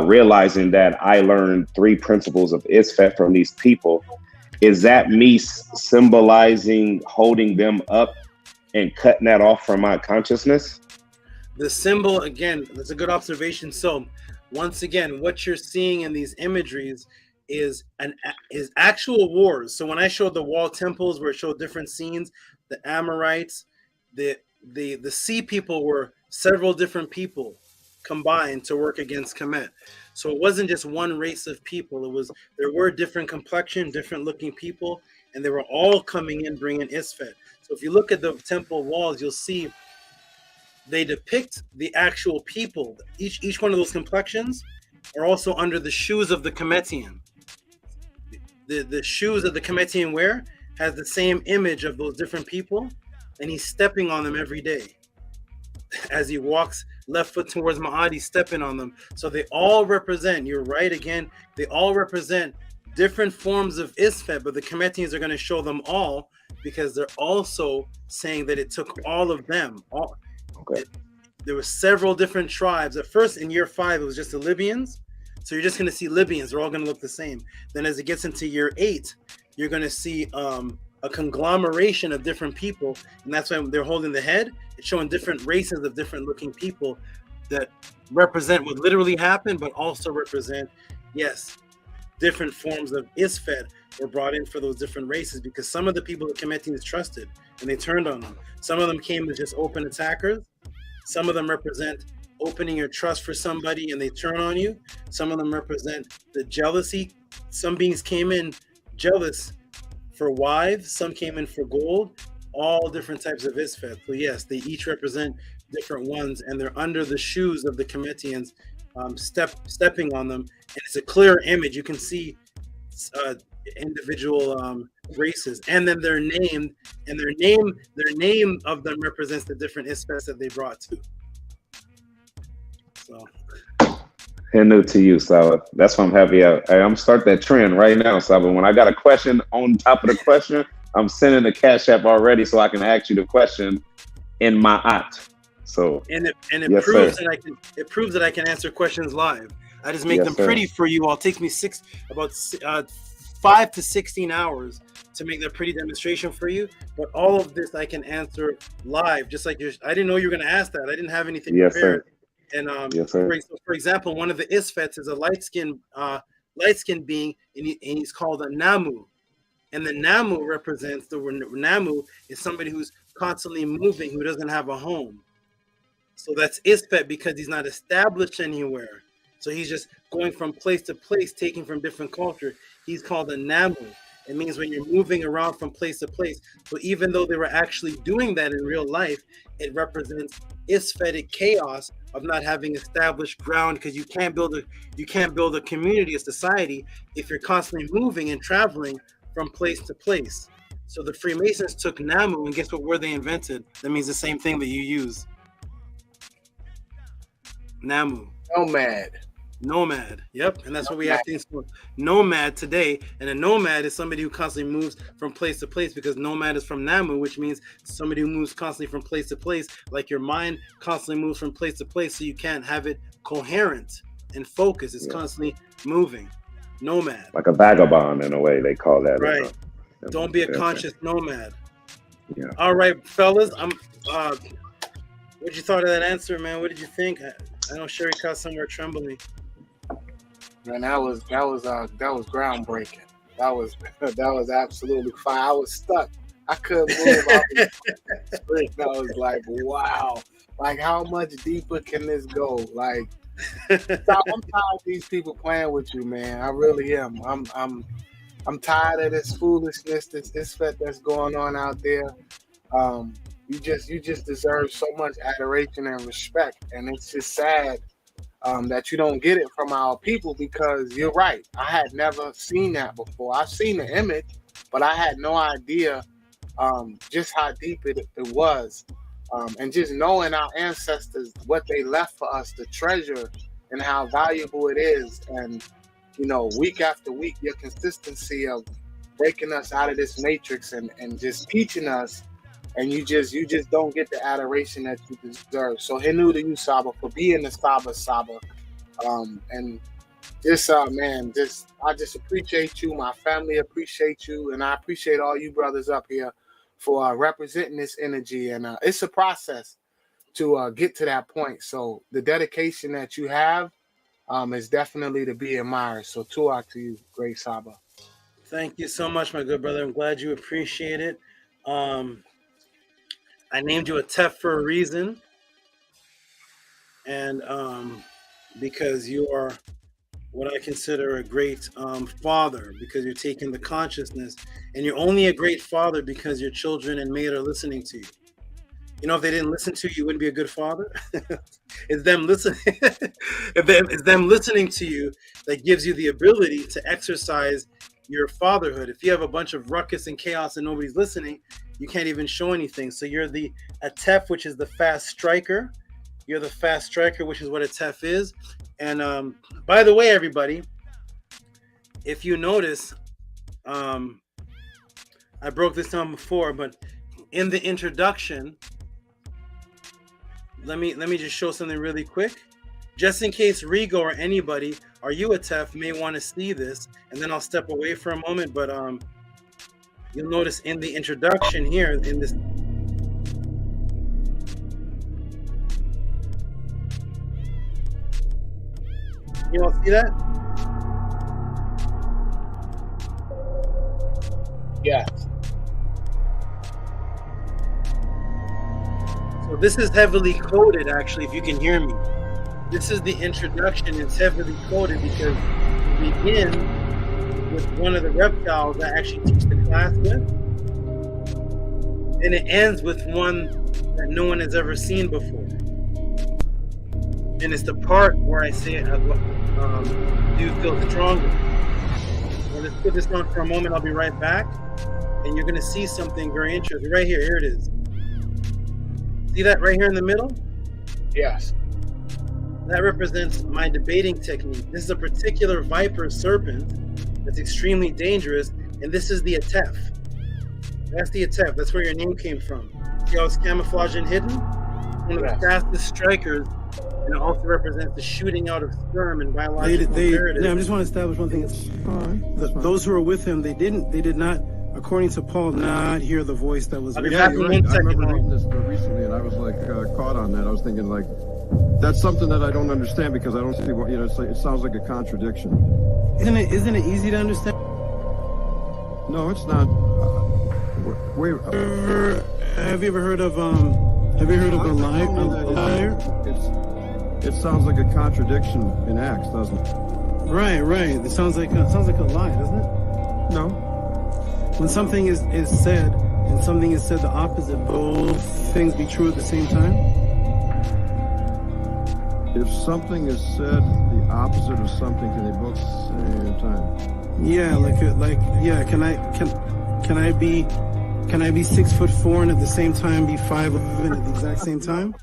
realizing that I learned 3 principles of ISFET from these people, is that me symbolizing holding them up and cutting that off from my consciousness? The symbol, again, that's a good observation. So once again, what you're seeing in these imageries is actual wars. So when I showed the wall temples where it showed different scenes, the Amorites, the sea people were several different people combined to work against KEMET. So it wasn't just one race of people. There were different complexion, different looking people, and they were all coming in bringing ISFET. So if you look at the temple walls, you'll see they depict the actual people. Each one of those complexions are also under the shoes of the KEMETian. The shoes that the KEMETian wear has the same image of those different people, and he's stepping on them every day. As he walks left foot towards Ma'at, he's stepping on them. So they all represent, you're right again, they all represent different forms of ISFET, but the KEMETians are going to show them all because they're also saying that it took all of them. There were several different tribes. At first, in year 5, it was just the Libyans. So you're just going to see Libyans. They're all going to look the same. Then as it gets into year 8, you're going to see a conglomeration of different people. And that's why they're holding the head. It's showing different races of different looking people that represent what literally happened, but also represent, yes, different forms of ISFET were brought in for those different races, because some of the people the KEMETians trusted and they turned on them. Some of them came as just open attackers. Some of them represent opening your trust for somebody and they turn on you. Some of them represent the jealousy. Some beings came in jealous for wives. Some came in for gold. All different types of ISFET. So yes, they each represent different ones, and they're under the shoes of the KEMETians, stepping on them. And it's a clear image. You can see individual races, and then they're named, and their name of them represents the different ISFETs that they brought to. So New to you, Saba. That's why I'm happy. I'm start that trend right now, Saba. When I got a question on top of the question, I'm sending the Cash App already so I can ask you the question in my art. So it yes, proves sir. that it proves that I can answer questions live. I just make Yes, them sir. pretty for you all. It takes me 5 to 16 hours to make that pretty demonstration for you. But all of this I can answer live, just like I didn't know you were going to ask that. I didn't have anything Yes, prepared. sir. And Yes, sir. for example, one of the ISFETs is a light-skinned being, and he's called a Namu. And the Namu represents, the Namu is somebody who's constantly moving, who doesn't have a home. So that's ISFET because he's not established anywhere. So he's just going from place to place, taking from different culture. He's called a Namu. It means when you're moving around from place to place. So even though they were actually doing that in real life, it represents ISFETic chaos of not having established ground, because you can't build a community, a society, if you're constantly moving and traveling from place to place. So the Freemasons took Namu, and guess what word they invented? That means the same thing that you use. Namu. Nomad. Yep. And that's what we have things for. Nomad today. And a nomad is somebody who constantly moves from place to place, because nomad is from Namu, which means somebody who moves constantly from place to place. Like your mind constantly moves from place to place, so you can't have it coherent and focus. It's constantly moving. Nomad. Like a vagabond in a way, they call that. Right. Don't be a conscious nomad. Yeah. All right, fellas. What you thought of that answer, man? What did you think? I know Sharika somewhere trembling. Man, that was groundbreaking. That was absolutely fine. I was stuck. I couldn't move. I was like, wow. Like, how much deeper can this go? Like, I'm tired of these people playing with you, man. I really am. I'm tired of this foolishness, this fete that's going on out there. You just deserve so much adoration and respect, and it's just sad that you don't get it from our people, because you're right. I had never seen that before. I've seen the image, but I had no idea just how deep it was. And just knowing our ancestors, what they left for us, the treasure, and how valuable it is. And, you know, week after week, your consistency of breaking us out of this matrix and just teaching us, and you just don't get the adoration that you deserve. So hinu to you, Saba, for being the Saba. And just, man, I just appreciate you. My family appreciate you, and I appreciate all you brothers up here for representing this energy. And it's a process to get to that point. So the dedication that you have is definitely to be admired. So tuak to you, great Saba. Thank you so much, my good brother. I'm glad you appreciate it. I named you a Tef for a reason. And because you are what I consider a great father, because you're taking the consciousness, and you're only a great father because your children and maid are listening to you. You know, if they didn't listen to you, you wouldn't be a good father. It's them listening. It's them listening to you that gives you the ability to exercise your fatherhood. If you have a bunch of ruckus and chaos and nobody's listening, you can't even show anything. So you're the Atef, which is the fast striker. You're the fast striker, which is what a Tef is. And by the way, everybody, if you notice, I broke this down before, but in the introduction, let me just show something really quick, just in case Rigo or anybody, or you a Tef, may want to see this, and then I'll step away for a moment. But you'll notice in the introduction here, in this. You all see that? Yes. So this is heavily coded, actually, if you can hear me. This is the introduction. It's heavily coded because we begin with one of the reptiles that I actually teach the class with. And it ends with one that no one has ever seen before. And it's the part where I say, do you feel stronger? Well, let's put this on for a moment. I'll be right back. And you're going to see something very interesting. Right here. Here it is. See that right here in the middle? Yes. That represents my debating technique. This is a particular viper serpent that's extremely dangerous. And this is the Atef. That's the Atef. That's where your name came from. See how it's camouflaged and hidden? One of the fastest strikers. And it also represents the shooting out of sperm and biological imperatives. I just want to establish one thing. Those who were with him, they did not, according to Paul, not hear the voice that was. I remember reading this recently, and I was like caught on that. I was thinking like, that's something that I don't understand because I don't see what, you know. It's like, it sounds like a contradiction. Isn't it easy to understand? No, it's not. Have you ever heard of a liar? It sounds like a contradiction in Acts, doesn't it? Right. It sounds like a lie, doesn't it? No. When something is said and something is said the opposite, both things be true at the same time? If something is said the opposite of something, can they both say at the same time? Yeah, can I be 6'4" and at the same time be 5'11" at the exact same time?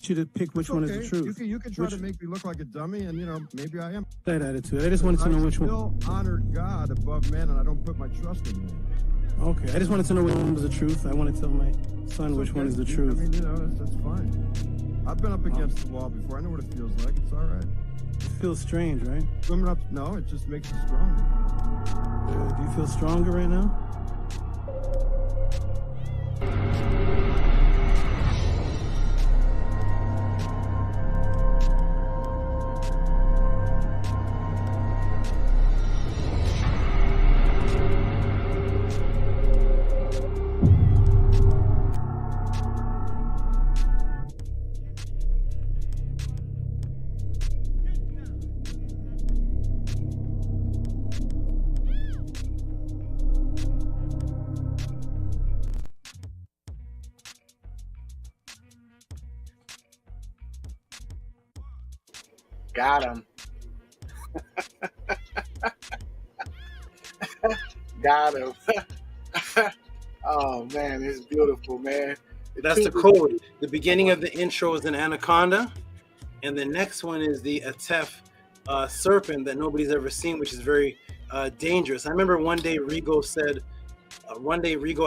You to pick which one is the truth. You can try to make me look like a dummy, and you know, maybe I am. That attitude. I just wanted to know which one. I still honor God above man, and I don't put my trust in man. Okay, I just wanted to know which one was the truth. I want to tell my son which one is the truth. I mean, you know, that's fine. I've been up against the wall before. I know what it feels like. It's all right. It feels strange, right? Swimming up, no, it just makes you stronger. Do you feel stronger right now? Got him. Got him. Oh man, it's beautiful, man. That's the code. The beginning of the intro is an anaconda, and the next one is the Atef serpent that nobody's ever seen, which is very dangerous. I remember one day Rigo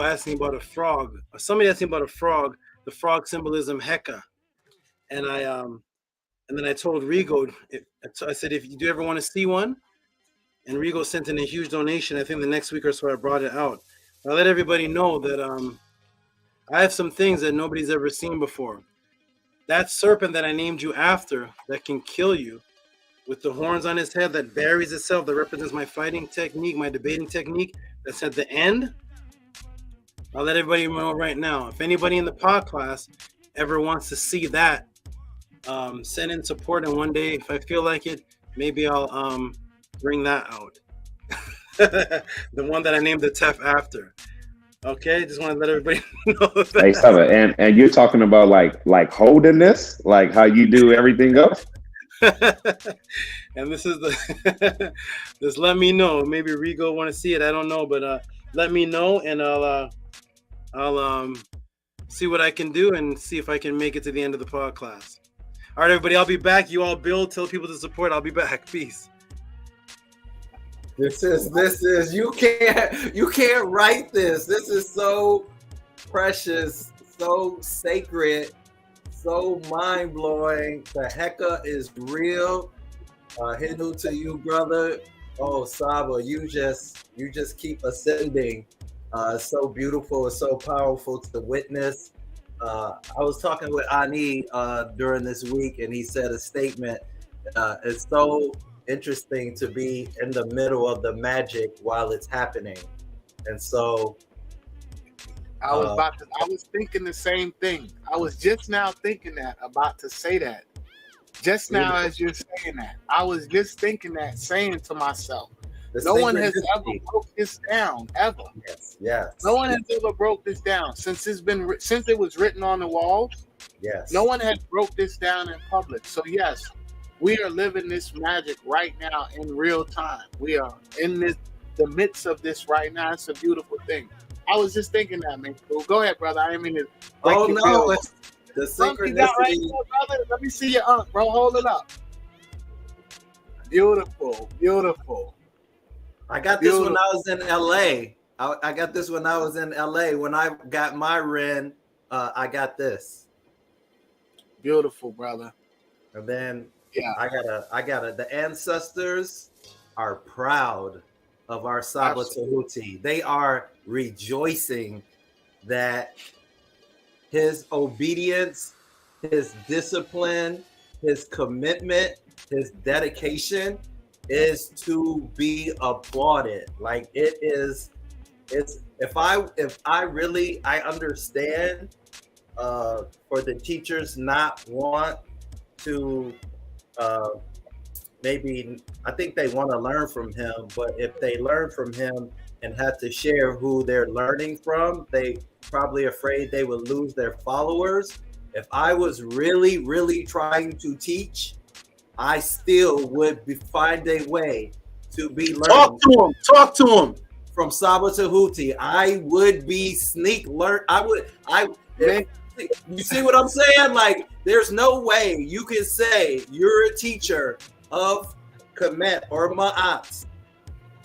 asked me about a frog. Somebody asked me about a frog. The frog symbolism Heka, and then I told Rigo. I said, if you do ever want to see one, and Rigo sent in a huge donation. I think the next week or so I brought it out. I let everybody know that I have some things that nobody's ever seen before. That serpent that I named you after that can kill you with the horns on his head that buries itself, that represents my fighting technique, my debating technique, that's at the end. I'll let everybody know right now. If anybody in the pod class ever wants to see that, send in support, and one day, if I feel like it, maybe I'll bring that out. The one that I named the Tef after. Okay, just want to let everybody know that. Hey, SABA, and you're talking about like holding this, like how you do everything else. And this is the just let me know. Maybe Rigo want to see it. I don't know, but let me know, and I'll see what I can do and see if I can make it to the end of the pod class. All right, everybody, I'll be back. You all build, tell people to support. I'll be back. Peace. This is you can't write this. This is so precious, so sacred, so mind-blowing. The Heka is real. Hindu to you, brother. Oh, Saba, you just keep ascending. It's so beautiful, it's so powerful to witness. I was talking with Ani during this week, and he said a statement. It's so interesting to be in the middle of the magic while it's happening. And so I was thinking the same thing. I was just now thinking that, about to say that. Just now as you're saying that, I was just thinking that, saying to myself, no one has ever broke this down, ever. Yes. No one has ever broke this down since it was written on the walls. Yes. No one has broke this down in public. So yes, we are living this magic right now in real time. We are in the midst of this right now. It's a beautiful thing. I was just thinking that, man. Well, go ahead, brother. I didn't mean to. Oh no, it's the synchronicity. Right there, brother. Let me see your bro. Hold it up. Beautiful, beautiful. I got this when I was in LA. I got this when I was in LA. When I got my Ren, I got this. Beautiful, brother. And then I gotta. The ancestors are proud of our SABA Tehuti. They are rejoicing that his obedience, his discipline, his commitment, his dedication is to be applauded. Like it's if I really understand for the teachers not want to maybe, I think they want to learn from him, but if they learn from him and have to share who they're learning from, they probably afraid they would lose their followers. If I was really, really trying to teach, I still would find a way to be learning. Talk to him. From SABA Tehuti, I would be you see what I'm saying? Like, there's no way you can say you're a teacher of KEMET or Ma'at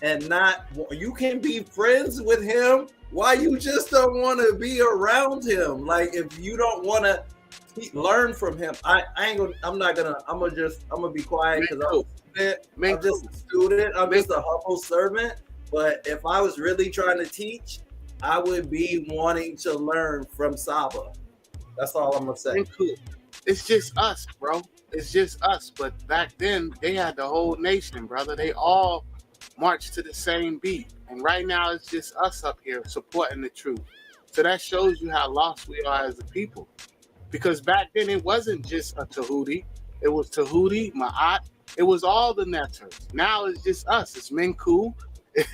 and not, you can be friends with him. Why you just don't want to be around him? Like, if you don't want to learn from him, I'm gonna be quiet because I'm just a student. I'm just a humble servant. But if I was really trying to teach, I would be wanting to learn from SABA. That's all I'm gonna say. It's just us, bro. It's just us. But back then, they had the whole nation, brother. They all marched to the same beat. And right now, it's just us up here supporting the truth. So that shows you how lost we are as a people. Because back then, it wasn't just a Tehuti. It was Tehuti, Ma'at. It was all the Netters. Now it's just us. It's Minku.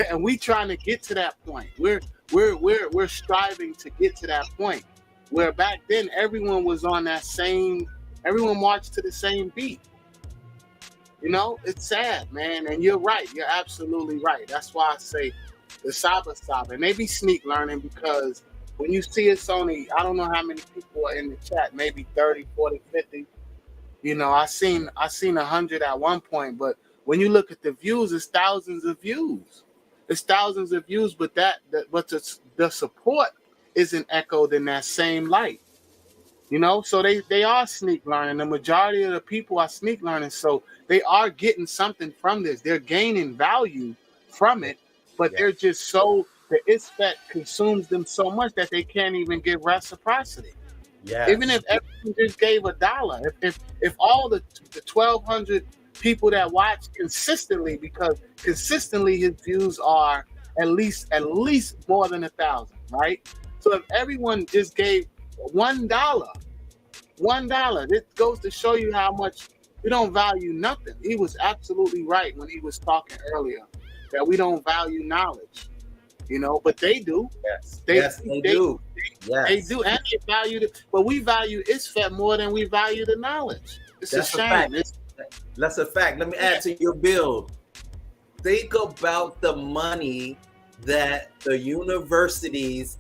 And we trying to get to that point. We're striving to get to that point. Where back then everyone was on that same, everyone marched to the same beat. You know, it's sad, man. And you're right. You're absolutely right. That's why I say the SABA. And they be sneak learning because when you see it's only, I don't know how many people are in the chat, maybe 30, 40, 50. You know, I seen 100 at one point, but when you look at the views, it's thousands of views. It's thousands of views, but the support isn't echoed in that same light. You know, so they are sneak learning. The majority of the people are sneak learning, so they are getting something from this. They're gaining value from it, but they're just so, the ISFET consumes them so much that they can't even give reciprocity. Yes. Even if everyone just gave $1, if all the 1,200 people that watch consistently, because consistently his views are at least more than 1,000, right? So if everyone just gave $1, it goes to show you how much we don't value nothing. He was absolutely right when he was talking earlier that we don't value knowledge, you know, but they do. Yes, they do. They do, and they value it, but we value ISFET more than we value the knowledge. It's That's a shame. That's a fact. Let me add to your build. Think about the money that the universities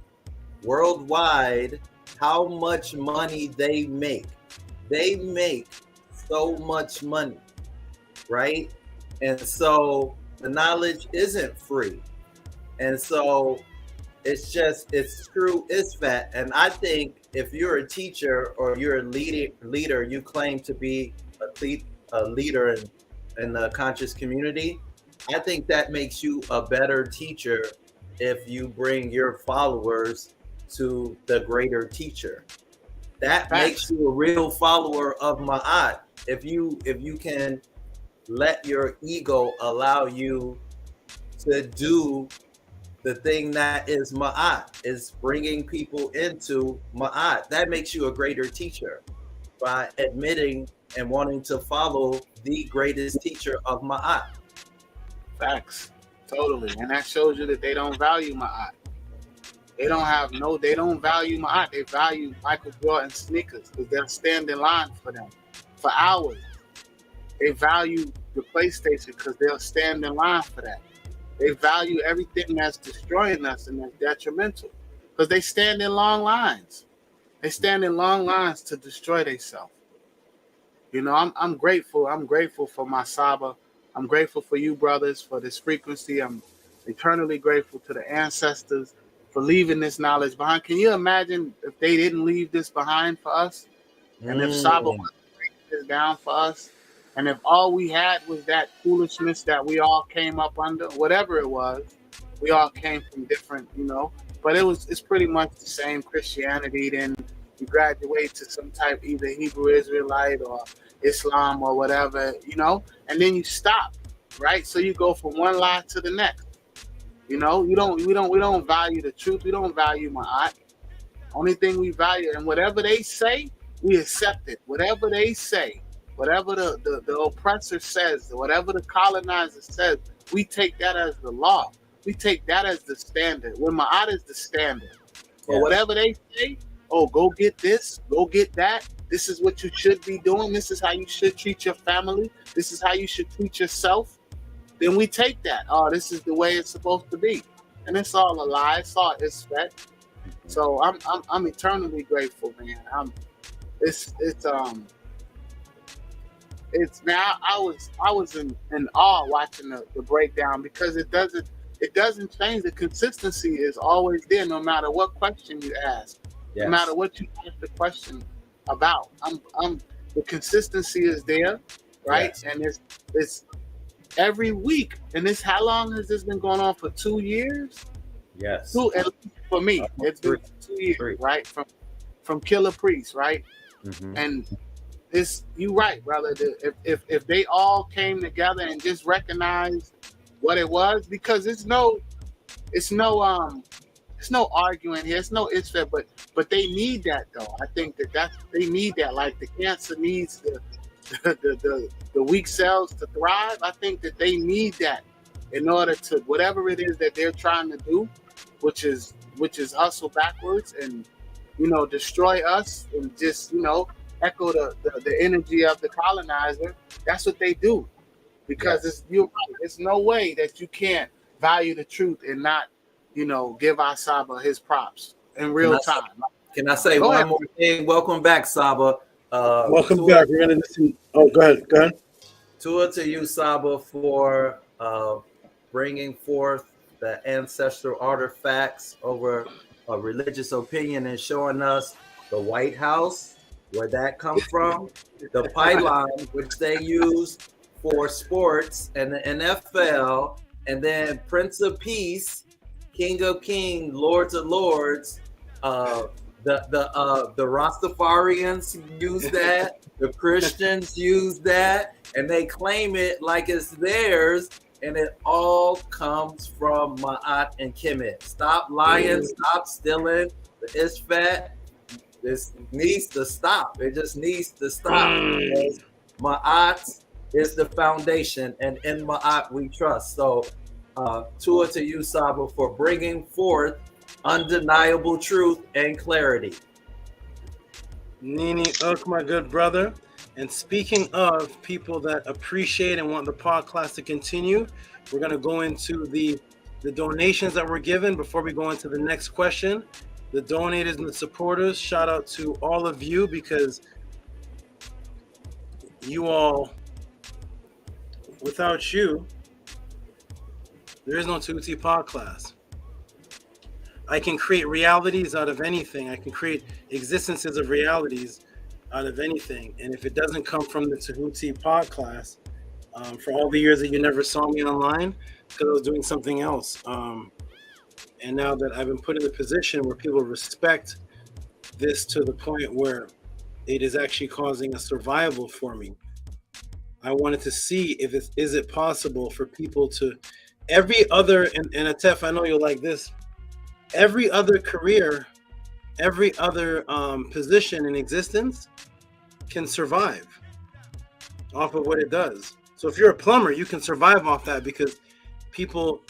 worldwide, how much money they make. They make so much money, right? And so the knowledge isn't free. And so it's true ISFET. And I think if you're a teacher or you're a leader, you claim to be a leader in the conscious community, I think that makes you a better teacher if you bring your followers to the greater teacher. That makes you a real follower of Ma'at. If you can let your ego allow you to do the thing that is Ma'at, is bringing people into Ma'at. That makes you a greater teacher by admitting and wanting to follow the greatest teacher of Ma'at. Facts. Totally. And that shows you that they don't value Ma'at. They don't value Ma'at. They value Michael Jordan sneakers because they'll stand in line for them for hours. They value the PlayStation because they'll stand in line for that. They value everything that's destroying us and that's detrimental because they stand in long lines. They stand in long lines to destroy themselves. You know, I'm grateful. I'm grateful for my SABA. I'm grateful for you, brothers, for this frequency. I'm eternally grateful to the ancestors for leaving this knowledge behind. Can you imagine if they didn't leave this behind for us? And if SABA was breaking this down for us? And if all we had was that foolishness that we all came up under, whatever it was, we all came from different, you know, but it's pretty much the same Christianity. Then you graduate to some type, either Hebrew Israelite or Islam or whatever, you know, and then you stop, right? So you go from one lie to the next. You know, we don't value the truth. We don't value Ma'at. Only thing we value, and whatever they say, we accept it. Whatever they say, whatever the oppressor says, whatever the colonizer says, we take that as the law. We take that as the standard. When Ma'at is the standard. But whatever they say, oh, go get this, go get that. This is what you should be doing. This is how you should treat your family. This is how you should treat yourself. Then we take that. Oh, this is the way it's supposed to be. And it's all a lie. It's all ISFET. So I'm eternally grateful, man. I was in awe watching the breakdown because it doesn't change. The consistency is always there no matter what question you ask. Yes. No matter what you ask the question about. The consistency is there, right? Yes. And it's every week. And how long has this been going on? For 2 years? Yes. At least for me, it's been 2 years, right? From Killer Priest, right? Mm-hmm. And you right, brother. If they all came together and just recognized what it was, because it's no arguing here. It's no ISFET, but they need that though. I think they need that. Like the cancer needs the weak cells to thrive. I think that they need that in order to whatever it is that they're trying to do, which is hustle backwards and destroy us and just echo the energy of the colonizer. That's what they do. because it's no way that you can't value the truth and not, give our Saba his props in real time. Can I say Go one ahead. more thing? Welcome back, Saba. Welcome back. We're gonna listen. Oh, go ahead. Go ahead. Tour to you, Saba, for bringing forth the ancestral artifacts over a religious opinion and showing us the White House, where that come from, the pylon, which they use for sports, and the NFL, and then Prince of Peace, King of Kings, Lords of Lords. The Rastafarians use that, the Christians use that, and they claim it like it's theirs, and it all comes from Ma'at and Kemet. Stop lying, stop stealing. The Ishfat, this needs to stop. It just needs to stop. Ma'at is the foundation, and in Ma'at we trust. So, tour to you, Saba, for bringing forth undeniable truth and clarity. Nini Uk, my good brother. And speaking of people that appreciate and want the podcast to continue, we're going to go into the donations that were given before we go into the next question. The donators and the supporters, shout out to all of you, because you all, without you, there is no Tehuti podcast. I can create realities out of anything. I can create existences of realities out of anything. And if it doesn't come from the Tehuti podcast, for all the years that you never saw me online, because I was doing something else. And now that I've been put in a position where people respect this to the point where it is actually causing a survival for me, I wanted to see if is it possible for people to, every other, and Atef, I know you'll like this, every other career, every other position in existence can survive off of what it does. So if you're a plumber, you can survive off that because people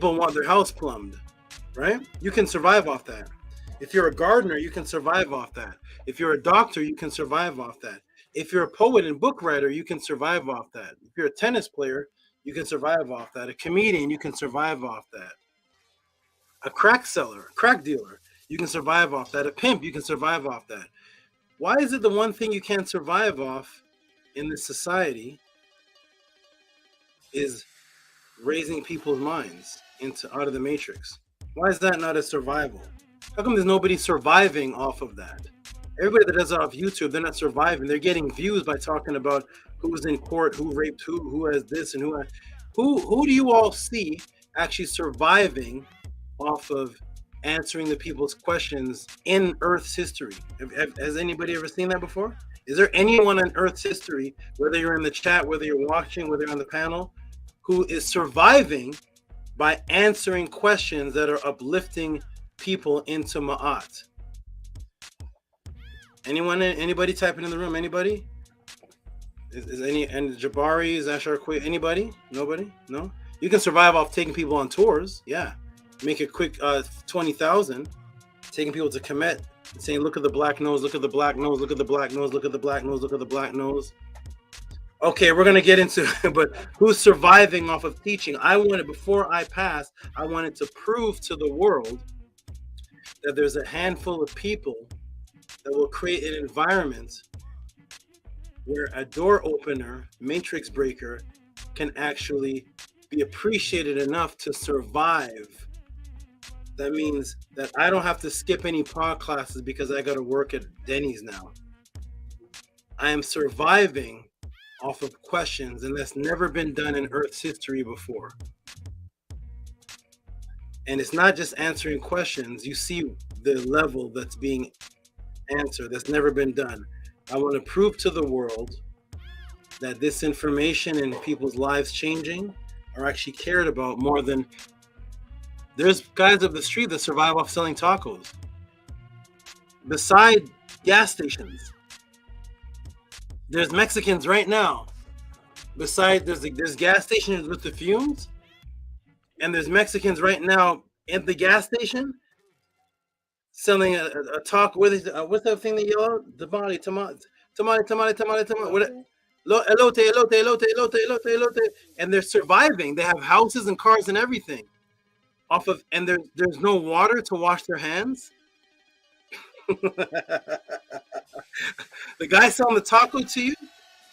want their house plumbed, right? You can survive off that. If you're a gardener, you can survive off that. If you're a doctor, you can survive off that. If you're a poet and book writer, you can survive off that. If you're a tennis player, you can survive off that. A comedian, you can survive off that. A crack seller, crack dealer, you can survive off that. A pimp, you can survive off that. Why is it the one thing you can't survive off in this society is raising people's minds out of the matrix? Why is that not a survival? How come there's nobody surviving off of that? Everybody that does it off YouTube, they're not surviving. They're getting views by talking about who's in court, who raped who has this, and who do you all see actually surviving off of answering the people's questions in Earth's history? Has anybody ever seen that before? Is there anyone in Earth's history, whether you're in the chat, whether you're watching, whether you're on the panel, who is surviving by answering questions that are uplifting people into Ma'at? Anybody typing in the room? Anybody? Is any, and Jabari, is Ashar Quay, anybody? Nobody? No? You can survive off taking people on tours, yeah. Make a quick 20,000, taking people to KEMET and saying, look at the black nose, look at the black nose, look at the black nose, look at the black nose, look at the black nose. Okay, we're gonna get into it, but who's surviving off of teaching? Before I pass, I wanted to prove to the world that there's a handful of people that will create an environment where a door opener, matrix breaker, can actually be appreciated enough to survive. That means that I don't have to skip any pod classes because I got to work at Denny's now. I am surviving off of questions, and that's never been done in Earth's history before. And it's not just answering questions. You see the level that's being answered. That's never been done. I want to prove to the world that this information and people's lives changing are actually cared about more than... There's guys up the street that survive off selling tacos. Beside gas stations. There's Mexicans right now. There's gas stations with the fumes. And there's Mexicans right now at the gas station selling a taco. What's that thing they yell out? Tamale. What? Elote, elote, elote, elote, elote, elote, and they're surviving. They have houses and cars and everything off of, and there's no water to wash their hands. The guy selling the taco to you,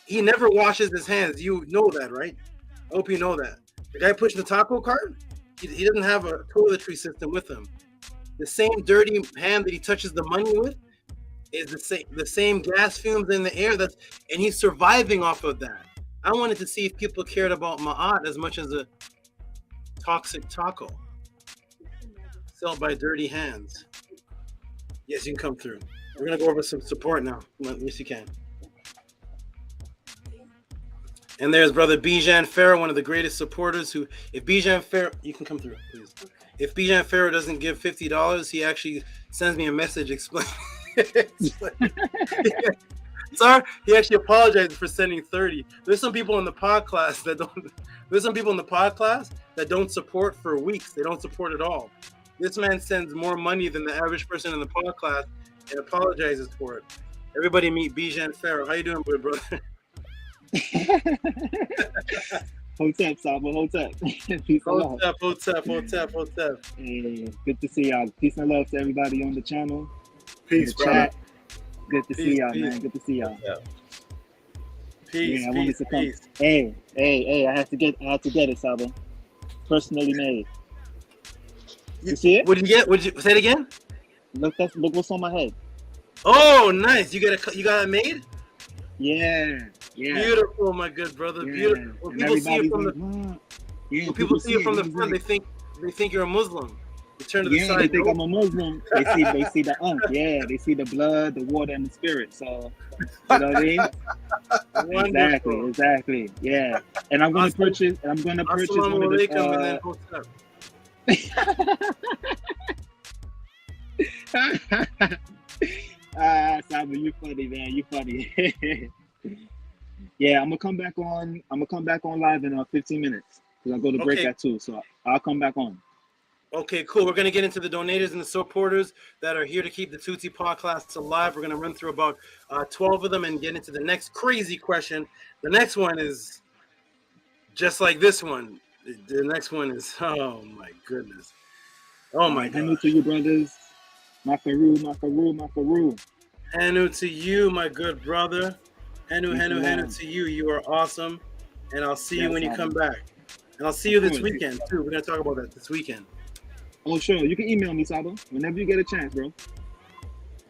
he never washes his hands. You know that, right? I hope you know that. The guy pushing the taco cart, he doesn't have a toiletry system with him. The same dirty hand that he touches the money with is the same gas fumes in the air. And he's surviving off of that. I wanted to see if people cared about Ma'at as much as a toxic taco sold by dirty hands. Yes, you can come through. We're gonna go over some support now. Yes, you can. And there's brother Bijan Pharaoh, one of the greatest supporters. Who, if Bijan Pharaoh, you can come through, please. If Bijan Pharaoh doesn't give $50, he actually sends me a message explaining. Sorry, he actually apologized for sending 30. There's some people in the pod class that don't. There's some people in the pod class that don't support for weeks. They don't support at all. This man sends more money than the average person in the pod class and apologizes for it. Everybody meet Bijan Pharaoh. How you doing, good brother? Hotep, Saba, Hotep. Peace and love. Hotep. Good to see y'all. Peace and love to everybody on the channel. Peace, brother. Chat. Good to see y'all, man. Good to see y'all. Peace, I wanted to come. Hey, I had to get it, Saba. Personally made. You see it? What did you get? Would you say it again? Look what's on my head. Oh, nice. You got it made? Yeah. Beautiful, my good brother. Yeah. Beautiful. When people see you from people see you from the front, they think you're a Muslim. You turn to the side. They think I'm a Muslim. They see the Yeah, they see the blood, the water, and the spirit. So, you know what I mean? Exactly. Yeah. And I'm gonna purchase. one of the. Saba, you funny, man. You funny. Yeah, I'm gonna come back on live in 15 minutes because I go to break at 2. So I'll come back on. Okay, cool. We're gonna get into the donators and the supporters that are here to keep the Tehuti podcast alive. We're gonna run through about 12 of them and get into the next crazy question. The next one is just like this one. The next one is, oh my goodness. Oh my God. Hanu to you, brothers. Makaru. Hanu to you, my good brother. Hanu to you. You are awesome. And I'll see you when you come back. And I'll see you this weekend, too. We're going to talk about that this weekend. Oh, sure. You can email me, Saba, whenever you get a chance, bro.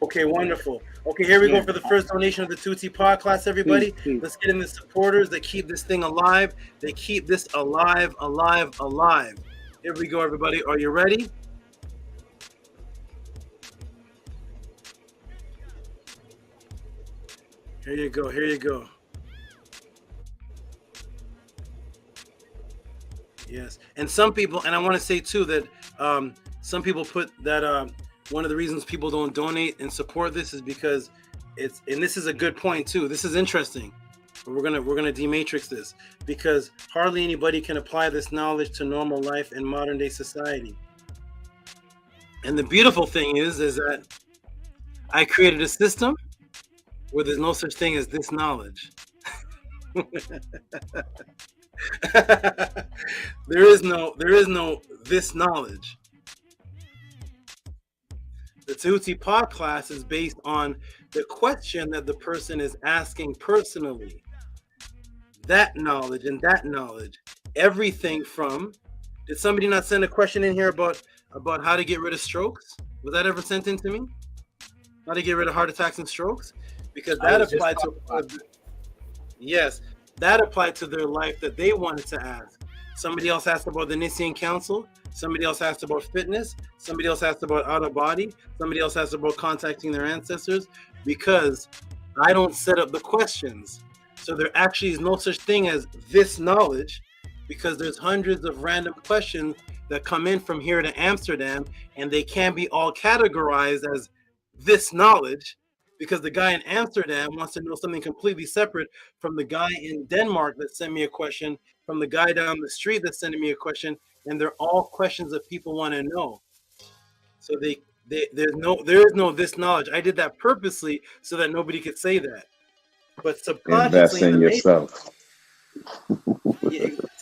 Okay, wonderful. Okay, here we go for the first donation of the Tehuti podcast, everybody. Please. Let's get in the supporters that keep this thing alive. They keep this alive. Here we go, everybody. Are you ready? Here you go. Yes, and some people, and I want to say too that some people put that one of the reasons people don't donate and support this is because and this is a good point too. This is interesting. But we're gonna dematrix this because hardly anybody can apply this knowledge to normal life in modern day society. And the beautiful thing is that I created a system where there's no such thing as this knowledge. There is no this knowledge. The Tehuti pod class is based on the question that the person is asking personally. That knowledge and that knowledge. Everything from, did somebody not send a question in here about how to get rid of strokes? Was that ever sent in to me? How to get rid of heart attacks and strokes? Because that applied to that applied to their life that they wanted to ask. Somebody else asked about the Nicene Council. Somebody else asked about fitness. Somebody else asked about out of body. Somebody else asked about contacting their ancestors. Because I don't set up the questions. So there actually is no such thing as this knowledge, because there's hundreds of random questions that come in from here to Amsterdam, and they can't be all categorized as this knowledge, because the guy in Amsterdam wants to know something completely separate from the guy in Denmark that sent me a question, from the guy down the street that's sending me a question, and they're all questions that people want to know. So there is no this knowledge. I did that purposely so that nobody could say that. but Invest subconsciously in yourself.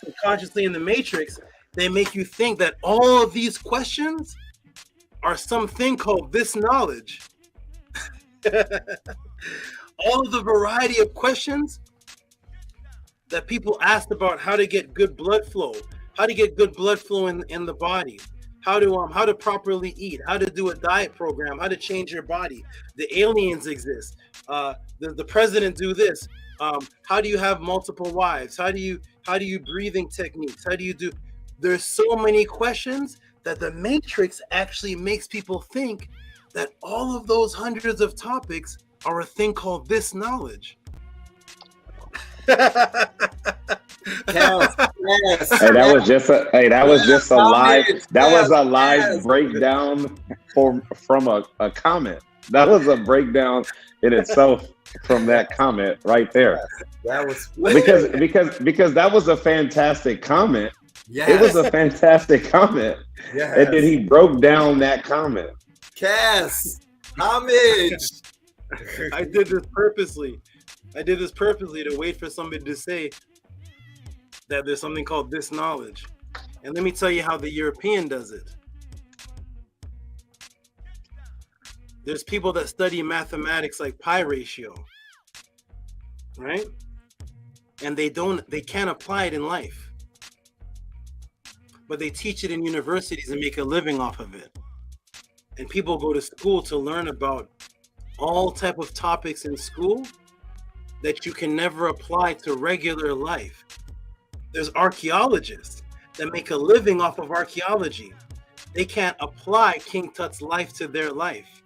subconsciously in the matrix, they make you think that all of these questions are something called this knowledge. All of the variety of questions that people asked about how to get good blood flow, how to get good blood flow in the body, how to properly eat, how to do a diet program, how to change your body. The aliens exist. The president do this. How do you have multiple wives? How do you breathing techniques? How do you do? There's so many questions that the Matrix actually makes people think that all of those hundreds of topics are a thing called this knowledge. Hey, that was just a live breakdown from a comment. That was a breakdown in itself from that comment right there. That was because that was a fantastic comment. Yes. It was a fantastic comment. Yes. And then he broke down that comment. Cass, homage. I did this purposely to wait for somebody to say that there's something called this knowledge. And let me tell you how the European does it. There's people that study mathematics like pi ratio, right? And they can't apply it in life. But they teach it in universities and make a living off of it. And people go to school to learn about all type of topics in school that you can never apply to regular life. There's archaeologists that make a living off of archaeology. They can't apply King Tut's life to their life.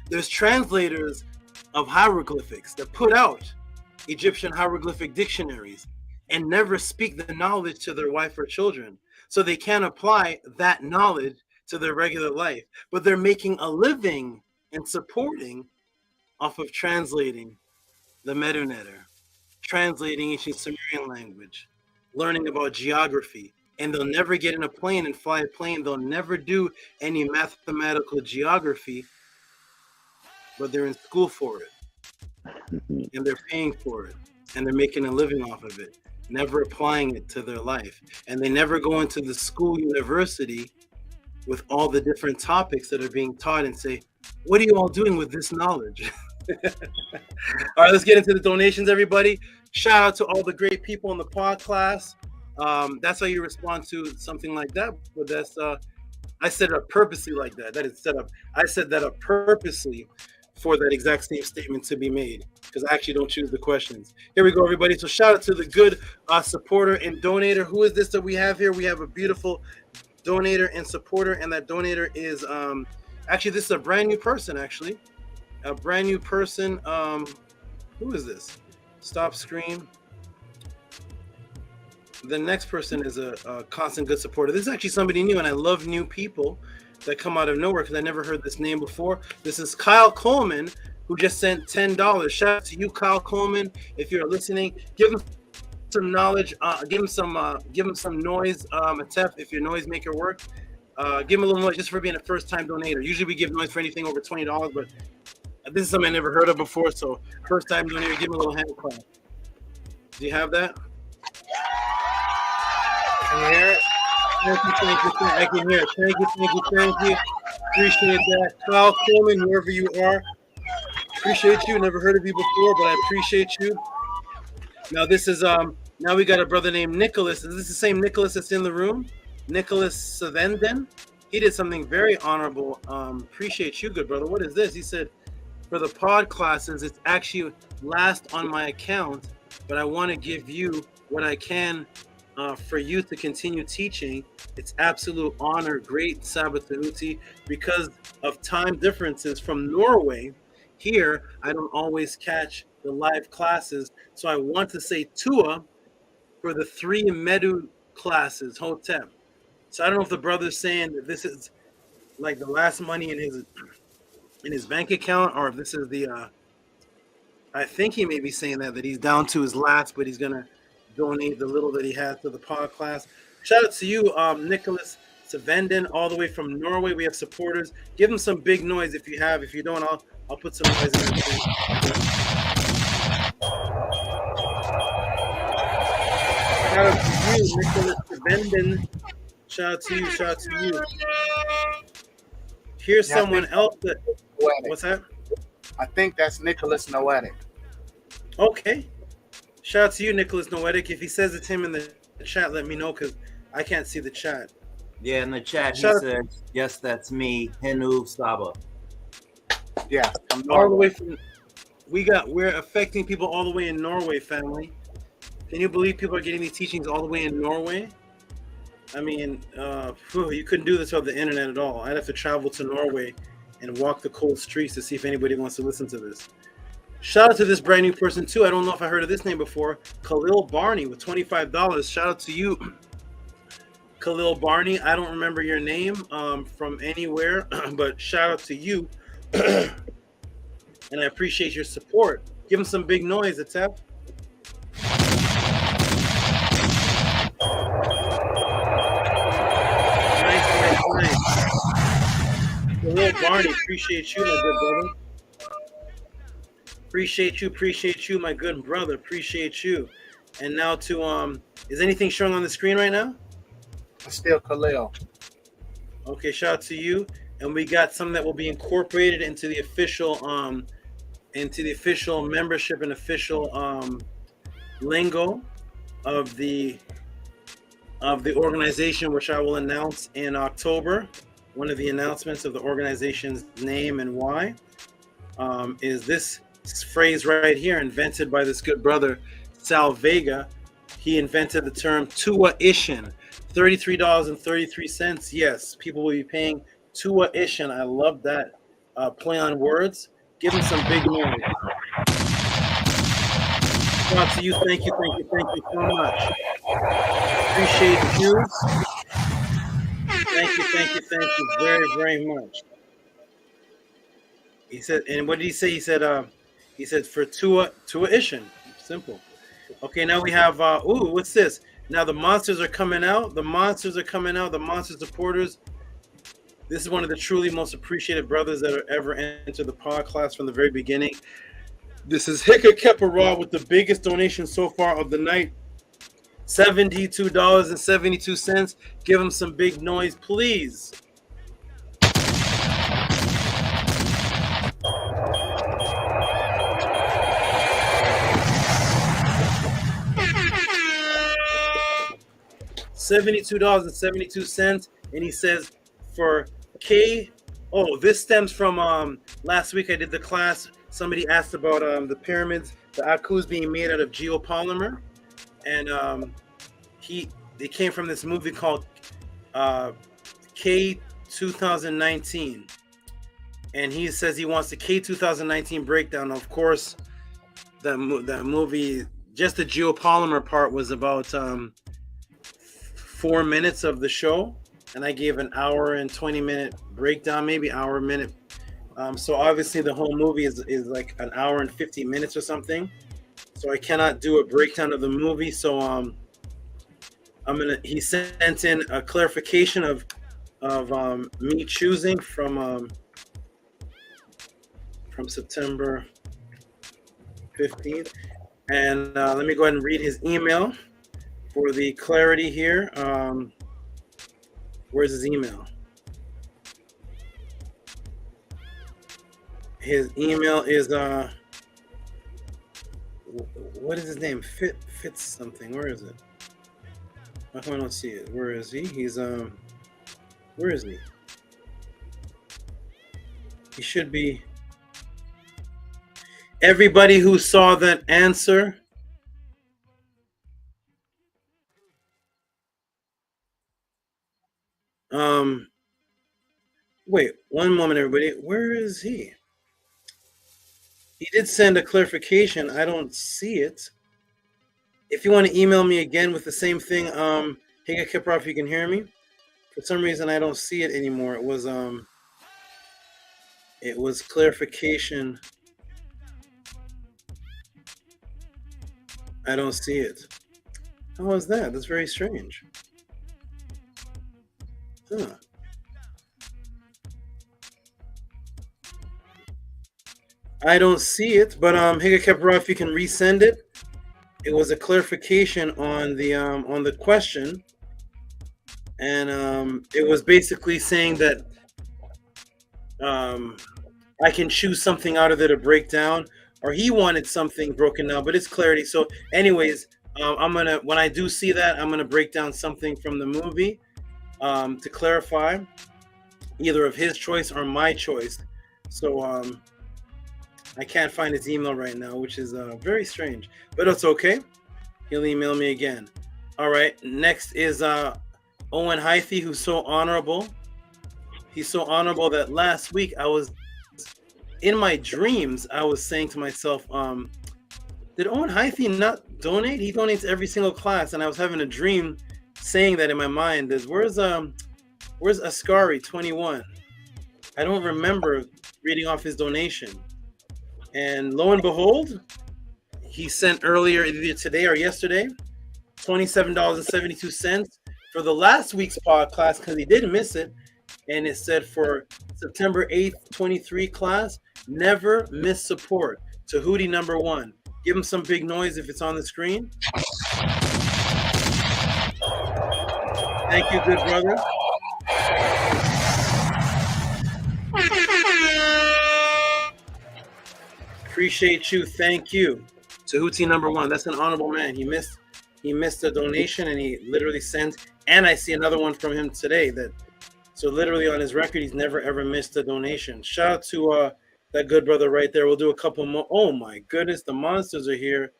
There's translators of hieroglyphics that put out Egyptian hieroglyphic dictionaries and never speak the knowledge to their wife or children. So they can't apply that knowledge to their regular life. But they're making a living and supporting off of translating the Medinet, translating ancient Sumerian language, learning about geography. And they'll never get in a plane and fly a plane. They'll never do any mathematical geography, but they're in school for it. And they're paying for it. And they're making a living off of it, never applying it to their life. And they never go into the school university with all the different topics that are being taught and say, what are you all doing with this knowledge? All right, let's get into the donations, everybody. Shout out to all the great people in the pod class. That's how you respond to something like that. But that's I set it up purposely like that. That is set up. I set that up purposely for that exact same statement to be made, because I actually don't choose the questions. Here we go, everybody. So shout out to the good supporter and donator. Who is this that we have here? We have a beautiful donator and supporter, and that donator is actually, this is a brand new person, actually. A brand new person. Who is this? Stop screen. The next person is a constant good supporter. This is actually somebody new, and I love new people that come out of nowhere because I never heard this name before. This is Kyle Coleman, who just sent $10. Shout out to you, Kyle Coleman. If you're listening, give him some knowledge. Give him some noise. Atef, if your noise maker work, give him a little noise just for being a first-time donator. Usually we give noise for anything over $20, but this is something I never heard of before. So first-time donator, give him a little hand clap. Do you have that? Can you hear it? Thank you. I can hear it. Thank you. Appreciate that. Kyle Coleman, wherever you are. Appreciate you. Never heard of you before, but I appreciate you. Now this is now we got a brother named Nicholas. Is this the same Nicholas that's in the room? Nicholas Savenden. He did something very honorable. Appreciate you, good brother. What is this? He said, for the pod classes, it's actually last on my account, but I want to give you what I can for you to continue teaching. It's absolute honor. Great SABA Tehuti. Because of time differences from Norway, here I don't always catch the live classes. So I want to say Tua for the 3 Medu classes, Hotep. So I don't know if the brother's saying that this is like the last money in his bank account, or if this is the I think he may be saying that he's down to his last, but he's gonna donate the little that he has to the pod class. Shout out to you, Nicholas Savenden, all the way from Norway. We have supporters. Give him some big noise if you have. If you don't, I'll put some noise in there. Shout out to you, Nicholas Benden. Shout out to you. Shout out to you. Here's someone else that. What's that? I think that's Nicholas Noetic. Okay. Shout out to you, Nicholas Noetic. If he says it's him in the chat, let me know because I can't see the chat. Yeah, in the chat he Shout out- says, "Yes, that's me, Henu Saba." Yeah, all the way from. We're affecting people all the way in Norway, family. Can you believe people are getting these teachings all the way in Norway? I mean, you couldn't do this over the internet at all. I'd have to travel to Norway and walk the cold streets to see if anybody wants to listen to this. Shout out to this brand new person too. I don't know if I heard of this name before. Khalil Barney with $25. Shout out to you, Khalil Barney. I don't remember your name from anywhere, but shout out to you. And I appreciate your support. Give him some big noise, Atep. Nice. Khalil Barney, appreciate you, my good brother. Appreciate you, my good brother. Appreciate you. And now to is anything showing on the screen right now? It's still Khalil. Okay, shout out to you. And we got some that will be incorporated into the official membership and official lingo of the organization, which I will announce in October. One of the announcements of the organization's name and why is this phrase right here, invented by this good brother Sal Vega. He invented the term tuition, $33.33. Yes, people will be paying tuition. I love that play on words. Give him some big noise. Shout out to you. Thank you so much. Appreciate you. Thank you very, very much. He said, and what did he say? He said for tuition. Simple. Okay, now we have what's this? Now the monsters are coming out. The monster supporters. This is one of the truly most appreciated brothers that have ever entered the podcast from the very beginning. This is Hika Kepara with the biggest donation so far of the night. $72.72. Give him some big noise, please. $72.72, and he says for K. Oh, this stems from last week I did the class. Somebody asked about the pyramids, the Aku's being made out of geopolymer, and they came from this movie called K 2019, and he says he wants the K 2019 breakdown. Of course, that movie, just the geopolymer part was about 4 minutes of the show, and I gave an hour and 20-minute breakdown, maybe hour minute. So obviously the whole movie is like an hour and 50 minutes or something. So I cannot do a breakdown of the movie. So he sent in a clarification of me choosing from September 15th. And let me go ahead and read his email for the clarity here. Where's his email? His email is what is his name? Fitz something. Where is it? How come I don't see it? Where is he? He's where is he? He should be. Everybody who saw that answer. Wait, one moment, everybody. Where is he? He did send a clarification. I don't see it. If you want to email me again with the same thing, Higa Kipra, if you can hear me. For some reason, I don't see it anymore. It was clarification. I don't see it. How is that? That's very strange. Huh. I don't see it, but Higa Kepra, if you can resend it, it was a clarification on the question, and it was basically saying that I can choose something out of it to break down, or he wanted something broken down, but it's clarity. So, anyways, when I do see that, I'm gonna break down something from the movie to clarify, either of his choice or my choice. So I can't find his email right now, which is very strange, but it's okay. He'll email me again. All right. Next is Owen Hythe, who's so honorable. He's so honorable that last week I was in my dreams. I was saying to myself, did Owen Hythe not donate? He donates every single class, and I was having a dream saying that in my mind. Where's Ascari 21? I don't remember reading off his donation. And lo and behold, he sent earlier, either today or yesterday, $27.72 for the last week's pod class, because he didn't miss it. And it said for September 8th, 23 class, never miss support. Tehuti #1. Give him some big noise if it's on the screen. Thank you, good brother. Appreciate you. Thank you. Tehuti #1. That's an honorable man. He missed a donation, and he literally sent. And I see another one from him today. So literally on his record, he's never ever missed a donation. Shout out to that good brother right there. We'll do a couple more. Oh my goodness, the monsters are here.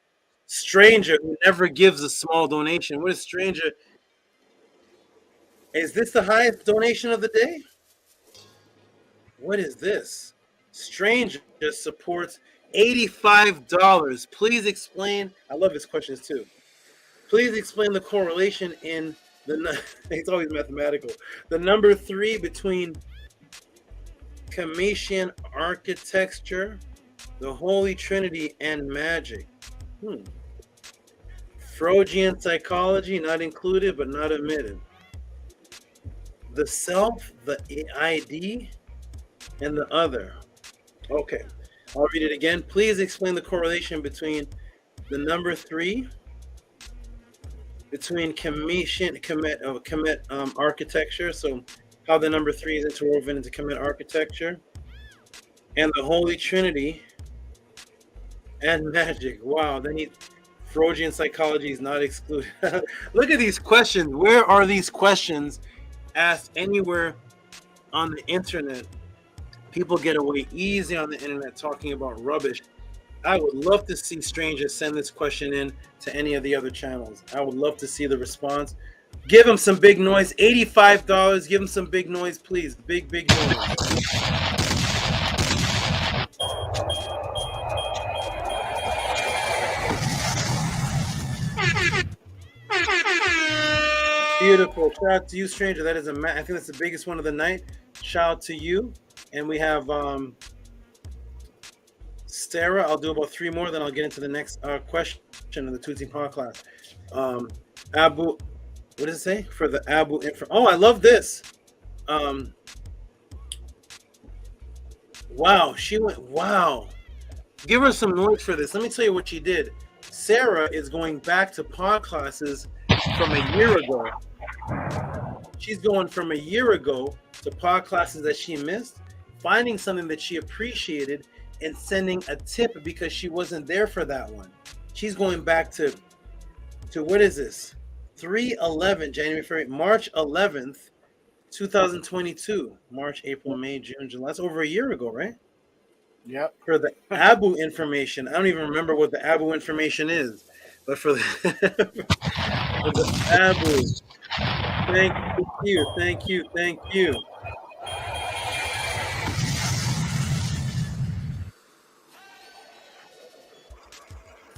Stranger who never gives a small donation. What is Stranger? Is this the highest donation of the day? What is this? Stranger supports $85. Please explain. I love his questions too. Please explain the correlation in it's always mathematical. The number 3 between Cometian architecture, the Holy Trinity, and magic. Freudian psychology, not included but not omitted. The self, the ID, and the other. Okay, I'll read it again. Please explain the correlation between the number 3 between Kemet architecture, so how the number 3 is interwoven into Kemet architecture, and the Holy Trinity and magic. Wow, Freudian psychology is not excluded. Look at these questions. Where are these questions asked anywhere on the internet? People get away easy on the internet talking about rubbish. I would love to see strangers send this question in to any of the other channels. I would love to see the response. Give him some big noise. $85. Give him some big noise, please. Big noise. Beautiful. Shout out to you, stranger. That is I think that's the biggest one of the night. Shout out to you. And we have Sarah. I'll do about 3 more, then I'll get into the next question in the Tehuti Pod class. Abu, what does it say? For the Abu info. Oh, I love this. Wow, she went, wow. Give her some noise for this. Let me tell you what she did. Sarah is going back to pod classes from a year ago. She's going from a year ago to pod classes that she missed, finding something that she appreciated, and sending a tip because she wasn't there for that one. She's going back to what is this? 3/11, January, February, March 11th, 2022. March, April, May, June, July. That's over a year ago, right? Yep. For the Abu information, I don't even remember what the Abu information is, but for the, for the Abu, thank you.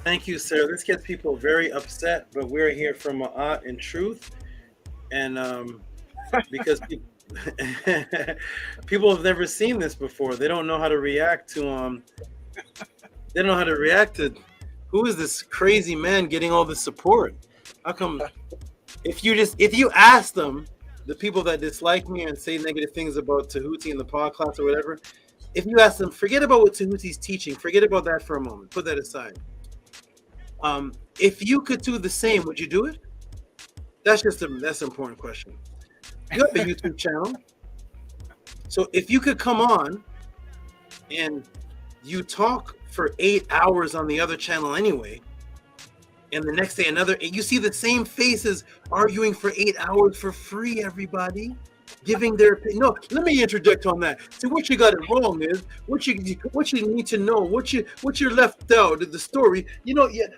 Thank you, sir. This gets people very upset, but we're here for Ma'at and truth, and because people have never seen this before. They don't know how to react to They don't know how to react to who is this crazy man getting all this support? How come? If you ask them, the people that dislike me and say negative things about Tehuti in the pod class or whatever, if you ask them, forget about what Tehuti's teaching, forget about that for a moment, put that aside. If you could do the same, would you do it? That's an important question. You have a YouTube channel. So if you could come on and you talk for 8 hours on the other channel anyway, and the next day you see the same faces arguing for 8 hours for free, everybody, giving their opinion. No, let me interject on that. So what you got it wrong is what you need to know, what you're left out of the story.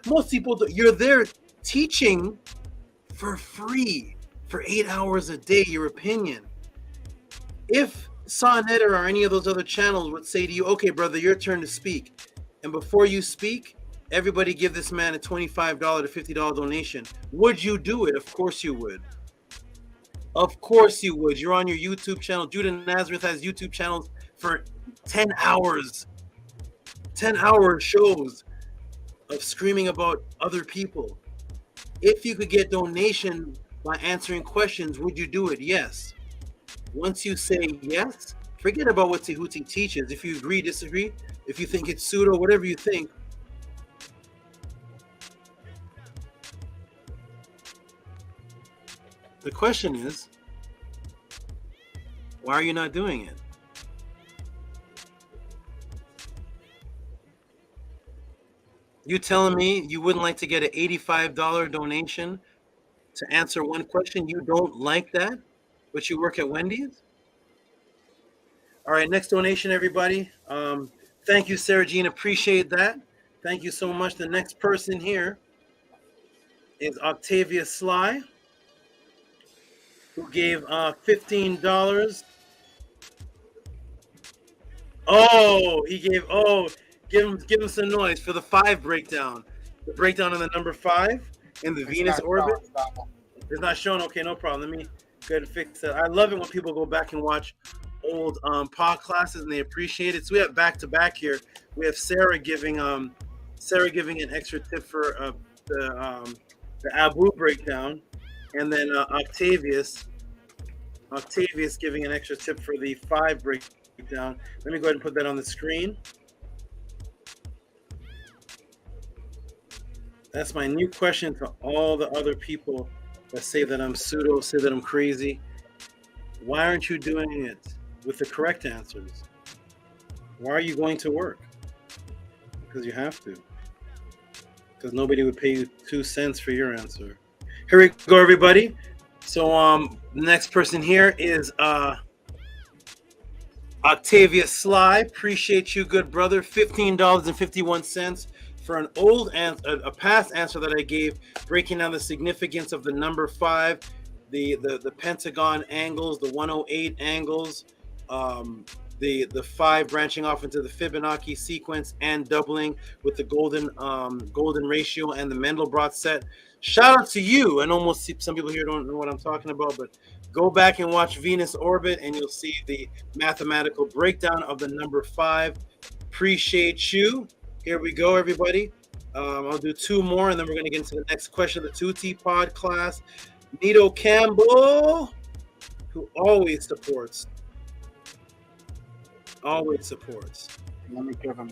Most people, you're there teaching for free for 8 hours a day, your opinion. If Sonnet or any of those other channels would say to you, okay, brother, your turn to speak. And before you speak, everybody give this man a $25 to $50 donation. Would you do it? Of course you would. Of course you would. You're on your YouTube channel. Judah Nazareth has YouTube channels for 10 hours. 10-hour shows of screaming about other people. If you could get donation by answering questions, would you do it? Yes. Once you say yes, forget about what Tehuti teaches. If you agree, disagree, if you think it's pseudo, whatever you think, the question is, why are you not doing it? You telling me you wouldn't like to get an $85 donation to answer one question? You don't like that, but you work at Wendy's? All right, next donation, everybody. Thank you, Sarah Jean. Appreciate that. Thank you so much. The next person here is Octavia Sly, who gave $15. Oh, give him some noise for the 5 breakdown. The breakdown on the number 5 in the Venus orbit. It's not shown. Okay, no problem. Let me go ahead and fix that. I love it when people go back and watch old pod classes and they appreciate it. So we have back to back here. We have Sarah giving an extra tip for the Habu breakdown, and then Octavius giving an extra tip for the 5 breakdown. Let me go ahead and put that on the screen. That's my new question to all the other people that say that I'm pseudo, say that I'm crazy. Why aren't you doing it with the correct answers? Why are you going to work? Because you have to. Because nobody would pay you 2 cents for your answer. Here we go, everybody. So the next person here is Octavia Sly. Appreciate you, good brother. $15.51 for an old answer, a past answer that I gave, breaking down the significance of the number 5, the pentagon angles, the 108 angles, the 5 branching off into the Fibonacci sequence and doubling with the golden ratio and the Mandelbrot set. Shout out to you. And almost some people here don't know what I'm talking about, but go back and watch Venus orbit and you'll see the mathematical breakdown of the number 5. Appreciate you. Here we go, everybody. I'll do 2 more, and then we're going to get into the next question of the Tehuti pod class. Nito Campbell, who always supports. Always supports. Let me give him.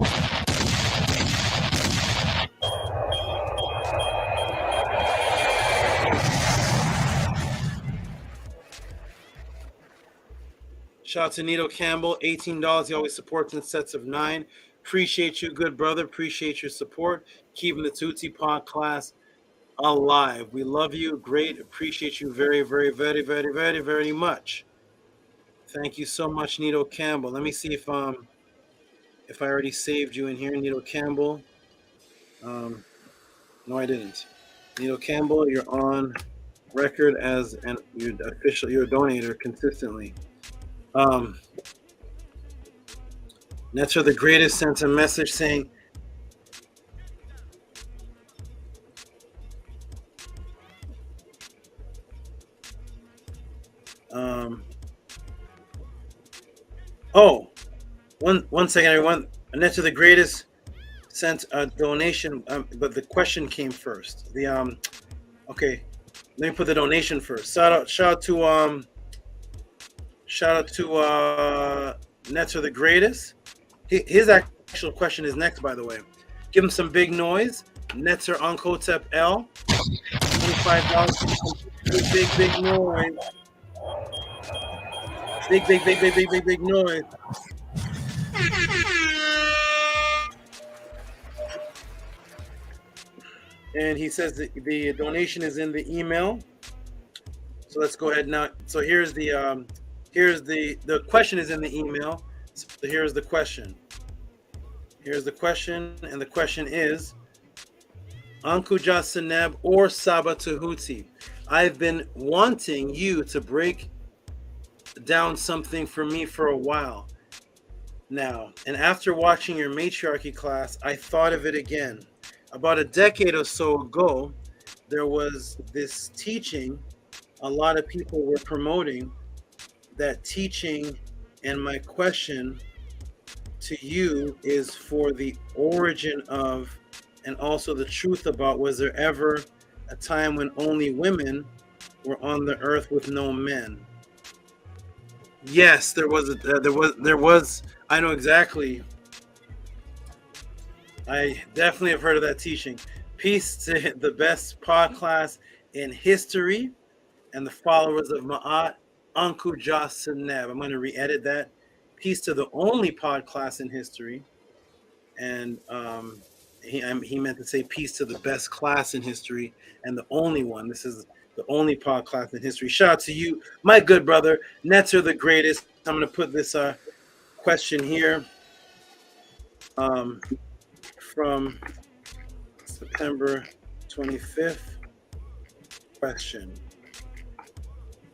Shout out to Nito Campbell, $18. He always supports in sets of 9. Appreciate you, good brother. Appreciate your support. Keeping the Tehuti pod class alive. We love you. Great. Appreciate you very, very, very, very, very, very much. Thank you so much, Nito Campbell. Let me see if I already saved you in here, Nito Campbell. No, I didn't. Nito Campbell, you're on record as you're a donator consistently. Nets are the greatest, sent a message saying, one second, everyone. Nets are the greatest sent a donation, but the question came first. Okay, let me put the donation first. Shout out to Nets are the greatest. His actual question is next, by the way. Give him some big noise. Netzer Onkotep L. $25. Big noise. Big noise. And he says that the donation is in the email. So let's go ahead now. So here's the question is in the email. So here's the question. Here's the question, and the question is, Ankuja Seneb or SABA Tehuti? I've been wanting you to break down something for me for a while now, and after watching your matriarchy class, I thought of it again. About a decade or so ago, there was this teaching a lot of people were promoting, that teaching, and my question to you is for the origin of, and also the truth about, was there ever a time when only women were on the earth with no men? Yes, there was. I know exactly. I definitely have heard of that teaching. Peace to the best pod class in history and the followers of Ma'at Ankuja Seneb. I'm going to re-edit that. Peace to the only pod class in history. And he meant to say peace to the best class in history and the only one. This is the only pod class in history. Shout out to you, my good brother. Netzer the greatest. I'm going to put this question here from September 25th. Question.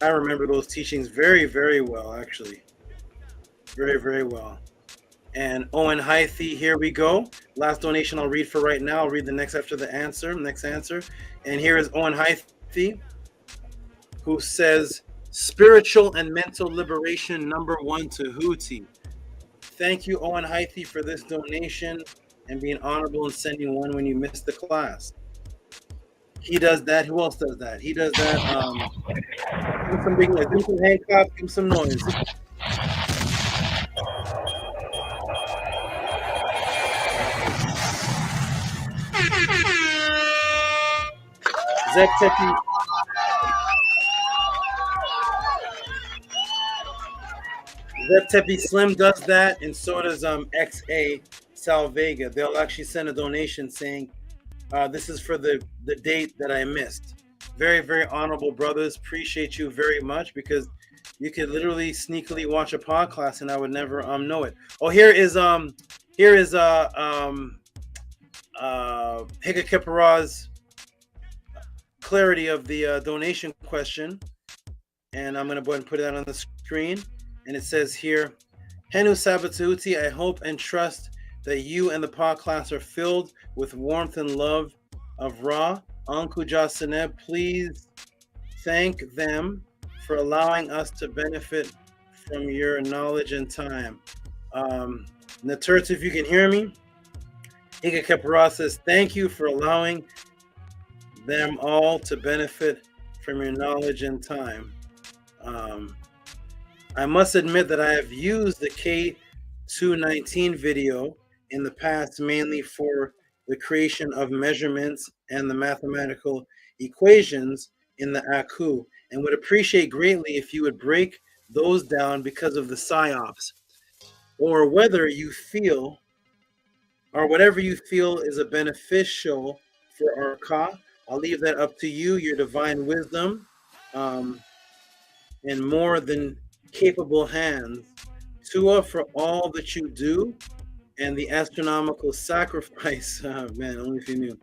I remember those teachings very, very well, actually. Very, very well. And Owen Hythe, here we go. Last donation I'll read for right now. I'll read the next after the answer, next answer. And here is Owen Hythe, who says, spiritual and mental liberation #1 Tehuti. Thank you, Owen Hythe, for this donation and being honorable and sending one when you missed the class. He does that. Who else does that? He does that. Give some big noise. Do some hand claps. Give some noise. Zek Tepi Slim does that, and so does XA Salvega. They'll actually send a donation saying, this is for the date that I missed. Very, very honorable brothers. Appreciate you very much, because you could literally sneakily watch a pod class and I would never know it. Oh, here is Higa Kipara's clarity of the donation question, and I'm going to go ahead and put that on the screen. And it says here, Henu SABA Tehuti, I hope and trust that you and the pod class are filled with warmth and love of Ra. Ankuja Seneb, please thank them for allowing us to benefit from your knowledge and time. Naturts, if you can hear me, Higa Kepara says, thank you for allowing them all to benefit from your knowledge and time. I must admit that I have used the K219 video in the past, mainly for the creation of measurements and the mathematical equations in the Aku, and would appreciate greatly if you would break those down because of the psyops, or whether you feel, or whatever you feel is a beneficial for our Ka. I'll leave that up to you, your divine wisdom, and more than capable hands. Tua for all that you do, and the astronomical sacrifice. Oh, man, only if you knew.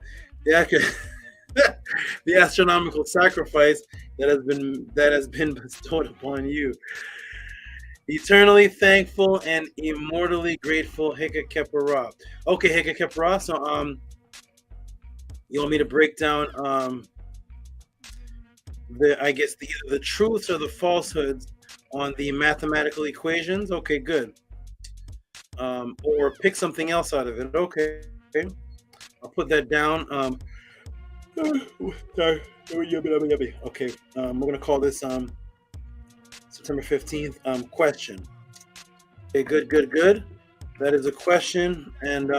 The astronomical sacrifice that has been bestowed upon you. Eternally thankful and immortally grateful, Higa Kepara. Okay, Higa Kepara. So you want me to break down either the truths or the falsehoods on the mathematical equations? Okay, good. Or pick something else out of it. Okay, I'll put that down. Okay, we're gonna call this September 15th question. Okay, good. That is a question, and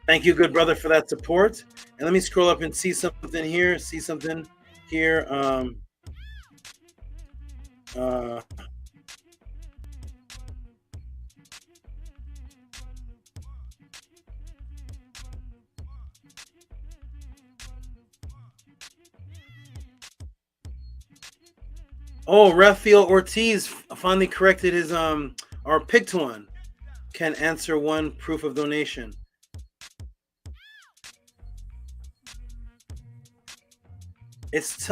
Thank you, good brother, for that support. And let me scroll up and see something here. Oh, Rafael Ortiz finally corrected his or picked one. Can answer one proof of donation. It's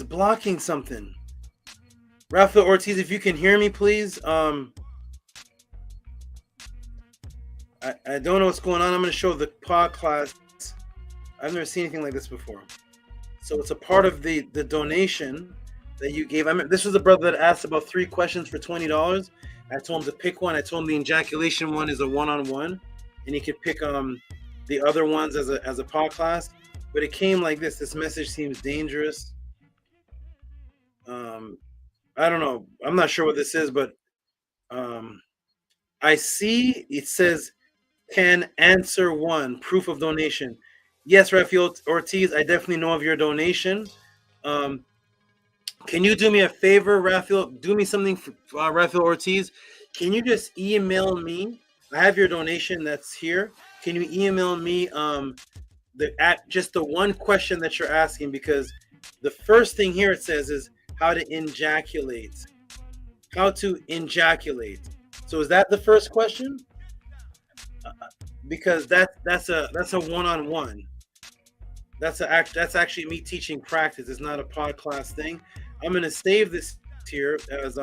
blocking something. Rafael Ortiz, if you can hear me, please. I don't know what's going on. I'm going to show the pod class. I've never seen anything like this before. So it's a part of the donation that you gave. This was a brother that asked about 3 questions for $20. I told him to pick one. I told him the ejaculation one is a one-on-one, and he could pick the other ones as a pod class. But it came like this. This message seems dangerous. I don't know. I'm not sure what this is, but I see it says, can answer one, proof of donation. Yes, Rafael Ortiz, I definitely know of your donation. Can you do me a favor, Rafael? Do me something, Rafael Ortiz. Can you just email me? I have your donation that's here. Can you email me just the one question that you're asking? Because the first thing here it says is how to ejaculate. How to ejaculate. So is that the first question? Because that's a one-on-one. That's actually me teaching practice. It's not a pod class thing. I'm going to save this here as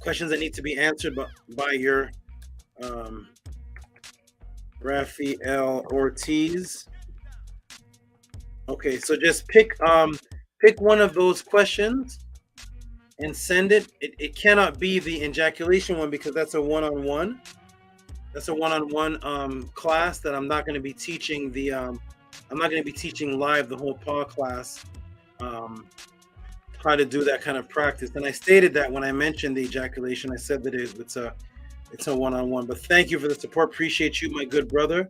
questions that need to be answered by your Rafael Ortiz. Okay, so just pick one of those questions and send it. It cannot be the ejaculation one because that's a one-on-one. That's a one-on-one class that I'm not going to be teaching I'm not going to be teaching live the whole pod class. How to do that kind of practice. And I stated that when I mentioned the ejaculation, I said that it's a one-on-one. But thank you for the support. Appreciate you, my good brother.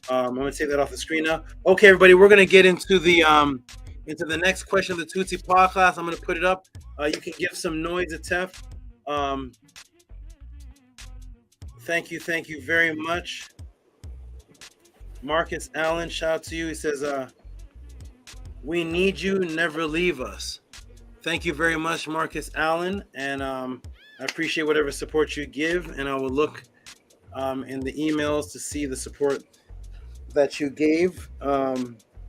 I'm going to take that off the screen now. Okay, everybody, we're going to get into the next question of the Tehuti pod class. I'm going to put it up. You can give some noise to Tef. Thank you very much. Marcus Allen, shout out to you. He says, we need you, never leave us. Thank you very much, Marcus Allen. And I appreciate whatever support you give. And I will look in the emails to see the support that you gave,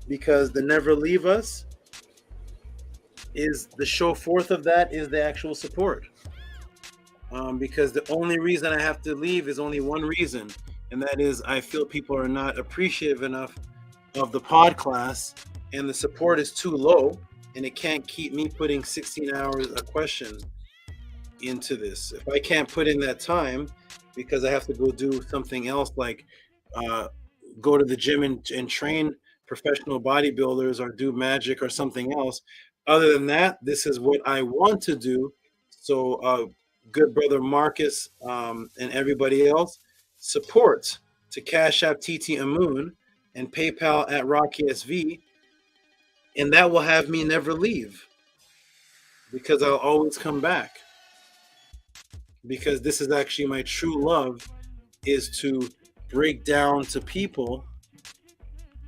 because the never leave us is the show forth of that is the actual support. Because the only reason I have to leave is only one reason. And that is I feel people are not appreciative enough of the pod class, and the support is too low, and it can't keep me putting 16 hours a question into this. If I can't put in that time because I have to go do something else, like go to the gym and train professional bodybuilders or do magic or something else, other than that, this is what I want to do. So good brother Marcus and everybody else, support to Cash App TT Amun and PayPal at RockSV, and that will have me never leave, because I'll always come back, because this is actually my true love, is to break down to people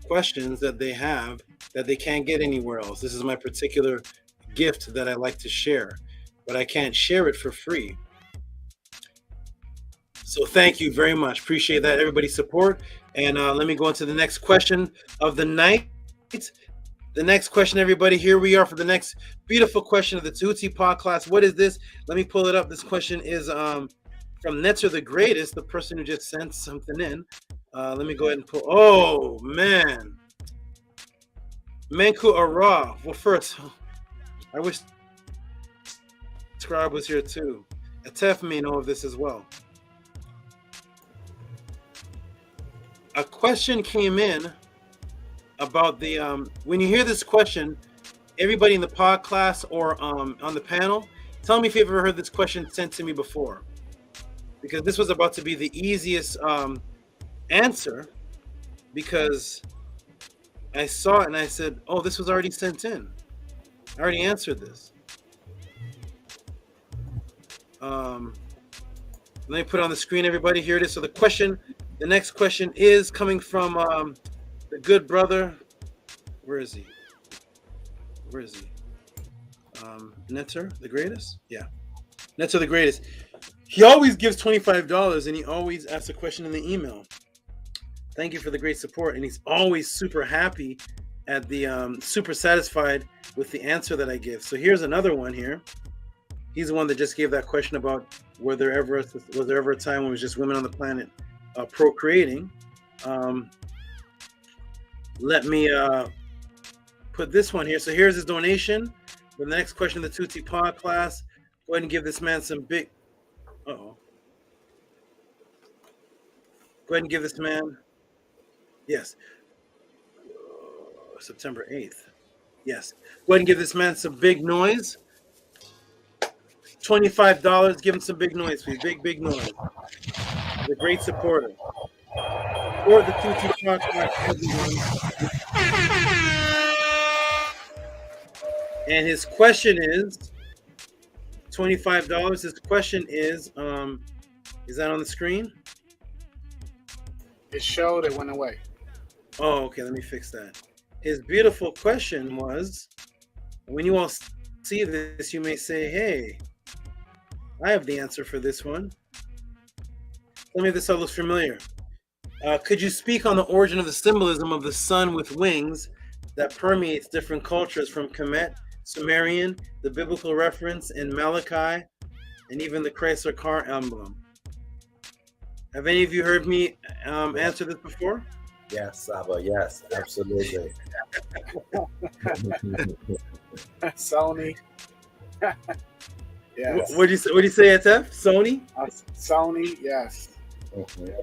questions that they have that they can't get anywhere else. This is my particular gift that I like to share, but I can't share it for free. So thank you very much. Appreciate that, everybody's support. And let me go into the next question of the night. The next question, everybody, here we are for the next beautiful question of the Tehuti pod class. What is this? Let me pull it up. This question is from Netzer the Greatest, the person who just sent something in. Let me go ahead and pull. Oh, man. Menku Ara. Well, first, I wish Scribe was here too. Atef may know of this as well. A question came in about the when you hear this question, everybody in the pod class or on the panel, tell me if you've ever heard this question sent to me before, because this was about to be the easiest answer because I saw it and I said, "Oh, this was already sent in. I already answered this." Let me put it on the screen, everybody. Here it is. So the next question is coming from the good brother. Where is he? Netzer, the greatest? Yeah. Netzer, the greatest. He always gives $25 and he always asks a question in the email. Thank you for the great support. And he's always super happy at the super satisfied with the answer that I give. So here's another one here. He's the one that just gave that question about was there ever a time when it was just women on the planet procreating. Let me put this one here. So here's his donation. The next question of the Tehuti pod class. Go ahead and give this man some big. Go ahead and give this man. Yes. September 8th. Yes. Go ahead and give this man some big noise. $25. Give him some big noise, please. Big noise. The great supporter. Or the Tehuti pod class, everyone. And his question is $25. His question is that on the screen? It showed, it went away. Oh, okay, let me fix that. His beautiful question was, when you all see this, you may say, hey, I have the answer for this one. Tell me if this all looks familiar. Could you speak on the origin of the symbolism of the sun with wings that permeates different cultures from Kemet, Sumerian, the biblical reference in Malachi, and even the Chrysler car emblem? Have any of you heard me answer this before? Yes, Saba. Yes, absolutely. Sony. Yes. What do you say? What do you say, SF? Sony? Sony. Yes. Okay.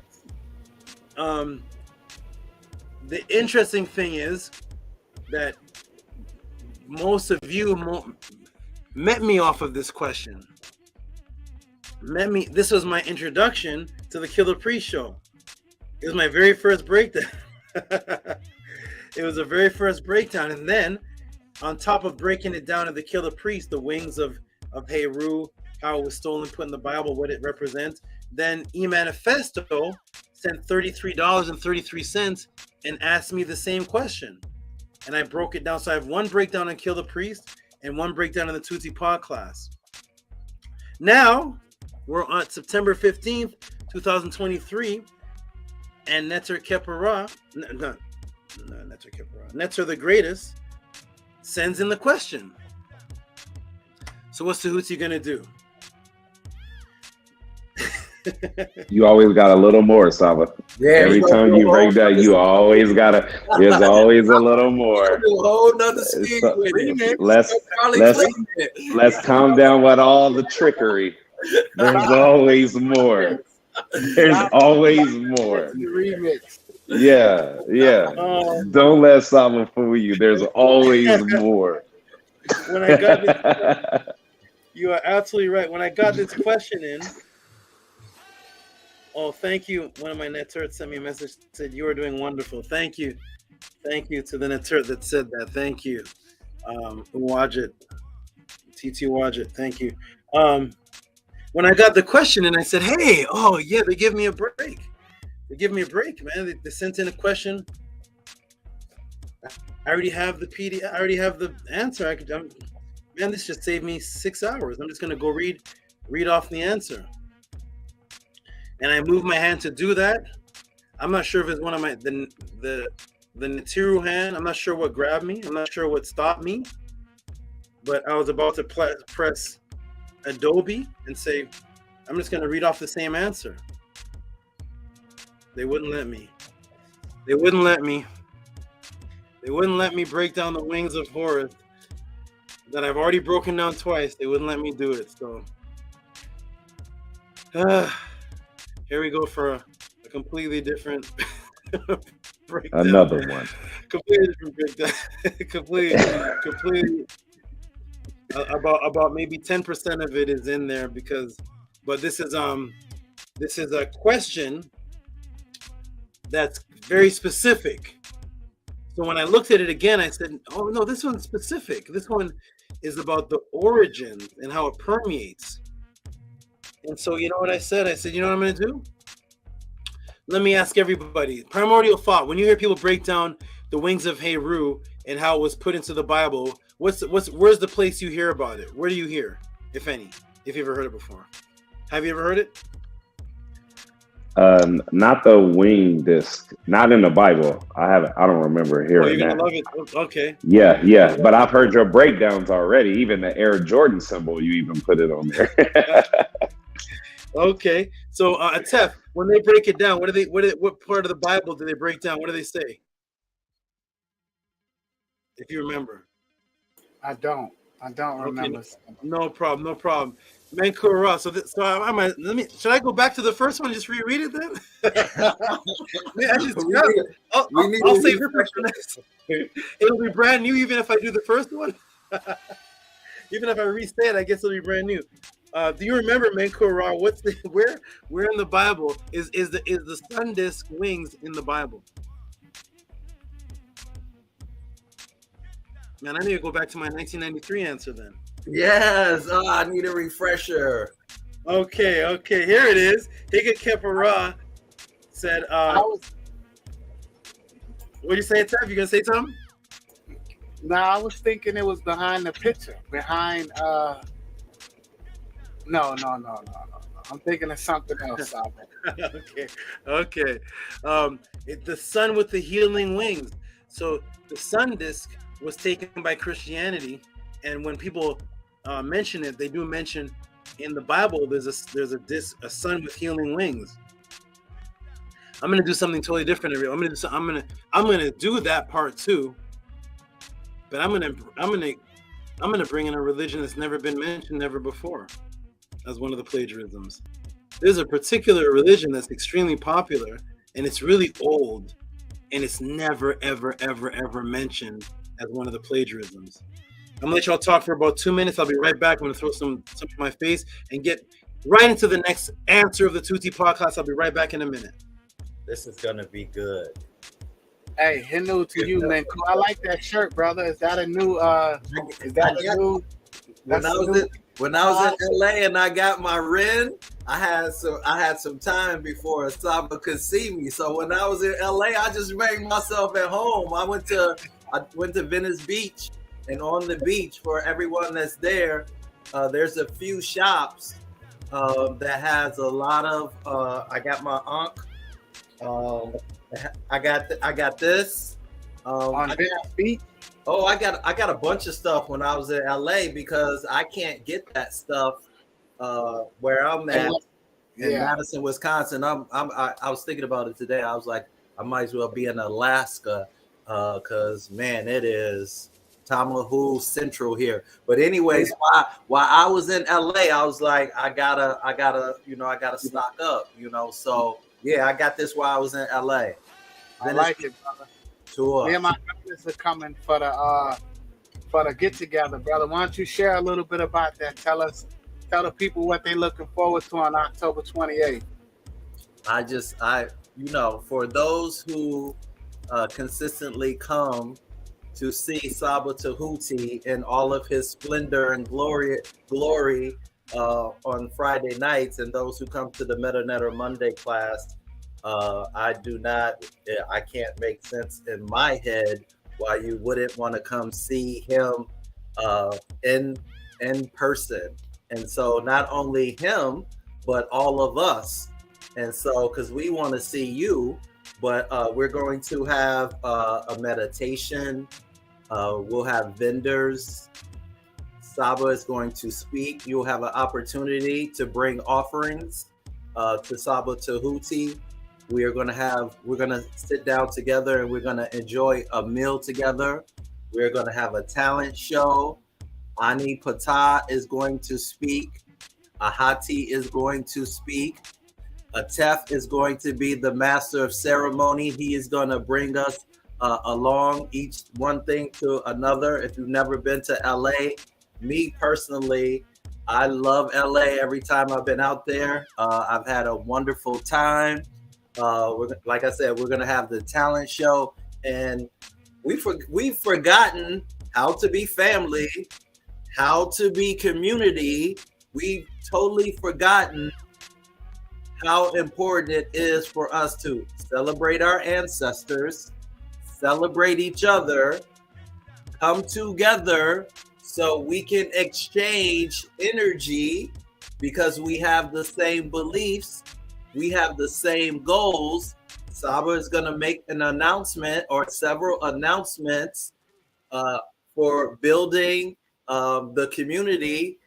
The interesting thing is that most of you met me off of this question. This was my introduction to the Killer Priest show. It was my very first breakdown. It was the very first breakdown. And then on top of breaking it down to the Killer Priest, the wings of Heru, how it was stolen, put in the Bible, what it represents, then E-Manifesto sent $33.33 and asked me the same question. And I broke it down. So I have one breakdown on Killer Priest and one breakdown in the Tehuti pod class. Now, we're on September 15th, 2023, and Netzer Kepara, Netzer the Greatest, sends in the question. So what's Tehuti gonna do? You always got a little more, Saba. Yeah, every time you break down, there's always a little more. Let's calm down with all the trickery. There's always more. There's always more. Remix. Yeah. Don't let Saba fool you. There's always more. When I got this, you are absolutely right. When I got this question in, oh, thank you. One of my Neturts sent me a message, said you are doing wonderful. Thank you to the Neturt that said that. Thank you, Wadjet, TT Wadjet. Thank you. When I got the question and I said, hey, oh yeah, they give me a break. They give me a break, man. They sent in a question. I already have the PDF. I already have the answer. Man, this just saved me 6 hours. I'm just gonna go read off the answer. And I moved my hand to do that. I'm not sure if it's one of the Natiru hand. I'm not sure what grabbed me. I'm not sure what stopped me. But I was about to press Adobe and say, I'm just going to read off the same answer. They wouldn't let me. They wouldn't let me break down the wings of Horus that I've already broken down twice. They wouldn't let me do it. So here we go for a completely different breakdown. Another one. Completely different breakdown. completely. About maybe 10% of it is in there but this is a question that's very specific. So when I looked at it again, I said, oh no, this one's specific. This one is about the origin and how it permeates. And so you know what I said? I said, you know what I'm going to do? Let me ask everybody. Primordial thought. When you hear people break down the wings of Heru and how it was put into the Bible, where's the place you hear about it? Where do you hear, if any, if you ever heard it before? Have you ever heard it? Not the wing disc, not in the Bible. I don't remember hearing you're that. gonna love it. Okay. Yeah. But I've heard your breakdowns already. Even the Air Jordan symbol, you even put it on there. Okay. So, Tef, when they break it down, what part of the Bible do they break down? What do they say? If you remember. I don't remember. No problem. Menkura. Should I go back to the first one and just reread it then? I'll save it for next. It'll be brand new even if I do the first one. Even if I restate it, I guess it'll be brand new. Do you remember Menkura? Where in the Bible is the sun disk wings in the Bible? Man, I need to go back to my 1993 answer then. Yes. I need a refresher. Okay. Here it is. Higa Kepara said, what did you say, Tef? You gonna say something? No, I was thinking it was behind the picture. Behind, no. I'm thinking of something else. Okay. The sun with the healing wings. So the sun disk was taken by Christianity, and when people mention it, they do mention in the Bible there's a sun with healing wings. I'm gonna do something totally different. I'm gonna do that part too, but I'm gonna bring in a religion that's never been mentioned ever before as one of the plagiarisms. There's a particular religion that's extremely popular, and it's really old, and it's never ever mentioned as one of the plagiarisms. I'm gonna let y'all talk for about 2 minutes. I'll be right back. I'm gonna throw some in my face and get right into the next answer of the Tehuti podcast. I'll be right back in a minute. This is gonna be good. Hey, Hinu to you, man. I like that shirt, brother. Is that a new? When I was in LA and I got my Ren, I had some time before SABA could see me. So when I was in LA, I just made myself at home. I went to Venice Beach, and on the beach, for everyone that's there, there's a few shops that has a lot of. I got my Ankh. I got this. On Venice Beach. Oh, I got a bunch of stuff when I was in LA because I can't get that stuff where I'm at in Madison, Wisconsin. I was thinking about it today. I was like, I might as well be in Alaska because man, it is Tamahu Central here. But anyways, while I was in LA, I was like, I gotta stock up, So yeah, I got this while I was in LA. I like it, brother. Sure. Me and my brothers are coming for the get together, brother. Why don't you share a little bit about that? Tell the people what they're looking forward to on October 28th. For those who consistently come to see SABA Tehuti in all of his splendor and glory on Friday nights, and those who come to the Medinet or Monday class, I can't make sense in my head why you wouldn't want to come see him in person. And so not only him, but all of us. And so, because we want to see you, but we're going to have a meditation. We'll have vendors. SABA is going to speak. You'll have an opportunity to bring offerings to SABA Tehuti. We're going to sit down together and we're going to enjoy a meal together. We're going to have a talent show. Ani Pata is going to speak. Ahati is going to speak. Atef is going to be the master of ceremony. He is going to bring us along each one thing to another. If you've never been to LA, me personally, I love LA. Every time I've been out there, I've had a wonderful time. Like I said, we're gonna have the talent show, and we've forgotten how to be family, how to be community. We've totally forgotten how important it is for us to celebrate our ancestors, celebrate each other, come together so we can exchange energy because we have the same beliefs, we have the same goals. SABA is going to make an announcement or several announcements for building the community,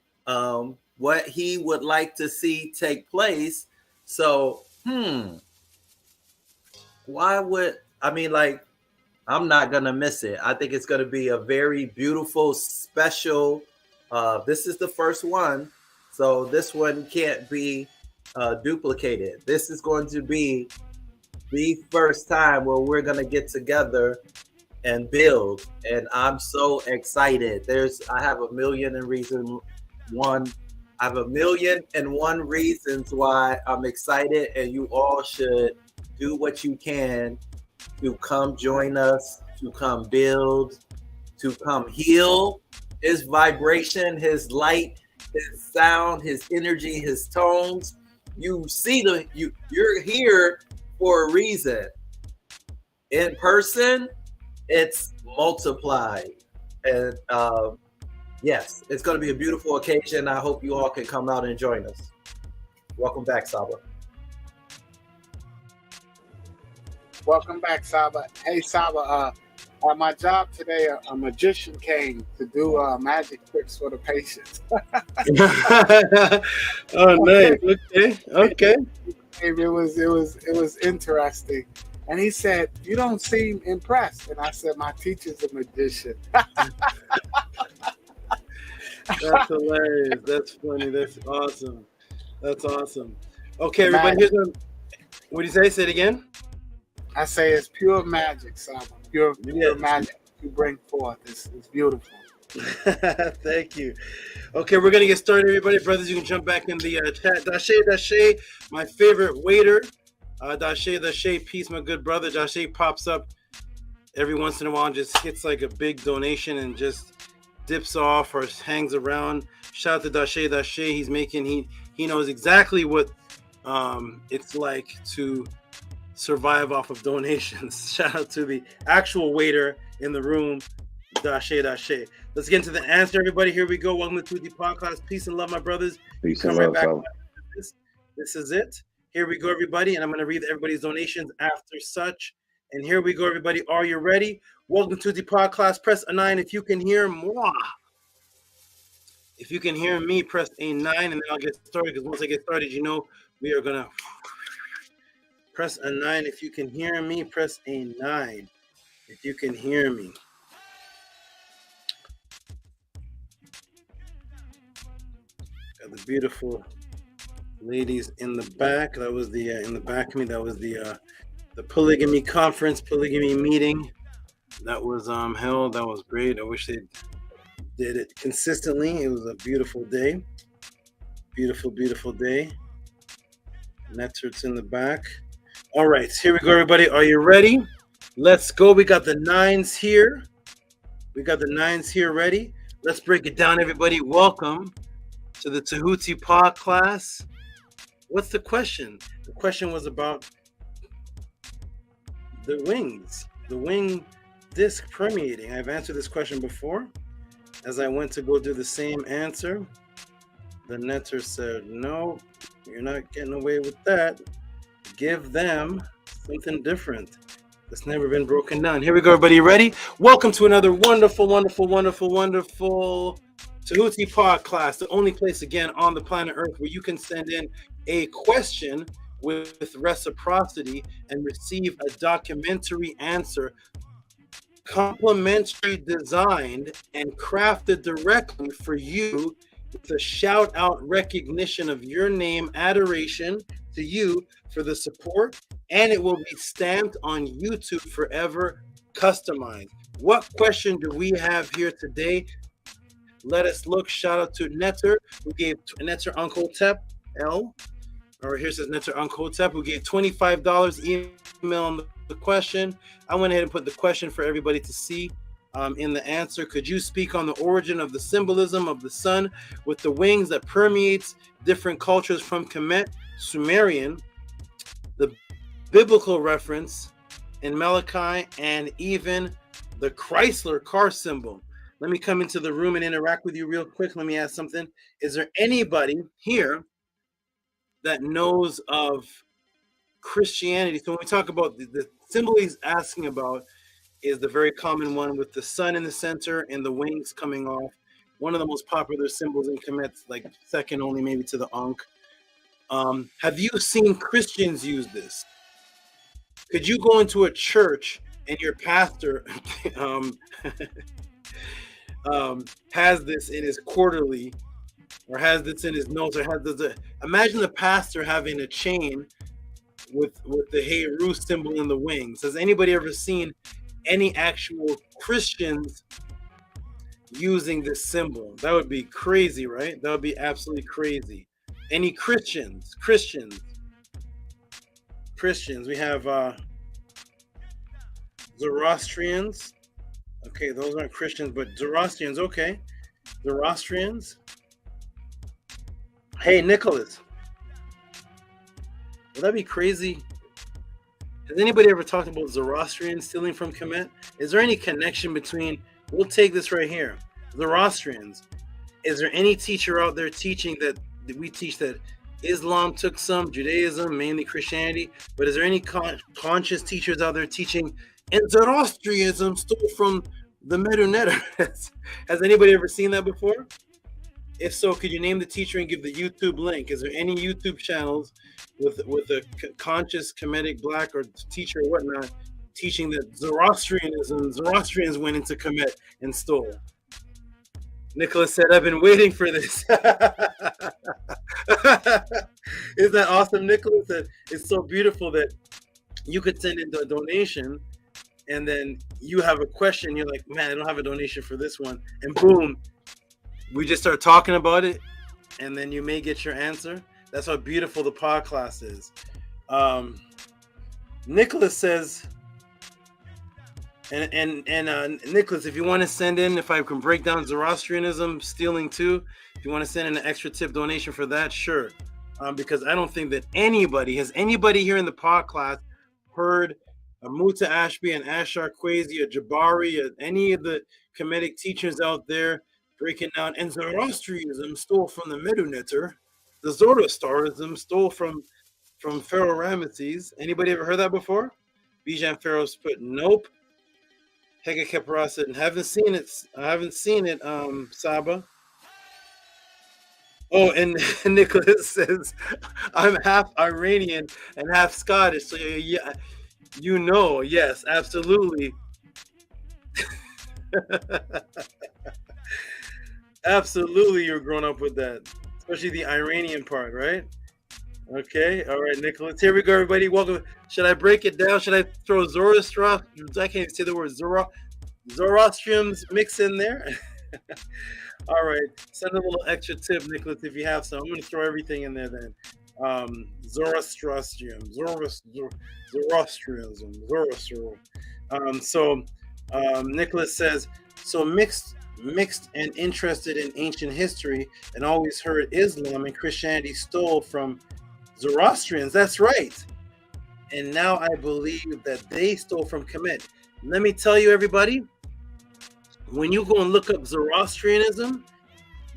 what he would like to see take place. So, I'm not going to miss it. I think it's going to be a very beautiful, special, this is the first one. So this one can't be duplicated. This is going to be the first time where we're going to get together and build. And I'm so excited. I have a million and one reasons why I'm excited, and you all should do what you can to come join us, to come build, to come heal. His vibration, his light, his sound, his energy, his tones. You see you're here for a reason. In person, it's multiplied. And yes, it's going to be a beautiful occasion. I hope you all can come out and join us. Welcome back, Saba. Welcome back, Saba. Hey, Saba, at my job today, a magician came to do magic tricks for the patients. Oh, nice. Okay. It was interesting. And he said, "You don't seem impressed." And I said, "My teacher's a magician." That's hilarious. That's funny. That's awesome. That's awesome. Okay, everybody, what do you say? Say it again. I say it's pure magic, Saba. Pure magic you bring forth. It's beautiful. Thank you. Okay, we're going to get started, everybody. Brothers, you can jump back in the chat. Dashe, my favorite waiter. Dashe, peace, my good brother. Dashe pops up every once in a while and just hits like a big donation and just dips off or hangs around. Shout out to Dashe. He knows exactly what it's like to survive off of donations. Shout out to the actual waiter in the room, Dashe. Let's get into the answer, everybody. Here we go. Welcome to the podcast. Peace and love, my brothers. Peace Come and right love, back. brother. This is it. Here we go, everybody. And I'm going to read everybody's donations after such. And here we go, everybody. Are you ready? Welcome to the podcast. Press a 9 if you can hear moi. If you can hear me, press a 9, and then I'll get started. Because once I get started, you know we are going to press a 9. If you can hear me, press a 9. If you can hear me. Got the beautiful ladies in the back. That was the in the back of me. That was the polygamy conference, polygamy meeting. That was held. That was great. I wish they did it consistently. It was a beautiful day. Beautiful, beautiful day. Netzert's in the back. All right, here we go, everybody. Are you ready? Let's go. We got the 9s here. We got the 9s here ready. Let's break it down, everybody. Welcome to the Tehuti pod class. What's the question? The question was about the wings, the wing disc permeating. I've answered this question before. As I went to go do the same answer, the netter said, "No, you're not getting away with that. Give them something different that's never been broken down." Here we go, everybody. Ready? Welcome to another wonderful, wonderful, wonderful, wonderful Tehuti pod class, the only place again on the planet Earth where you can send in a question with reciprocity and receive a documentary answer, complimentary designed and crafted directly for you with a shout out recognition of your name, adoration to you for the support, and it will be stamped on YouTube forever, customized. What question do we have here today? Let us look. Shout out to Netter, who gave Netter Uncle Tep L. All right, here says Netter Unkotep, who gave $25. Email on the question. I went ahead and put the question for everybody to see in the answer. Could you speak on the origin of the symbolism of the sun with the wings that permeates different cultures from Kemet, Sumerian, the biblical reference in Malachi, and even the Chrysler car symbol? Let me come into the room and interact with you real quick. Let me ask something. Is there anybody here that knows of Christianity? So when we talk about the symbol he's asking about is the very common one with the sun in the center and the wings coming off. One of the most popular symbols in Kemet, like second only maybe to the Ankh. Have you seen Christians use this? Could you go into a church and your pastor has this in his quarterly, or has this in his notes, or has this? Imagine the pastor having a chain with the Horus symbol in the wings. Has anybody ever seen any actual Christians using this symbol? That would be crazy, right? That would be absolutely crazy. Any Christians? We have Zoroastrians. Okay, those aren't Christians, but Zoroastrians. Okay, Zoroastrians. Hey, Nicholas, would that be crazy? Has anybody ever talked about Zoroastrians stealing from Kemet? Is there any connection between, we'll take this right here, Zoroastrians. Is there any teacher out there teaching that we teach that Islam took some, Judaism, mainly Christianity, but is there any conscious teachers out there teaching, and Zoroastrianism stole from the Medinet? Has anybody ever seen that before? If so, could you name the teacher and give the YouTube link? Is there any YouTube channels with a conscious Kemetic black or teacher or whatnot teaching that Zoroastrians went into Kemet and stole? Nicholas said, I've been waiting for this. Isn't that awesome, Nicholas? That it's so beautiful that you could send in a donation and then you have a question. You're like, man, I don't have a donation for this one. And boom, we just start talking about it, and then you may get your answer. That's how beautiful the pod class is. Nicholas says, and Nicholas, if you want to send in, if I can break down Zoroastrianism stealing too, if you want to send in an extra tip donation for that, sure. Because I don't think that has anybody here in the pod class heard Muta Ashby and Ashar Kwesi, Jabari, any of the Kemetic teachers out there breaking down, and Zoroastrianism stole from the Medinet, the Zoroastrianism stole from Pharaoh Ramesses. Anybody ever heard that before? Bijan Pharaoh's put nope. Hega Kepara said, I haven't seen it, Saba. Oh, and Nicholas says, I'm half Iranian and half Scottish. So yeah, yes, absolutely. Absolutely, you're grown up with that, especially the Iranian part, right? Okay, all right, Nicholas. Here we go, everybody. Welcome. Should I break it down? Should I throw Zoroastrians? I can't even say the word Zoroastrians mix in there. All right, send a little extra tip, Nicholas, if you have some. I'm going to throw everything in there then. Zoroastrianism. Nicholas says, so mixed and interested in ancient history and always heard Islam and Christianity stole from Zoroastrians. That's right. And now I believe that they stole from Kemet. Let me tell you, everybody, when you go and look up Zoroastrianism,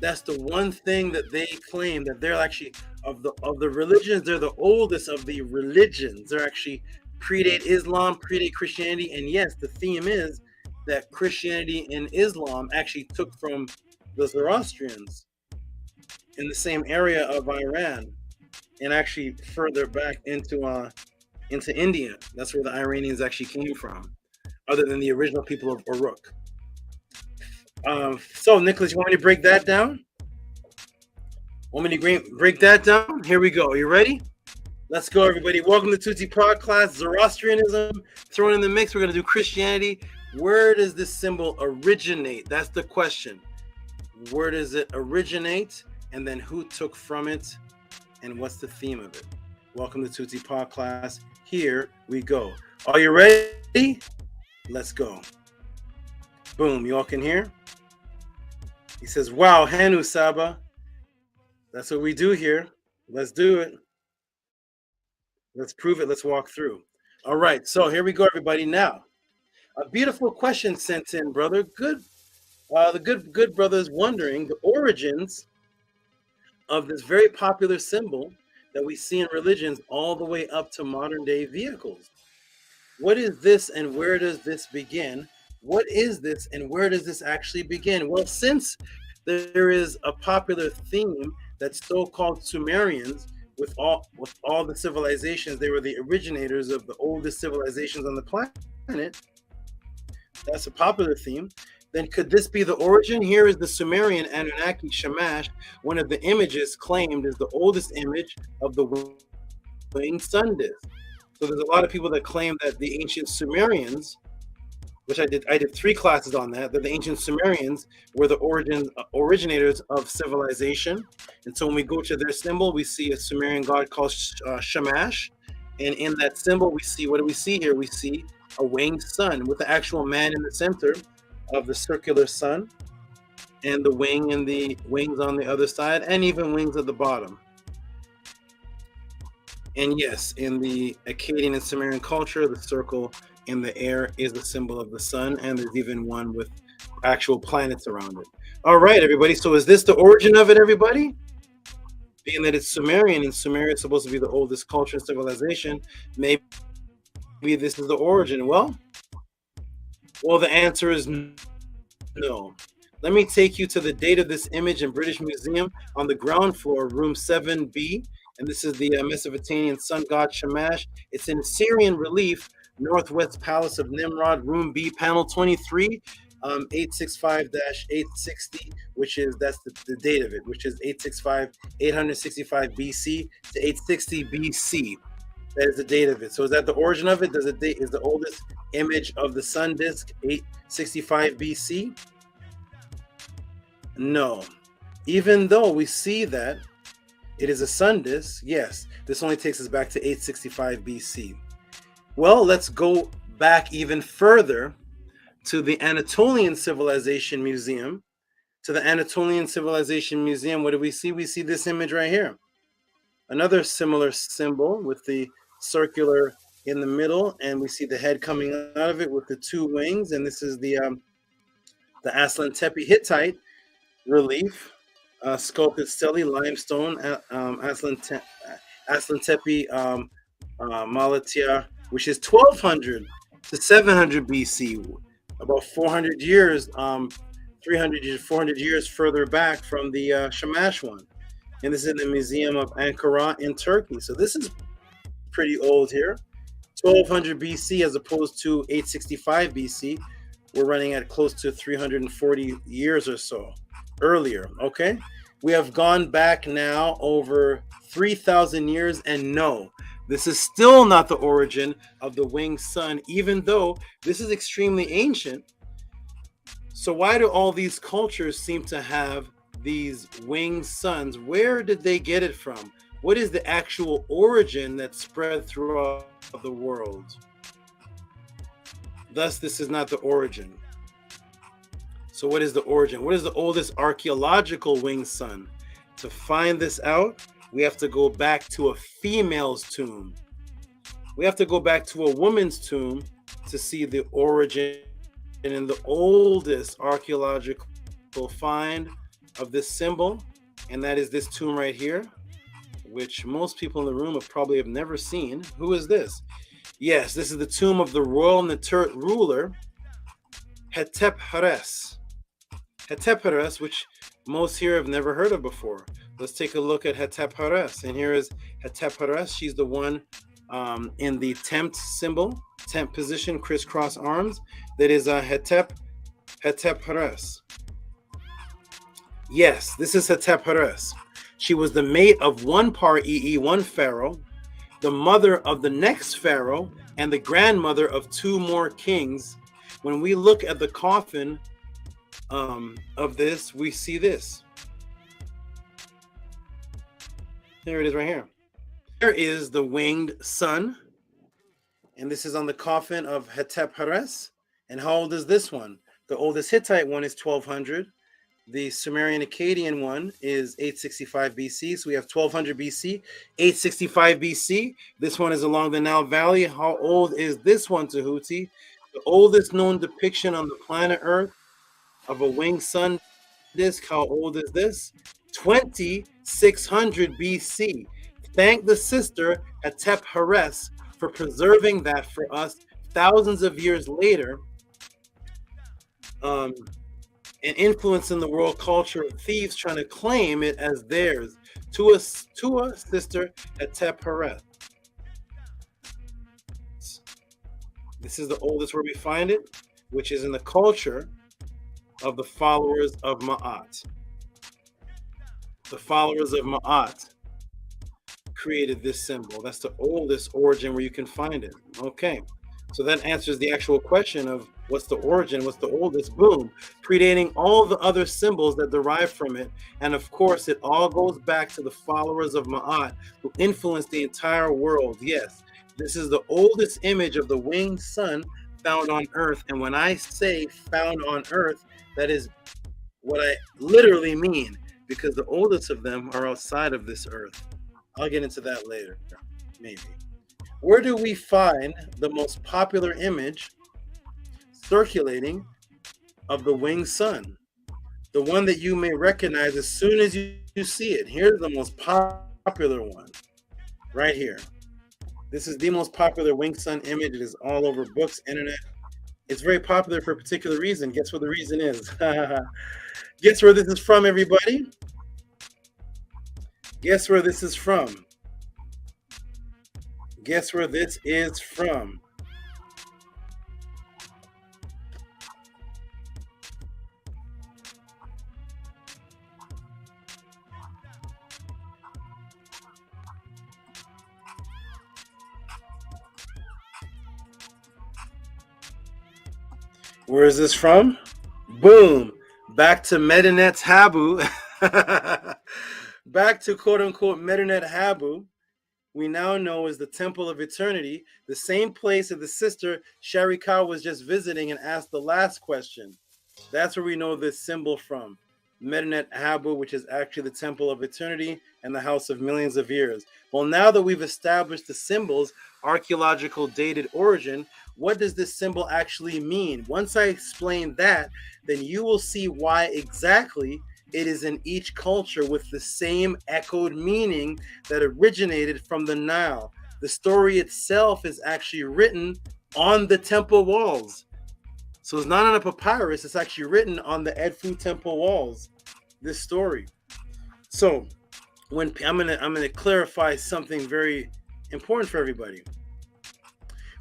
that's the one thing that they claim, that they're actually of the religions, they're the oldest of the religions. They're actually predate Islam, predate Christianity. And yes, the theme is that Christianity and Islam actually took from the Zoroastrians in the same area of Iran and actually further back into India. That's where the Iranians actually came from, other than the original people of Uruk. So, Nicholas, you want me to break that down? Want me to break that down? Here we go. Are you ready? Let's go, everybody. Welcome to Tehuti Pod Class. Zoroastrianism thrown in the mix. We're going to do Christianity. Where does this symbol originate? That's the question. Where does it originate? And then who took from it? And what's the theme of it? Welcome to Tehuti Podcast. Here we go. Are you ready? Let's go. Boom. You all can hear? He says, wow, Hanu Saba. That's what we do here. Let's do it. Let's prove it. Let's walk through. All right. So here we go, everybody. Now, a beautiful question sent in, brother. Good. The good brother is wondering the origins of this very popular symbol that we see in religions all the way up to modern day vehicles. What is this and where does this begin? What is this and where does this actually begin? Well, since there is a popular theme that so-called Sumerians, with all the civilizations, they were the originators of the oldest civilizations on the planet. That's a popular theme. Then could this be the origin? Here is the Sumerian Anunnaki Shamash, one of the images claimed is the oldest image of the winged sun disk. So there's a lot of people that claim that the ancient Sumerians, which I did 3 classes on that the ancient Sumerians were the originators of civilization. And so when we go to their symbol, we see a Sumerian god called Shamash. And in that symbol, we see, what do we see here? We see a winged sun with the actual man in the center of the circular sun, and the wing and the wings on the other side, and even wings at the bottom. And yes, in the Akkadian and Sumerian culture, the circle in the air is the symbol of the sun, and there's even one with actual planets around it. All right, everybody. So is this the origin of it, everybody? Being that it's Sumerian, and Sumeria is supposed to be the oldest culture and civilization, maybe this is the origin. Well, the answer is no. Let me take you to the date of this image in British Museum on the ground floor, room 7B. And this is the Mesopotamian sun god Shamash. It's in Syrian relief, Northwest Palace of Nimrod, room B, panel 23, 865-860, that's the date of it, which is 865 BC to 860 BC. That is the date of it. So is that the origin of it? Does it date is the oldest image of the sun disk 865 BC? No. Even though we see that it is a sun disk, yes, this only takes us back to 865 BC. Well, let's go back even further to the Anatolian Civilization Museum. To the Anatolian Civilization Museum, what do we see? We see this image right here. Another similar symbol with the circular in the middle, and we see the head coming out of it with the 2 wings. And this is the Aslan Tepe Hittite relief, sculpted stele limestone, Aslan Tepe Malatia, which is 1200 to 700 BC, about 400 years, 300 years, 400 years further back from the Shamash one. And this is in the Museum of Ankara in Turkey. So this is pretty old here. 1200 BC as opposed to 865 BC. We're running at close to 340 years or so earlier, okay? We have gone back now over 3,000 years, and no, this is still not the origin of the winged sun, even though this is extremely ancient. So why do all these cultures seem to have these winged suns? Where did they get it from? What is the actual origin that spread throughout the world? Thus, this is not the origin. So what is the origin? What is the oldest archaeological winged sun? To find this out, we have to go back to a female's tomb. We have to go back to a woman's tomb to see the origin and the oldest archaeological find of this symbol, and that is this tomb right here, which most people in the room probably have never seen. Who is this? Yes, this is the tomb of the royal Netert ruler, Hetep-Heres. Hetep-Heres, which most here have never heard of before. Let's take a look at Hetep-Heres. And here is Hetep-Heres. She's the one in the tent symbol, tent position, crisscross arms. That is Hetep-Heres. Yes, this is Hetep-Heres. She was the mate of one Par-EE, one pharaoh, the mother of the next pharaoh, and the grandmother of 2 more kings. When we look at the coffin of this, we see this. Here it is right here. is the winged sun. And this is on the coffin of Hetep-Heres. And how old is this one? The oldest Hittite one is 1200. The Sumerian Akkadian one is 865 BC. So we have 1200 BC, 865 BC. This one is along the Nile Valley. How old is this one, Tehuti? The oldest known depiction on the planet Earth of a winged sun disk. How old is this? 2600 BC. Thank the sister Hetep-Heres for preserving that for us thousands of years later. And influence in the world culture of thieves trying to claim it as theirs to a sister Hetep-Heres. This is the oldest where we find it, which is in the culture of the followers of Ma'at. The followers of Ma'at created this symbol. That's the oldest origin where you can find it. Okay, so that answers the actual question of what's the origin, what's the oldest? Boom, predating all the other symbols that derive from it. And of course, it all goes back to the followers of Ma'at who influenced the entire world. Yes, this is the oldest image of the winged sun found on Earth. And when I say found on Earth, that is what I literally mean, because the oldest of them are outside of this Earth. I'll get into that later, maybe. Where do we find the most popular image circulating of the winged sun? The one that you may recognize as soon as you see it. Here's the most popular one, right here. This is the most popular winged sun image. It is all over books, internet. It's very popular for a particular reason. Guess what the reason is? Guess where this is from, everybody? Guess where this is from? Guess where this is from? Where is this from? Boom. Back to Medinet's Habu. Back to quote-unquote Medinet Habu. We now know is the Temple of Eternity, the same place that the sister SHARIKA was just visiting and asked the last question. That's where we know this symbol from. Medinet Habu, which is actually the Temple of Eternity and the House of Millions of Years. Well, now that we've established the symbol's archaeological dated origin, what does this symbol actually mean? Once I explain that, then you will see why exactly it is in each culture with the same echoed meaning that originated from the Nile. The story itself is actually written on the temple walls. So it's not on a papyrus, it's actually written on the Edfu temple walls, this story. So when I'm gonna clarify something very important for everybody.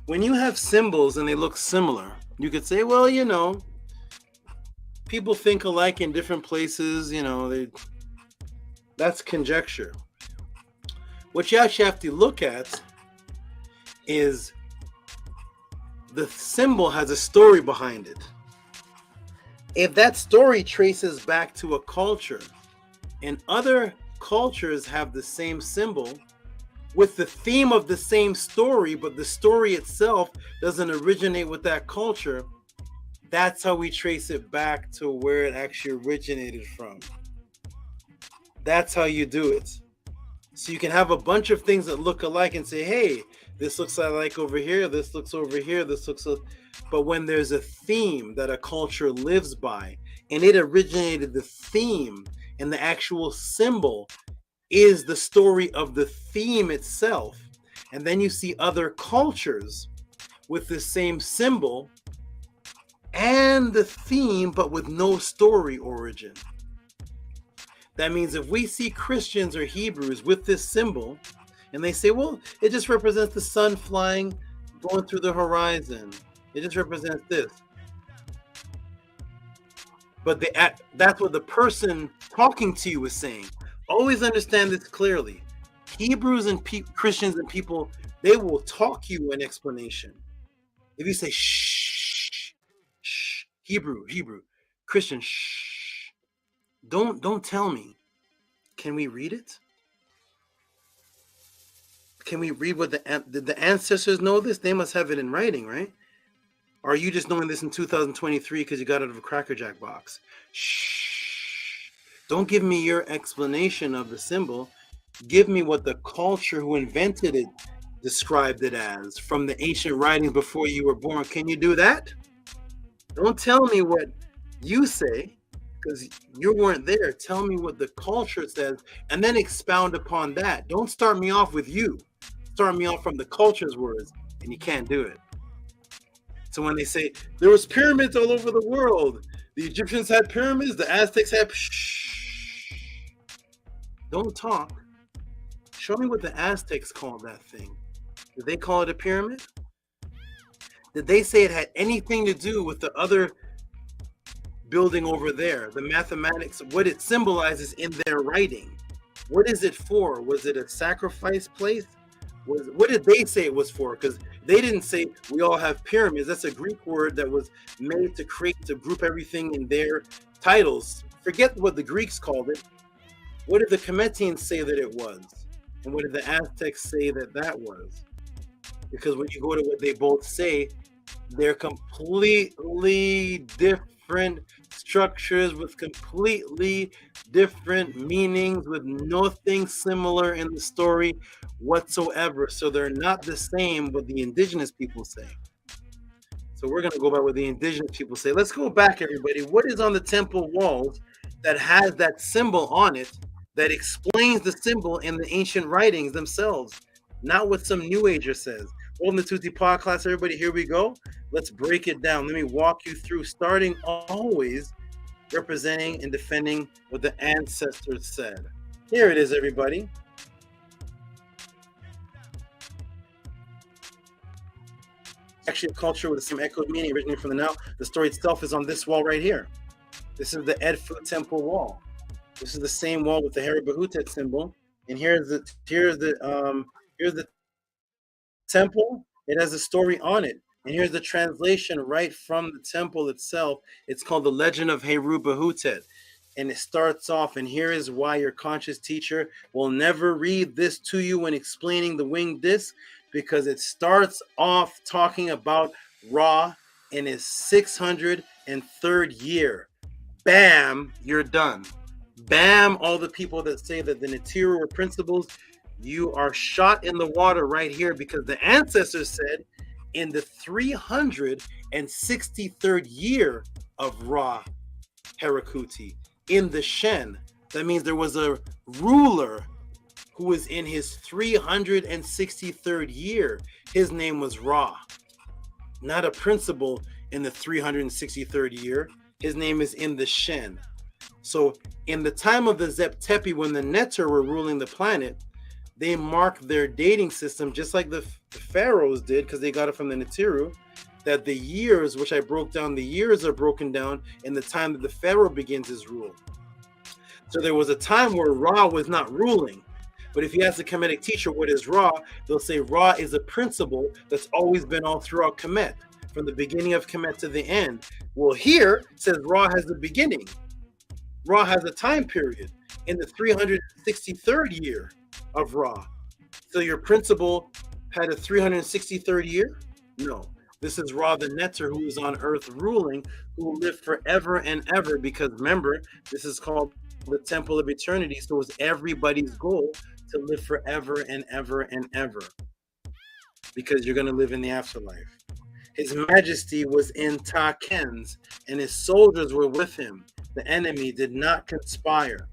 When you have symbols and they look similar, you could say, well, you know, people think alike in different places, you know, that's conjecture. What you actually have to look at is the symbol has a story behind it. If that story traces back to a culture and other cultures have the same symbol with the theme of the same story, but the story itself doesn't originate with that culture, that's how we trace it back to where it actually originated from. That's how you do it. So you can have a bunch of things that look alike and say, hey, this looks like over here, this looks over here, this looks like... But when there's a theme that a culture lives by, and it originated the theme, and the actual symbol is the story of the theme itself, and then you see other cultures with the same symbol and the theme, but with no story origin. That means if we see Christians or Hebrews with this symbol, and they say, well, it just represents the sun flying, going through the horizon. It just represents this. But that's what the person talking to you is saying. Always understand this clearly. Hebrews and Christians and people, they will talk you an explanation. If you say, shh, shh, Hebrew, Christian, shh, don't tell me. Can we read it? Can we read what did the ancestors know this? They must have it in writing, right? Or are you just knowing this in 2023 because you got it out of a Cracker Jack box? Shh. Don't give me your explanation of the symbol. Give me what the culture who invented it described it as from the ancient writings before you were born. Can you do that? Don't tell me what you say because you weren't there. Tell me what the culture says and then expound upon that. Don't start me off with you. Start me off from the culture's words, and you can't do it. So when they say there was pyramids all over the world, the Egyptians had pyramids, the Aztecs had. Shh. Don't talk. Show me what the Aztecs called that thing. Did they call it a pyramid? Did they say it had anything to do with the other building over there? The mathematics, what it symbolizes in their writing. What is it for? Was it a sacrifice place? What did they say it was for? Because they didn't say we all have pyramids. That's a Greek word that was made to group everything in their titles. Forget what the Greeks called it. What did the Kemetians say that it was? And what did the Aztecs say that was? Because when you go to what they both say, they're completely different structures with completely different meanings, with nothing similar in the story whatsoever. So they're not the same what the indigenous people say. So we're going to go by what the indigenous people say. Let's go back, everybody. What is on the temple walls that has that symbol on it that explains the symbol in the ancient writings themselves? Not what some New Ager says. Welcome to Tehuti Pod class, everybody. Here we go. Let's break it down. Let me walk you through, starting always representing and defending what the ancestors said. Here it is, everybody. Actually, a culture with the same echoed meaning originating from the now. The story itself is on this wall right here. This is the Edfu temple wall. This is the same wall with the Haru-Bahutet symbol. And here's the temple. It has a story on it. And here's the translation right from the temple itself. It's called The Legend of Haru-Bahutet. And it starts off, and here is why your conscious teacher will never read this to you when explaining the winged disc, because it starts off talking about Ra in his 603rd year. Bam, you're done. Bam, all the people that say that the Natiru were principles, you are shot in the water right here, because the ancestors said in the 363rd year of Ra Herakuti, in the Shen, that means there was a ruler who was in his 363rd year. His name was Ra, not a principal in the 363rd year. His name is in the Shen. So in the time of the Zep Tepi, when the Neter were ruling the planet, they marked their dating system just like the pharaohs did, because they got it from the Natiru, that the years, which I broke down, the years are broken down in the time that the pharaoh begins his rule. So there was a time where Ra was not ruling. But if you ask the Kemetic teacher what is Ra, they'll say Ra is a principle that's always been all throughout Kemet, from the beginning of Kemet to the end. Well, here it says Ra has a beginning. Ra has a time period in the 363rd year of Ra. So your principle had a 363rd year? No. This is Ra the Neter, who is on earth ruling, who will live forever and ever, because remember, this is called the Temple of Eternity, so it's everybody's goal to live forever and ever and ever, because you're going to live in the afterlife. His Majesty was in Takens, and his soldiers were with him. The enemy did not conspire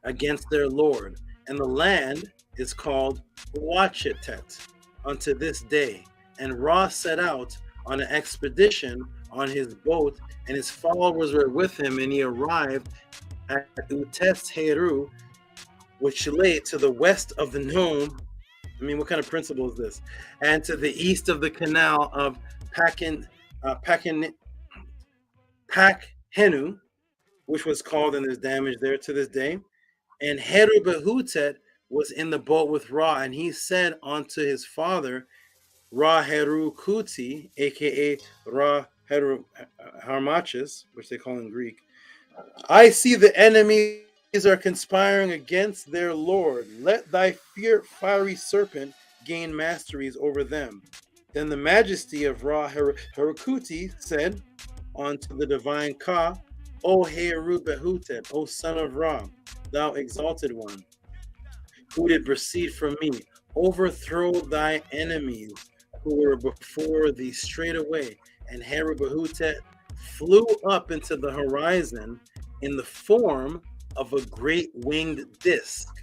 against their Lord, and the land is called Wachetet unto this day. And Ra set out on an expedition on his boat, and his followers were with him, and he arrived at Utes Heru, which lay to the west of the Nome. I mean, what kind of principle is this? And to the east of the canal of Pakhenu, which was called, and there's damage there to this day. And Haru-Bahutet was in the boat with Ra, and he said unto his father, Ra Heru-Kuti, aka Ra Heru Harmachis, which they call in Greek, I see the enemy are conspiring against their Lord. Let thy fiery serpent gain masteries over them. Then the majesty of Ra Harakuti said unto the divine Ka, O Heru Behutet, O son of Ra, thou exalted one, who did proceed from me, overthrow thy enemies who were before thee straightway. And Heru Behutet flew up into the horizon in the form of a great winged disc,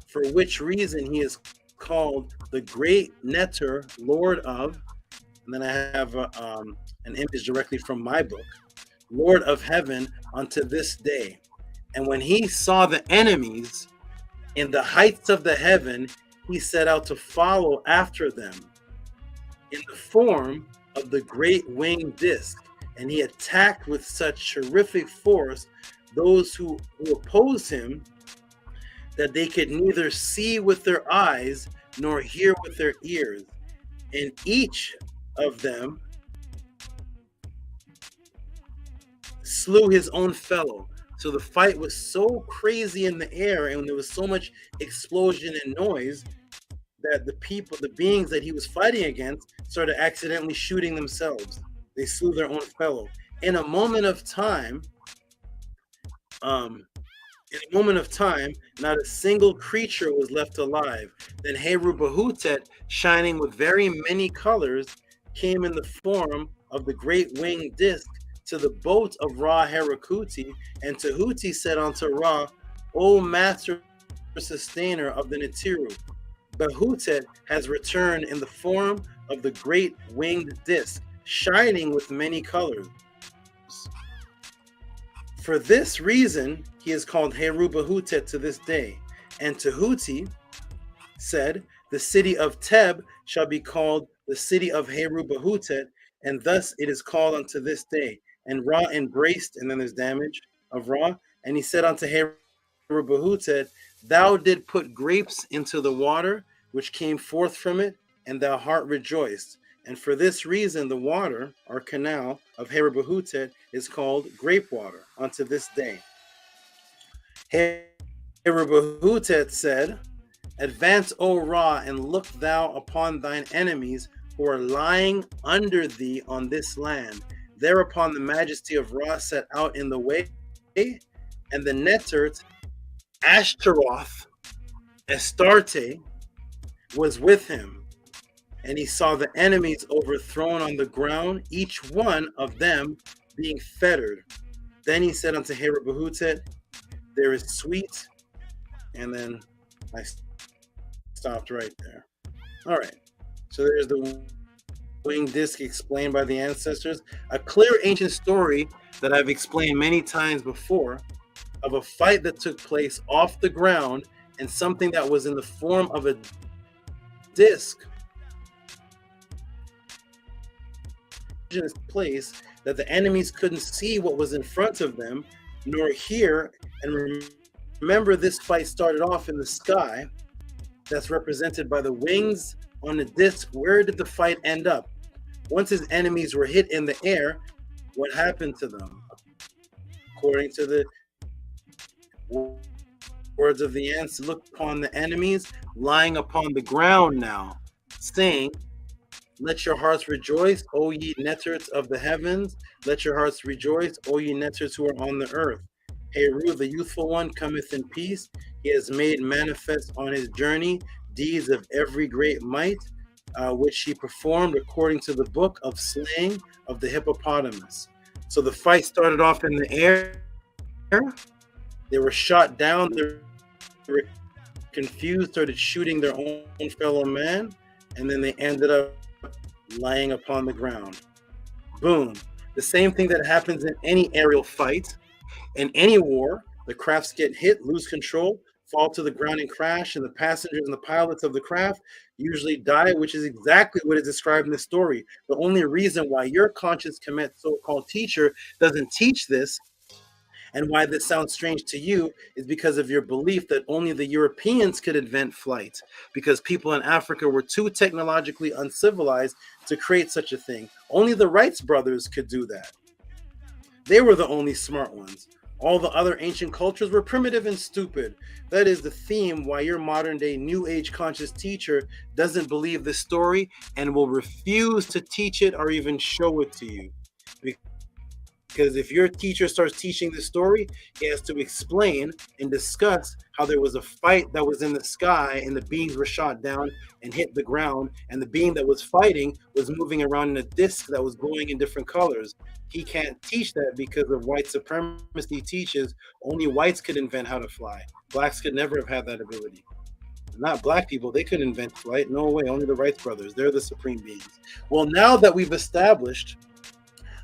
for which reason he is called the great Neter, Lord of, and then I have an image directly from my book, Lord of heaven unto this day. And when he saw the enemies in the heights of the heaven, he set out to follow after them in the form of the great winged disc, and he attacked with such terrific force those who opposed him that they could neither see with their eyes nor hear with their ears, and each of them slew his own fellow. So the fight was so crazy in the air, and there was so much explosion and noise that the beings that he was fighting against started accidentally shooting themselves. They slew their own fellow. In a moment of time, not a single creature was left alive. Then Heru Behutet, shining with very many colors, came in the form of the great winged disc to the boat of Ra Harakuti, and Tehuti said unto Ra, O master sustainer of the Netiru, Behutet has returned in the form of the great winged disc, shining with many colors. For this reason, he is called Heru Behutet to this day. And Tehuti said, the city of Teb shall be called the city of Heru Behutet, and thus it is called unto this day. And Ra embraced, and then there's damage of Ra, and he said unto Heru Behutet, thou did put grapes into the water which came forth from it, and thou heart rejoiced. And for this reason, the water, or canal, of Heru Behutet is called grape water unto this day. Heru Behutet said, advance, O Ra, and look thou upon thine enemies who are lying under thee on this land. Thereupon the majesty of Ra set out in the way, and the Netert, Ashtaroth, Astarte, was with him. And he saw the enemies overthrown on the ground, each one of them being fettered. Then he said unto Heru Behutet, there is sweet, and then I stopped right there. All right, so there's the winged disc explained by the ancestors, a clear ancient story that I've explained many times before of a fight that took place off the ground and something that was in the form of a disc place that the enemies couldn't see what was in front of them nor hear. And remember, this fight started off in the sky. That's represented by the wings on the disc. Where did the fight end up? Once his enemies were hit in the air, what happened to them? According to the words of the ants, look upon the enemies lying upon the ground now, saying, let your hearts rejoice, O ye neters of the heavens. Let your hearts rejoice, O ye neters who are on the earth. Heru, the youthful one, cometh in peace. He has made manifest on his journey deeds of every great might, which he performed according to the book of slaying of the hippopotamus. So the fight started off in the air. They were shot down. They were confused, started shooting their own fellow man, and then they ended up lying upon the ground. Boom. The same thing that happens in any aerial fight. In any war, the crafts get hit, lose control, fall to the ground and crash, and the passengers and the pilots of the craft usually die, which is exactly what is described in the story. The only reason why your conscious KEMET so-called teacher doesn't teach this, and why this sounds strange to you, is because of your belief that only the Europeans could invent flight, because people in Africa were too technologically uncivilized to create such a thing. Only the Wright brothers could do that. They were the only smart ones. All the other ancient cultures were primitive and stupid. That is the theme why your modern day new age conscious teacher doesn't believe this story and will refuse to teach it or even show it to you. Because if your teacher starts teaching the story, he has to explain and discuss how there was a fight that was in the sky and the beings were shot down and hit the ground, and the being that was fighting was moving around in a disc that was glowing in different colors. He can't teach that because of white supremacy teaches only whites could invent how to fly. Blacks could never have had that ability. Not black people, they couldn't invent flight. No way, only the Wright brothers. They're the supreme beings. Well, now that we've established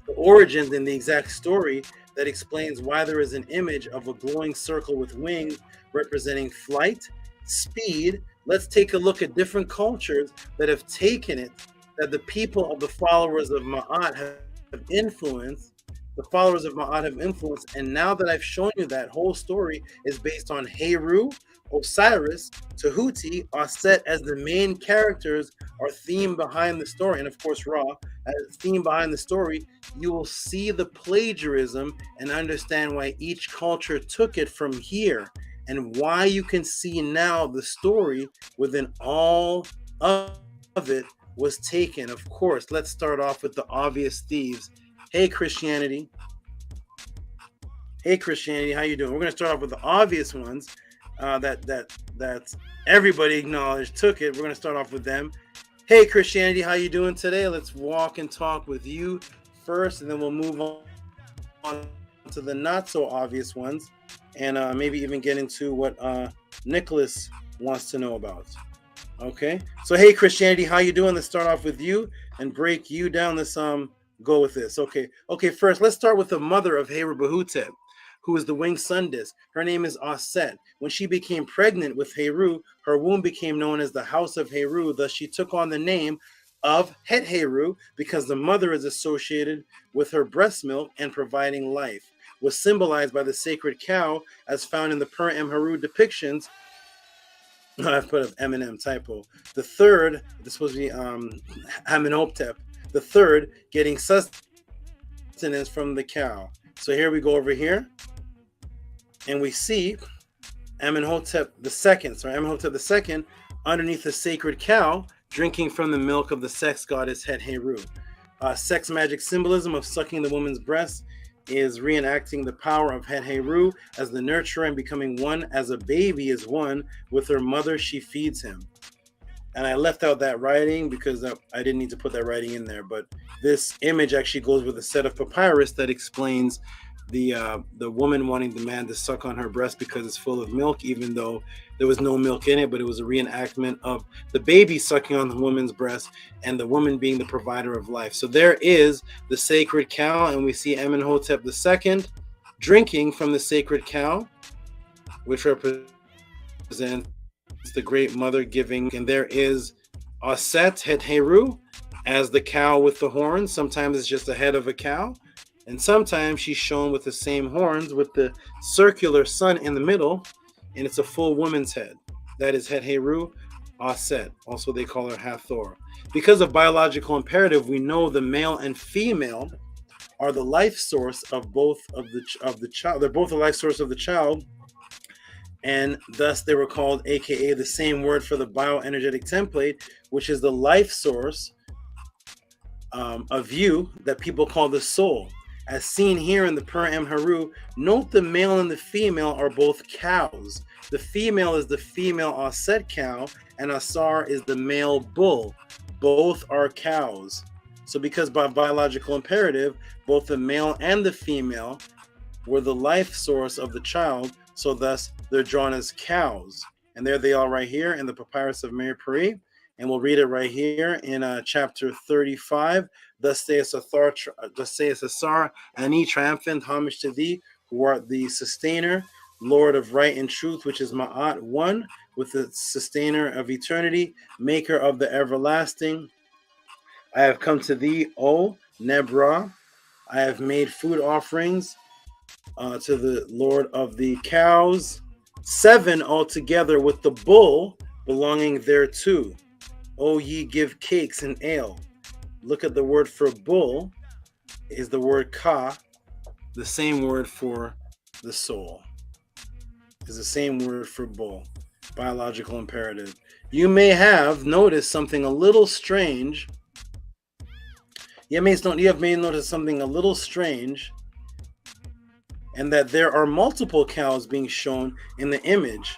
the origins and the exact story that explains why there is an image of a glowing circle with wings representing flight, speed, let's take a look at different cultures that have taken it, that the people of the followers of Ma'at have influenced. The followers of Ma'at have influenced, and now that I've shown you that whole story is based on Heru, Osiris, Tehuti are set as the main characters or theme behind the story, and of course Ra as theme behind the story, you will see the plagiarism and understand why each culture took it from here and why you can see now the story within all of it was taken. Of course, let's start off with the obvious thieves. Hey Christianity. Hey Christianity, how you doing? We're going to start off with the obvious ones that everybody acknowledged took it. We're going to start off with them. Hey Christianity, how you doing today? Let's walk and talk with you first, and then we'll move on to the not so obvious ones, and maybe even get into what Nicholas wants to know about. Okay, so hey Christianity, how you doing? Let's start off with you and break you down. Let's go with this. Okay, first let's start with the mother of Heru-Behutep, who is the winged sun disk. Her name is Aset. When she became pregnant with Heru, her womb became known as the house of Heru. Thus, she took on the name of Het Heru because the mother is associated with her breast milk and providing life. Was symbolized by the sacred cow, as found in the Per-Em Heru depictions. I've put an M&M typo. The third, this is supposed to be Amenhotep. The third, getting sustenance from the cow. So here we go over here, and we see Amenhotep II, underneath the sacred cow, drinking from the milk of the sex goddess Het Heru. Sex magic symbolism of sucking the woman's breast is reenacting the power of Het Heru as the nurturer and becoming one as a baby is one with her mother. She feeds him. And I left out that writing because I didn't need to put that writing in there. But this image actually goes with a set of papyrus that explains the woman wanting the man to suck on her breast because it's full of milk, even though there was no milk in it, but it was a reenactment of the baby sucking on the woman's breast and the woman being the provider of life. So there is the sacred cow, and we see Amenhotep II drinking from the sacred cow, which represents the great mother giving. And there is Aset Het Heru as the cow with the horns. Sometimes it's just the head of a cow, and sometimes she's shown with the same horns with the circular sun in the middle, and it's a full woman's head. That is Het Heru Aset. Also, they call her Hathor. Because of biological imperative, we know the male and female are the life source of both of the child. They're both the life source of the child, and thus they were called, aka the same word for the bioenergetic template, which is the life source of you that people call the soul. As seen here in the Per-Em Heru, note the male and the female are both cows. The female is the female Aset cow, and Asar is the male bull. Both are cows. So because by biological imperative, both the male and the female were the life source of the child, so thus they're drawn as cows. And there they are right here in the Papyrus of Mary Peri. And we'll read it right here in chapter 35. Thus saith Asar, Ani, triumphant, homage to thee, who art the sustainer, Lord of right and truth, which is Ma'at, one, with the sustainer of eternity, maker of the everlasting. I have come to thee, O Nebra. I have made food offerings to the Lord of the cows, 7 altogether with the bull belonging thereto. O ye give cakes and ale. Look at the word for bull is the word ka, the same word for the soul, is the same word for bull, biological imperative. You may have noticed something a little strange. You may notice something a little strange, and that there are multiple cows being shown in the image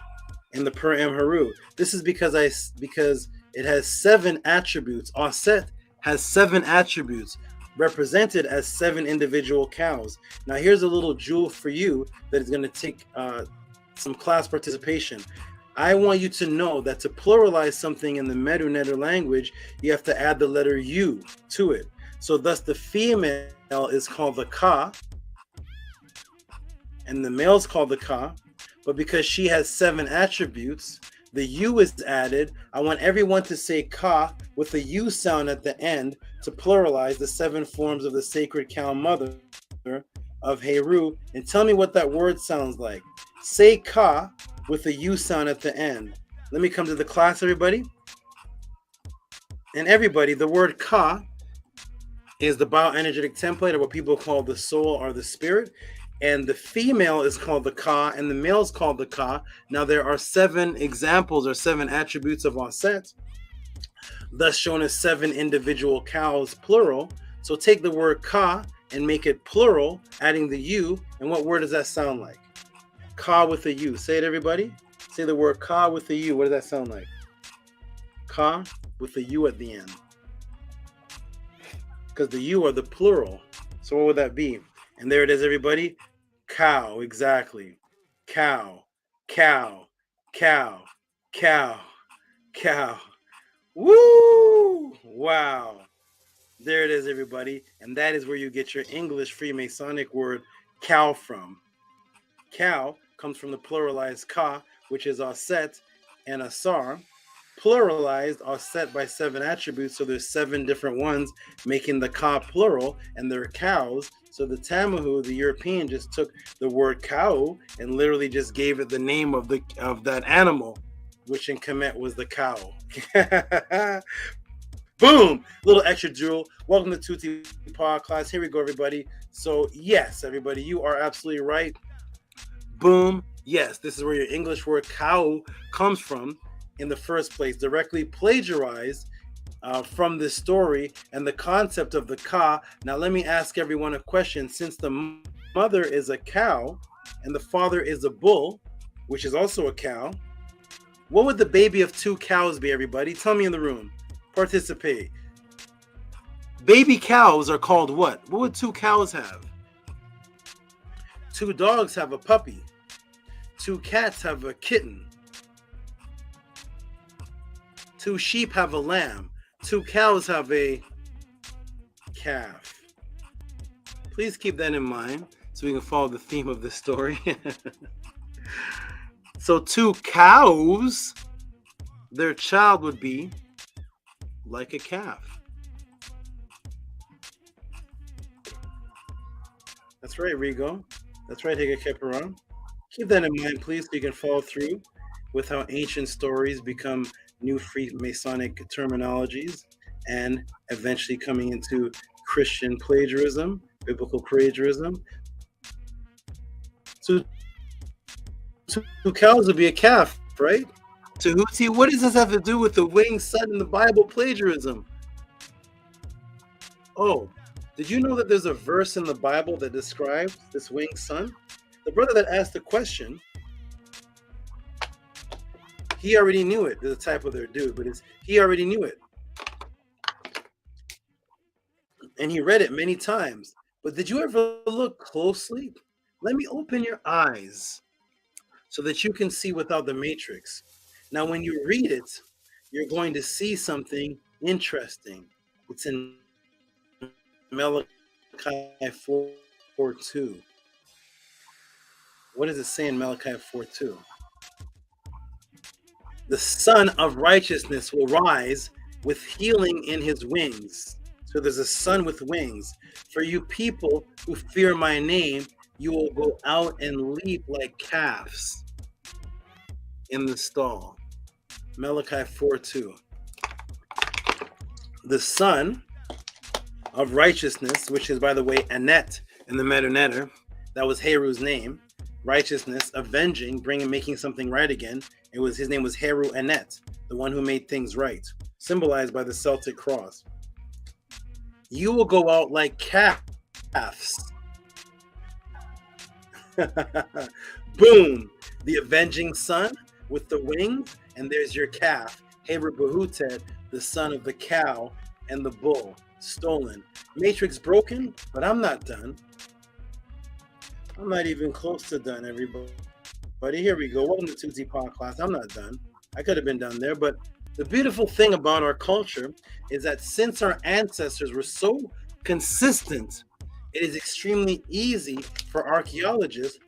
in the Per Em Haru. This is because it has 7 attributes. Aset has 7 attributes represented as 7 individual cows. Now here's a little jewel for you that is going to take some class participation. I want you to know that to pluralize something in the Medinet language, you have to add the letter U to it. So thus the female is called the Ka, and the male is called the Ka. But because she has 7 attributes, the U is added. I want everyone to say Ka with the U sound at the end to pluralize the 7 forms of the sacred cow mother of Heru, and tell me what that word sounds like. Say Ka with the U sound at the end. Let me come to the class, everybody. And everybody, the word Ka is the bioenergetic template of what people call the soul or the spirit. And the female is called the Ka, and the male is called the Ka. Now there are 7 examples or 7 attributes of Aset, thus shown as 7 individual cows, plural. So take the word Ka and make it plural, adding the U. And what word does that sound like? Ka with a U. Say it, everybody. Say the word Ka with a U. What does that sound like? Ka with a U at the end. Because the U are the plural. So what would that be? And there it is, everybody. Cow, exactly. Cow, cow, cow, cow, cow. Woo! Wow. There it is, everybody. And that is where you get your English Freemasonic word cow from. Cow comes from the pluralized Ka, which is Aset and Asar. Pluralized are set by 7 attributes, so there's 7 different ones, making the Ka plural, and they're cows. So the Tamahu, the European, just took the word cow and literally just gave it the name of that animal, which in Kemet was the cow. Boom! Little extra jewel. Welcome to Tehuti Pod class. Here we go, everybody. So yes, everybody, you are absolutely right. Boom. Yes, this is where your English word cow comes from in the first place, directly plagiarized from this story and the concept of the Ka. Now let me ask everyone a question. Since the mother is a cow and the father is a bull, which is also a cow, what would the baby of 2 cows be, everybody? Tell me in the room. Participate. Baby cows are called what? What would 2 cows have? 2 dogs have a puppy. 2 cats have a kitten. 2 sheep have a lamb. 2 cows have a calf. Please keep that in mind so we can follow the theme of this story. So 2 cows, their child would be like a calf. That's right, Rigo. That's right, Higa Keperon. Keep that in mind, please, so you can follow through with how ancient stories become new Freemasonic terminologies and eventually coming into Christian plagiarism, biblical plagiarism. So 2 cows would be a calf, right? Tehuti, what does this have to do with the winged sun in the Bible plagiarism? Oh, did you know that there's a verse in the Bible that describes this winged sun? The brother that asked the question, he already knew it. There's a type of their dude, but he already knew it. And he read it many times. But did you ever look closely? Let me open your eyes so that you can see without the matrix. Now, when you read it, you're going to see something interesting. It's in Malachi 4:2. What does it say in Malachi 4:2? The Son of Righteousness will rise with healing in his wings. So there's a son with wings. For you people who fear my name, you will go out and leap like calves in the stall. Malachi 4:2. The Son of Righteousness, which is, by the way, Anet in the Medinet, that was Heru's name, righteousness, avenging, making something right again. His name was Heru Anet, the one who made things right, symbolized by the Celtic cross. You will go out like calves. Boom! The avenging sun with the wings, and there's your calf, Heru Behutet, the son of the cow and the bull, stolen. Matrix broken, but I'm not done. I'm not even close to done, everybody. Here we go. Welcome to Tehuti Podcast. I'm not done. I could have been done there, but the beautiful thing about our culture is that since our ancestors were so consistent, it is extremely easy for archaeologists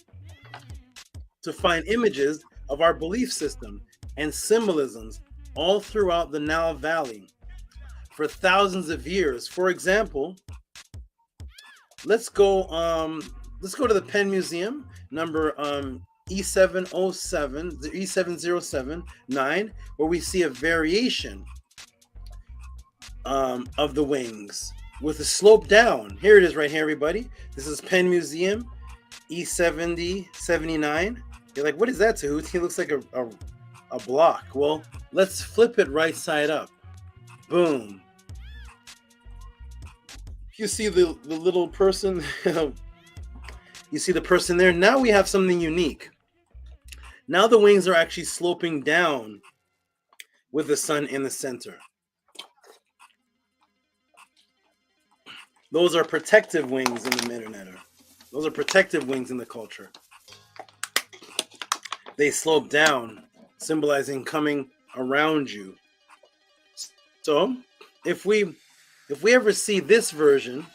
to find images of our belief system and symbolisms all throughout the Nile Valley for thousands of years. For example, let's go to the Penn Museum, number E7079, where we see a variation of the wings with a slope down. Here it is right here, everybody. This is Penn Museum, E7079. You're like, what is that, Tehuti? It looks like a block. Well, let's flip it right side up. Boom. You see the little person? You see the person there? Now we have something unique. Now the wings are actually sloping down with the sun in the center. Those are protective wings in the Medinet. Those are protective wings in the culture. They slope down, symbolizing coming around you. So, if we ever see this version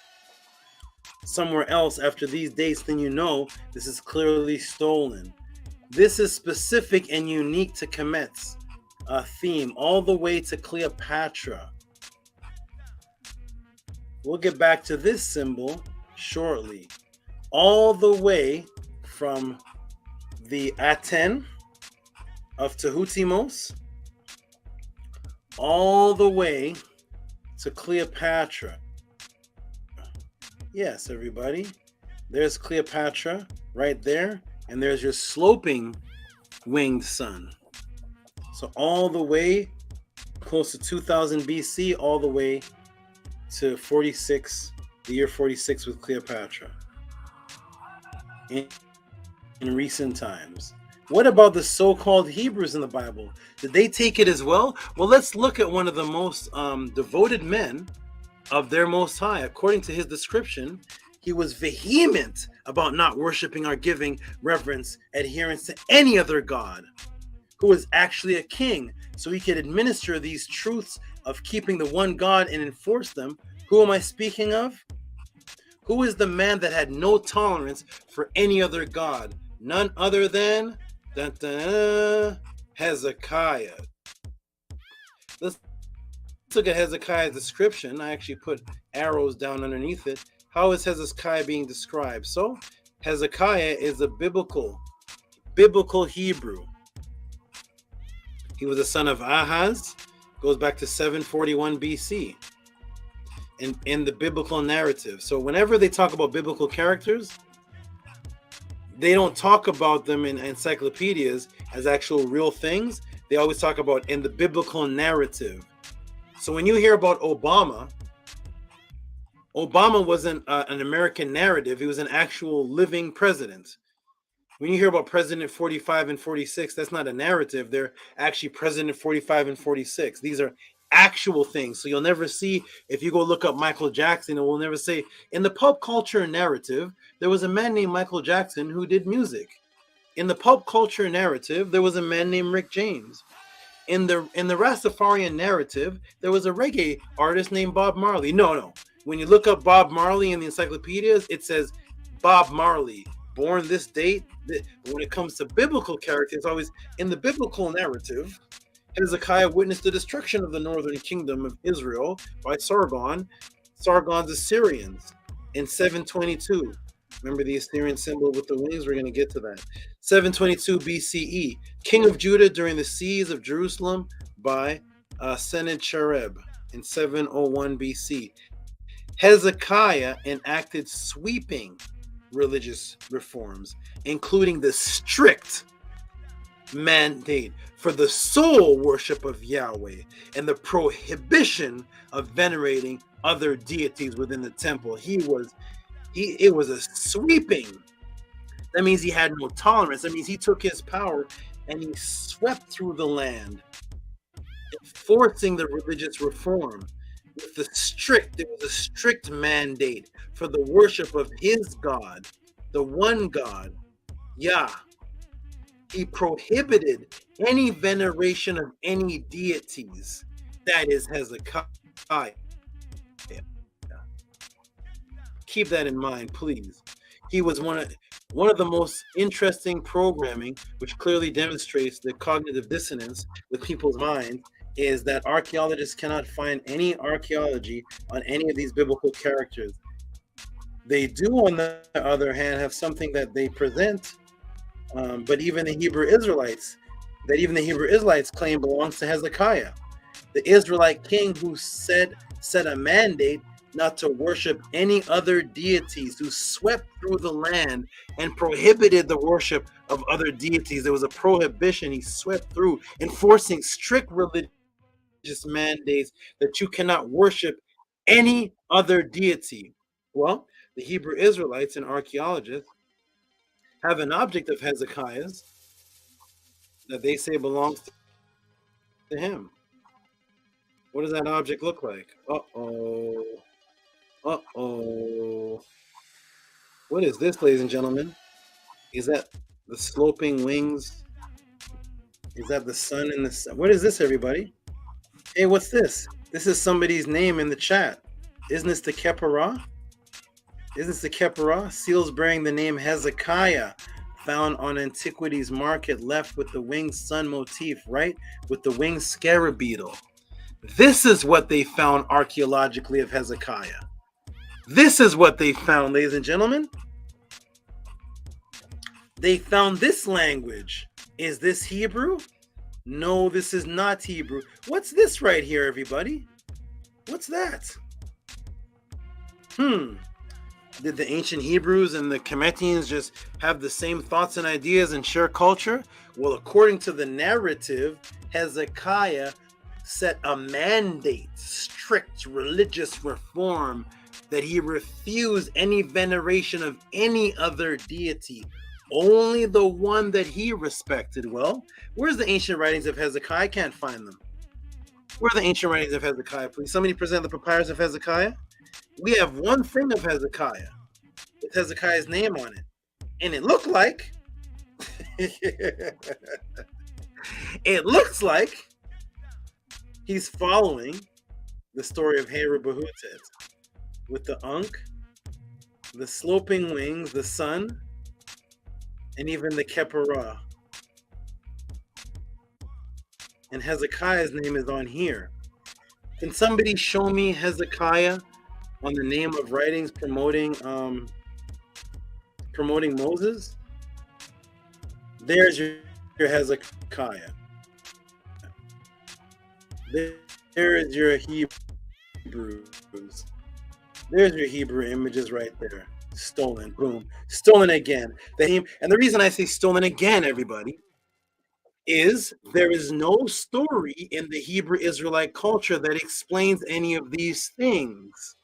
somewhere else after these dates, then you know this is clearly stolen. This is specific and unique to Kemet's theme, all the way to Cleopatra. We'll get back to this symbol shortly. All the way from the Aten of Tehutimos, all the way to Cleopatra. Yes, everybody. There's Cleopatra right there, and there's your sloping winged sun. So all the way close to 2000 BC, all the way to 46, the year 46 with Cleopatra. In recent times. What about the so-called Hebrews in the Bible? Did they take it as well? Well, let's look at one of the most devoted men of their Most High. According to his description, he was vehement about not worshiping or giving reverence, adherence to any other god, who was actually a king, so he could administer these truths of keeping the one God and enforce them. Who am I speaking of? Who is the man that had no tolerance for any other god? None other than Hezekiah. Let's look at Hezekiah's description. I actually put arrows down underneath it. How is Hezekiah being described? So Hezekiah is a biblical Hebrew. He was a son of Ahaz. Goes back to 741 BC in the biblical narrative. So whenever they talk about biblical characters, they don't talk about them in encyclopedias as actual real things. They always talk about in the biblical narrative. So when you hear about Obama wasn't an American narrative. He was an actual living president. When you hear about President 45 and 46, that's not a narrative. They're actually President 45 and 46. These are actual things. So you'll never see, if you go look up Michael Jackson, it will never say, in the pop culture narrative, there was a man named Michael Jackson who did music. In the pop culture narrative, there was a man named Rick James. In the Rastafarian narrative, there was a reggae artist named Bob Marley. No. When you look up Bob Marley in the encyclopedias, it says Bob Marley, born this date. When it comes to biblical characters, always in the biblical narrative, Hezekiah witnessed the destruction of the northern kingdom of Israel by Sargon's Assyrians in 722. Remember the Assyrian symbol with the wings? We're going to get to that. 722 BCE, king of Judah during the siege of Jerusalem by Sennacherib in 701 BC. Hezekiah enacted sweeping religious reforms, including the strict mandate for the sole worship of Yahweh and the prohibition of venerating other deities within the temple. It was a sweeping. That means he had no tolerance. That means he took his power and he swept through the land, enforcing the religious reform with it was a strict mandate for the worship of his God, the one God, Yah. He prohibited any veneration of any deities. That is Hezekiah. Keep that in mind, please. He was one of the most interesting programming, which clearly demonstrates the cognitive dissonance with people's minds, is that archaeologists cannot find any archaeology on any of these biblical characters. They do, on the other hand, have something that they present, but even the Hebrew Israelites claim belongs to Hezekiah, the Israelite king who set a mandate not to worship any other deities, who swept through the land and prohibited the worship of other deities. There was a prohibition he swept through, enforcing strict religious mandates that you cannot worship any other deity. Well, the Hebrew Israelites and archaeologists have an object of Hezekiah's that they say belongs to him. What does that object look like? Uh-oh. What is this, ladies and gentlemen? Is that the sloping wings? Is that the sun in the sun? What is this, everybody? Hey, what's this? This is somebody's name in the chat. Isn't this the Keparah? Isn't this the Keparah? Seals bearing the name Hezekiah, found on Antiquities Market, left with the winged sun motif, right? With the winged scarab beetle. This is what they found archaeologically of Hezekiah. This is what they found, ladies and gentlemen. They found this language. Is this Hebrew? No, this is not Hebrew. What's this right here, everybody? What's that? Did the ancient Hebrews and the Kemetians just have the same thoughts and ideas and share culture? Well, according to the narrative, Hezekiah set a mandate, strict religious reform, that he refused any veneration of any other deity, only the one that he respected. Well, where's the ancient writings of Hezekiah? I can't find them. Where are the ancient writings of Hezekiah, please? Somebody present the papyrus of Hezekiah. We have one thing of Hezekiah with Hezekiah's name on it, and it looked like he's following the story of Habu-Behutet with the Ankh, the sloping wings, the sun, and even the Keparah. And Hezekiah's name is on here. Can somebody show me Hezekiah on the name of writings promoting Moses? There's your Hezekiah. There is your Hebrews. There's your Hebrew images right there. Stolen. Boom. Stolen again. And the reason I say stolen again, everybody, is there is no story in the Hebrew Israelite culture that explains any of these things.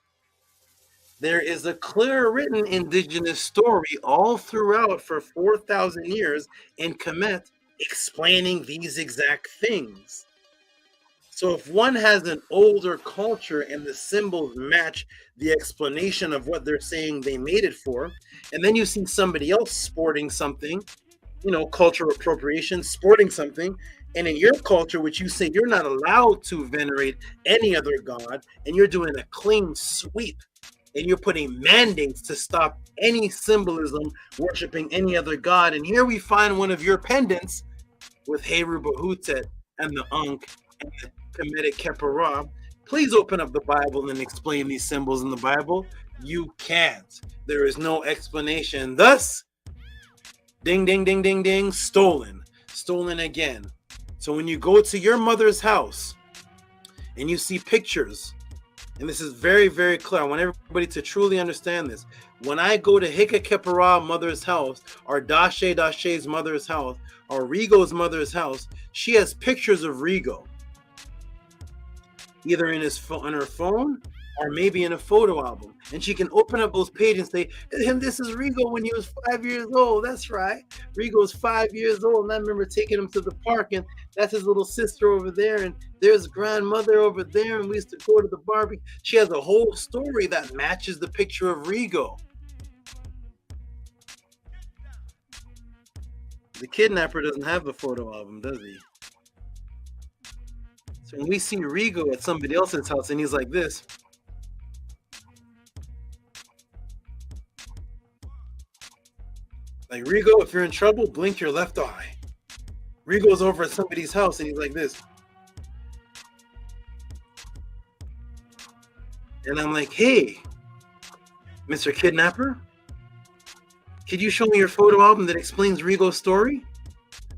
There is a clear written indigenous story all throughout for 4,000 years in Kemet explaining these exact things. So if one has an older culture and the symbols match the explanation of what they're saying they made it for, and then you see somebody else sporting something, cultural appropriation, sporting something, and in your culture, which you say you're not allowed to venerate any other god, and you're doing a clean sweep, and you're putting mandates to stop any symbolism worshiping any other god, and here we find one of your pendants with Habu-Behutet and the Ankh and the Kemetic Keparah. Please open up the Bible and explain these symbols in the Bible. You can't. There is no explanation. Thus, ding, ding, ding, ding, ding, stolen. Stolen again. So when you go to your mother's house and you see pictures and this is very, very clear. I want everybody to truly understand this. When I go to Hika Kepara mother's house, or Dashe's mother's house, or Rigo's mother's house, she has pictures of Rigo, either in on her phone or maybe in a photo album. And she can open up those pages and say, this is Rigo when he was 5 years old. That's right. Rigo's 5 years old. And I remember taking him to the park, and that's his little sister over there. And there's grandmother over there. And we used to go to the barbecue. She has a whole story that matches the picture of Rigo. The kidnapper doesn't have the photo album, does he? So when we see Rigo at somebody else's house and he's like this, like, Rigo, if you're in trouble, blink your left eye. Rigo's over at somebody's house and he's like this. And I'm like, hey, Mr. Kidnapper, could you show me your photo album that explains Rigo's story?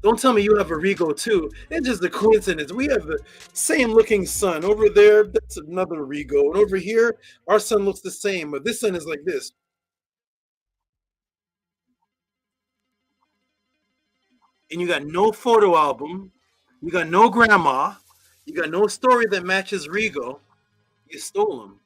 Don't tell me you have a Rigo too. It's just a coincidence. We have the same looking son. Over there, that's another Rigo. And over here, our son looks the same, but this son is like this. And you got no photo album, you got no grandma, you got no story that matches Rigo. You stole him.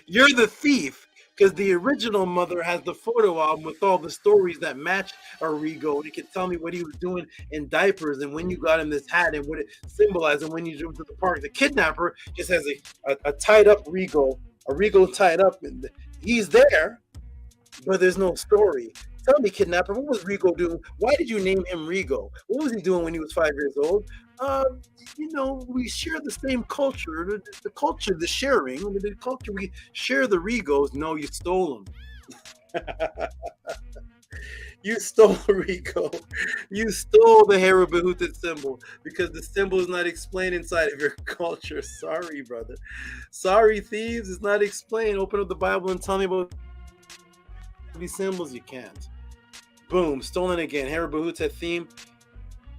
You're the thief, because the original mother has the photo album with all the stories that match Rigo, and he can tell me what he was doing in diapers and when you got him this hat and what it symbolized and when you drove to the park. The kidnapper just has a tied up Rigo, a Rigo tied up, and he's there, but there's no story. Tell me, kidnapper, what was Rigo doing? Why did you name him Rigo? What was he doing when he was 5 years old? We share the same culture, the culture, the sharing, the culture, we share the Rigos. No, you stole them. You stole Rigo. You stole the Herabahutit symbol because the symbol is not explained inside of your culture. Sorry, brother. Sorry, thieves. It's not explained. Open up the Bible and tell me about these symbols. You can't. Boom, stolen again. Herabahutit theme.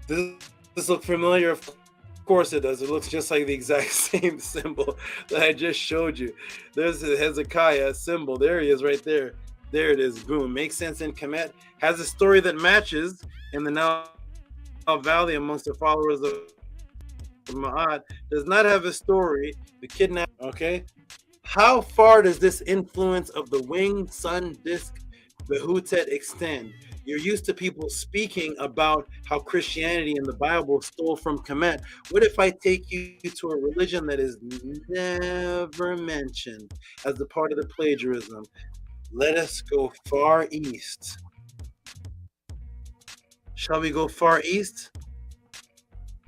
This look familiar? Of course it does. It looks just like the exact same symbol that I just showed you. There's the Hezekiah symbol. There he is right there. There it is. Boom. Makes sense in Kemet. Has a story that matches in the Nile Valley amongst the followers of Ma'at. Does not have a story. The kidnap. Okay. How far does this influence of the winged sun disk Behutet extend? You're used to people speaking about how Christianity and the Bible stole from Kemet. What if I take you to a religion that is never mentioned as a part of the plagiarism? Let us go far east. Shall we go far east?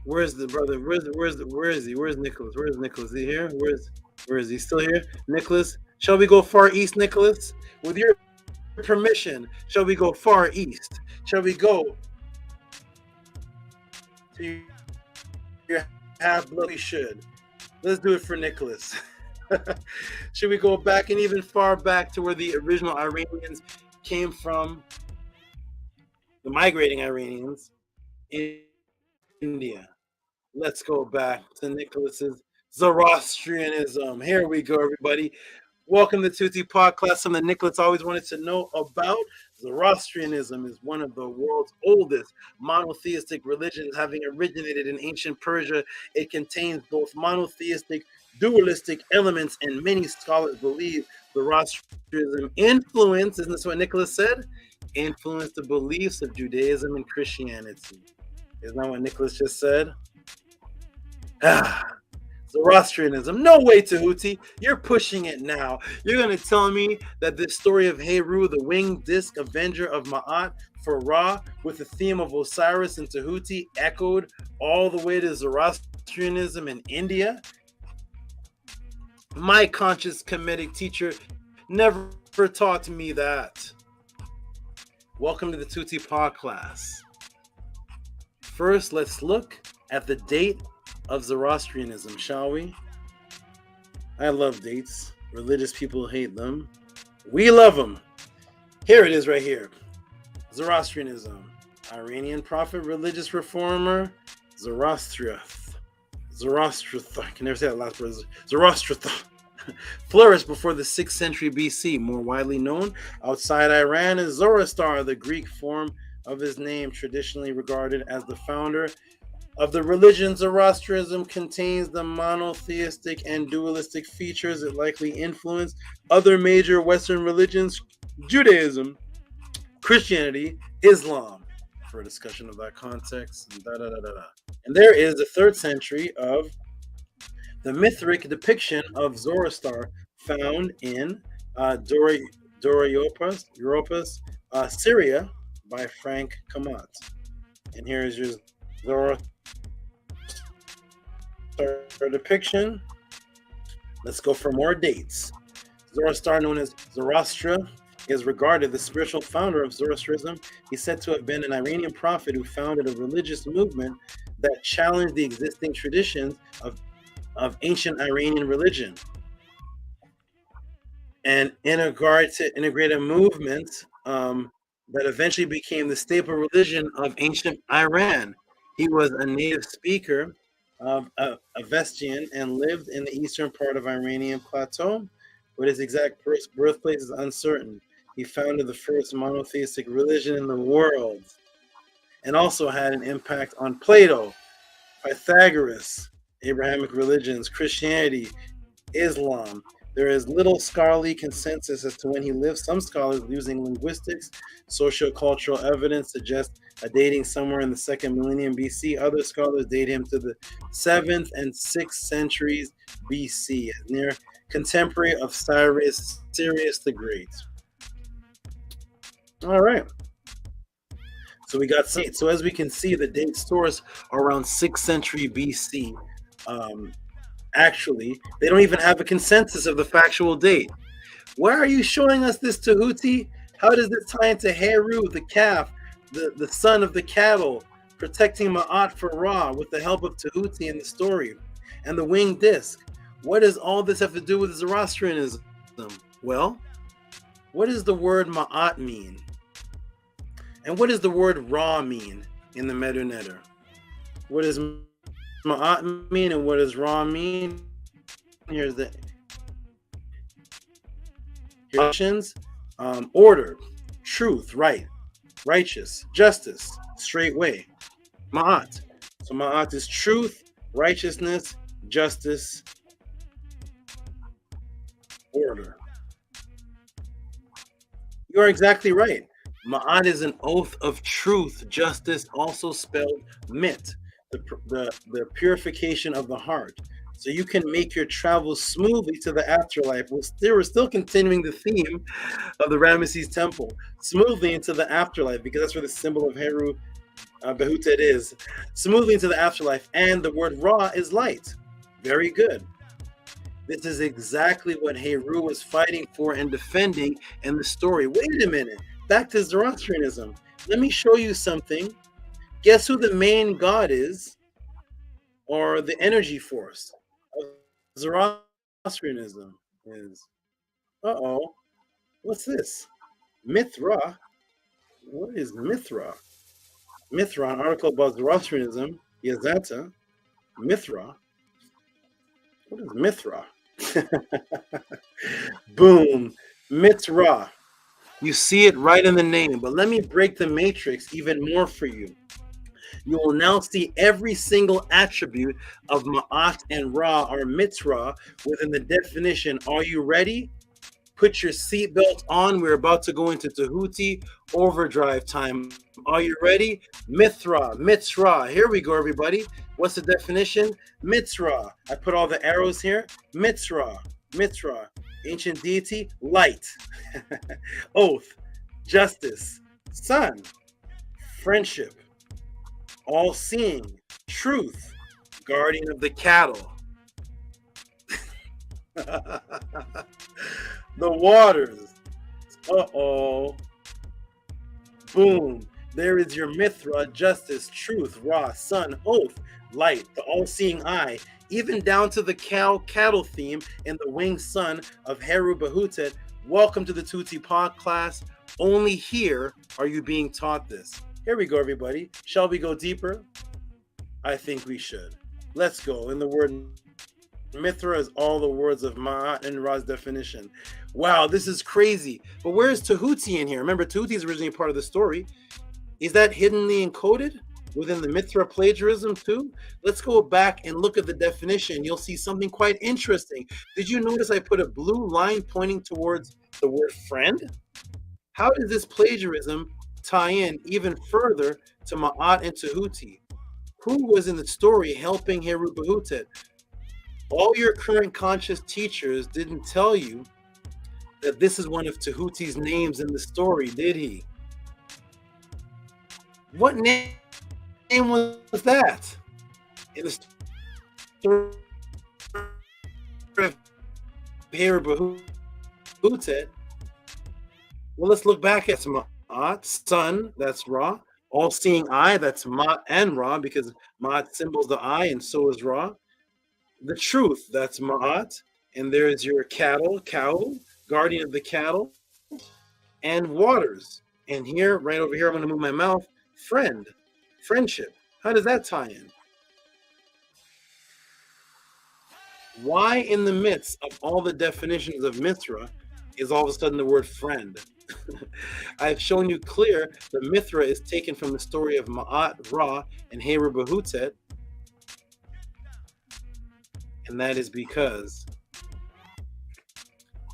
Where's the brother? Where is he? Where's Nicholas? Where's Nicholas? Is he here? Where is he? Still here? Nicholas? Shall we go far east, Nicholas? With your permission, shall we go far east? Shall we go to your half-blood? We should. Let's do it for Nicholas. Should we go back and even far back to where the original Iranians came from? The migrating Iranians in India. Let's go back to Nicholas's Zoroastrianism. Here we go, everybody. Welcome to Tehuti Podcast. Something that Nicholas always wanted to know about. Zoroastrianism is one of the world's oldest monotheistic religions, having originated in ancient Persia. It contains both monotheistic, dualistic elements, and many scholars believe Zoroastrianism influenced, isn't this what Nicholas said? Influenced the beliefs of Judaism and Christianity. Isn't that what Nicholas just said? Zoroastrianism. No way, Tehuti. You're pushing it now. You're going to tell me that this story of Heru, the winged disc avenger of Ma'at for Ra, with the theme of Osiris and Tehuti, echoed all the way to Zoroastrianism in India? My conscious Kemetic teacher never taught me that. Welcome to the Tehuti Podcast. First, let's look at the date of Zoroastrianism, shall we? I love dates. Religious people hate them. We love them. Here it is right here. Zoroastrianism. Iranian prophet, religious reformer, Zoroastriath. Zoroaster, I can never say that last word. Zoroaster flourished before the 6th century BC. More widely known outside Iran is Zoroaster, the Greek form of his name, traditionally regarded as the founder of the religion. Zoroastrianism contains the monotheistic and dualistic features that likely influenced other major Western religions, Judaism, Christianity, Islam. For a discussion of that context, and there is the 3rd century of the mythic depiction of Zoroaster found in Doriopus, Syria, by Frank Kamat. And here is your Zoroaster depiction. Let's go for more dates. Zoroaster, known as Zoroastra, is regarded the spiritual founder of Zoroastrianism. He's said to have been an Iranian prophet who founded a religious movement that challenged the existing traditions of ancient Iranian religion and integrated a movement that eventually became the staple religion of ancient Iran. He was a native speaker of Avestian and lived in the eastern part of Iranian plateau, but his exact birthplace is uncertain. He founded the first monotheistic religion in the world and also had an impact on Plato, Pythagoras, Abrahamic religions, Christianity, Islam. There is little scholarly consensus as to when he lived. Some scholars, using linguistics, socio-cultural evidence, suggest a dating somewhere in the 2nd millennium BC. Other scholars date him to the 7th and 6th centuries BC, near contemporary of Cyrus the Great. All right. So we got dates. So as we can see, the date source are around 6th century BC. Actually, they don't even have a consensus of the factual date. Why are you showing us this, Tehuti? How does this tie into Haru, the calf, the son of the cattle, protecting Ma'at for Ra with the help of Tehuti in the story, and the winged disc? What does all this have to do with Zoroastrianism? Well, what does the word Ma'at mean? And what does the word Ra mean in the Medinet? What does Ma'at mean and what does Ra mean? Here's the options. Order, truth, right, righteous, justice, straight way. Ma'at. So Ma'at is truth, righteousness, justice, order. You are exactly right. Ma'at is an oath of truth, justice, also spelled mit, the purification of the heart. So you can make your travel smoothly to the afterlife. We're still continuing the theme of the Ramesses temple, smoothly into the afterlife, because that's where the symbol of Haru Behutet is. Smoothly into the afterlife, and the word Ra is light. Very good. This is exactly what Haru was fighting for and defending in the story. Wait a minute. Back to Zoroastrianism. Let me show you something. Guess who the main god is, or the energy force of Zoroastrianism is? What's this? Mithra. What is Mithra? Mithra, an article about Zoroastrianism. Yazata. Mithra. What is Mithra? Boom. Mithra. You see it right in the name, but let me break the matrix even more for you. You will now see every single attribute of Ma'at and Ra or Mithra within the definition. Are you ready? Put your seatbelt on. We're about to go into Tehuti overdrive time. Are you ready? Mithra, Mithra. Here we go, everybody. What's the definition? Mithra. I put all the arrows here. Mithra, Mithra. Ancient deity, light. Oath, justice, sun, friendship, all-seeing, truth, guardian of the cattle. The waters. Boom. There is your Mithra, justice, truth, Ra, sun, oath, light, the all-seeing eye, even down to the cattle theme and the winged son of Haru Behutet. Welcome to the Tehuti Pod class. Only here are you being taught this. Here we go, everybody. Shall we go deeper? I think we should. Let's go. In the word Mithra is all the words of Ma'at and Ra's definition. Wow, this is crazy. But where's Tehuti in here? Remember, Tehuti is originally part of the story. Is that hiddenly encoded within the Mithra plagiarism too? Let's go back and look at the definition. You'll see something quite interesting. Did you notice I put a blue line pointing towards the word friend? How does this plagiarism tie in even further to Ma'at and Tehuti? Who was in the story helping Heru Behutet? All your current conscious teachers didn't tell you that this is one of Tehuti's names in the story, did he? What name was that in the story of Heru Behutet? Well, let's look back at Ma'at, sun, that's Ra. All-seeing eye, that's Ma'at and Ra, because Ma'at symbols the eye, and so is Ra. The truth, that's Ma'at. And there's your cattle, cow, guardian of the cattle. And waters. And here, right over here, I'm going to move my mouth. Friend, friendship. How does that tie in? Why in the midst of all the definitions of Mithra is all of a sudden the word friend? I've shown you clear that Mithra is taken from the story of Ma'at, Ra, and Heru Behutet. And that is because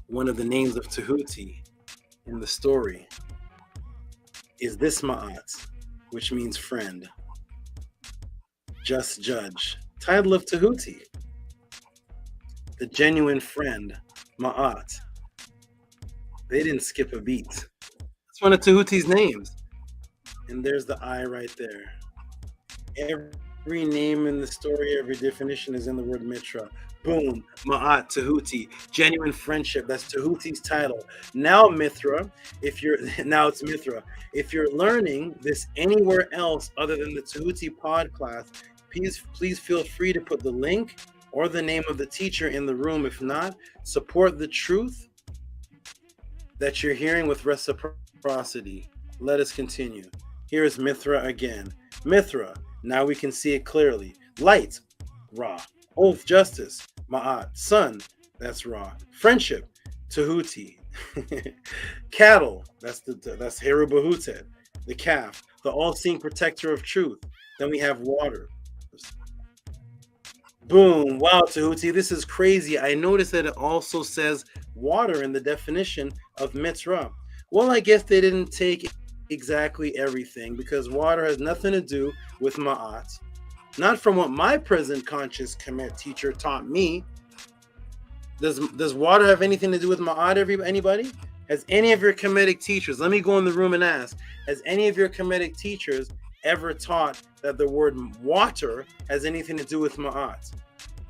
one of the names of Tehuti in the story is this Ma'at, which means friend. Just judge. Title of Tehuti. The genuine friend, Ma'at. They didn't skip a beat. It's one of Tehuti's names. And there's the I right there. Every name in the story, every definition is in the word Mithra. Boom, Ma'at, Tehuti, genuine friendship. That's Tehuti's title. Now Mithra, now it's Mithra. If you're learning this anywhere else other than the Tehuti pod class, please feel free to put the link or the name of the teacher in the room. If not, support the truth that you're hearing with reciprocity. Let us continue. Here is Mithra again. Mithra, now we can see it clearly. Light, Ra. Oath, justice, Ma'at. Sun, that's Ra. Friendship, Tehuti. Cattle, that's Heru Behutet. The calf, the all-seeing protector of truth. Then we have water. Boom. Wow, Tehuti, this is crazy. I noticed that it also says water in the definition of Mithra. Well, I guess they didn't take exactly everything, because water has nothing to do with Ma'at. Not from what my present conscious KEMET teacher taught me. Does water have anything to do with Ma'at, anybody? Has any of your Kemetic teachers, let me go in the room and ask, has any of your Kemetic teachers ever taught that the word water has anything to do with Ma'at?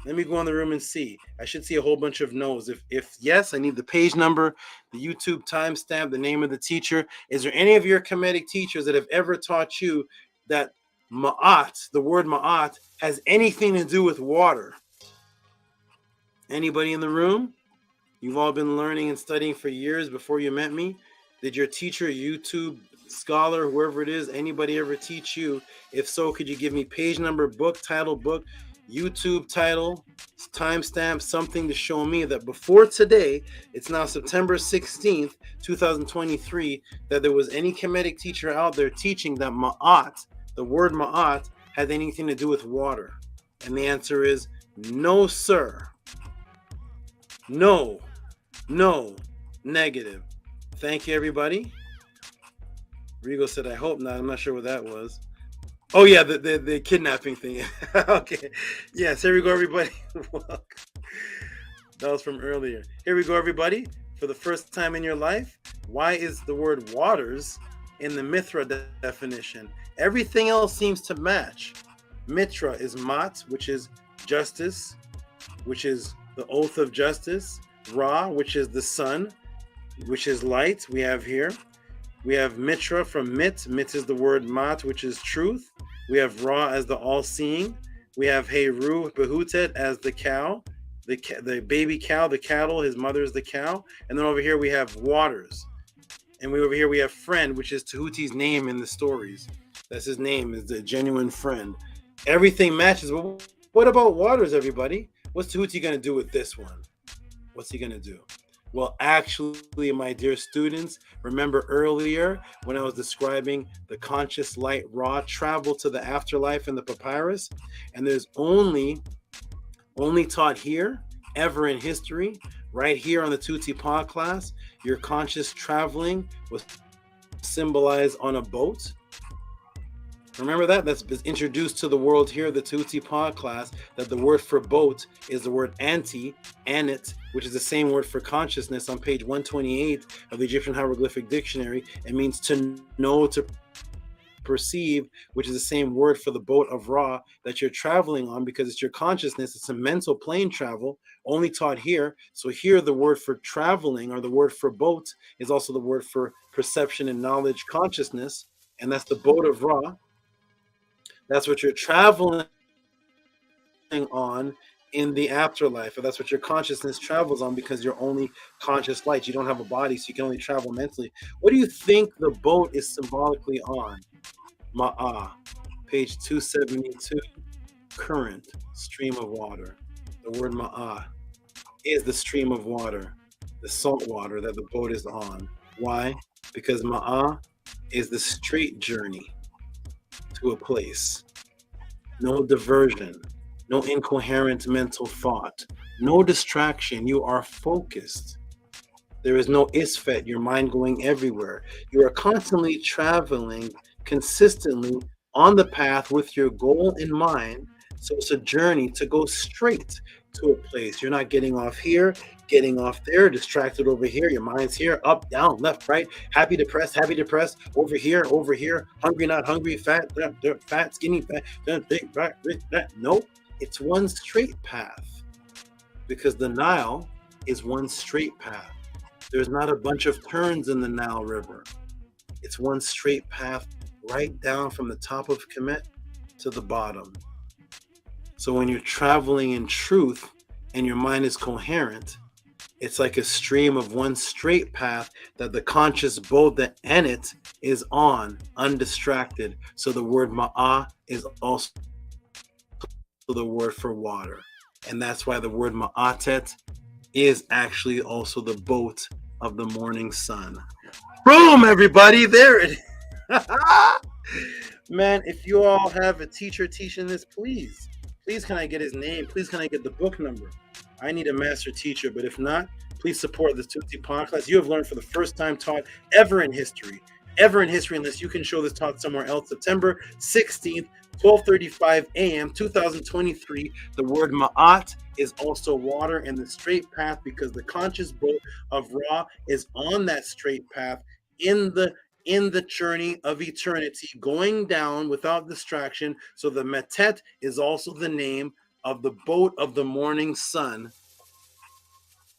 Let me go in the room and see. I should see a whole bunch of no's. If yes, I need the page number, the YouTube timestamp, the name of the teacher. Is there any of your Kemetic teachers that have ever taught you that Ma'at, the word Ma'at, has anything to do with water? Anybody in the room? You've all been learning and studying for years before you met me. Did your teacher, YouTube scholar, whoever it is, anybody ever teach you? If so, could you give me page number, book title, book, YouTube title, timestamp, something to show me that before today, it's now September 16th, 2023, that there was any Kemetic teacher out there teaching that Ma'at, the word Ma'at, had anything to do with water? And the answer is no, sir. No, negative. Thank you, everybody. Rigo said, I hope not. I'm not sure what that was. Oh, yeah, the kidnapping thing. Okay. Yes, here we go, everybody. That was from earlier. Here we go, everybody. For the first time in your life, why is the word waters in the Mithra definition? Everything else seems to match. Mithra is Mat, which is justice, which is the oath of justice. Ra, which is the sun, which is light, we have here. We have Mithra from Mit. Mit is the word Mat, which is truth. We have Ra as the all-seeing. We have Heru Behutet as the cow, the baby cow, the cattle. His mother is the cow. And then over here we have waters. And over here we have friend, which is Tehuti's name in the stories. That's his name, is the genuine friend. Everything matches. But What about waters, everybody? What's Tehuti going to do with this one? What's he going to do? Well, actually, my dear students, remember earlier when I was describing the conscious light Ra travel to the afterlife in the papyrus? And there's only taught here, ever in history, right here on the Tehuti Pod class, your conscious traveling was symbolized on a boat. Remember that? That's introduced to the world here, the Tehuti Pod class, that the word for boat is the word anit, which is the same word for consciousness on page 128 of the Egyptian Hieroglyphic Dictionary. It means to know, to perceive, which is the same word for the boat of Ra that you're traveling on, because it's your consciousness. It's a mental plane travel, only taught here. So here the word for traveling, or the word for boat, is also the word for perception and knowledge consciousness, and that's the boat of Ra. That's what you're traveling on in the afterlife, or that's what your consciousness travels on, because you're only conscious light. You don't have a body, so you can only travel mentally. What do you think the boat is symbolically on? Ma'ah, page 272, current, stream of water. The word Ma'ah is the stream of water, the salt water that the boat is on. Why? Because Ma'ah is the straight journey to a place. No diversion, no incoherent mental thought, no distraction. You are focused. There is no isfet, your mind going everywhere. You are constantly traveling consistently on the path with your goal in mind. So it's a journey to go straight to a place. You're not getting off here, getting off there, distracted over here. Your mind's here, up, down, left, right, happy, depressed, over here, hungry, not hungry, fat, skinny, fat, nope. It's one straight path, because the Nile is one straight path. There's not a bunch of turns in the Nile River. It's one straight path right down from the top of Kemet to the bottom. So when you're traveling in truth and your mind is coherent, it's like a stream of one straight path that the conscious boat, the Enit, is on, undistracted. So the word Ma'ah is also the word for water. And that's why the word Ma'atet is actually also the boat of the morning sun. Boom, everybody, there it is. Man, if you all have a teacher teaching this, please can I get his name? Please can I get the book number? I need a master teacher, but if not, please support this Tehuti podcast. You have learned for the first time taught ever in history, unless you can show this taught somewhere else. September 16th, 12:35 a.m., 2023. The word Ma'at is also water in the straight path, because the conscious boat of Ra is on that straight path in the journey of eternity, going down without distraction. So the Metet is also the name of the boat of the morning sun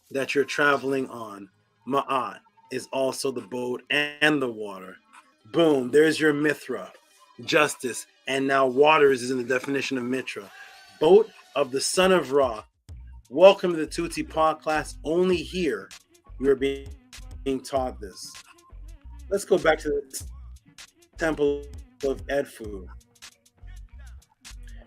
that you're traveling on. Ma'at is also the boat and the water. Boom, there's your Mithra, justice, and now waters is in the definition of Mitra. Boat of the son of Ra. Welcome to the Tehuti Pod class. Only here you are being taught this. Let's go back to the temple of Edfu.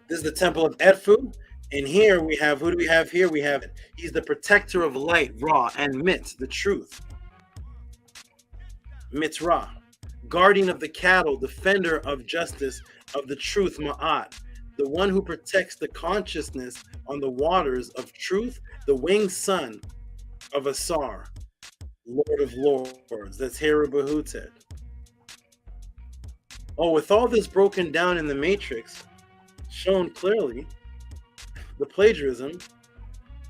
This is the temple of Edfu. And here we have, who do we have here? We have, he's the protector of light, Ra, and Mit, the truth. Mit Ra, guardian of the cattle, defender of justice, of the truth, Ma'at, the one who protects the consciousness on the waters of truth, the winged son of Asar, Lord of Lords. That's Herabahutet. Oh, with all this broken down in the matrix, shown clearly, the plagiarism,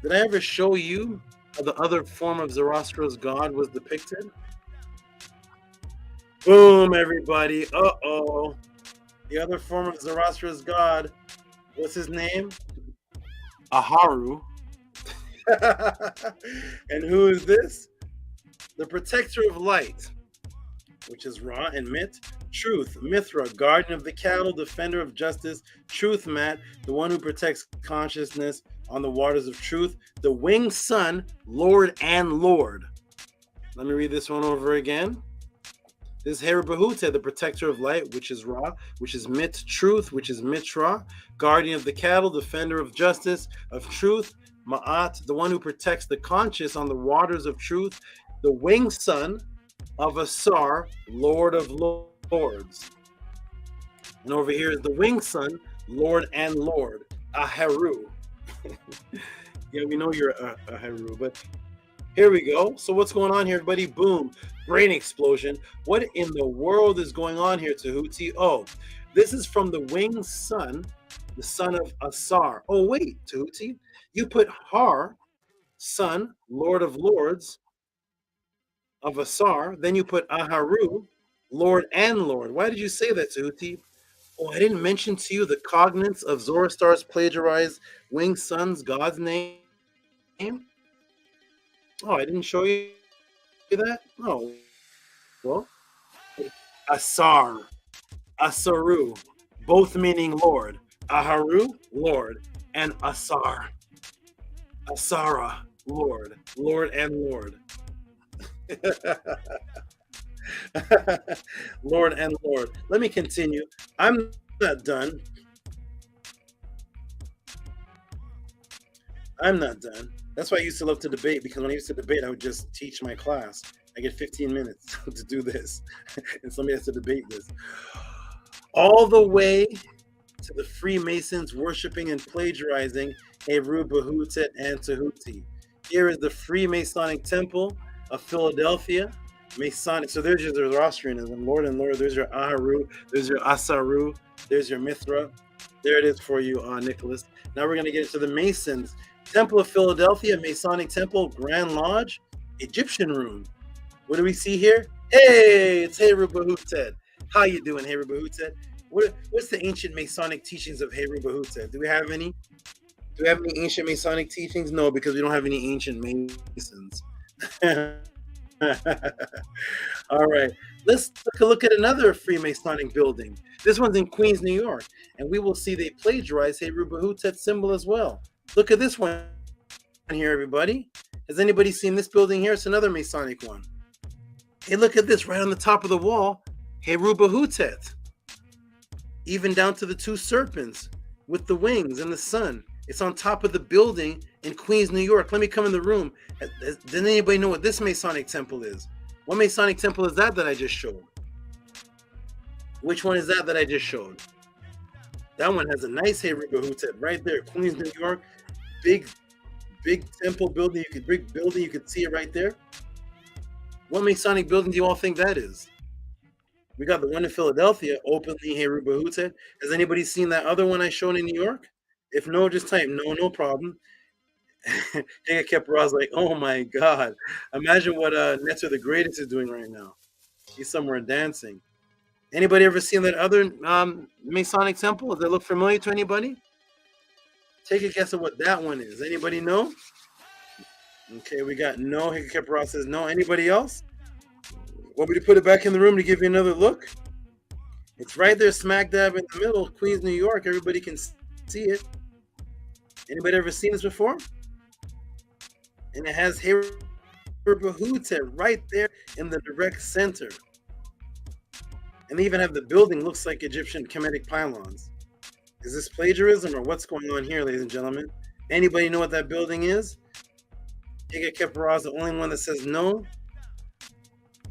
did I ever show you how the other form of Zoroastria's God was depicted? Boom, everybody. Uh-oh. The other form of Zoroastria's God, what's his name? Aharu. And who is this? The protector of light, which is Ra and Mit. Truth, Mithra, guardian of the cattle, defender of justice. Truth, Mat, the one who protects consciousness on the waters of truth. The winged son, Lord and Lord. Let me read this one over again. This is Heru Behutet, the protector of light, which is Ra, which is Mit, truth, which is Mitra, guardian of the cattle, defender of justice, of truth, Ma'at, the one who protects the conscious on the waters of truth, the winged son of Asar, Lord of Lords. And over here is the winged son, Lord and Lord, Aheru. Yeah, we know you're Aheru, but here we go. So what's going on here, everybody? Boom, brain explosion. What in the world is going on here, Tehuti? Oh, this is from the winged son, the son of Asar. Oh, wait, Tehuti, you put Har, son, Lord of Lords, of Asar, then you put Aharu, Lord and Lord. Why did you say that, Tehuti? Oh, I didn't mention to you the cognates of Zoroaster's plagiarized winged son's God's name. Oh, I didn't show you that? Oh, well, Asar, Asaru, both meaning Lord. Aharu, Lord, and Asar, Asara, Lord, Lord and Lord. Lord and Lord. Let me continue. I'm not done. I'm not done. That's why I used to love to debate, because when I used to debate, I would just teach my class. I get 15 minutes to do this, and somebody has to debate this. All the way to the Freemasons worshiping and plagiarizing Heru Behutet and Tehuti. Here is the Freemasonic Temple of Philadelphia. Masonic. So there's your Zoroastrianism, Lord and Lord. There's your Aharu. There's your Asaru. There's your Mithra. There it is for you, Nicholas. Now we're going to get into the Masons. Temple of Philadelphia, Masonic Temple, Grand Lodge, Egyptian Room. What do we see here? Hey, it's Heru Behutet. How you doing, Heru Behutet? What's the ancient Masonic teachings of Heru Behutet? Do we have any? Do we have any ancient Masonic teachings? No, because we don't have any ancient Masons. All right, let's take a look at another Freemasonic building. This one's in Queens, New York, and we will see they plagiarize Heru Behutet's symbol as well. Look at this one here, everybody. Has anybody seen this building here? It's another Masonic one. Hey, look at this right on the top of the wall, Heru Behutet. Even down to the two serpents with the wings and the sun. It's on top of the building in Queens, New York. Let me come in the room. Does anybody know what this Masonic temple is? What Masonic temple is that I just showed? Which one is that I just showed? That one has a nice Heru Behutet right there. Queens, New York. Big temple building. Big building. You can see it right there. What Masonic building do you all think that is? We got the one in Philadelphia, openly Heru Behutet. Has anybody seen that other one I showed in New York? If no, just type no problem. Keparaz like, oh my God. Imagine what Netzer the Greatest is doing right now. He's somewhere dancing. Anybody ever seen that other Masonic temple? Does that look familiar to anybody? Take a guess at what that one is. Anybody know? Okay, we got no. Keparaz says no. Anybody else? Want me to put it back in the room to give you another look? It's right there, smack dab in the middle, Queens, New York. Everybody can see it. Anybody ever seen this before? And it has Heru Behutet right there in the direct center. And they even have the building looks like Egyptian Kemetic pylons. Is this plagiarism or what's going on here, ladies and gentlemen? Anybody know what that building is? Higa Keparaz, the only one that says no.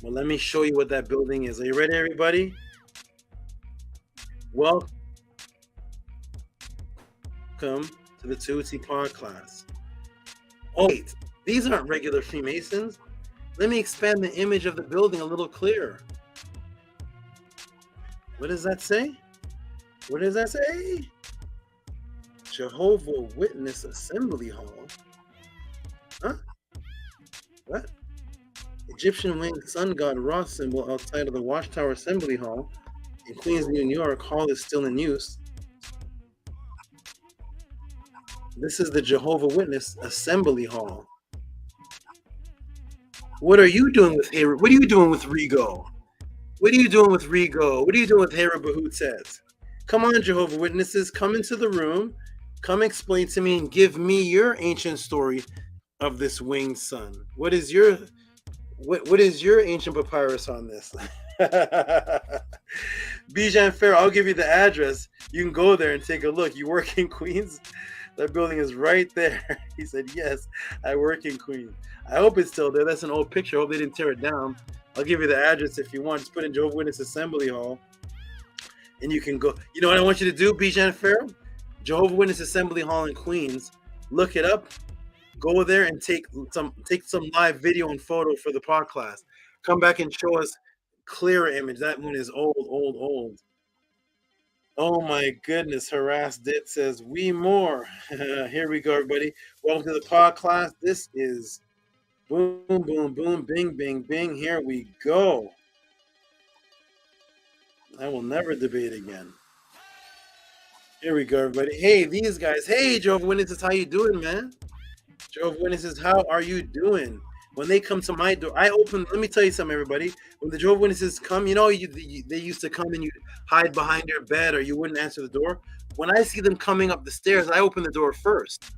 Well, let me show you what that building is. Are you ready, everybody? Welcome to the Tehuti podcast. Oh, wait, these aren't regular Freemasons. Let me expand the image of the building a little clearer. What does that say? What does that say? Jehovah Witness Assembly Hall. Huh? What? Egyptian winged sun god Ra symbol outside of the Watchtower Assembly Hall in Queens, New York. Hall is still in use. This is the Jehovah Witness Assembly Hall. What are you doing with Heru? What are you doing with Rigo? What are you doing with Rigo? What are you doing with Heru Behutet? Come on, Jehovah Witnesses, come into the room. Come explain to me and give me your ancient story of this winged sun. What is your ancient papyrus on this? Bijan Fair, I'll give you the address. You can go there and take a look. You work in Queens? That building is right there. He said, yes, I work in Queens. I hope it's still there. That's an old picture. I hope they didn't tear it down. I'll give you the address if you want. Just put in Jehovah's Witness Assembly Hall. And you can go. You know what I want you to do, Bijan Fair? Jehovah's Witness Assembly Hall in Queens. Look it up. Go there and take some live video and photo for the pod class. Come back and show us clearer image. That one is old. Oh my goodness. Harassed Dit says, we more. Here we go, everybody. Welcome to the pod class. This is boom, boom, boom, bing, bing, bing. Here we go. I will never debate again. Here we go, everybody. Hey, these guys. Hey, Jehovah's Witnesses, how you doing, man? Jehovah's Witnesses, how are you doing? When they come to my door, I open. Let me tell you something, everybody. When the Jehovah's Witnesses come, you know, they used to come and you hide behind your bed or you wouldn't answer the door. When I see them coming up the stairs, I open the door first.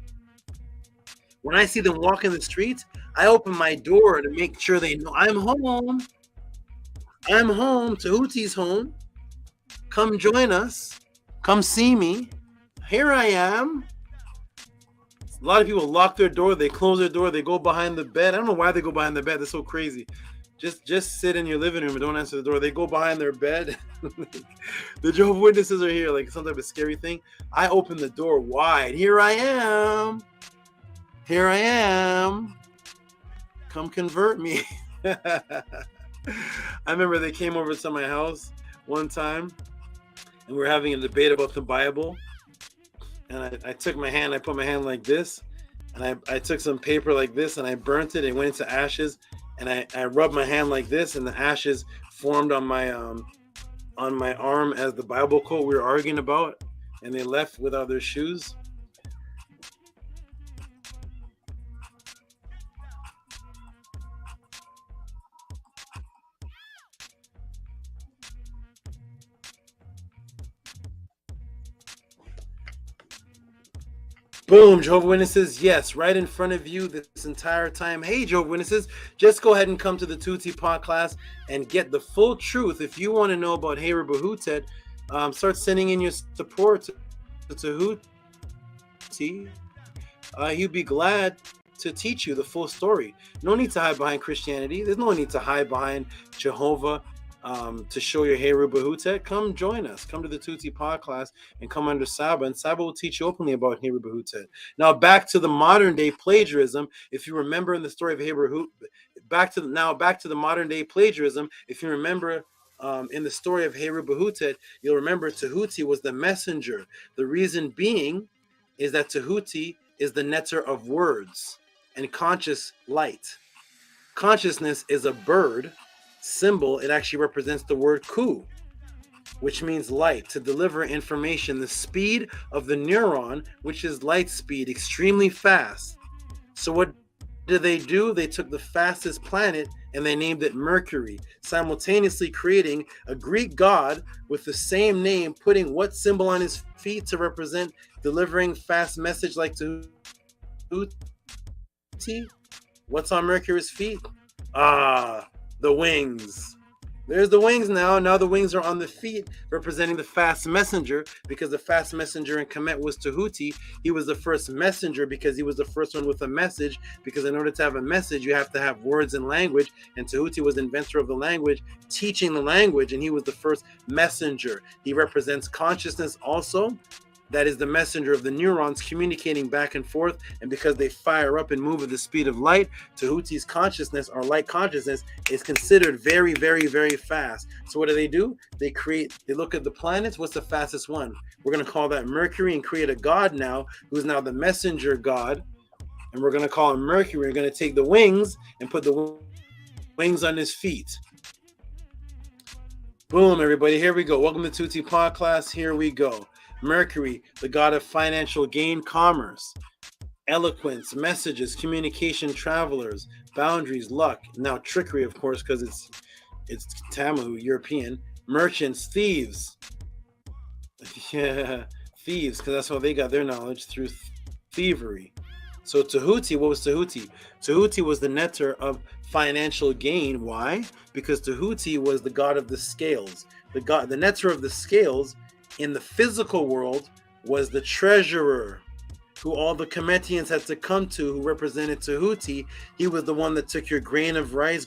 When I see them walking the streets, I open my door to make sure they know I'm home. I'm home. Tehuti's home. Come join us. Come see me. Here I am. A lot of people lock their door. They close their door. They go behind the bed. I don't know why they go behind the bed. That's so crazy. Just sit in your living room and don't answer the door. They go behind their bed. The Jehovah's Witnesses are here, like some type of scary thing. I open the door wide. Here I am. Here I am. Come convert me. I remember they came over to my house one time and we were having a debate about the Bible. And I took my hand, I put my hand like this, and I took some paper like this, and I burnt it. It went into ashes, and I rubbed my hand like this, and the ashes formed on my arm as the Bible quote we were arguing about, and they left without their shoes. Boom, Jehovah's Witnesses, yes, right in front of you this entire time. Hey, Jehovah's Witnesses, just go ahead and come to the Tehuti pod class and get the full truth. If you want to know about Heru Behutet, start sending in your support to Tehuti. He'd be glad to teach you the full story. No need to hide behind Christianity. There's no need to hide behind Jehovah. To show your Heru Behutet, come join us. Come to the Tehuti pod class and come under SABA, and SABA will teach you openly about Heru Behutet. Now back to the modern day plagiarism. If you remember in the story of Heru, back to the modern day plagiarism. If you remember in the story of Heru Behutet, you'll remember Tehuti was the messenger. The reason being is that Tehuti is the netter of words and conscious light. Consciousness is a bird symbol. It actually represents the word ku, which means light, to deliver information. The speed of the neuron, which is light speed, extremely fast. So what did they do? They took the fastest planet and they named it Mercury, simultaneously creating a Greek god with the same name, putting what symbol on his feet to represent delivering fast message like Tehuti. What's on Mercury's feet? The wings. There's the wings now. Now the wings are on the feet, representing the fast messenger, because the fast messenger in KEMET was Tehuti. He was the first messenger because he was the first one with a message, because in order to have a message, you have to have words and language, and Tehuti was the inventor of the language, teaching the language, and he was the first messenger. He represents consciousness also. That is the messenger of the neurons communicating back and forth, and because they fire up and move at the speed of light, Tehuti's consciousness, or light consciousness, is considered very, very, very fast. So what do? They look at the planets. What's the fastest one? We're going to call that Mercury and create a god now, who's now the messenger god, and we're going to call him Mercury. We're going to take the wings and put the wings on his feet. Boom, everybody. Here we go. Welcome to Tehuti Pod Class. Here we go. Mercury, the god of financial gain, commerce, eloquence, messages, communication, travelers, boundaries, luck. Now trickery, of course, because it's Tamu, European. Merchants, thieves. Yeah, thieves, because that's how they got their knowledge, through thievery. So Tehuti, what was Tehuti? Tehuti was the netter of financial gain. Why? Because Tehuti was the god of the scales. The neter of the scales in the physical world was the treasurer, who all the Kemetians had to come to, who represented Tehuti. He was the one that took your grains of rice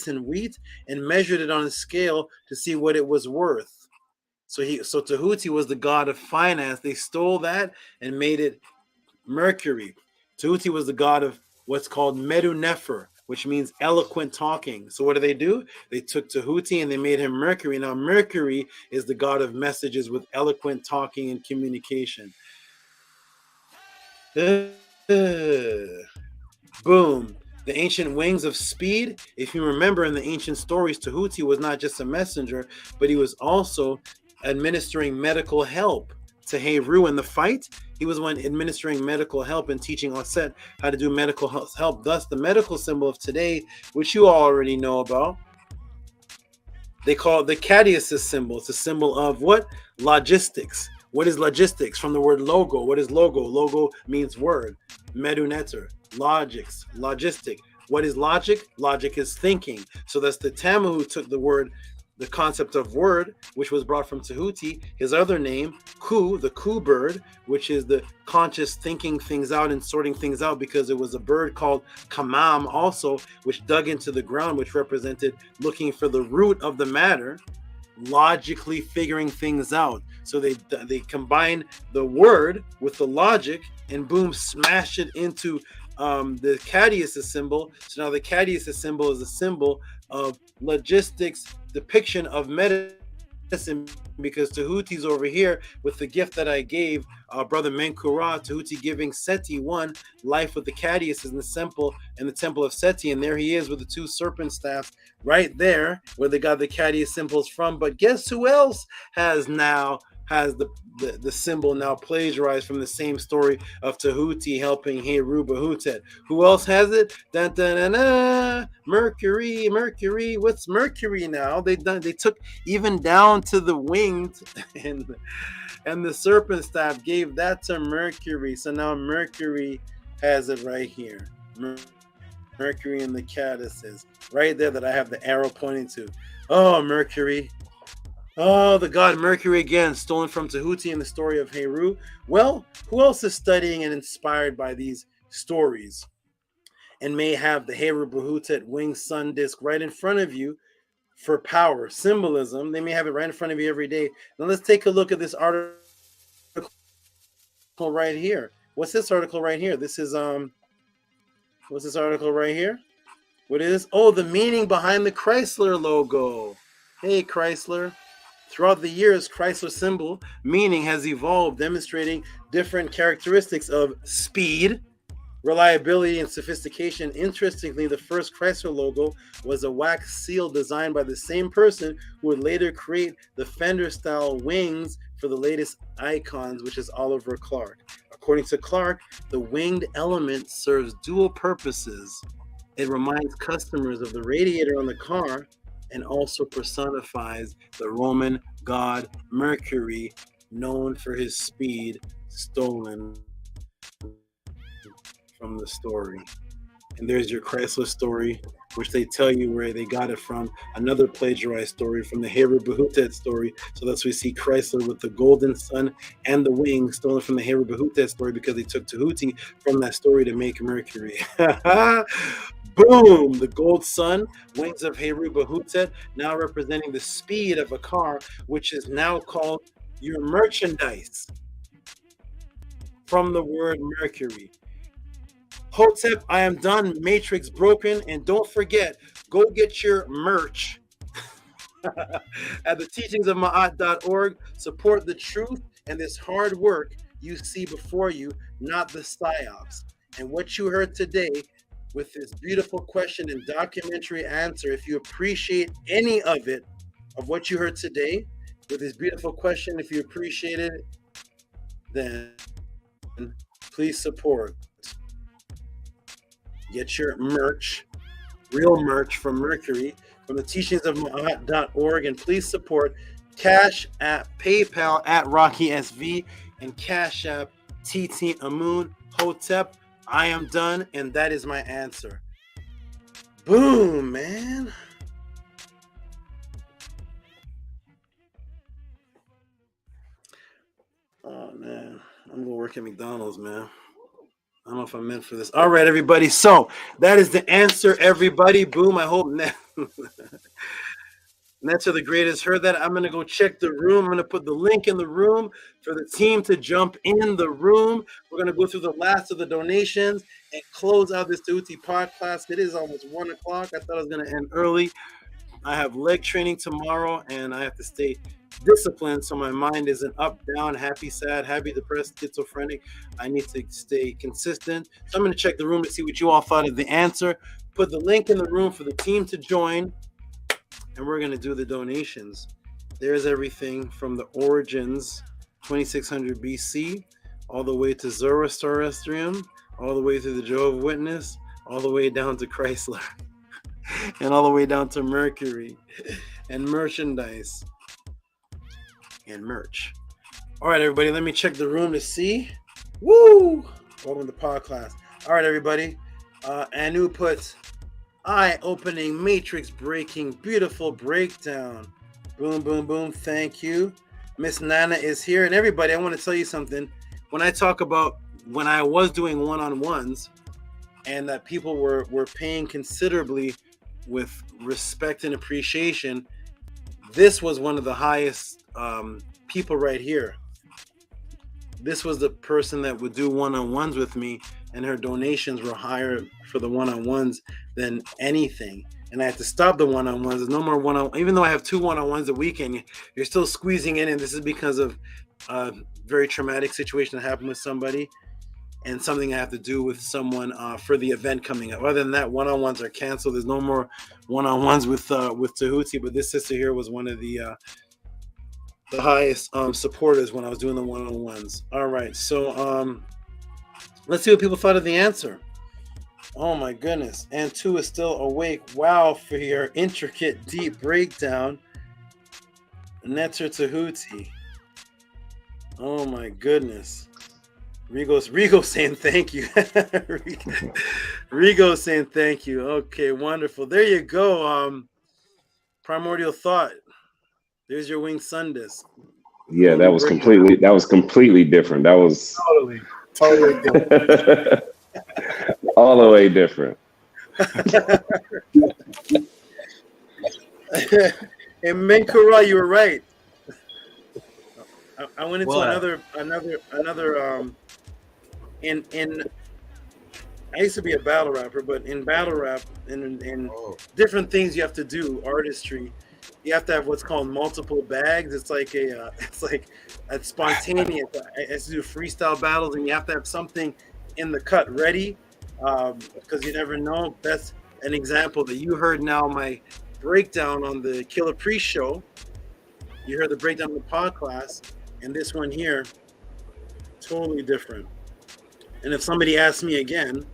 and wheat, and measured it on a scale to see what it was worth. So Tehuti was the god of finance. They stole that and made it Mercury. Tehuti was the god of what's called Medinet, which means eloquent talking. So what do? They took Tehuti and they made him Mercury. Now Mercury is the god of messages with eloquent talking and communication. Boom. The ancient wings of speed. If you remember in the ancient stories, Tehuti was not just a messenger, but he was also administering medical help to Habu in the fight. He was one administering medical help and teaching Osset how to do medical help. Thus, the medical symbol of today, which you already know about, they call it the Caduceus symbol. It's a symbol of what? Logistics. What is logistics? From the word logo. What is logo? Logo means word. Medinet, logics, logistic. What is logic? Logic is thinking. So that's the Tamu who took the word, the concept of word, which was brought from Tehuti. His other name, Ku, the Ku bird, which is the conscious thinking things out and sorting things out, because it was a bird called Kamam also, which dug into the ground, which represented looking for the root of the matter, logically figuring things out. So they combine the word with the logic and boom, smash it into the Caduceus symbol. So now the Caduceus symbol is a symbol of logistics, depiction of medicine, because Tehuti's over here with the gift that I gave brother Menkura, Tehuti giving Seti one life with the Caduceus in the temple of Seti, and there he is with the two serpent staffs right there where they got the Caduceus symbols from. But guess who else has the symbol now plagiarized from the same story of Tehuti helping Habu Behutet? Who else has it? Dun, dun, dun, dun. Mercury. What's Mercury now? They took even down to the wings and the serpent staff gave that to Mercury. So now Mercury has it right here. Mercury in the Caduceus right there that I have the arrow pointing to. Oh, Mercury. Oh, the god Mercury again, stolen from Tehuti in the story of Habu. Well, who else is studying and inspired by these stories and may have the Habu Behutet winged sun disk right in front of you for power, symbolism? They may have it right in front of you every day. Now let's take a look at this article right here. What's this article right here? This is what's this article right here? What is? Oh, the meaning behind the Chrysler logo. Hey, Chrysler. Throughout the years, Chrysler symbol meaning has evolved, demonstrating different characteristics of speed, reliability, and sophistication. Interestingly, the first Chrysler logo was a wax seal designed by the same person who would later create the Fender-style wings for the latest icons, which is Oliver Clark. According to Clark, the winged element serves dual purposes. It reminds customers of the radiator on the car and also personifies the Roman god Mercury, known for his speed, stolen from the story. And there's your Chrysler story, which they tell you where they got it from. Another plagiarized story from the Habu Behutet story. So that's why we see Chrysler with the golden sun and the wing stolen from the Habu Behutet story, because they took Tehuti from that story to make Mercury. Boom! The gold sun, wings of Habu Behutet, now representing the speed of a car, which is now called your merchandise from the word Mercury. Hotep, I am done. Matrix broken. And don't forget, go get your merch at the teachingsofma'at.org. Support the truth and this hard work you see before you, not the psyops. And what you heard today with this beautiful question and documentary answer, if you appreciate any of it, of what you heard today, with this beautiful question, if you appreciate it, then please support. Get your merch, real merch from Mercury, from the teachingsofma'at.org, and please support Cash App, PayPal at RockySV, and Cash App TT Amun. Hotep, I am done, and that is my answer. Boom, man. Oh man, I'm gonna work at McDonald's, man. I don't know if I'm meant for this. All right, everybody. So that is the answer, everybody. Boom. I hope Nets are the greatest. Heard that. I'm gonna go check the room. I'm gonna put the link in the room for the team to jump in the room. We're gonna go through the last of the donations and close out this Tehuti podcast. It is almost 1 o'clock. I thought I was gonna end early. I have leg training tomorrow, and I have to stay disciplined so my mind isn't up, down, happy, sad, happy, depressed, schizophrenic. I need to stay consistent. So I'm going to check the room to see what you all thought of the answer. Put the link in the room for the team to join, and we're going to do the donations. There's everything from the origins, 2600 BC, all the way to Zoroastrian, all the way through the Jehovah Witness, all the way down to Chrysler. And all the way down to Mercury and merchandise and merch. All right, everybody, let me check the room to see. Woo! Welcome to podcast. All right, everybody. Anu puts eye-opening, matrix-breaking, beautiful breakdown. Boom, boom, boom. Thank you. Miss Nana is here. And everybody, I want to tell you something. When I talk about when I was doing one-on-ones and that people were paying considerably with respect and appreciation, this was one of the highest people right here. This was the person that would do one-on-ones with me, and her donations were higher for the one-on-ones than anything. And I had to stop the one-on-ones. There's no more one-on-one. Even though I have 2 one-on-ones a weekend, you're still squeezing in, and this is because of a very traumatic situation that happened with somebody and something I have to do with someone for the event coming up. Other than that, one-on-ones are canceled. There's no more one-on-ones with Tehuti, but this sister here was one of the highest supporters when I was doing the one-on-ones. All right, so let's see what people thought of the answer. Oh my goodness. And 2 is still awake. Wow, for your intricate, deep breakdown. Netzer Tehuti. Oh my goodness. Rigo saying thank you. Rigo saying thank you. Okay, wonderful. There you go. Primordial Thought. There's your winged sun disc. Yeah, that was completely different. That was totally different. All the way different. And Menkura, you were right. I went into another in I used to be a battle rapper, but in battle rap in different things you have to do, artistry, you have to have what's called multiple bags. It's like a spontaneous. I used to do freestyle battles, and you have to have something in the cut ready, because you never know. That's an example that you heard now my breakdown on the Killer Priest show. You heard the breakdown of the pod class, and this one here, totally different. And if somebody asks me again,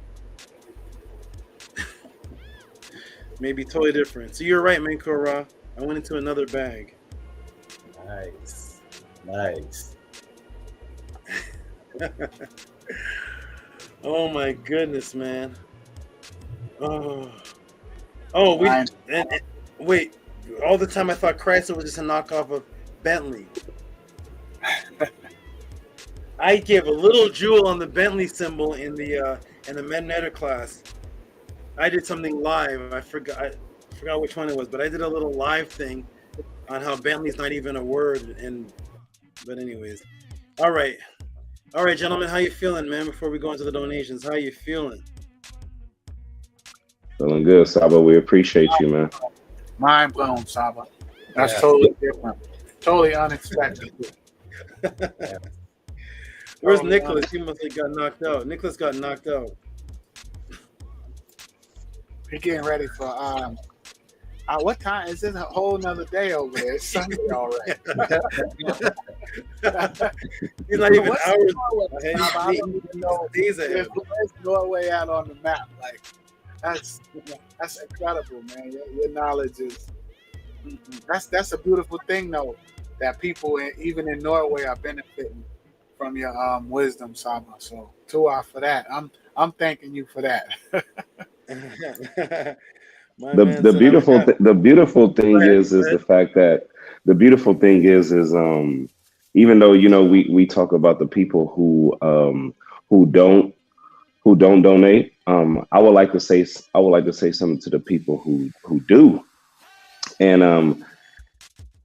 maybe totally different. So you're right, Menkora. I went into another bag. Nice. Nice. Oh my goodness, man. Wait. All the time I thought Chrysler was just a knockoff of Bentley. I gave a little jewel on the Bentley symbol in the Medinet class. I did something live. I forgot which one it was, but I did a little live thing on how Bentley's not even a word. But anyways, all right, gentlemen, how you feeling, man? Before we go into the donations, how you feeling? Feeling good, Saba. We appreciate you, man. Mind blown, Saba. That's totally different. Totally unexpected. Where's Nicholas? He must have got knocked out. Nicholas got knocked out. He getting ready for what time? Is this a whole nother day over there? It's Sunday already. He's not even hours. I don't even know. There's Norway out on the map. Like that's incredible, man. Your knowledge is that's a beautiful thing, though. That people even in Norway are benefiting from your wisdom, Saba. So to for that. I'm thanking you for that. The beautiful thing is the fact that the beautiful thing is even though we talk about the people who don't donate, I would like to say something to the people who do. And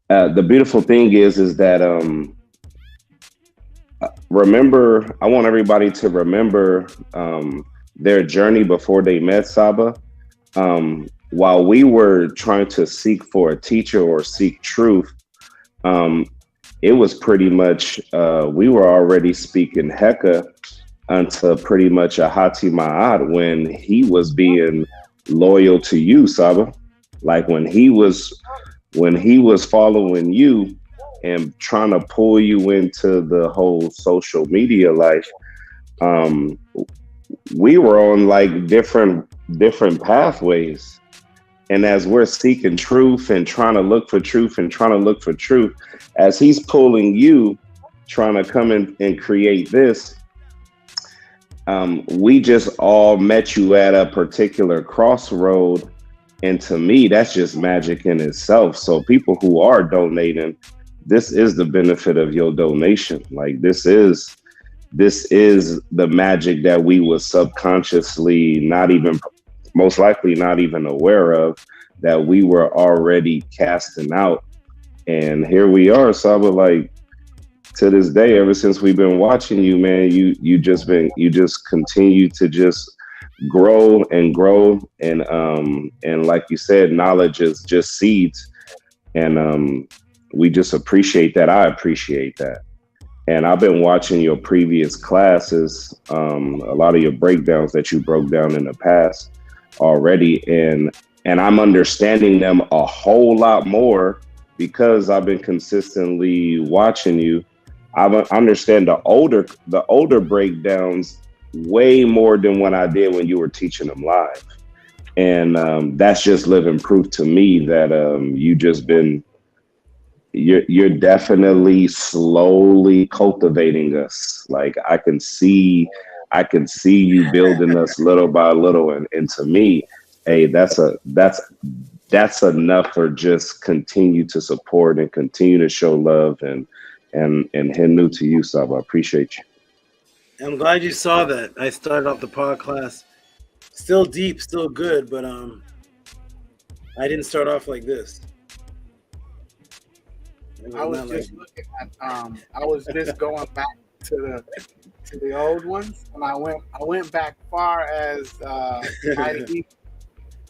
the beautiful thing is that remember, I want everybody to remember their journey before they met SABA. While we were trying to seek for a teacher or seek truth, it was pretty much we were already speaking Heka unto pretty much a Hati Ma'at when he was being loyal to you, Saba. Like when he was following you and trying to pull you into the whole social media life, we were on like different pathways. And as we're seeking truth and trying to look for truth as he's pulling you, trying to come in and create this, we just all met you at a particular crossroad. And to me, that's just magic in itself. So people who are donating, this is the benefit of your donation. Like this is the magic that we was subconsciously most likely not even aware of, that we were already casting out. And here we are, Saba, like to this day, ever since we've been watching you, man, you just continue to just grow and like you said, knowledge is just seeds. And we just appreciate that. I appreciate that. And I've been watching your previous classes, a lot of your breakdowns that you broke down in the past already, and I'm understanding them a whole lot more because I've been consistently watching you. I understand the older breakdowns way more than what I did when you were teaching them live, and that's just living proof to me that you're definitely slowly cultivating us. Like I can see you building us little by little, and to me, hey, that's enough for just continue to support and continue to show love and Hindu to you, Sab. I appreciate you. I'm glad you saw that. I started off the pod class still deep, still good, but I didn't start off like this. I was just looking at I was just going back to the old ones, and I went back far as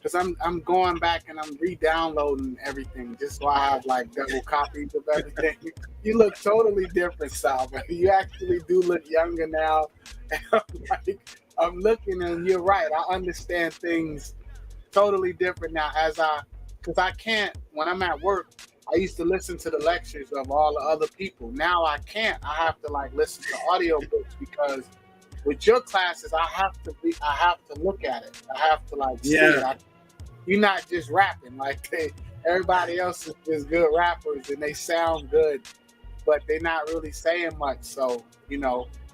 because I'm going back and I'm re-downloading everything just so I have like double copies of everything. You look totally different, Sal. You actually do look younger now. I'm looking, and you're right. I understand things totally different now because I can't, when I'm at work, I used to listen to the lectures of all the other people. Now I can't. I have to like listen to audiobooks because with your classes, I have to look at it. I have to like see it. You're not just rapping like everybody else is good rappers and they sound good, but they're not really saying much. So,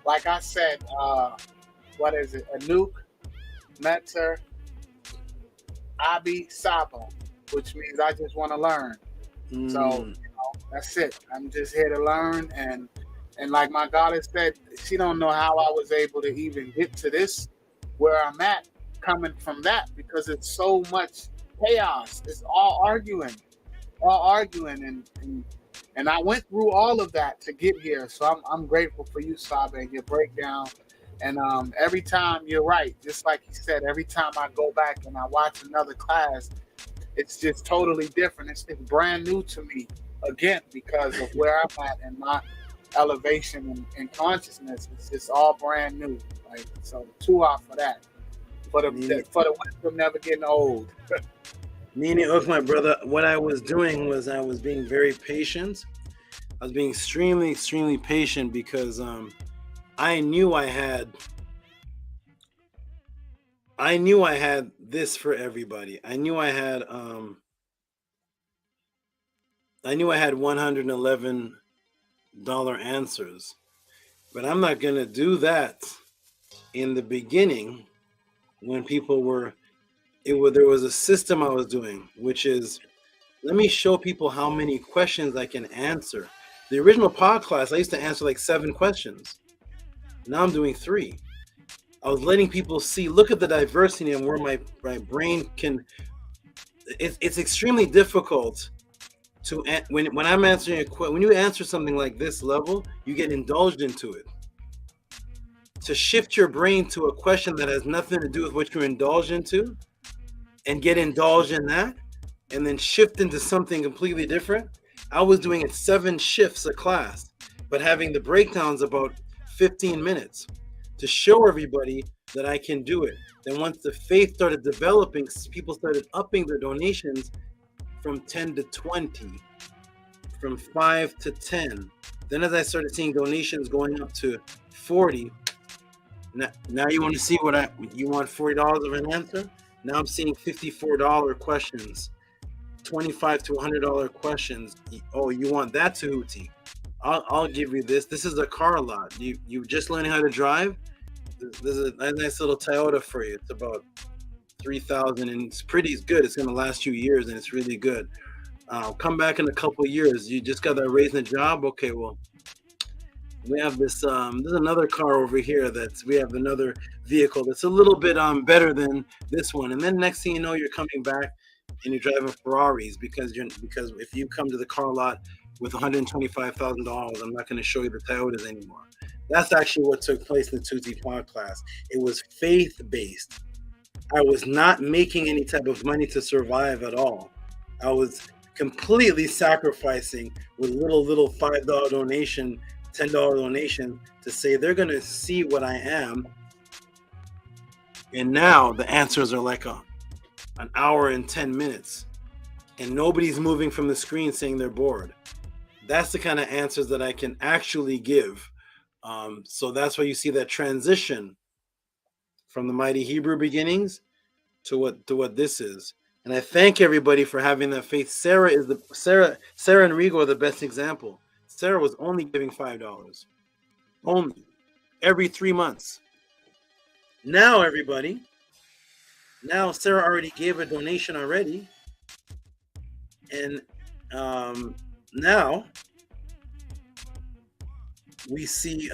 like I said, what is it? Anuk, Metzer, Abi, Saba, which means I just want to learn. So that's it. I'm just here to learn, and like my goddess said, she don't know how I was able to even get to this where I'm at, coming from that, because it's so much chaos. It's all arguing, and I went through all of that to get here. So I'm grateful for you, Saba, and your breakdown. And every time, you're right, just like you said, every time I go back and I watch another class, it's just totally different. It's brand new to me again because of where I'm at and my elevation and consciousness. It's just all brand new. Like, so 2 out for that. For the wisdom never getting old. Nini Hook, my brother, what I was doing was I was being very patient. I was being extremely, extremely patient because I knew I had this for everybody. I knew I had $111 answers, but I'm not gonna do that in the beginning when people were there was a system I was doing, which is, let me show people how many questions I can answer. The original pod class, I used to answer like 7 questions. Now I'm doing 3. I was letting people see, look at the diversity and where my brain can. It's extremely difficult to when I'm answering when you answer something like this level, you get indulged into it. To shift your brain to a question that has nothing to do with what you're indulged into, and get indulged in that, and then shift into something completely different. I was doing it 7 shifts a class, but having the breakdowns about 15 minutes to show everybody that I can do it. Then once the faith started developing, people started upping their donations from 10 to 20, from 5 to 10. Then as I started seeing donations going up to 40, now you want to see you want $40 of an answer? Now I'm seeing $54 questions, $25 to $100 questions. Oh, you want that, Tehuti? I'll give you this. This is a car lot. You just learning how to drive? There's a nice little Toyota for you. It's about $3,000 and it's good. It's going to last you years and it's really good. Come back in a couple of years. You just got that raise in a job? Okay, well, we have this. There's another car over here we have another vehicle that's a little bit better than this one. And then next thing you know, you're coming back and you're driving Ferraris because if you come to the car lot with $125,000, I'm not going to show you the Toyotas anymore. That's actually what took place in the Tehuti pod class. It was faith-based. I was not making any type of money to survive at all. I was completely sacrificing with little $5 donation, $10 donation to say they're going to see what I am. And now the answers are like an hour and 10 minutes. And nobody's moving from the screen saying they're bored. That's the kind of answers that I can actually give. So that's why you see that transition from the Mighty Hebrew beginnings to what this is. And I thank everybody for having that faith. Sarah and Rigo are the best example. Sarah was only giving $5, only every 3 months. Now Sarah already gave a donation already, and now we see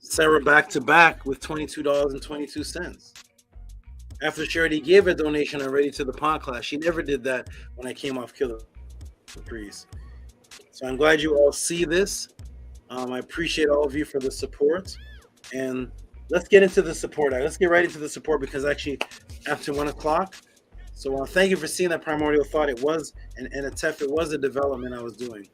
Sarah back to back with $22.22. After she already gave a donation already to the pod class. She never did that when I came off Killer Priest. So I'm glad you all see this. I appreciate all of you for the support. And let's get into the support. Let's get right into the support because actually after 1 o'clock. So thank you for seeing that primordial thought. It was, and Atef, it was a development I was doing.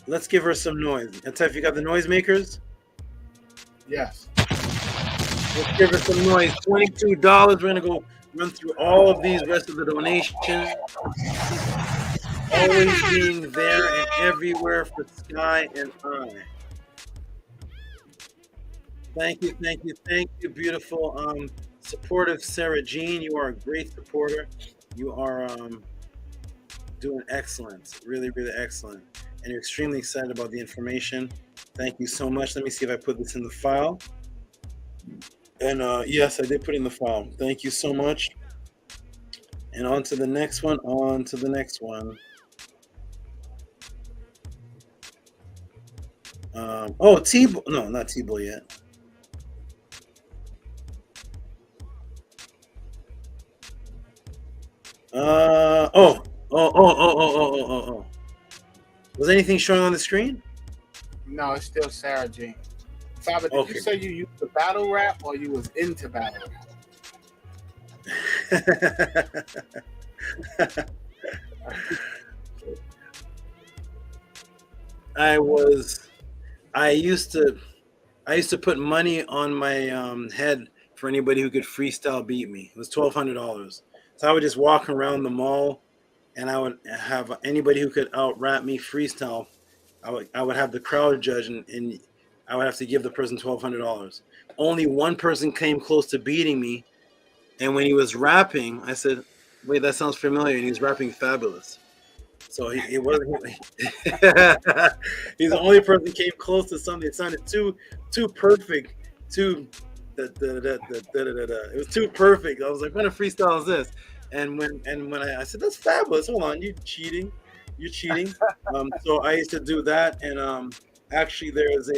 Let's give her some noise. Atef, you got the noisemakers? Yes. Let's give her some noise. $22. We're going to go run through all of these, rest of the donations. Always being there and everywhere for Sky and I. Thank you, beautiful, supportive Sarah Jean. You are a great supporter. You are doing excellent, really, really excellent. And you're extremely excited about the information. Thank you so much. Let me see if I put this in the file. And yes, I did put in the file. Thank you so much. And on to the next one, T-Boy. No, not T-Boy yet. Oh. Was anything showing on the screen? No, it's still Sarah Jean. SABA, did you say you used the battle rap or you was into battle rap? I used to put money on my head for anybody who could freestyle beat me. It was $1,200. So I would just walk around the mall and I would have anybody who could out rap me freestyle. I would have the crowd judge and I would have to give the person $1,200. Only one person came close to beating me. And when he was rapping, I said, wait, that sounds familiar. And he was rapping Fabulous. So he wasn't. He's the only person who came close to something. It sounded too perfect. It was too perfect. I was like, what a freestyle is this? And when I said, that's fabulous. Hold on, you're cheating. So I used to do that, and actually there's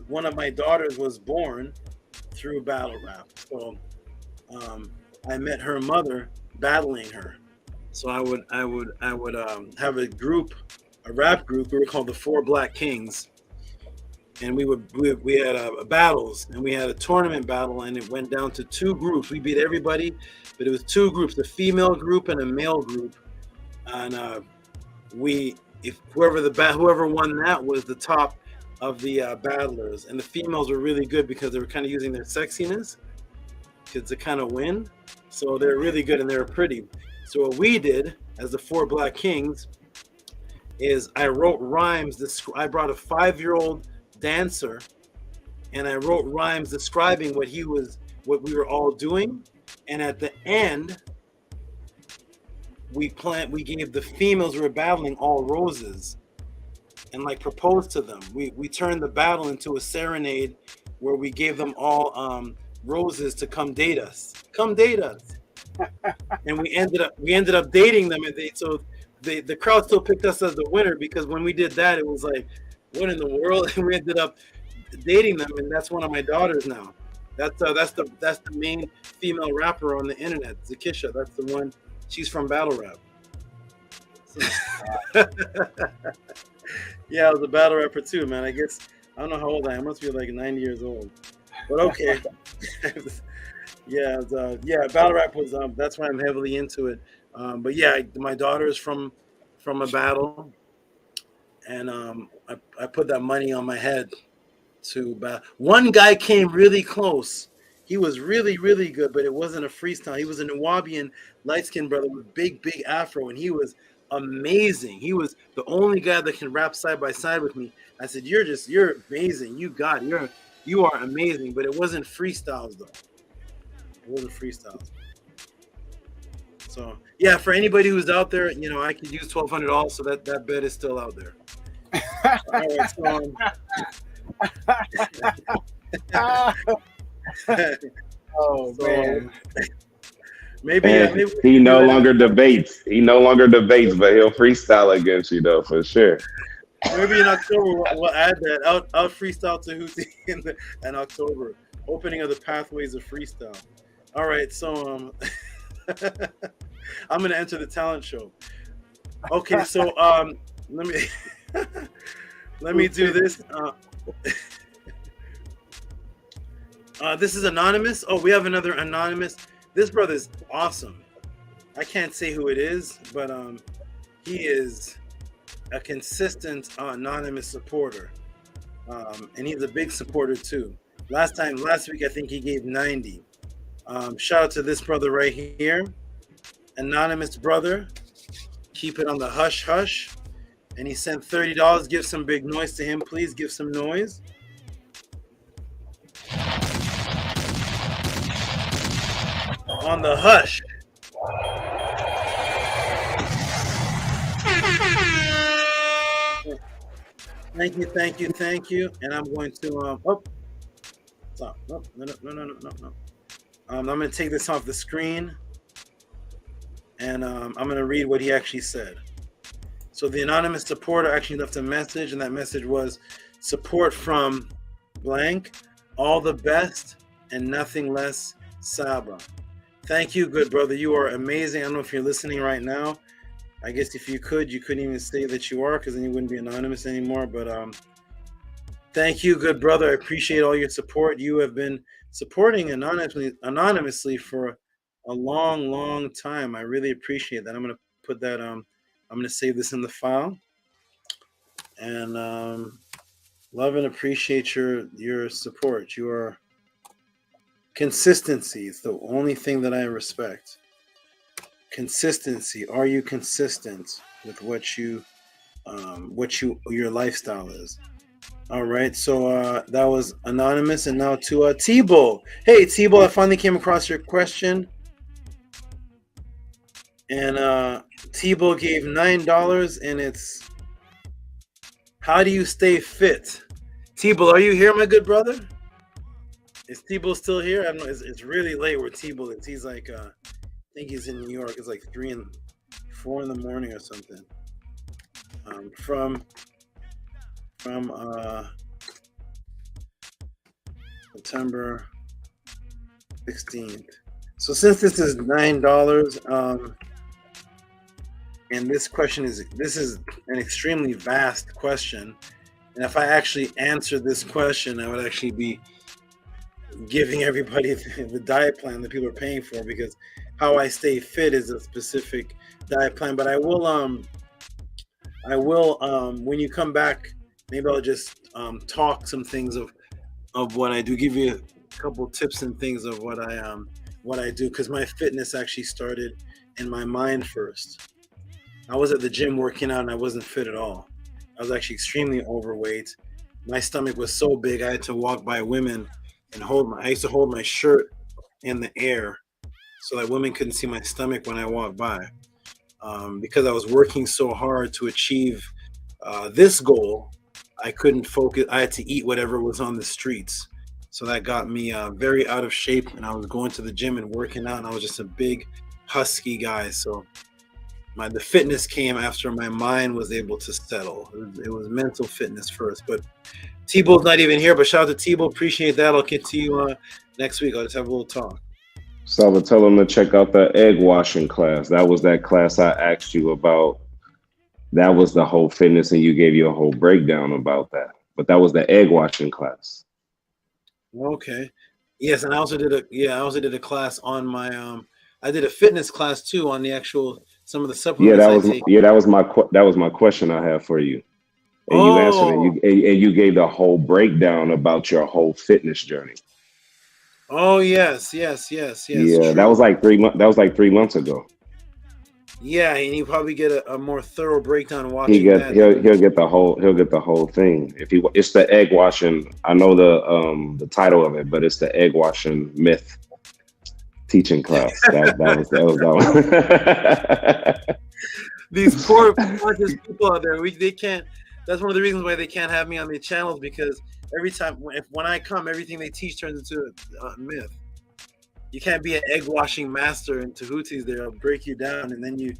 one of my daughters was born through battle rap. So I met her mother battling her. So I would have a rap group. We were called the Four Black Kings, and we had battles, and we had a tournament battle, and it went down to 2 groups. We beat everybody, but it was 2 groups: a female group and a male group. And whoever won that was the top of the battlers, and the females were really good because they were kind of using their sexiness to kind of win. So they're really good and they were pretty. So what we did as the Four Black Kings is I wrote rhymes. I brought a 5-year-old dancer, and I wrote rhymes describing what we were all doing. And at the end, we gave the females who were battling all roses, and like proposed to them. We turned the battle into a serenade where we gave them all roses to come date us. And we ended up dating them, and the crowd still picked us as the winner, because when we did that, it was like, what in the world? And we ended up dating them, and that's one of my daughters now. That's the main female rapper on the internet, Zakisha. That's the one. She's from battle rap. So, yeah, I was a battle rapper too, man. I guess I don't know how old I am. I must be like 90 years old. But okay. Yeah, battle rap was that's why I'm heavily into it. But yeah, my daughter is from a battle, and I put that money on my head to battle. One guy came really close. He was really, really good, but it wasn't a freestyle. He was a Nubian light-skinned brother with big afro, and he was amazing. He was the only guy that can rap side by side with me. I said, you're amazing. You are amazing, but it wasn't freestyles though. It wasn't freestyles. So yeah, for anybody who's out there, I could use $1,200, so that bet is still out there. All right, man. Maybe he no longer debates. But he'll freestyle against you though, for sure. Maybe in October we'll add that out freestyle Tehuti in October, opening of the pathways of freestyle. All right, so I'm gonna enter the talent show. Okay, so let me do this. This is anonymous. Oh, we have another anonymous. This brother's awesome. I can't say who it is, but he is a consistent anonymous supporter, and he's a big supporter too. Last week, I think he gave 90. Shout out to this brother right here, anonymous brother. Keep it on the hush hush. And he sent $30. Give some big noise to him, please. Give some noise. On the hush. Thank you. And I'm going to stop. No. I'm going to take this off the screen, and I'm going to read what he actually said. So the anonymous supporter actually left a message, and that message was support from blank, all the best and nothing less, SABA. Thank you, good brother. You are amazing. I don't know if you're listening right now. I guess if you couldn't even say that you are, because then you wouldn't be anonymous anymore. But thank you, good brother. I appreciate all your support. You have been supporting anonymously for a long time. I really appreciate that. I'm going to put that I'm going to save this in the file, and love and appreciate your support. Your consistency is the only thing that I respect. Consistency. Are you consistent with what your lifestyle is? All right. So that was anonymous, and now to T-Bull. Hey, T-Bull, I finally came across your question, And T-Bo gave $9, and it's how do you stay fit? T-Bo, are you here, my good brother? Is T-Bo still here? I don't know. It's really late where T-Bo is. He's like, I think he's in New York. It's like 3 and 4 in the morning or something. From September 16th. So since this is $9, and this is an extremely vast question, and if I actually answer this question, I would actually be giving everybody the diet plan that people are paying for, because how I stay fit is a specific diet plan. But I will when you come back, maybe I'll just talk some things of what I do, give you a couple tips and things of what I do, because my fitness actually started in my mind first. I was at the gym working out and I wasn't fit at all. I was actually extremely overweight. My stomach was so big I had to walk by women and I used to hold my shirt in the air so that women couldn't see my stomach when I walked by. Because I was working so hard to achieve this goal, I couldn't focus. I had to eat whatever was on the streets. So that got me very out of shape, and I was going to the gym and working out, and I was just a big, husky guy. So the fitness came after my mind was able to settle. It was mental fitness first. But T-Bo's not even here, but shout out to T-Bo. Appreciate that. I'll get to you next week. I'll just have a little talk. So I would tell them to check out the egg washing class. That was that class I asked you about. That was the whole fitness, and you gave you a whole breakdown about that. But that was the egg washing class. Okay. Yes, and I also did a class on my I did a fitness class too on the actual some of the supplements. That was my question I have for you. And you answered it. And you gave the whole breakdown about your whole fitness journey. Oh yes. Yeah, true. That was like 3 months. That was like 3 months ago. Yeah, and you probably get a more thorough breakdown watching He'll that. get the whole thing. It's the egg washing. I know the title of it, but it's the egg washing myth teaching class. That was that one. These poor conscious people out there, they can't. That's one of the reasons why they can't have me on their channels, because every time when I come, everything they teach turns into a myth. You can't be an egg washing master in Tehuti's there. I'll break you down, and then you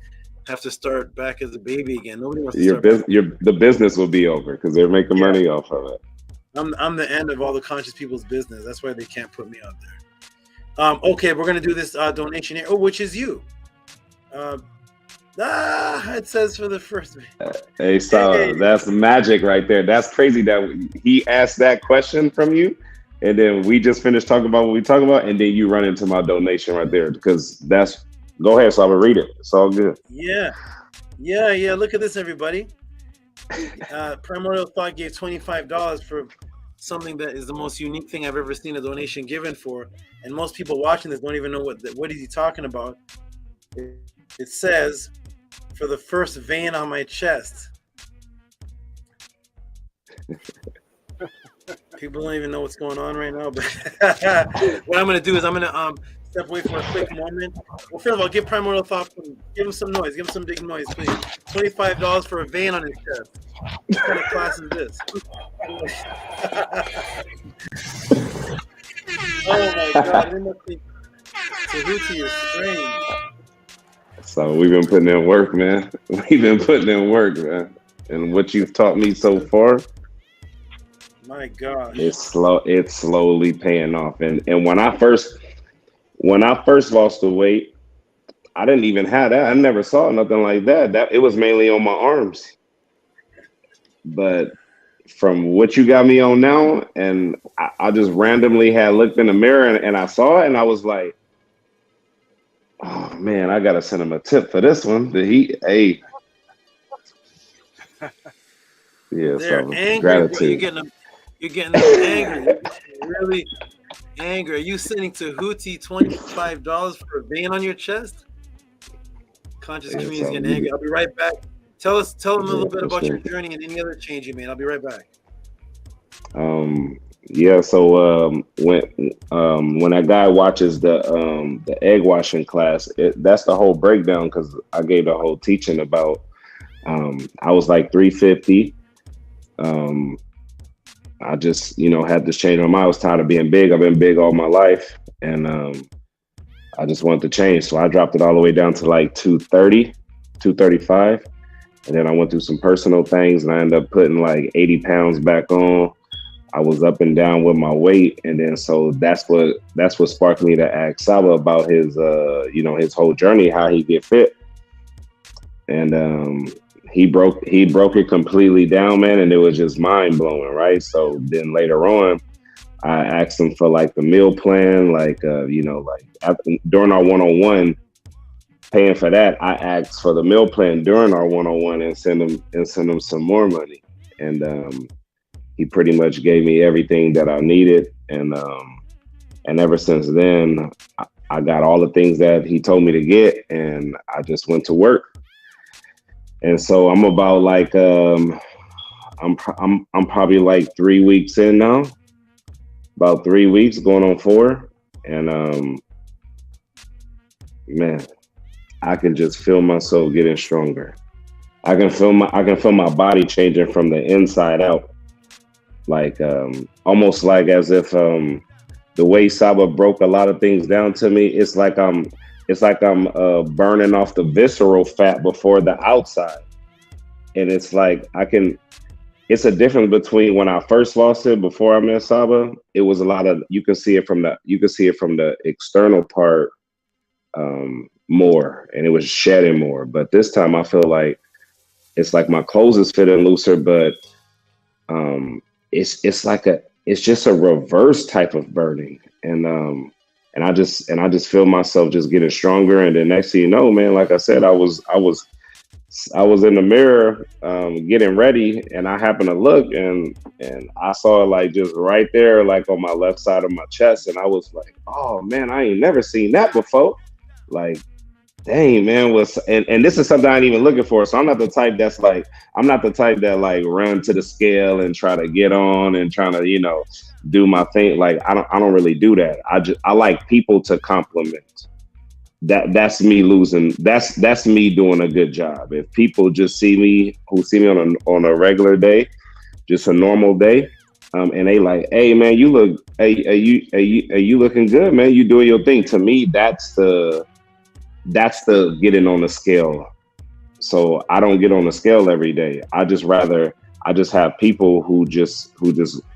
have to start back as a baby again. Nobody wants to start back. The business will be over because they're making money off of it. I'm the end of all the conscious people's business. That's why they can't put me out there. Okay, we're gonna do this donation here. Oh, which is you. It says for the first. Hey, so that's magic right there. That's crazy that he asked that question from you, and then we just finished talking about what we talking about, and then you run into my donation right there, because that's. Go ahead, so I will read it. It's all good. Yeah. Look at this, everybody. Primordial Thought gave $25 for something that is the most unique thing I've ever seen a donation given for, and most people watching this don't even know what is he talking about. It says, for the first vein on my chest. People don't even know what's going on right now, but what I'm going to do is I'm going to step away for a quick moment. Well, first of all, give Primordial Thought, give him some noise. Give him some big noise, please. $25 for a vein on his chest. What kind of class is this? Oh my God! It must be Tehuti is strange. So we've been putting in work, man. We've been putting in work, man. And what you've taught me so far, my God, it's slowly paying off. And when I first lost the weight, I didn't even have that. I never saw nothing like that. It was mainly on my arms. But from what you got me on now, and I just randomly had looked in the mirror and I saw it, and I was like, oh man, I gotta send him a tip for this one. Hey. Yeah, they're so angry. gratitude. You're getting them angry. Really angry. Are you sending Tehuti $25 for a vein on your chest? Conscious community is getting angry. I'll be right back. Tell them a little bit about your journey and any other change you made. I'll be right back. Yeah, so when that guy watches the egg washing class, that's the whole breakdown, because I gave the whole teaching about I was like 350. I just, had this change in my mind. I was tired of being big. I've been big all my life, and I just wanted to change. So I dropped it all the way down to like 230, 235. And then I went through some personal things, and I ended up putting like 80 pounds back on. I was up and down with my weight. And then, so that's what sparked me to ask SABA about his, his whole journey, how he get fit. And he broke it completely down, man. And it was just mind blowing. Right. So then later on, I asked him for like the meal plan, during our one-on-one, paying for that. I asked for the meal plan during our one-on-one and send him some more money. And he pretty much gave me everything that I needed. And ever since then, I got all the things that he told me to get, and I just went to work. And so I'm about like, I'm probably like 3 weeks in now, about 3 weeks going on 4. And man, I can just feel myself getting stronger. I can feel my body changing from the inside out. Like almost like as if the way SABA broke a lot of things down to me, it's like I'm burning off the visceral fat before the outside. And it's like it's a difference between when I first lost it before I met SABA. It was a lot of, you can see it from the external part more, and it was shedding more. But this time I feel like it's like my clothes is fitting looser, but it's just a reverse type of burning. And I just feel myself just getting stronger. And then next thing you know, man, like I said, I was in the mirror getting ready, and I happened to look, and I saw it like just right there, like on my left side of my chest. And I was like, oh man, I ain't never seen that before. Like, dang, man, and this is something I ain't even looking for. So I'm not the type that like run to the scale and try to get on and trying to, do my thing. Like, I don't really do that. I like people to compliment. That's me losing. That's me doing a good job. If people just see me on a regular day, just a normal day, and they like, hey man, you looking good, man. You doing your thing. To me, that's the getting on the scale. So I don't get on the scale every day. I just have people who just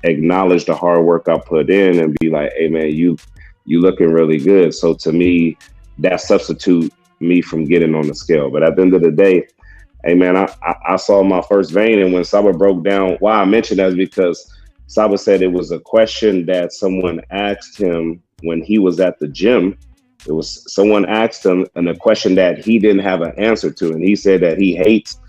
acknowledge the hard work I put in and be like, hey man, you looking really good. So to me, that substitute me from getting on the scale. But at the end of the day, hey man, I saw my first vein. And when SABA broke down, why I mentioned that is because SABA said it was a question that someone asked him when he was at the gym. It was someone asked him and a question that he didn't have an answer to. And he said that he hates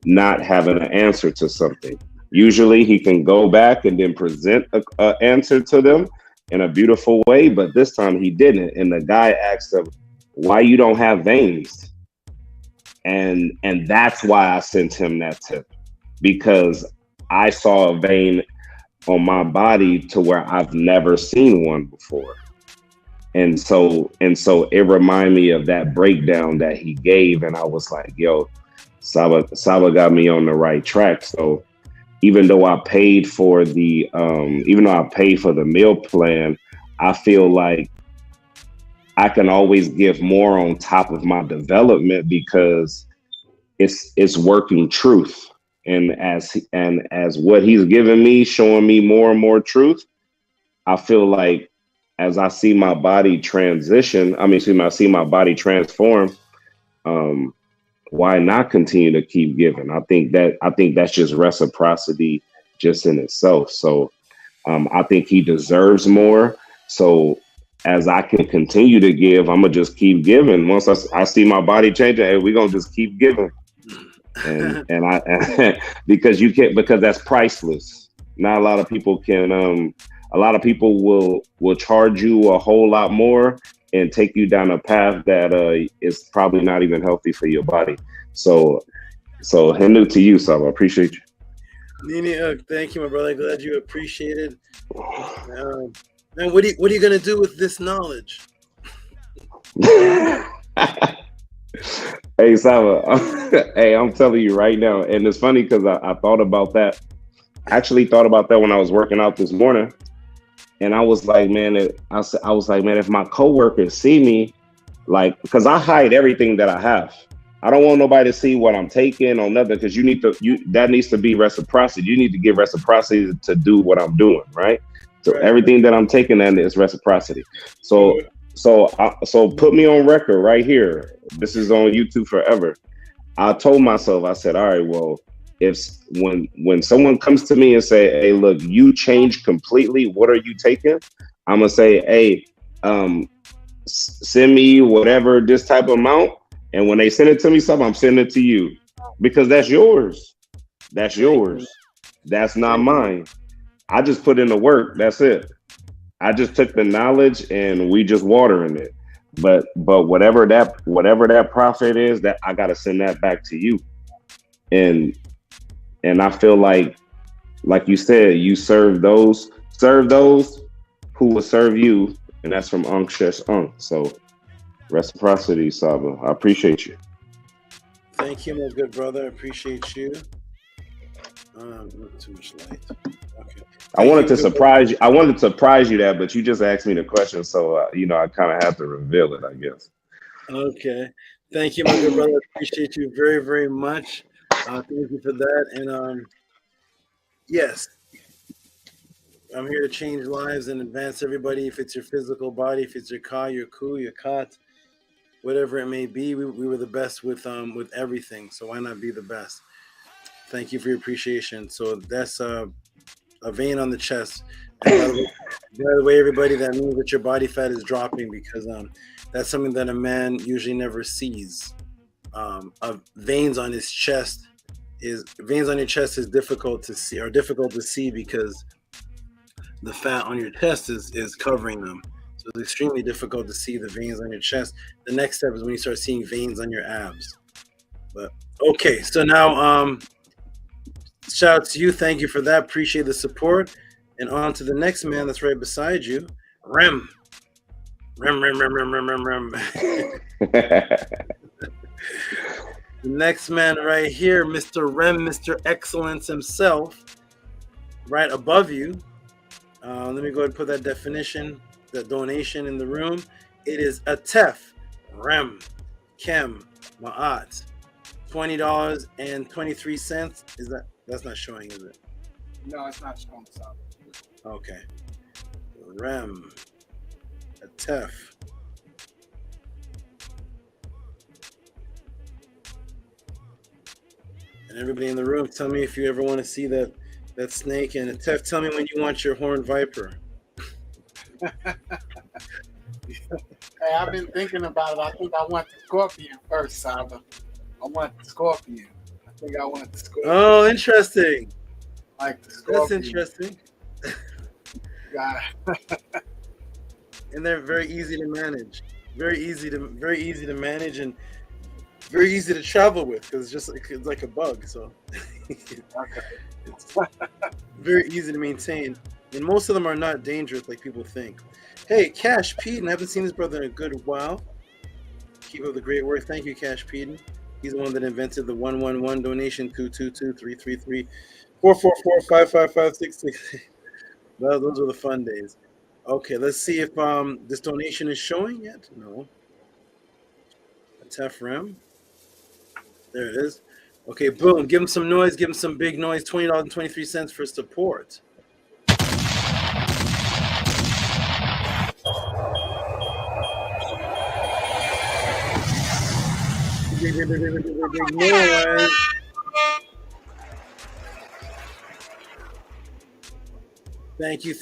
not having an answer to something. Usually he can go back and then present an answer to them in a beautiful way, but this time he didn't. And the guy asked him, why you don't have veins? And that's why I sent him that tip, because I saw a vein on my body to where I've never seen one before. And so it reminded me of that breakdown that he gave. And I was like, yo, SABA got me on the right track. So even though I paid for the meal plan, I feel like I can always give more on top of my development because it's working truth. And as what he's given me, showing me more and more truth, I feel like as I see my body transition, I see my body transform, why not continue to keep giving? I think that's just reciprocity just in itself. So I think he deserves more. So as I can continue to give, I'm gonna just keep giving. Once I see my body changing, hey, we're gonna just keep giving. And I because that's priceless. Not a lot of people can a lot of people will charge you a whole lot more and take you down a path that is probably not even healthy for your body. So Hindu to you, so I appreciate you. Nini, thank you, my brother. Glad you appreciate it. Man, what are you gonna do with this knowledge? Hey, Saba. Hey, I'm telling you right now, and it's funny because I thought about that. I actually thought about that when I was working out this morning, and I was like, man, I was like, man, if my coworkers see me, like, because I hide everything that I have. I don't want nobody to see what I'm taking or nothing, because that needs to be reciprocity. You need to give reciprocity to do what I'm doing, right? So everything that I'm taking in is reciprocity. So put me on record right here. This is on YouTube forever. I told myself, I said, all right, well, when someone comes to me and say, hey, look, you changed completely, what are you taking? I'm gonna say, hey, send me whatever this type of amount, and when they send it to me, I'm sending it to you, because that's yours. That's yours. That's not mine. I just put in the work. That's it. I just took the knowledge and we just watering it. But whatever that profit is, that I gotta send that back to you. And I feel like you said, you serve those who will serve you, and that's from Ankh Shesh Ankh. So reciprocity, Saba. I appreciate you. Thank you, my good brother. I appreciate you. Not too much light. Okay. I wanted to surprise you that, but you just asked me the question, so I kind of have to reveal it, I guess. Okay. Thank you, my good brother. I appreciate you very, very much. Thank you for that. And yes, I'm here to change lives and advance everybody. If it's your physical body, if it's your car, your coup, your cot, whatever it may be, we were the best with everything. So why not be the best? Thank you for your appreciation. So that's a vein on the chest. And by the way, everybody, that means that your body fat is dropping, because that's something that a man usually never sees. Veins on your chest is difficult to see, because the fat on your chest is covering them. So it's extremely difficult to see the veins on your chest. The next step is when you start seeing veins on your abs. But okay, so now shout out to you. Thank you for that. Appreciate the support. And on to the next man that's right beside you, Rem. The next man right here, Mr. Rem, Mr. Excellence himself, right above you. Let me go ahead and put that definition, that donation in the room. It is Atef, Rem, Kem, Ma'at, $20.23. That's not showing, is it? No, it's not showing. Okay. Rem, Atef. And everybody in the room, tell me if you ever want to see that snake. And Atef, tell me when you want your horned viper. Hey, I've been thinking about it. I think I want the scorpion first, Saba. I want the scorpion. I think I want the scorpion. Oh, interesting. Like the scorpion. That's interesting. Yeah. And they're very easy to manage. Very easy to manage, and very easy to travel with, because it's like a bug. So it's very easy to maintain. And most of them are not dangerous like people think. Hey, Cash Peden, I haven't seen this brother in a good while. Keep up the great work. Thank you, Cash Peden. He's the one that invented the 111 donation, 222-333-444-55566. Those were the fun days. Okay, let's see if this donation is showing yet. No. Tef Rem. There it is. Okay, boom. Give him some noise. Give him some big noise. $20.23 for support. Big noise. Thank you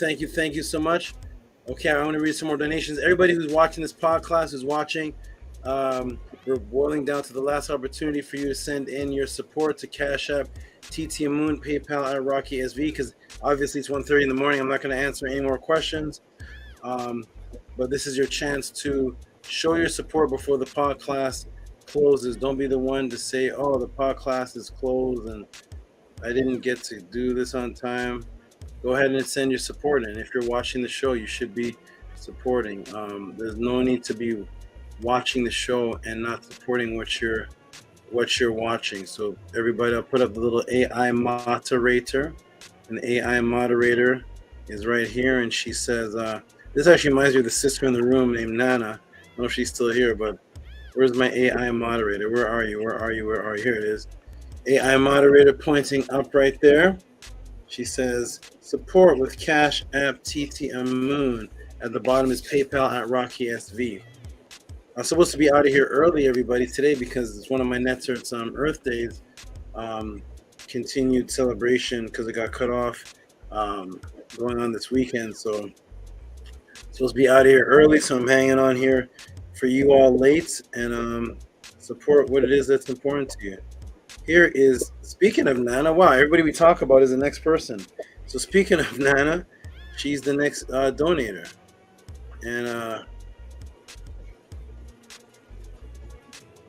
so much. Okay, I want to read some more donations. Everybody who's watching this podcast, who's watching, we're boiling down to the last opportunity for you to send in your support to Cash App, TT Moon, PayPal at Rocky SV, because obviously it's 1:30 in the morning. I'm not going to answer any more questions. But this is your chance to show your support before the podcast closes. Don't be the one to say, oh, the podcast is closed and I didn't get to do this on time. Go ahead and send your support in. If you're watching the show, you should be supporting. There's no need to be watching the show and not supporting what you're watching. So everybody, I'll put up the little AI moderator, and the AI moderator is right here, and she says, this actually reminds me of the sister in the room named Nana. I don't know if she's still here, but where's my AI moderator? Where are you? Where are you? Where are you? Here it is. AI moderator pointing up right there. She says, support with Cash App TTM Moon. At the bottom is PayPal at Rocky SV. I'm supposed to be out of here early, everybody, today because it's one of my Netsert's Earth Days. Continued celebration because it got cut off going on this weekend. So I'm supposed to be out of here early, so I'm hanging on here for you all late and support what it is that's important to you. Here is, speaking of Nana, wow, everybody we talk about is the next person. So speaking of Nana, she's the next donator. And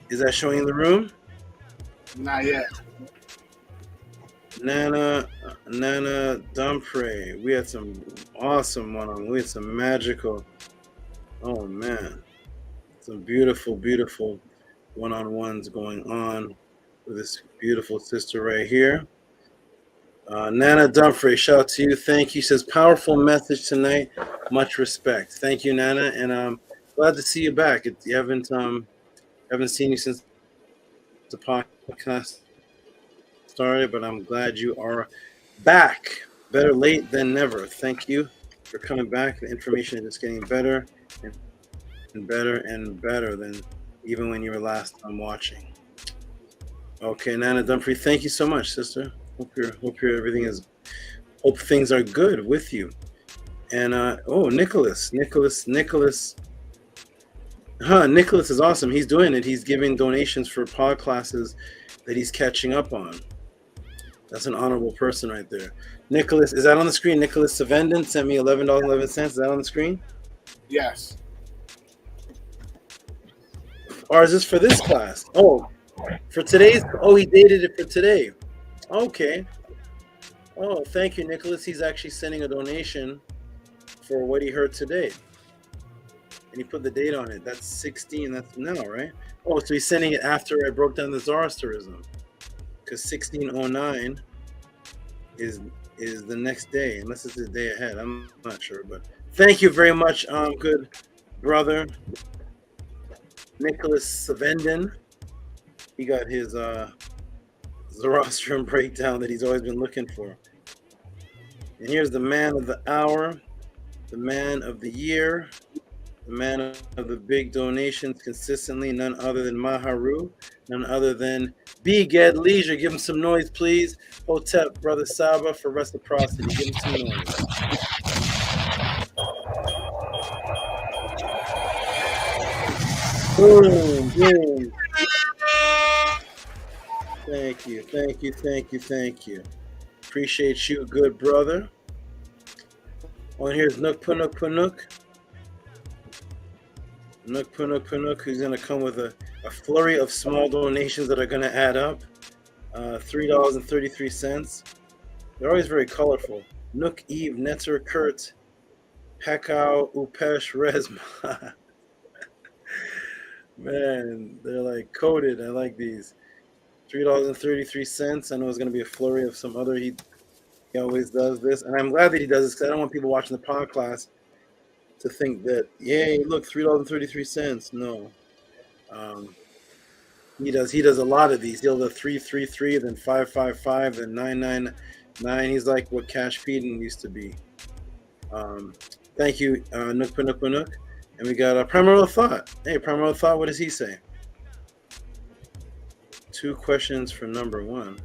is that showing in the room? Not yet. Nana Dumpre. We had some awesome one-on-one. We had some magical, oh man, some beautiful, beautiful one-on-ones going on with this beautiful sister right here. Nana Dumpre, shout out to you. Thank you. She says, powerful message tonight. Much respect. Thank you, Nana. And I'm glad to see you back. You haven't seen you since the podcast started, but I'm glad you are back. Better late than never. Thank you for coming back. The information is just getting better and better and better than even when you were last time watching. Okay, Nana Dumpre, thank you so much, sister. Hope things are good with you. And Nicholas is awesome. He's doing it. He's giving donations for pod classes that he's catching up on. That's an honorable person right there. Nicholas, is that on the screen? Nicholas Savendon sent me $11.11. Is that on the screen? Yes. Or is this for this class? Oh, for today's. Oh, he dated it for today. Okay. Oh, thank you, Nicholas. He's actually sending a donation for what he heard today. And he put the date on it. That's 16. That's now, right? Oh, so he's sending it after I broke down the Zoroastrianism. Because 1609 is the next day, unless it's the day ahead. I'm not sure, but thank you very much, good brother Nicholas Savendon. He got his Zoroastrian breakdown that he's always been looking for. And here's the man of the hour, the man of the year, the man of the big donations consistently, none other than Maharu, none other than Beged Leisure. Give him some noise, please. Hotep, Brother Saba, for reciprocity. Give him some noise. Boom, boom. Thank you, thank you, thank you, thank you. Appreciate you, good brother. Oh, and here's Nook Punuk Punuk. Nook Punuk Punuk, who's going to come with a flurry of small donations that are going to add up. $3.33. They're always very colorful. Nook Eve, Netzer Kurt, Pekau, Upesh, Resma. Man, they're like coded. I like these. $3.33. I know it's going to be a flurry of some other. He always does this. And I'm glad that he does this because I don't want people watching the podcast to think that, yay, look, $3.33. No. He does a lot of these. He'll do 333, then 555, then 999. He's like what Cash Peden used to be. Thank you, Nook Panuk Panuk. And we got Primordial Thought. Hey, Primordial Thought, what does he say? 2 questions for number 1.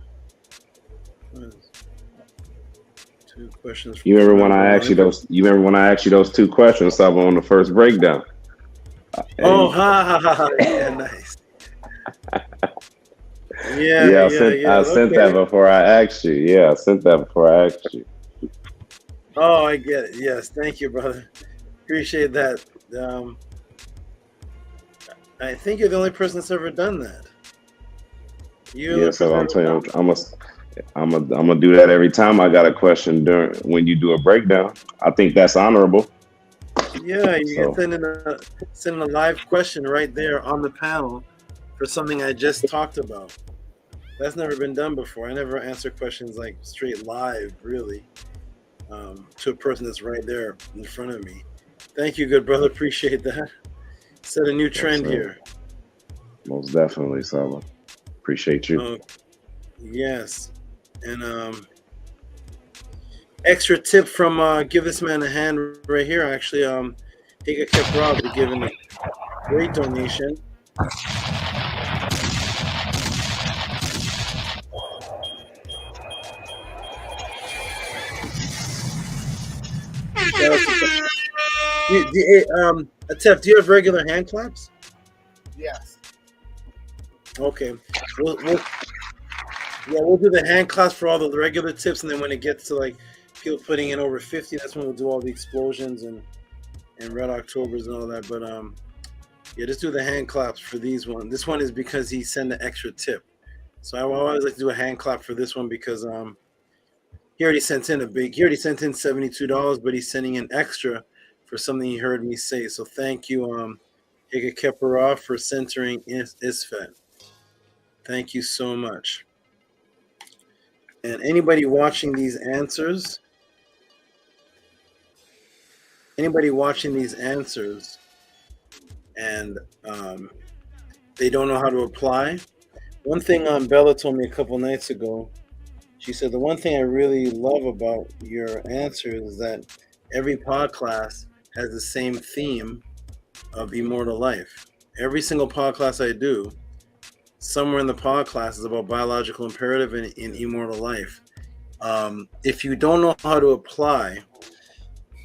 2 questions. You remember when I asked you those? You remember when I asked you those 2 questions? So on the first breakdown. Oh, ha. Yeah, nice. Yeah, I sent that before I asked you. Yeah, I sent that before I asked you. Oh, I get it. Yes, thank you, brother. Appreciate that. I think you're the only person that's ever done that. Yeah, so I'm telling you, I'm gonna do that every time I got a question during when you do a breakdown. I think that's honorable. Yeah, you So. can send a live question right there on the panel for something I just talked about. That's never been done before. I never answer questions like straight live, really, to a person that's right there in front of me. Thank you, good brother. Appreciate that. Set a new trend here. Most definitely, Saba. Appreciate you. Yes, and extra tip from give this man a hand right here. Actually, Higa Keprov be giving a great donation. Atef, do you have regular hand claps? Yes. Okay. We'll do the hand claps for all the regular tips, and then when it gets to like people putting in over 50, that's when we'll do all the explosions and Red Octobers and all that. But yeah, just do the hand claps for these one. This one is because he sent an extra tip. So I always like to do a hand clap for this one because he already sent in $72, but he's sending in extra for something he heard me say. So thank you, Higa Keparov, for centering Isfet. Thank you so much. And anybody watching these answers, and they don't know how to apply. One thing Bella told me a couple nights ago, she said, the one thing I really love about your answers is that every pod class has the same theme of immortal life. Every single pod class I do, somewhere in the pod class is about biological imperative and in immortal life. If you don't know how to apply,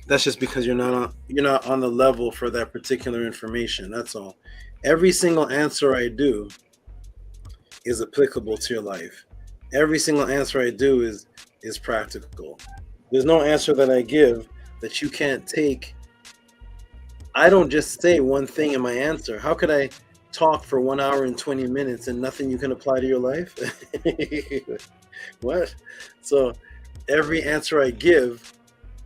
that's just because you're not on the level for that particular information. That's all. Every single answer I do is applicable to your life. Every single answer I do is practical. There's no answer that I give that you can't take. I don't just say one thing in my answer. How could I talk for 1 hour and 20 minutes and nothing you can apply to your life? What? So every answer I give,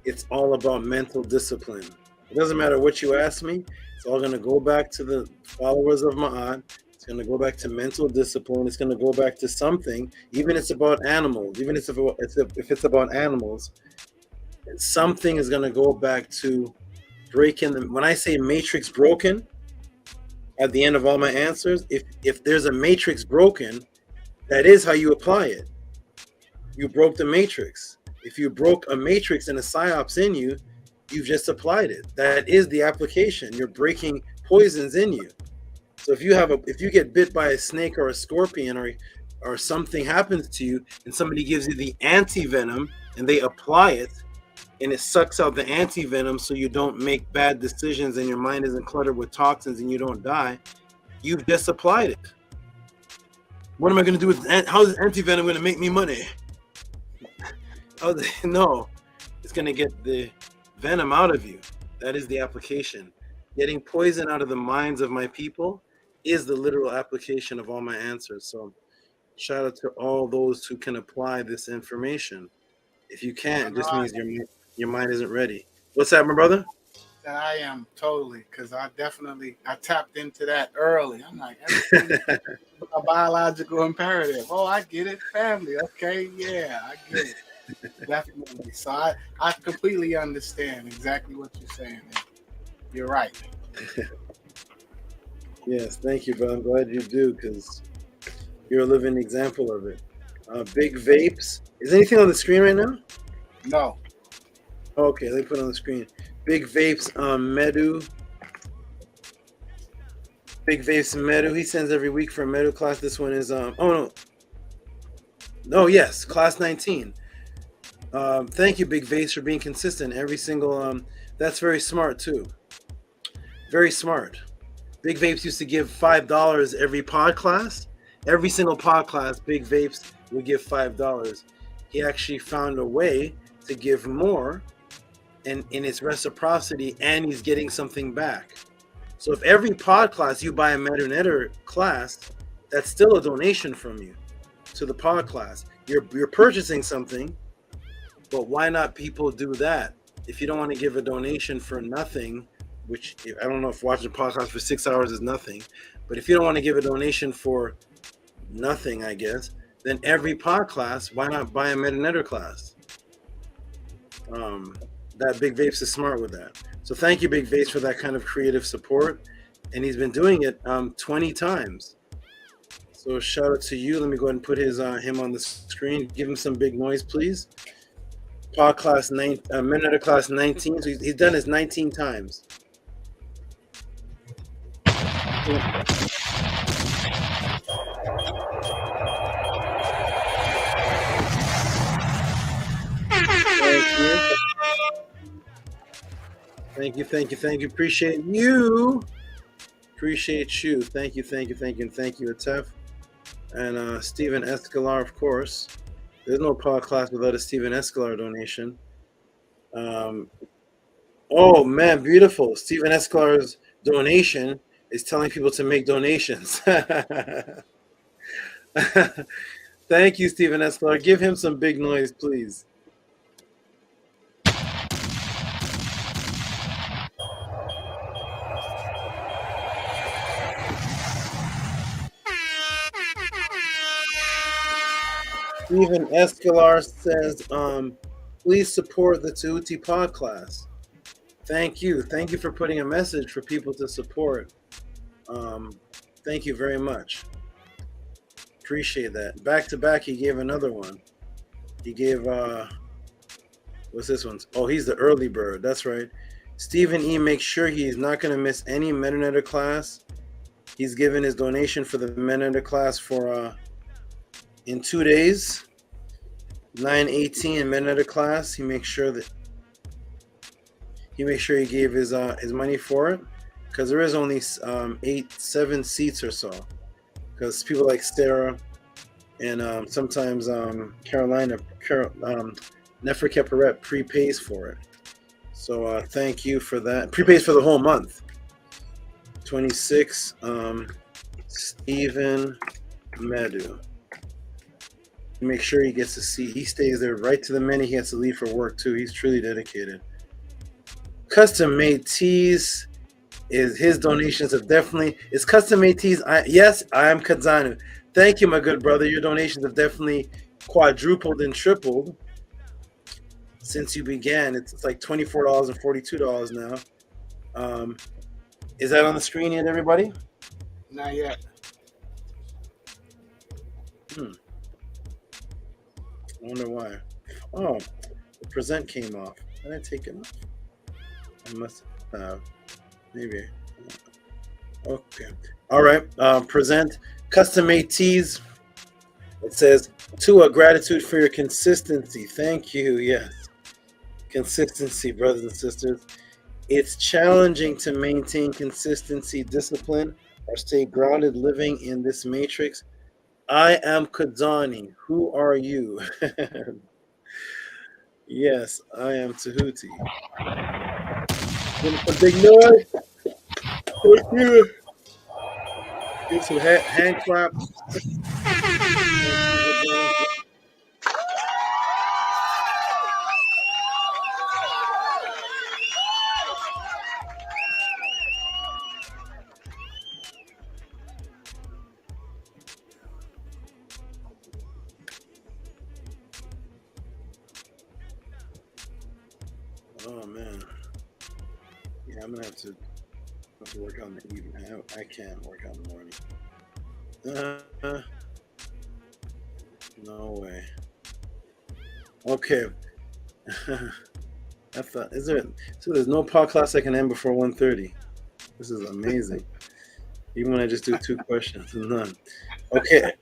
it's all about mental discipline. It doesn't matter what you ask me. It's all going to go back to the followers of Ma'at. It's going to go back to mental discipline. It's going to go back to something. Even if it's about animals. Even if it's about animals, something is going to go back to breaking them. When I say matrix broken, at the end of all my answers, if there's a matrix broken, that is how you apply it. You broke the matrix. If you broke a matrix and a psyops in you, you've just applied it. That is the application. You're breaking poisons in you. So if you get bit by a snake or a scorpion or something happens to you and somebody gives you the anti-venom and they apply it and it sucks out the anti-venom so you don't make bad decisions and your mind isn't cluttered with toxins and you don't die, you've just applied it. What am I going to do with how is anti-venom going to make me money? No, it's going to get the venom out of you. That is the application. Getting poison out of the minds of my people is the literal application of all my answers. So shout out to all those who can apply this information. If you can't, it just means your mind isn't ready. What's that, my brother? I am totally, because I tapped into that early. I'm like, everything a biological imperative. Oh, I get it. Family. Okay, yeah, I get it. Definitely. So I completely understand exactly what you're saying. You're right. Yes, thank you, bro. I'm glad you do, because you're a living example of it. Big vapes. Is anything on the screen right now? No. Okay, let me put it on the screen. Big vapes, Medu. Big vapes, Medu. He sends every week for a Medu class. This one is yes, class 19. Thank you, Big Vapes, for being consistent. Every single that's very smart too. Very smart. Big Vapes used to give $5 every pod class. Every single pod class, Big Vapes would give $5. He actually found a way to give more in its reciprocity, and he's getting something back. So if every pod class you buy a Medinet class, that's still a donation from you to the pod class. you're purchasing something, but why not people do that? If you don't want to give a donation for nothing, which I don't know if watching a podcast for 6 hours is nothing, but if you don't want to give a donation for nothing, I guess, then every pod class, why not buy a Medinet class? That Big Vapes is smart with that. So thank you, Big Vapes, for that kind of creative support. And he's been doing it 20 times. So shout out to you. Let me go ahead and put him on the screen. Give him some big noise, please. Pod class Medinet class 19. So he's done this 19 times. Thank you. Appreciate you. Thank you, and thank you, Atef. And Stephen Escalar, of course. There's no pod class without a Stephen Escalar donation. Oh man, beautiful. Stephen Escalar's donation is telling people to make donations. Thank you, Stephen Escalar. Give him some big noise, please. Stephen Escalar says, please support the Tehuti pod class. Thank you. Thank you for putting a message for people to support. Thank you very much. Appreciate that. Back to back, he gave another one. He gave, what's this one? Oh, he's the early bird. That's right. Stephen E. makes sure he's not going to miss any Medinet class. He's given his donation for the Medinet class for in 2 days, 9/18 in Medinet class. He makes sure he gave his money for it, because there is only 7 seats or so. Because people like Sarah and sometimes Carolina, Nefer Keperet prepays for it. So thank you for that. Prepays for the whole month. 26, Stephen Medu. Make sure he gets to see. He stays there right to the minute he has to leave for work too. He's truly dedicated. Custom made tees is his donations have definitely. It's custom made tees. Yes, I am Kadzanu. Thank you, my good brother. Your donations have definitely quadrupled and tripled since you began. It's like $24 and $42 now. Is that on the screen yet, everybody? Not yet. I wonder why. Oh, the present came off. Did I take it off? I must have. Maybe. Okay. All right. Present custom-made tees. It says, to a gratitude for your consistency. Thank you. Yes. Consistency, brothers and sisters. It's challenging to maintain consistency, discipline, or stay grounded living in this matrix. I am Kadani. Who are you? Yes, I am Tehuti. Give a big noise. Thank you. Give some hand claps. Oh man, yeah, I'm gonna have to work on the evening. I can't work on the morning. No way. Okay. I thought, so there's no podcast I can end before 1:30. This is amazing. Even when I just do 2 questions, none. Okay.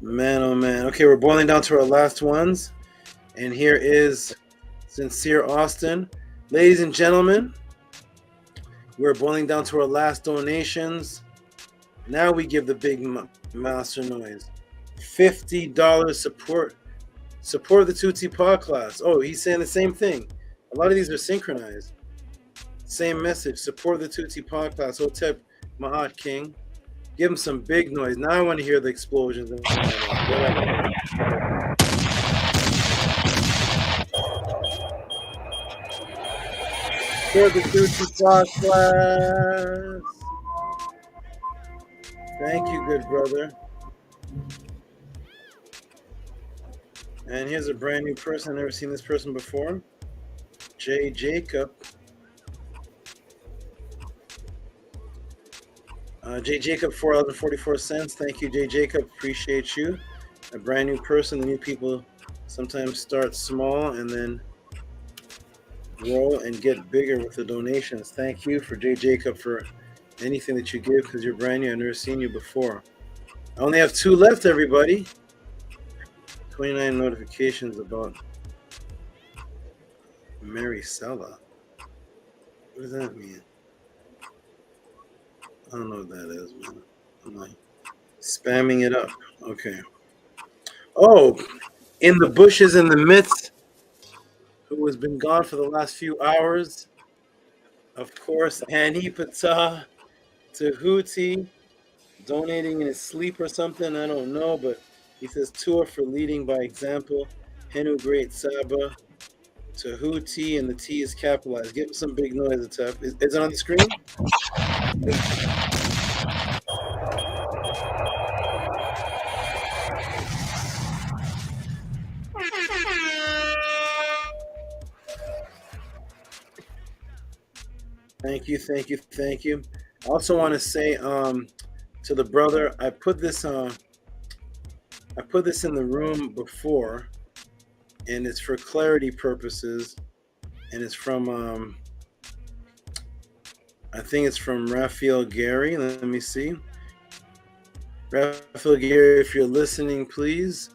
Man, oh man. Okay, we're boiling down to our last ones, and here is Sincere Austin. Ladies and gentlemen, we're boiling down to our last donations. Now we give the big master noise. $50 support the Tehuti pod class. Oh, he's saying the same thing. A lot of these are synchronized. Same message. Support the Tehuti pod class. Hotep Mahat King. Give him some big noise. Now I want to hear the explosions. For the Tehuti class. Thank you, good brother. And here's a brand new person. I've never seen this person before. J. Jacob. J. Jacob, $4.44. Thank you, J. Jacob. Appreciate you. A brand new person. The new people sometimes start small and then grow and get bigger with the donations. Thank you for J. Jacob for anything that you give because you're brand new. I've never seen you before. I only have 2 left, everybody. 29 notifications about Mary Sella. What does that mean? I don't know what that is, man. I'm like spamming it up. Okay. Oh, in the bushes in the midst, who has been gone for the last few hours. Of course, Hani Patah Tehuti, donating in his sleep or something. I don't know, but he says tour for leading by example. Henu Great SABA. Tehuti, and the T is capitalized. Give him some big noise, Atef. Is it on the screen? Thank you, thank you, thank you. I also want to say to the brother, I put this in the room before, and it's for clarity purposes, and it's from I think it's from Raphael Gary. Let me see. Raphael Gary, if you're listening, please.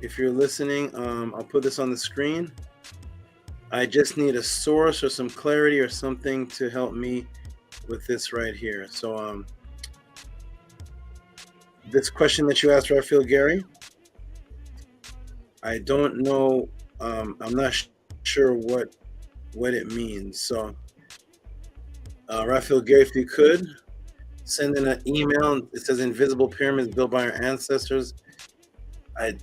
If you're listening, I'll put this on the screen. I just need a source or some clarity or something to help me with this right here. So this question that you asked, Raphael Gary, I don't know. I'm not sure what it means. So Raphael Gary, if you could send in an email. It says invisible pyramids built by our ancestors. I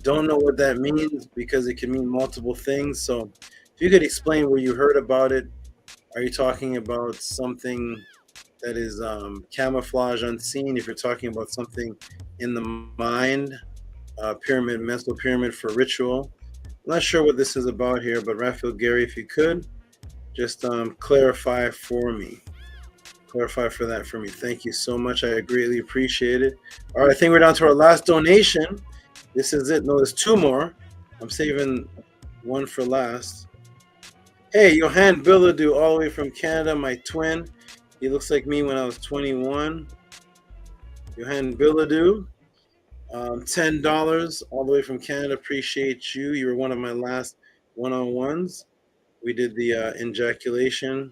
don't know what that means because it can mean multiple things. So if you could explain where you heard about it. Are you talking about something that is camouflage unseen? If you're talking about something in the mind, pyramid, mental pyramid for ritual. I'm not sure what this is about here, but Raphael Gary, if you could just clarify for me. Clarify for that for me. Thank you so much. I greatly appreciate it. All right, I think we're down to our last donation. This is it. No, there's 2 more. I'm saving one for last. Hey, Johan Billadou, all the way from Canada, my twin. He looks like me when I was 21. Johan Billadou, $10 all the way from Canada. Appreciate you. You were one of my last one-on-ones. We did the ejaculation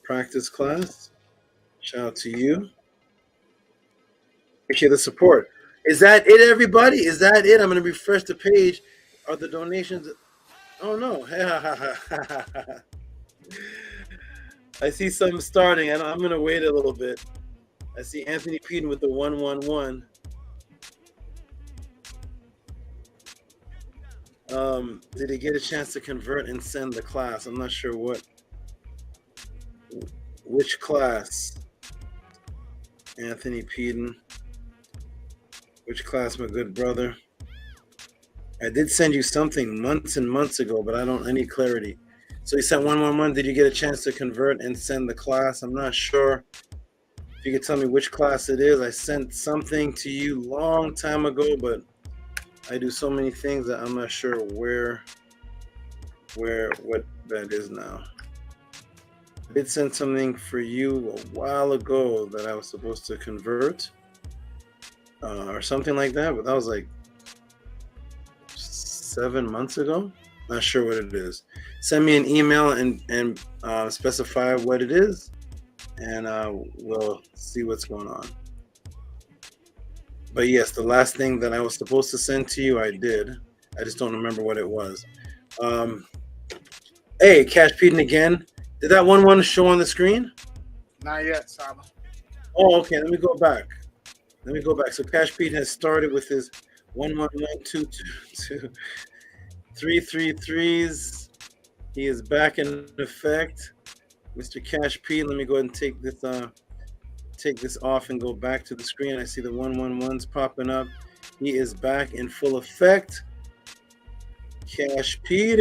practice class. Shout out to you. Appreciate the support. Is that it, everybody? Is that it? I'm going to refresh the page. Are the donations? Oh, no. I see some starting. I'm going to wait a little bit. I see Anthony Peden with the 111. Did he get a chance to convert and send the class? I'm not sure which class. Anthony Peden. Which class, my good brother? I did send you something months and months ago, but I need clarity. So you sent 111. Did you get a chance to convert and send the class? I'm not sure. If you could tell me which class it is. I sent something to you long time ago, but I do so many things that I'm not sure what that is now. I did send something for you a while ago that I was supposed to convert. Or something like that, but that was like 7 months ago. Not sure what it is. Send me an email and specify what it is, and we'll see what's going on. But yes, the last thing that I was supposed to send to you, I did. I just don't remember what it was. Hey, Cash Peden again. Did that 1-1 show on the screen? Not yet, Saba. Oh, okay. Let me go back. So Cash Pete has started with his 111-222 333s. He is back in effect. Mr. Cash Pete, let me go ahead and take this off and go back to the screen. I see the 111s popping up. He is back in full effect. Cash Pete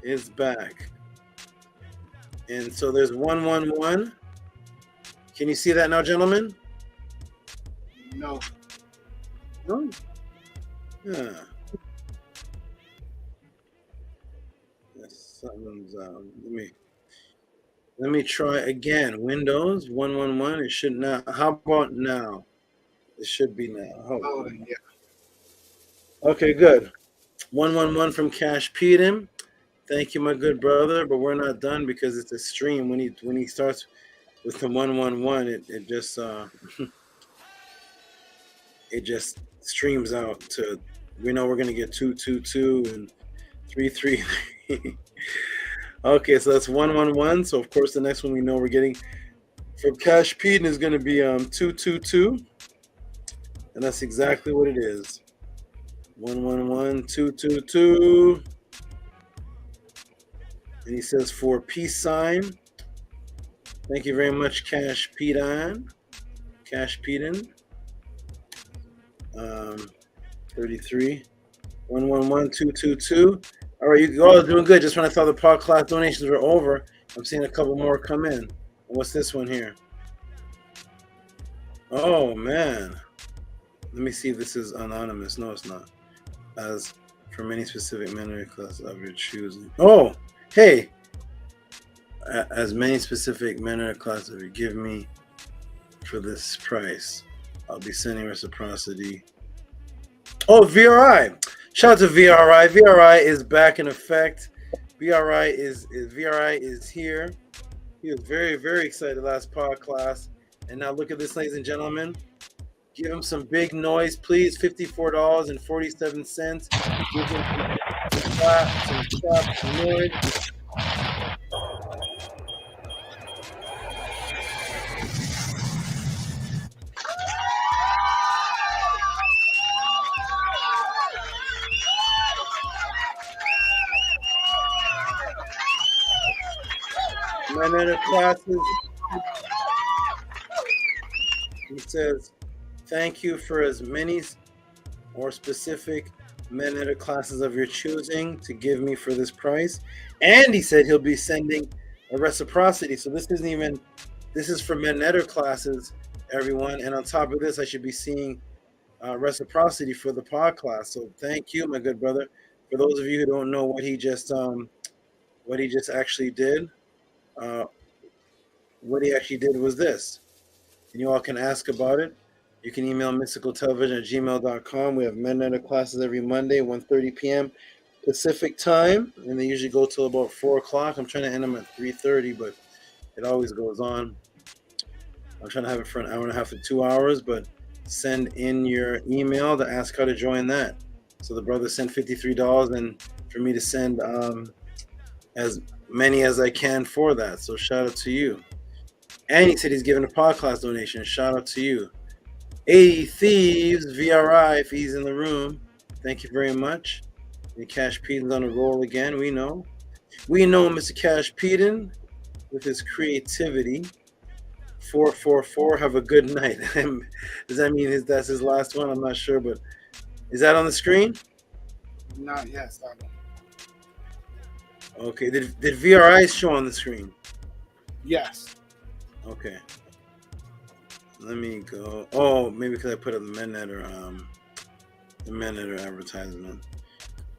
is back. And so there's 111. Can you see that now, gentlemen? No. No. Yeah. Something's let me try again. Windows 111. It should now. How about now? It should be now. Oh, yeah. Okay, good. 111 from Cash Pete. Thank you, my good brother. But we're not done because it's a stream. When he starts with the 111, it just it just streams out to. We know we're gonna get 222 and 333. Okay, so that's 111. So of course the next one we know we're getting from Cash Pete is going to be 222, and that's exactly what it is. 111 222, and he says for peace sign. Thank you very much, Cash Pete. Cash Pete. 33 111 222. All right, you all are doing good. Just when I thought the podcast donations were over, I'm seeing a couple more come in. What's this one here? Oh, man. Let me see if this is anonymous. No, it's not. As for many specific minority classes of your choosing. Oh, hey. As many specific minority classes of you give me for this price, I'll be sending reciprocity. Oh, VRI. Shout out to VRI. VRI is back in effect. VRI is here. He was very, very excited last pod class. And now look at this, ladies and gentlemen. Give him some big noise, please. $54.47. Give him some clap, some noise. My minute classes. He says, thank you for as many or specific Medinet classes of your choosing to give me for this price. And he said he'll be sending a reciprocity. So this is for Medinet classes, everyone. And on top of this, I should be seeing reciprocity for the pod class. So thank you, my good brother. For those of you who don't know what he just actually did, what he actually did was this. And you all can ask about it. You can email mysticaltelevision@gmail.com. We have Medinet classes every Monday, 1:30 p.m. Pacific time, and they usually go till about 4 o'clock. I'm trying to end them at 3:30, but it always goes on. I'm trying to have it for an hour and a half to 2 hours, but send in your email to ask how to join that. So the brother sent $53, and for me to send as many as I can for that. So shout out to you. And he said he's giving a podcast donation. Shout out to you. 80 Thieves, VRI, if he's in the room. Thank you very much. And Cash Peden on a roll again. We know Mr. Cash Peden with his creativity. 444. Have a good night. Does that mean that's his last one? I'm not sure, but is that on the screen? Not yet, SABA. Okay. Did VRI show on the screen? Yes. Okay. Let me go. Oh, maybe because I put up the Medinet advertisement.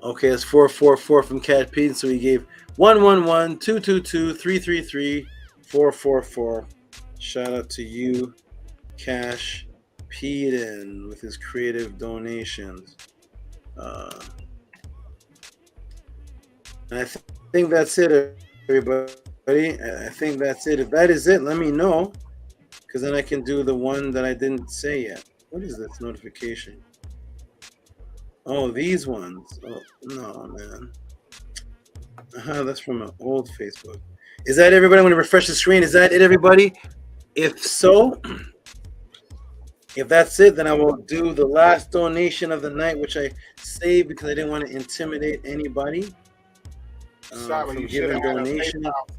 Okay, it's 444 from Cat Pete. So he gave 111 222 333 444. Shout out to you, Cash Peden, with his creative donations. And I think that's it, everybody. I think that's it. If that is it, let me know, because then I can do the one that I didn't say yet. What is this notification? Oh, these ones. Oh, no, man. That's from an old Facebook. Is that everybody? I'm going to refresh the screen. Is that it, everybody? If so, if that's it, then I will do the last donation of the night, which I saved because I didn't want to intimidate anybody SABA, from you should giving have had a donation. PayPal.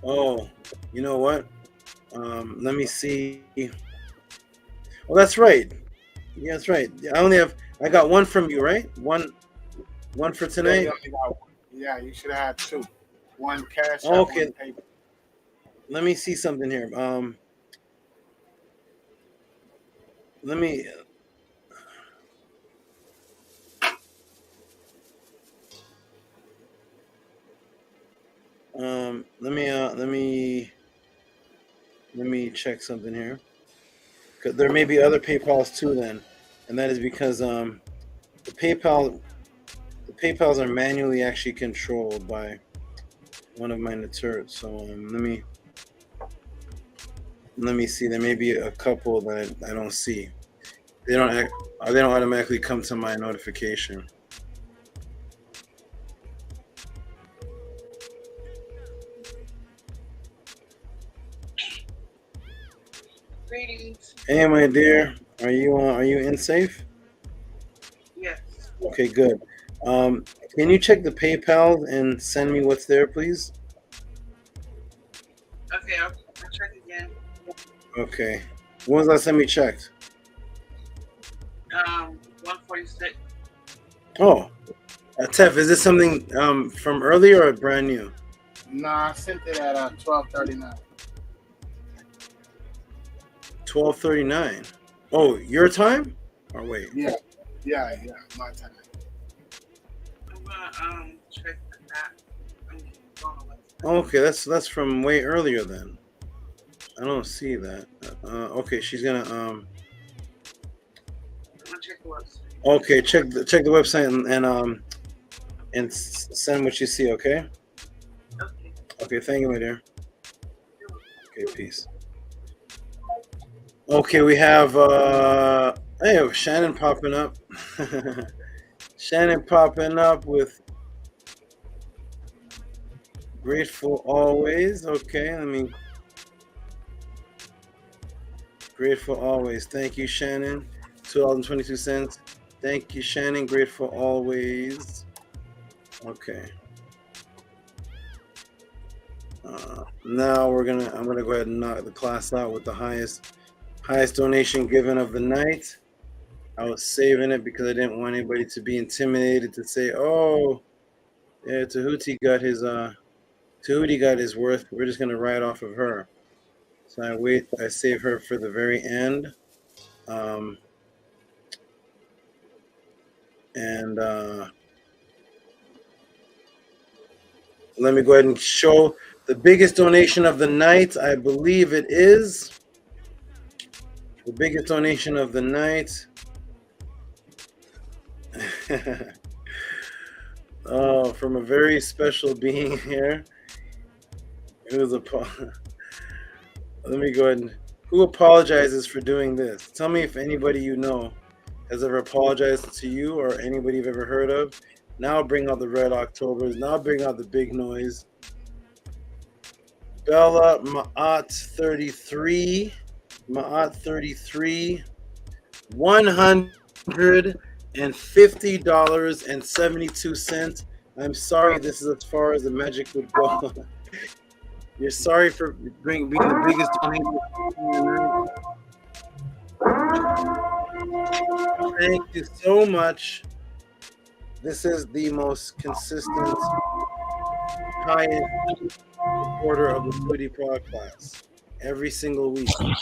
Oh, you know what? Let me see. Well, that's right. Yeah, that's right. I got one from you, right? One for Yeah, tonight. you only got one. Yeah, you should have had two. One cash app, Okay. one PayPal. Let me see something here. Let me. Let me check something here. 'Cause there may be other PayPal's too, then, and that is because the PayPals are manually actually controlled by one of my Naturts. So let me see. There may be a couple that I don't see. They don't automatically come to my notification. Greetings. Hey, my dear, are you in safe? Yes. Okay, good. Can you check the PayPal and send me what's there, please? Okay, I'll check again. Okay. When was the last time you checked? 146. Oh, Tef, is this something from earlier or brand new? Nah, I sent it at 12:39. 12:39. Oh, your time? Or wait. Yeah, my time. I'm gonna check that. Okay, that's from way earlier then. I don't see that. Okay, she's gonna I'm gonna check the website. Okay, check the website and send what you see. Okay. Okay. Okay. Thank you, my dear. Okay. Peace. Okay, we have hey, Shannon popping up. Shannon popping up with grateful always. Okay, grateful always. Thank you, Shannon. $2.22. Thank you, Shannon. Grateful always. Okay. Now I'm gonna go ahead and knock the class out with the highest donation given of the night. I was saving it because I didn't want anybody to be intimidated to say, "Oh, yeah, Tehuti got his worth. We're just gonna ride off of her." So I save her for the very end. Let me go ahead and show the biggest donation of the night. I believe it is the biggest donation of the night. Oh, from a very special being here. It was let me go ahead and who apologizes for doing this? Tell me if anybody you know has ever apologized to you or anybody you've ever heard of. Now bring out the Red Octobers. Now bring out the big noise. Bella Ma'at 33. Ma'at 33. $150.72. I'm sorry, this is as far as the magic would go. You're sorry for being the biggest donation. Thank you so much. This is the most consistent, highest supporter of the Tehuti Prod class every single week. I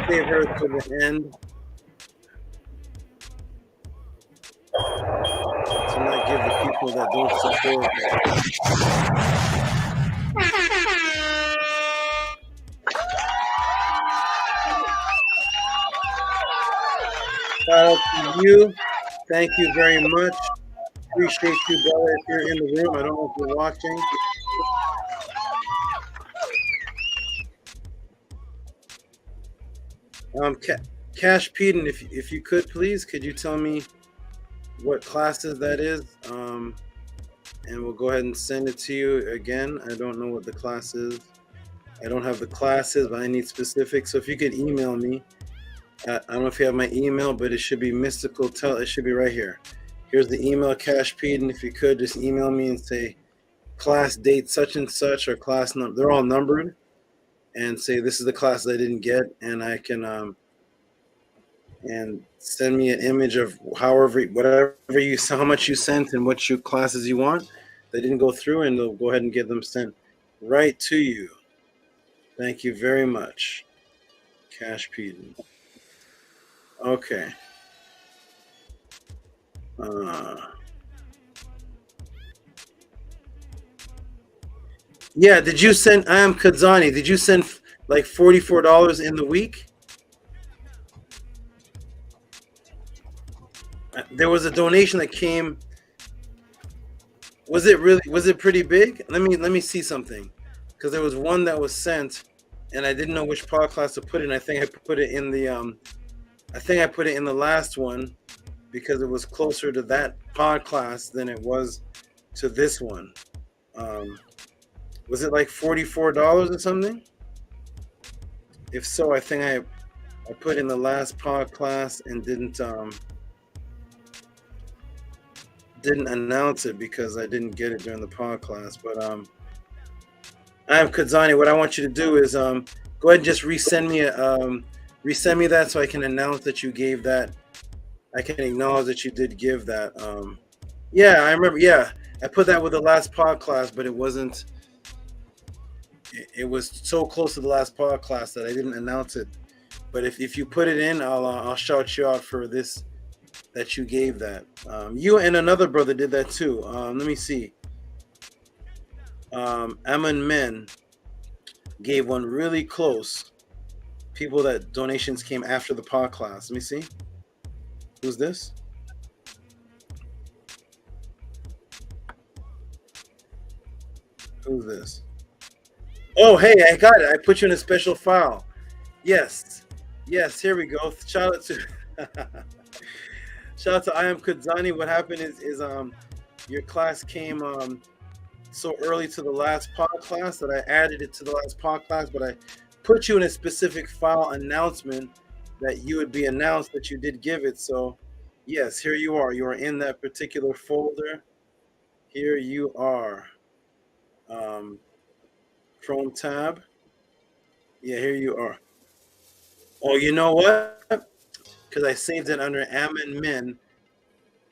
save her to the end to not give the people that don't support her. Shout out to you. Thank you very much. Appreciate you, Bella, if you're in the room. I don't know if you're watching. Cash Peden, if you could please, could you tell me what classes that is? and we'll go ahead and send it to you again. I don't know what the class is. I don't have the classes, but I need specifics. So if you could email me, I don't know if you have my email, but it should be mystical. It should be right here. Here's the email, Cash Pete, and if you could just email me and say class date such and such or class number. They're all numbered, and say this is the class I didn't get, and I can and send me an image of whatever you, how much you sent and what you classes you want that didn't go through, and they'll go ahead and get them sent right to you. Thank you very much, Cash Peden. Okay. Yeah, did you send, I am Kadzani, did you send like $44 in the week? There was a donation that came. Was it pretty big? Let me see something, because there was one that was sent, and I didn't know which pod class to put it in. I think I put it in the last one, because it was closer to that pod class than it was to this one. Was it like $44 or something? If so, I think I put in the last pod class and didn't announce it because I didn't get it during the pod class. But I am Kadzani. What I want you to do is go ahead and just resend me that so I can announce that you gave that. I can acknowledge that you did give that. Yeah, I remember. Yeah, I put that with the last pod class, but it wasn't. It was so close to the last pod class that I didn't announce it. But if you put it in, I'll shout you out for this, that you gave that. You and another brother did that too. Let me see. Ammon Men gave one really close. People that donations came after the pod class. Let me see. Who's this? Who's this? Oh, hey, I got it. I put you in a special file. Yes. Yes, here we go. Shout out to shout out to I am Kadzani. What happened is your class came so early to the last pod class that I added it to the last pod class, but I put you in a specific file announcement that you would be announced that you did give it. So yes, here you are. You are in that particular folder. Here you are. Chrome tab. Yeah, here you are. Oh, you know what? Because I saved it under Ammon Min,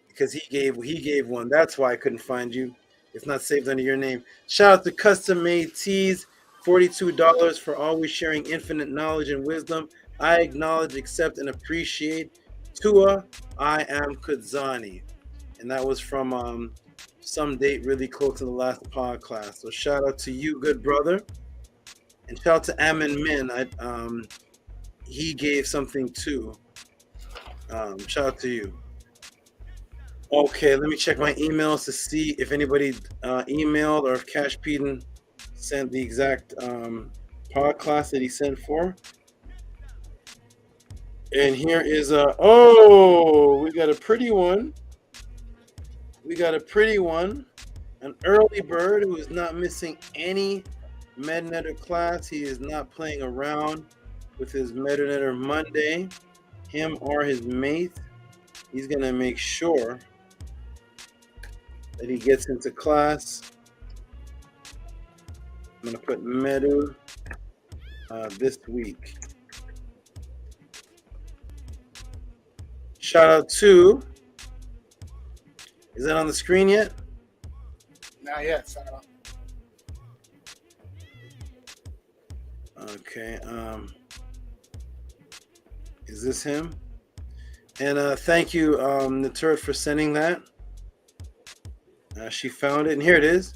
because he gave one. That's why I couldn't find you. It's not saved under your name. Shout out to Custom Made Tees, $42 for always sharing infinite knowledge and wisdom. I acknowledge, accept, and appreciate. Tua, I am Kadzani. And that was from some date really close to the last pod class. So shout out to you, good brother. And shout out to Ammon Min. He gave something too. Shout out to you. Okay, let me check my emails to see if anybody emailed or if Cash Peden sent the exact pod class that he sent for. And here is we got a pretty one. We got a pretty one. An early bird who is not missing any Medinet class. He is not playing around with his Medinet Monday. Him or his mate. He's going to make sure that he gets into class. I'm going to put Medu this week. Shout out to, is that on the screen yet? Not yet, Sarah. Okay. Is this him? And thank you, Natura, for sending that. She found it, and here it is.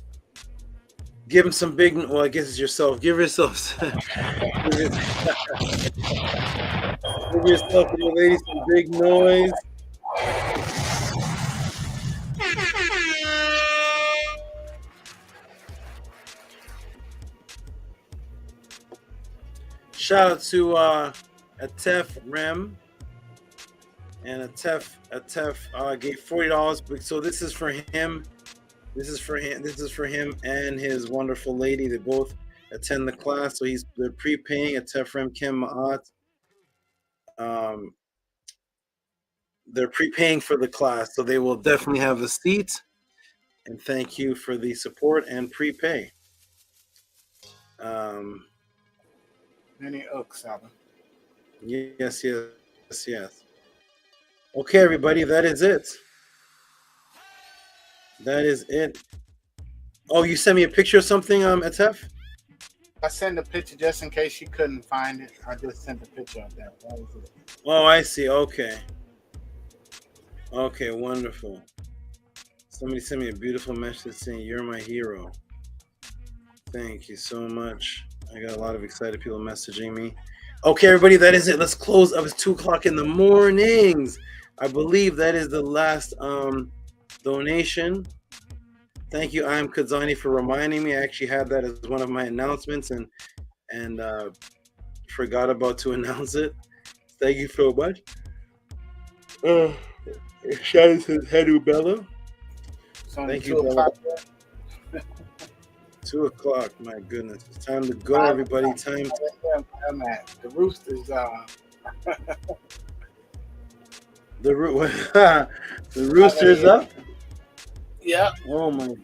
Give him some big. Well, I guess it's yourself. Give yourself. Give yourself, little lady, some big noise. Shout out to Atef Rem, and Atef gave $40. So this is for him. This is for him. This is for him and his wonderful lady. They both attend the class, so they're prepaying at Tefrem Kim Ma'at. They're prepaying for the class, so they will definitely have a seat. And thank you for the support and prepay. Many Saba. Yes. Okay, everybody, that is it. That is it. Oh, you sent me a picture of something, Atef? I sent a picture just in case you couldn't find it. I just sent a picture of that. That was it. Oh, I see. Okay, wonderful. Somebody sent me a beautiful message saying, "You're my hero." Thank you so much. I got a lot of excited people messaging me. Okay, everybody, that is it. Let's close up. It's 2:00 in the mornings. I believe that is the last donation. Thank you, I am Kadzani, for reminding me. I actually had that as one of my announcements and forgot about to announce it. Thank you so much. Shout out to Habu Bella. Thank you, Bella. 2:00. My goodness, it's time to go, everybody. Time. The roosters. The rooster's up. Yeah. Oh my.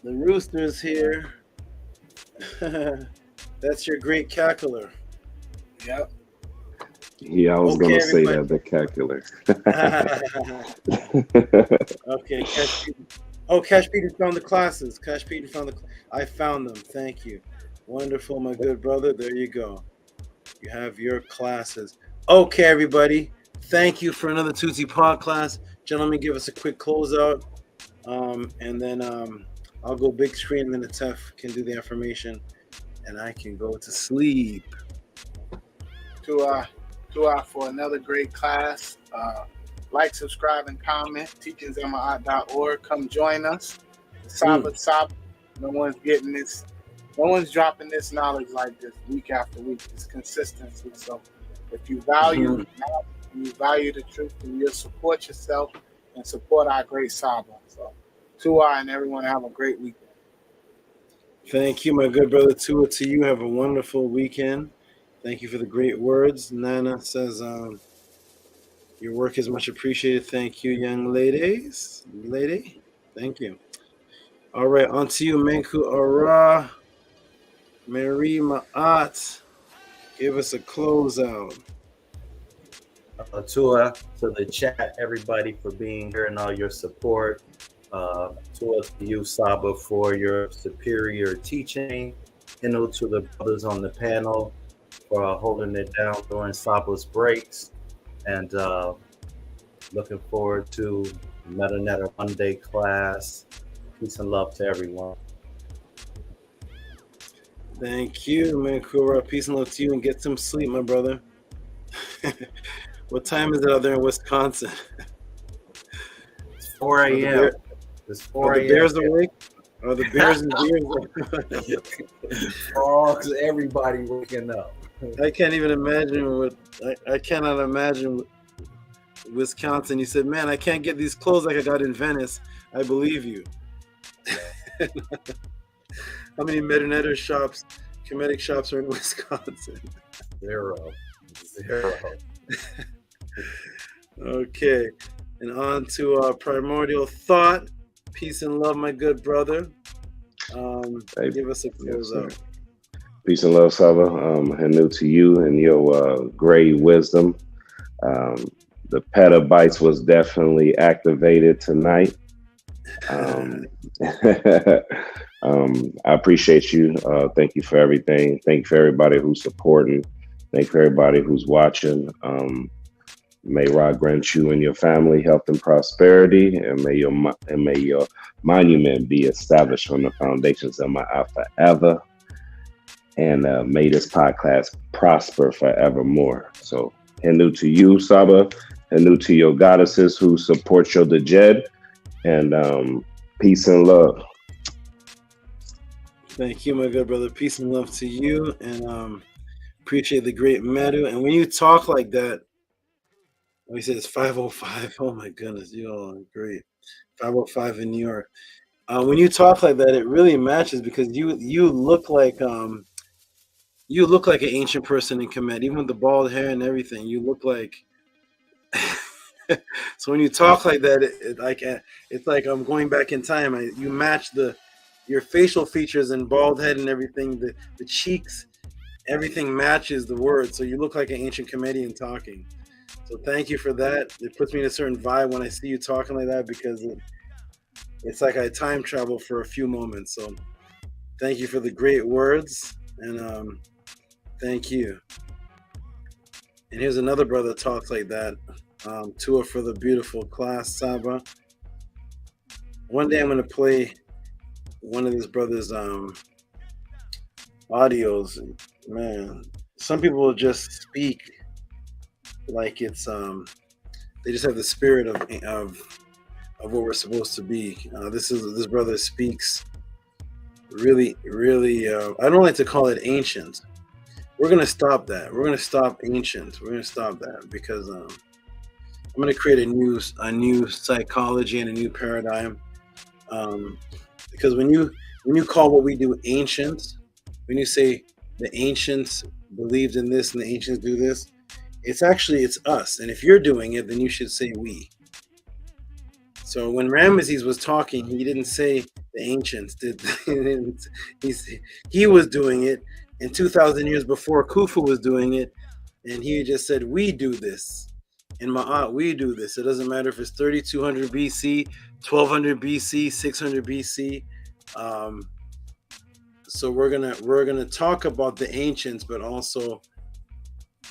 The rooster's here. That's your great cackler. Yep. Yeah, I was Okay, gonna say everybody. that, the calculator. Okay, Cash Peter. Oh, Cash Peter found the classes. Cash Peter found I found them. Thank you. Wonderful, my good brother. There you go. You have your classes. Okay, everybody. Thank you for another Tuesday pod class. Gentlemen, give us a quick closeout. And then I'll go big screen, and then the Tef can do the affirmation, and I can go to sleep. For another great class. Like, subscribe, and comment. teachingsmi.org. Come join us. SABA. No one's getting this. No one's dropping this knowledge like this week after week. It's consistency. So if you value knowledge, and you value the truth, and you'll support yourself and support our great SABA. So Tua and everyone have a great weekend. Thank you, my good brother. Tua, to you. Have a wonderful weekend. Thank you for the great words. Nana says, your work is much appreciated. Thank you, young ladies. Lady, thank you. All right, on to you, Menku Ara. Mary Ma'at. Give us a closeout. Tua, to the chat, everybody, for being here and all your support. Tua, to you, Saba, for your superior teaching. To the brothers on the panel for holding it down during Saba's breaks. And looking forward to Medinet Monday class. Peace and love to everyone. Thank you, Mankura. Peace and love to you, and get some sleep, my brother. What time is it out there in Wisconsin? It's 4 a.m. It's 4 Are the a.m. Bears awake? Are the Bears and Bears? Frogs, everybody waking up. I can't even imagine I cannot imagine Wisconsin. You said, man, I can't get these clothes like I got in Venice. I believe you. How many Medinet shops, Kemetic shops are in Wisconsin? Zero. Okay. And on to our primordial thought. Peace and love, my good brother. Give us a close out. Peace and love, Saba. And new to you and your great wisdom. The petabytes was definitely activated tonight. I appreciate you. Thank you for everything. Thank you for everybody who's supporting. Thank you for everybody who's watching. May Rod grant you and your family health and prosperity, and may your monument be established on the foundations of my forever. And may this podcast prosper forevermore. So, Hindu to you, Saba. Hindu to your goddesses who support your Dejed. And peace and love. Thank you, my good brother. Peace and love to you. And appreciate the great Medu. And when you talk like that, we said it's 5:05. Oh, my goodness. You all are great. 505 in New York. When you talk like that, it really matches because you look like an ancient person in Kemet, even with the bald hair and everything. You look like. So when you talk like that, it's like I'm going back in time. You match your facial features and bald head and everything. The cheeks, everything matches the words. So you look like an ancient comedian talking. So thank you for that. It puts me in a certain vibe when I see you talking like that because it's like I time travel for a few moments. So thank you for the great words and thank you. And here's another brother that talks like that. Tua for the beautiful class, SABA. One day I'm going to play one of this brother's audios. Man, some people will just speak like it's they just have the spirit of what we're supposed to be. This brother speaks really I don't like to call it ancient. We're going to stop that. We're going to stop ancient. We're going to stop that because I'm going to create a new psychology and a new paradigm. Because when you call what we do ancient, when you say the ancients believed in this and the ancients do this, it's us. And if you're doing it, then you should say we. So when Ramesses was talking, he didn't say the ancients did. He was doing it, and 2,000 years before Khufu was doing it, and he just said we do this. In Ma'at, we do this. It doesn't matter if it's 3200 BC, 1200 BC, 600 BC. So we're gonna talk about the ancients, but also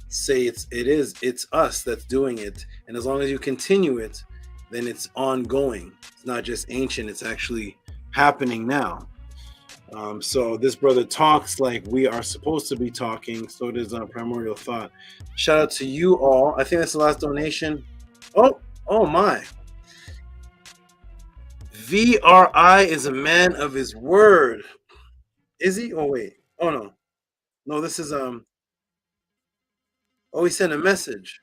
say it's us that's doing it. And as long as you continue it, then it's ongoing. It's not just ancient; it's actually happening now. So this brother talks like we are supposed to be talking. So does Primordial Thought. Shout out to you all. I think that's the last donation. Oh my. VRI is a man of his word. Is he? Oh wait. Oh no. No, this is Oh, he sent a message.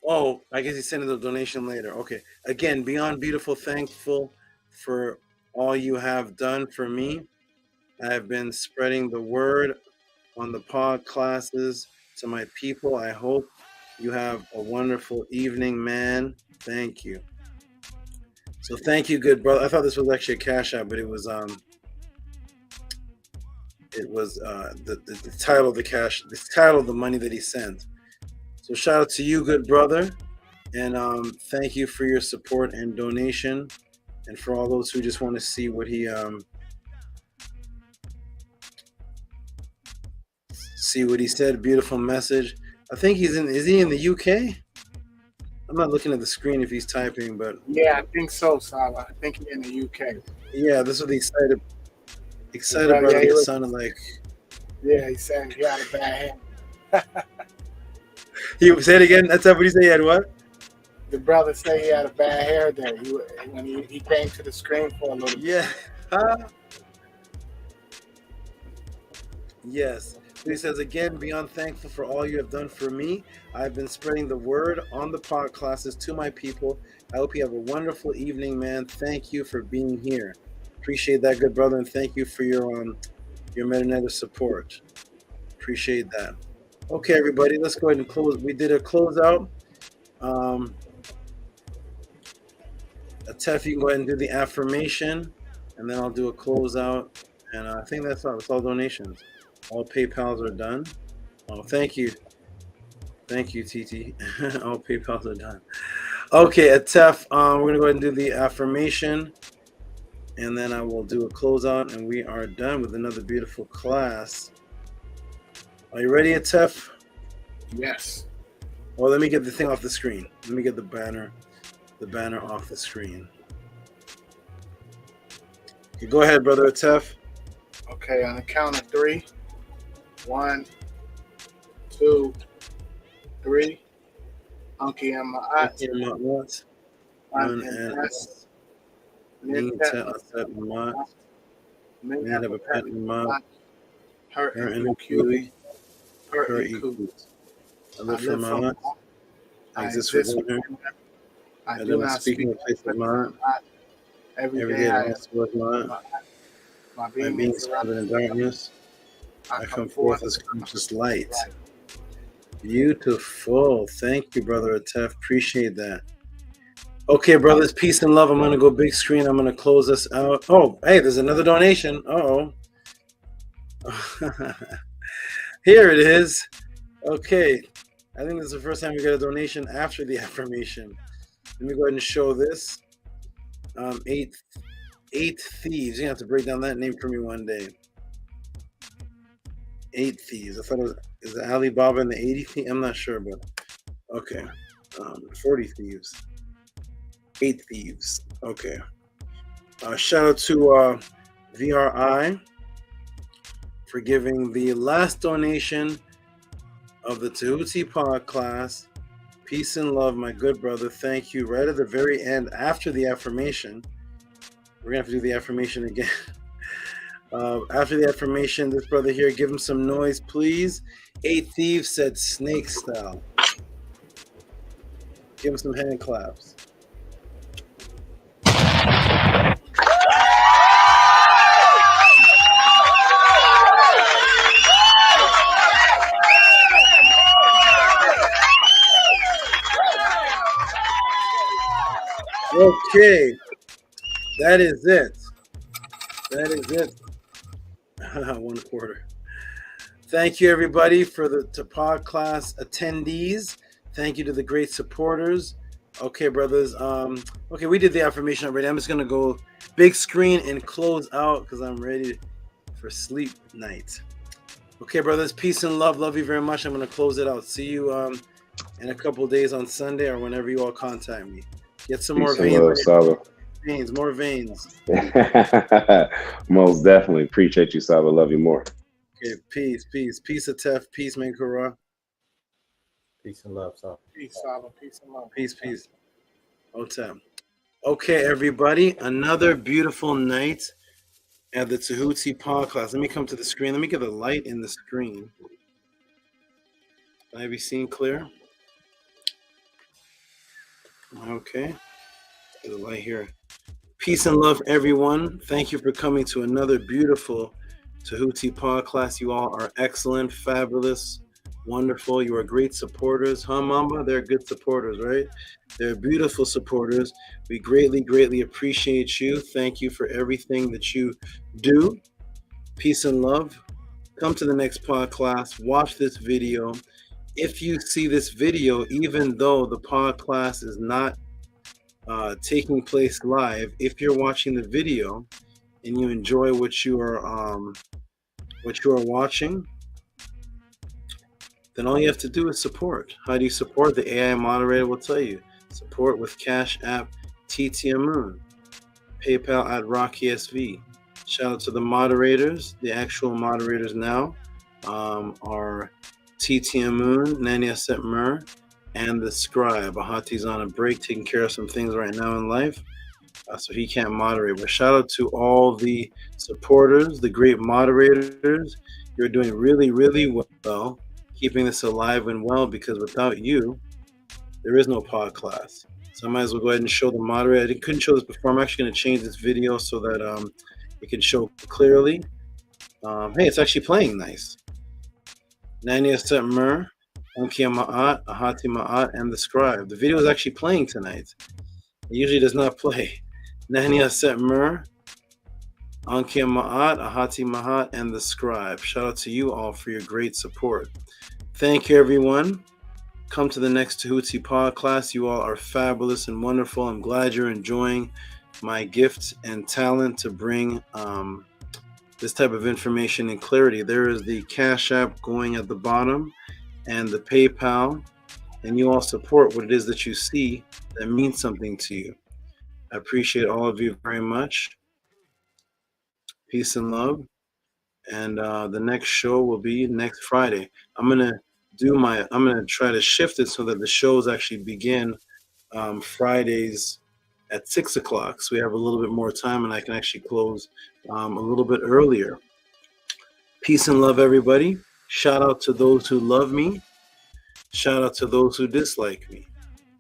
Oh, I guess he's sending the donation later. Okay. Again, beyond beautiful, thankful for all you have done for me. I have been spreading the word on the pod classes to my people. I hope you have a wonderful evening, man. Thank you. So thank you, good brother. I thought this was actually a cash app, but it was the title of the title of the money that he sent. So shout out to you, good brother, and thank you for your support and donation, and for all those who just want to see what he said. Beautiful message. I think is he in the UK? I'm not looking at the screen if he's typing, but yeah, I think so, Saba. I think he's in the UK. Yeah, this was the excited brother. It sounded like. Yeah, he said he had a bad hand. He said again. That's what he said. He had what? The brother said he had a bad hair day when he came to the screen for a little bit. Yeah. Yes. He says, again, beyond thankful for all you have done for me. I've been spreading the word on the pod classes to my people. I hope you have a wonderful evening, man. Thank you for being here. Appreciate that, good brother, and thank you for your Medinet support. Appreciate that. Okay, everybody, let's go ahead and close. We did a closeout. Tef, you can go ahead and do the affirmation, and then I'll do a closeout. And I think that's all. It's all donations. All PayPals are done. Oh, thank you. Thank you, TT. All PayPals are done. Okay, Tef, we're going to go ahead and do the affirmation, and then I will do a closeout, and we are done with another beautiful class. Are you ready, Tef? Yes. Well, let me get the thing off the screen. Let me get the banner off the screen. Okay, go ahead, brother Tef. Okay, on the count of 3. 1, 2, 3. Anki and Ma'at. An and S. Ninta Asat Ma'at. Minabapet Ma'at. Her and Ukui. Her Ikut. I live for Ma'at. I exist for dinner. I And do then I not speak in speak the place of mind. every Every day day I I ask for mine. my My being being is surrounded in darkness. I I come come forth forth as conscious light. Beautiful. Thank you, Brother Atef. Appreciate that. Okay, brothers, peace and love. I'm going to go big screen. I'm going to close this out. Oh, hey, there's another donation. Uh-oh. Here it is. Okay. I think this is the first time we get a donation after the affirmation. Let me go ahead and show this. Eight Thieves. You have to break down that name for me one day. 8 Thieves. I thought it was, is it Alibaba and the 80 Thieves? I'm not sure, but okay. 40 Thieves. 8 Thieves. Okay. Shout out to VRI for giving the last donation of the Tehuti pod class. Peace and love, my good brother. Thank you. Right at the very end, after the affirmation, we're going to have to do the affirmation again. After the affirmation, this brother here, give him some noise, please. 8 Thieves said snake style. Give him some hand claps. Okay, that is it. That is it. 1/4. Thank you, everybody, for the pod class attendees. Thank you to the great supporters. Okay, brothers. Okay, we did the affirmation already. I'm just gonna go big screen and close out because I'm ready for sleep night. Okay, brothers. Peace and love. Love you very much. I'm gonna close it out. See you in a couple days on Sunday or whenever you all contact me. Get some more Peace and love, veins. Saba. Veins, more veins. Most definitely. Appreciate you, Saba. Love you more. Okay, peace, peace. Peace, Atef. Peace, Menkura. Peace and love, Saba. Peace, Saba. Peace and love. Peace, peace. Otem. Okay, everybody. Another beautiful night at the Tehuti podcast. Let me come to the screen. Let me get the light in the screen. Can I be seen clear? Okay. The light here. Peace and love, everyone. Thank you for coming to another beautiful Tehuti podcast. You all are excellent, fabulous, wonderful. You are great supporters. Huh, Mamba? They're good supporters, right? They're beautiful supporters. We greatly, greatly appreciate you. Thank you for everything that you do. Peace and love. Come to the next pod class. Watch this video. If you see this video, even though the pod class is not taking place live, if you're watching the video and you enjoy what you are watching, then all you have to do is support. How do you support? The AI moderator will tell you. Support with Cash App T.O.M, PayPal at RockESV. Shout out to the moderators. The actual moderators now are T.O.M, Nania Setmer, and the scribe. Ahati's on a break taking care of some things right now in life, so he can't moderate. But shout out to all the supporters, the great moderators. You're doing really, really well, keeping this alive and well, because without you, there is no pod class. So I might as well go ahead and show the moderator. I couldn't show this before. I'm actually going to change this video so that it can show clearly. Hey, it's actually playing nice. Nania Setmer, Ankia Ma'at, Ahati Ma'at, and the scribe. The video is actually playing tonight. It usually does not play. Nania Setmer, Ankia Ma'at, Ahati Ma'at, and the scribe. Shout out to you all for your great support. Thank you, everyone. Come to the next Tehuti pod class. You all are fabulous and wonderful. I'm glad you're enjoying my gift and talent to bring this type of information and clarity. There is the Cash App going at the bottom and the PayPal, and you all support what it is that you see that means something to you. I appreciate all of you very much. Peace and love. And the next show will be next Friday. I'm gonna try to shift it so that the shows actually begin Fridays at 6 o'clock, so we have a little bit more time and I can actually close a little bit earlier. Peace and love, everybody. Shout out to those who love me. Shout out to those who dislike me.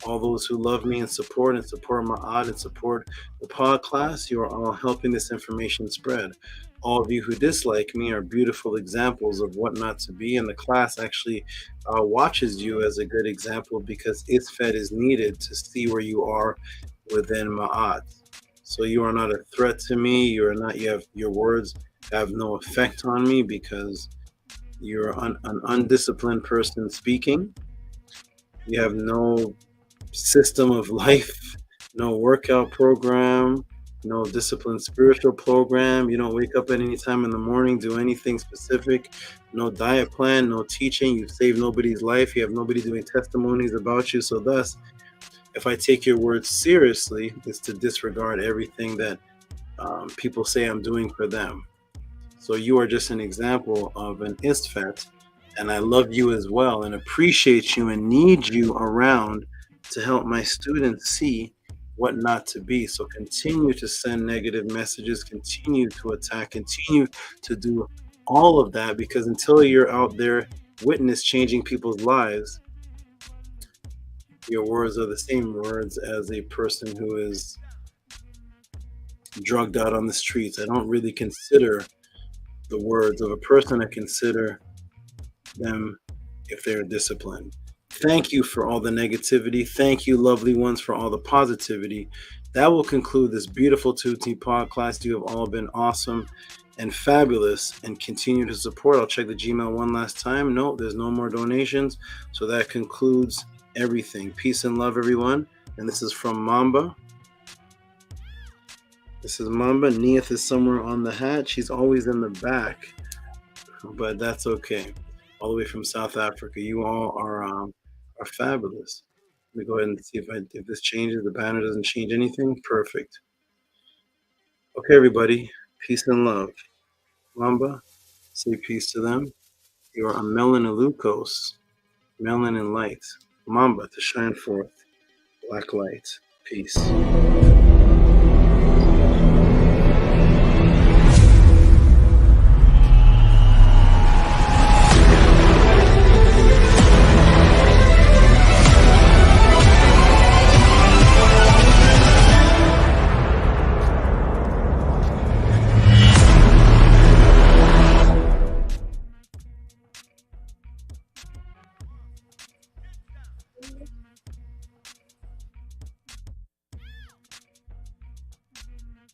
all those who love me and support Ma'at and support the pod class, you are all helping this information spread. All of you who dislike me are beautiful examples of what not to be, and the class actually watches you as a good example because Isfet is needed to see where you are within Ma'at. So you are not a threat to me. You are not. Your words have no effect on me because you're an undisciplined person speaking. You have no system of life, no workout program, no disciplined spiritual program. You don't wake up at any time in the morning, do anything specific, no diet plan, no teaching. You save nobody's life. You have nobody doing testimonies about you. So thus, if I take your words seriously, it's to disregard everything that people say I'm doing for them. So you are just an example of an Istfet, and I love you as well and appreciate you and need you around to help my students see what not to be. So continue to send negative messages, continue to attack, continue to do all of that, because until you're out there witness changing people's lives, your words are the same words as a person who is drugged out on the streets. I don't really consider the words of a person. I consider them if they're disciplined. Thank you for all the negativity. Thank you, lovely ones, for all the positivity. That will conclude this beautiful Tehuti podcast. You have all been awesome and fabulous, and continue to support. I'll check the Gmail one last time. No, there's no more donations. So that concludes everything. Peace and love, everyone. And this is from Mamba. This is Mamba. Neith is somewhere on the hat. She's always in the back, but that's okay. All the way from South Africa. You all are fabulous. Let me go ahead and see if this changes. The banner doesn't change anything. Perfect. Okay, everybody. Peace and love. Mamba, say peace to them. You are a melanilukos, melanin light. Mamba, to shine forth black light. Peace.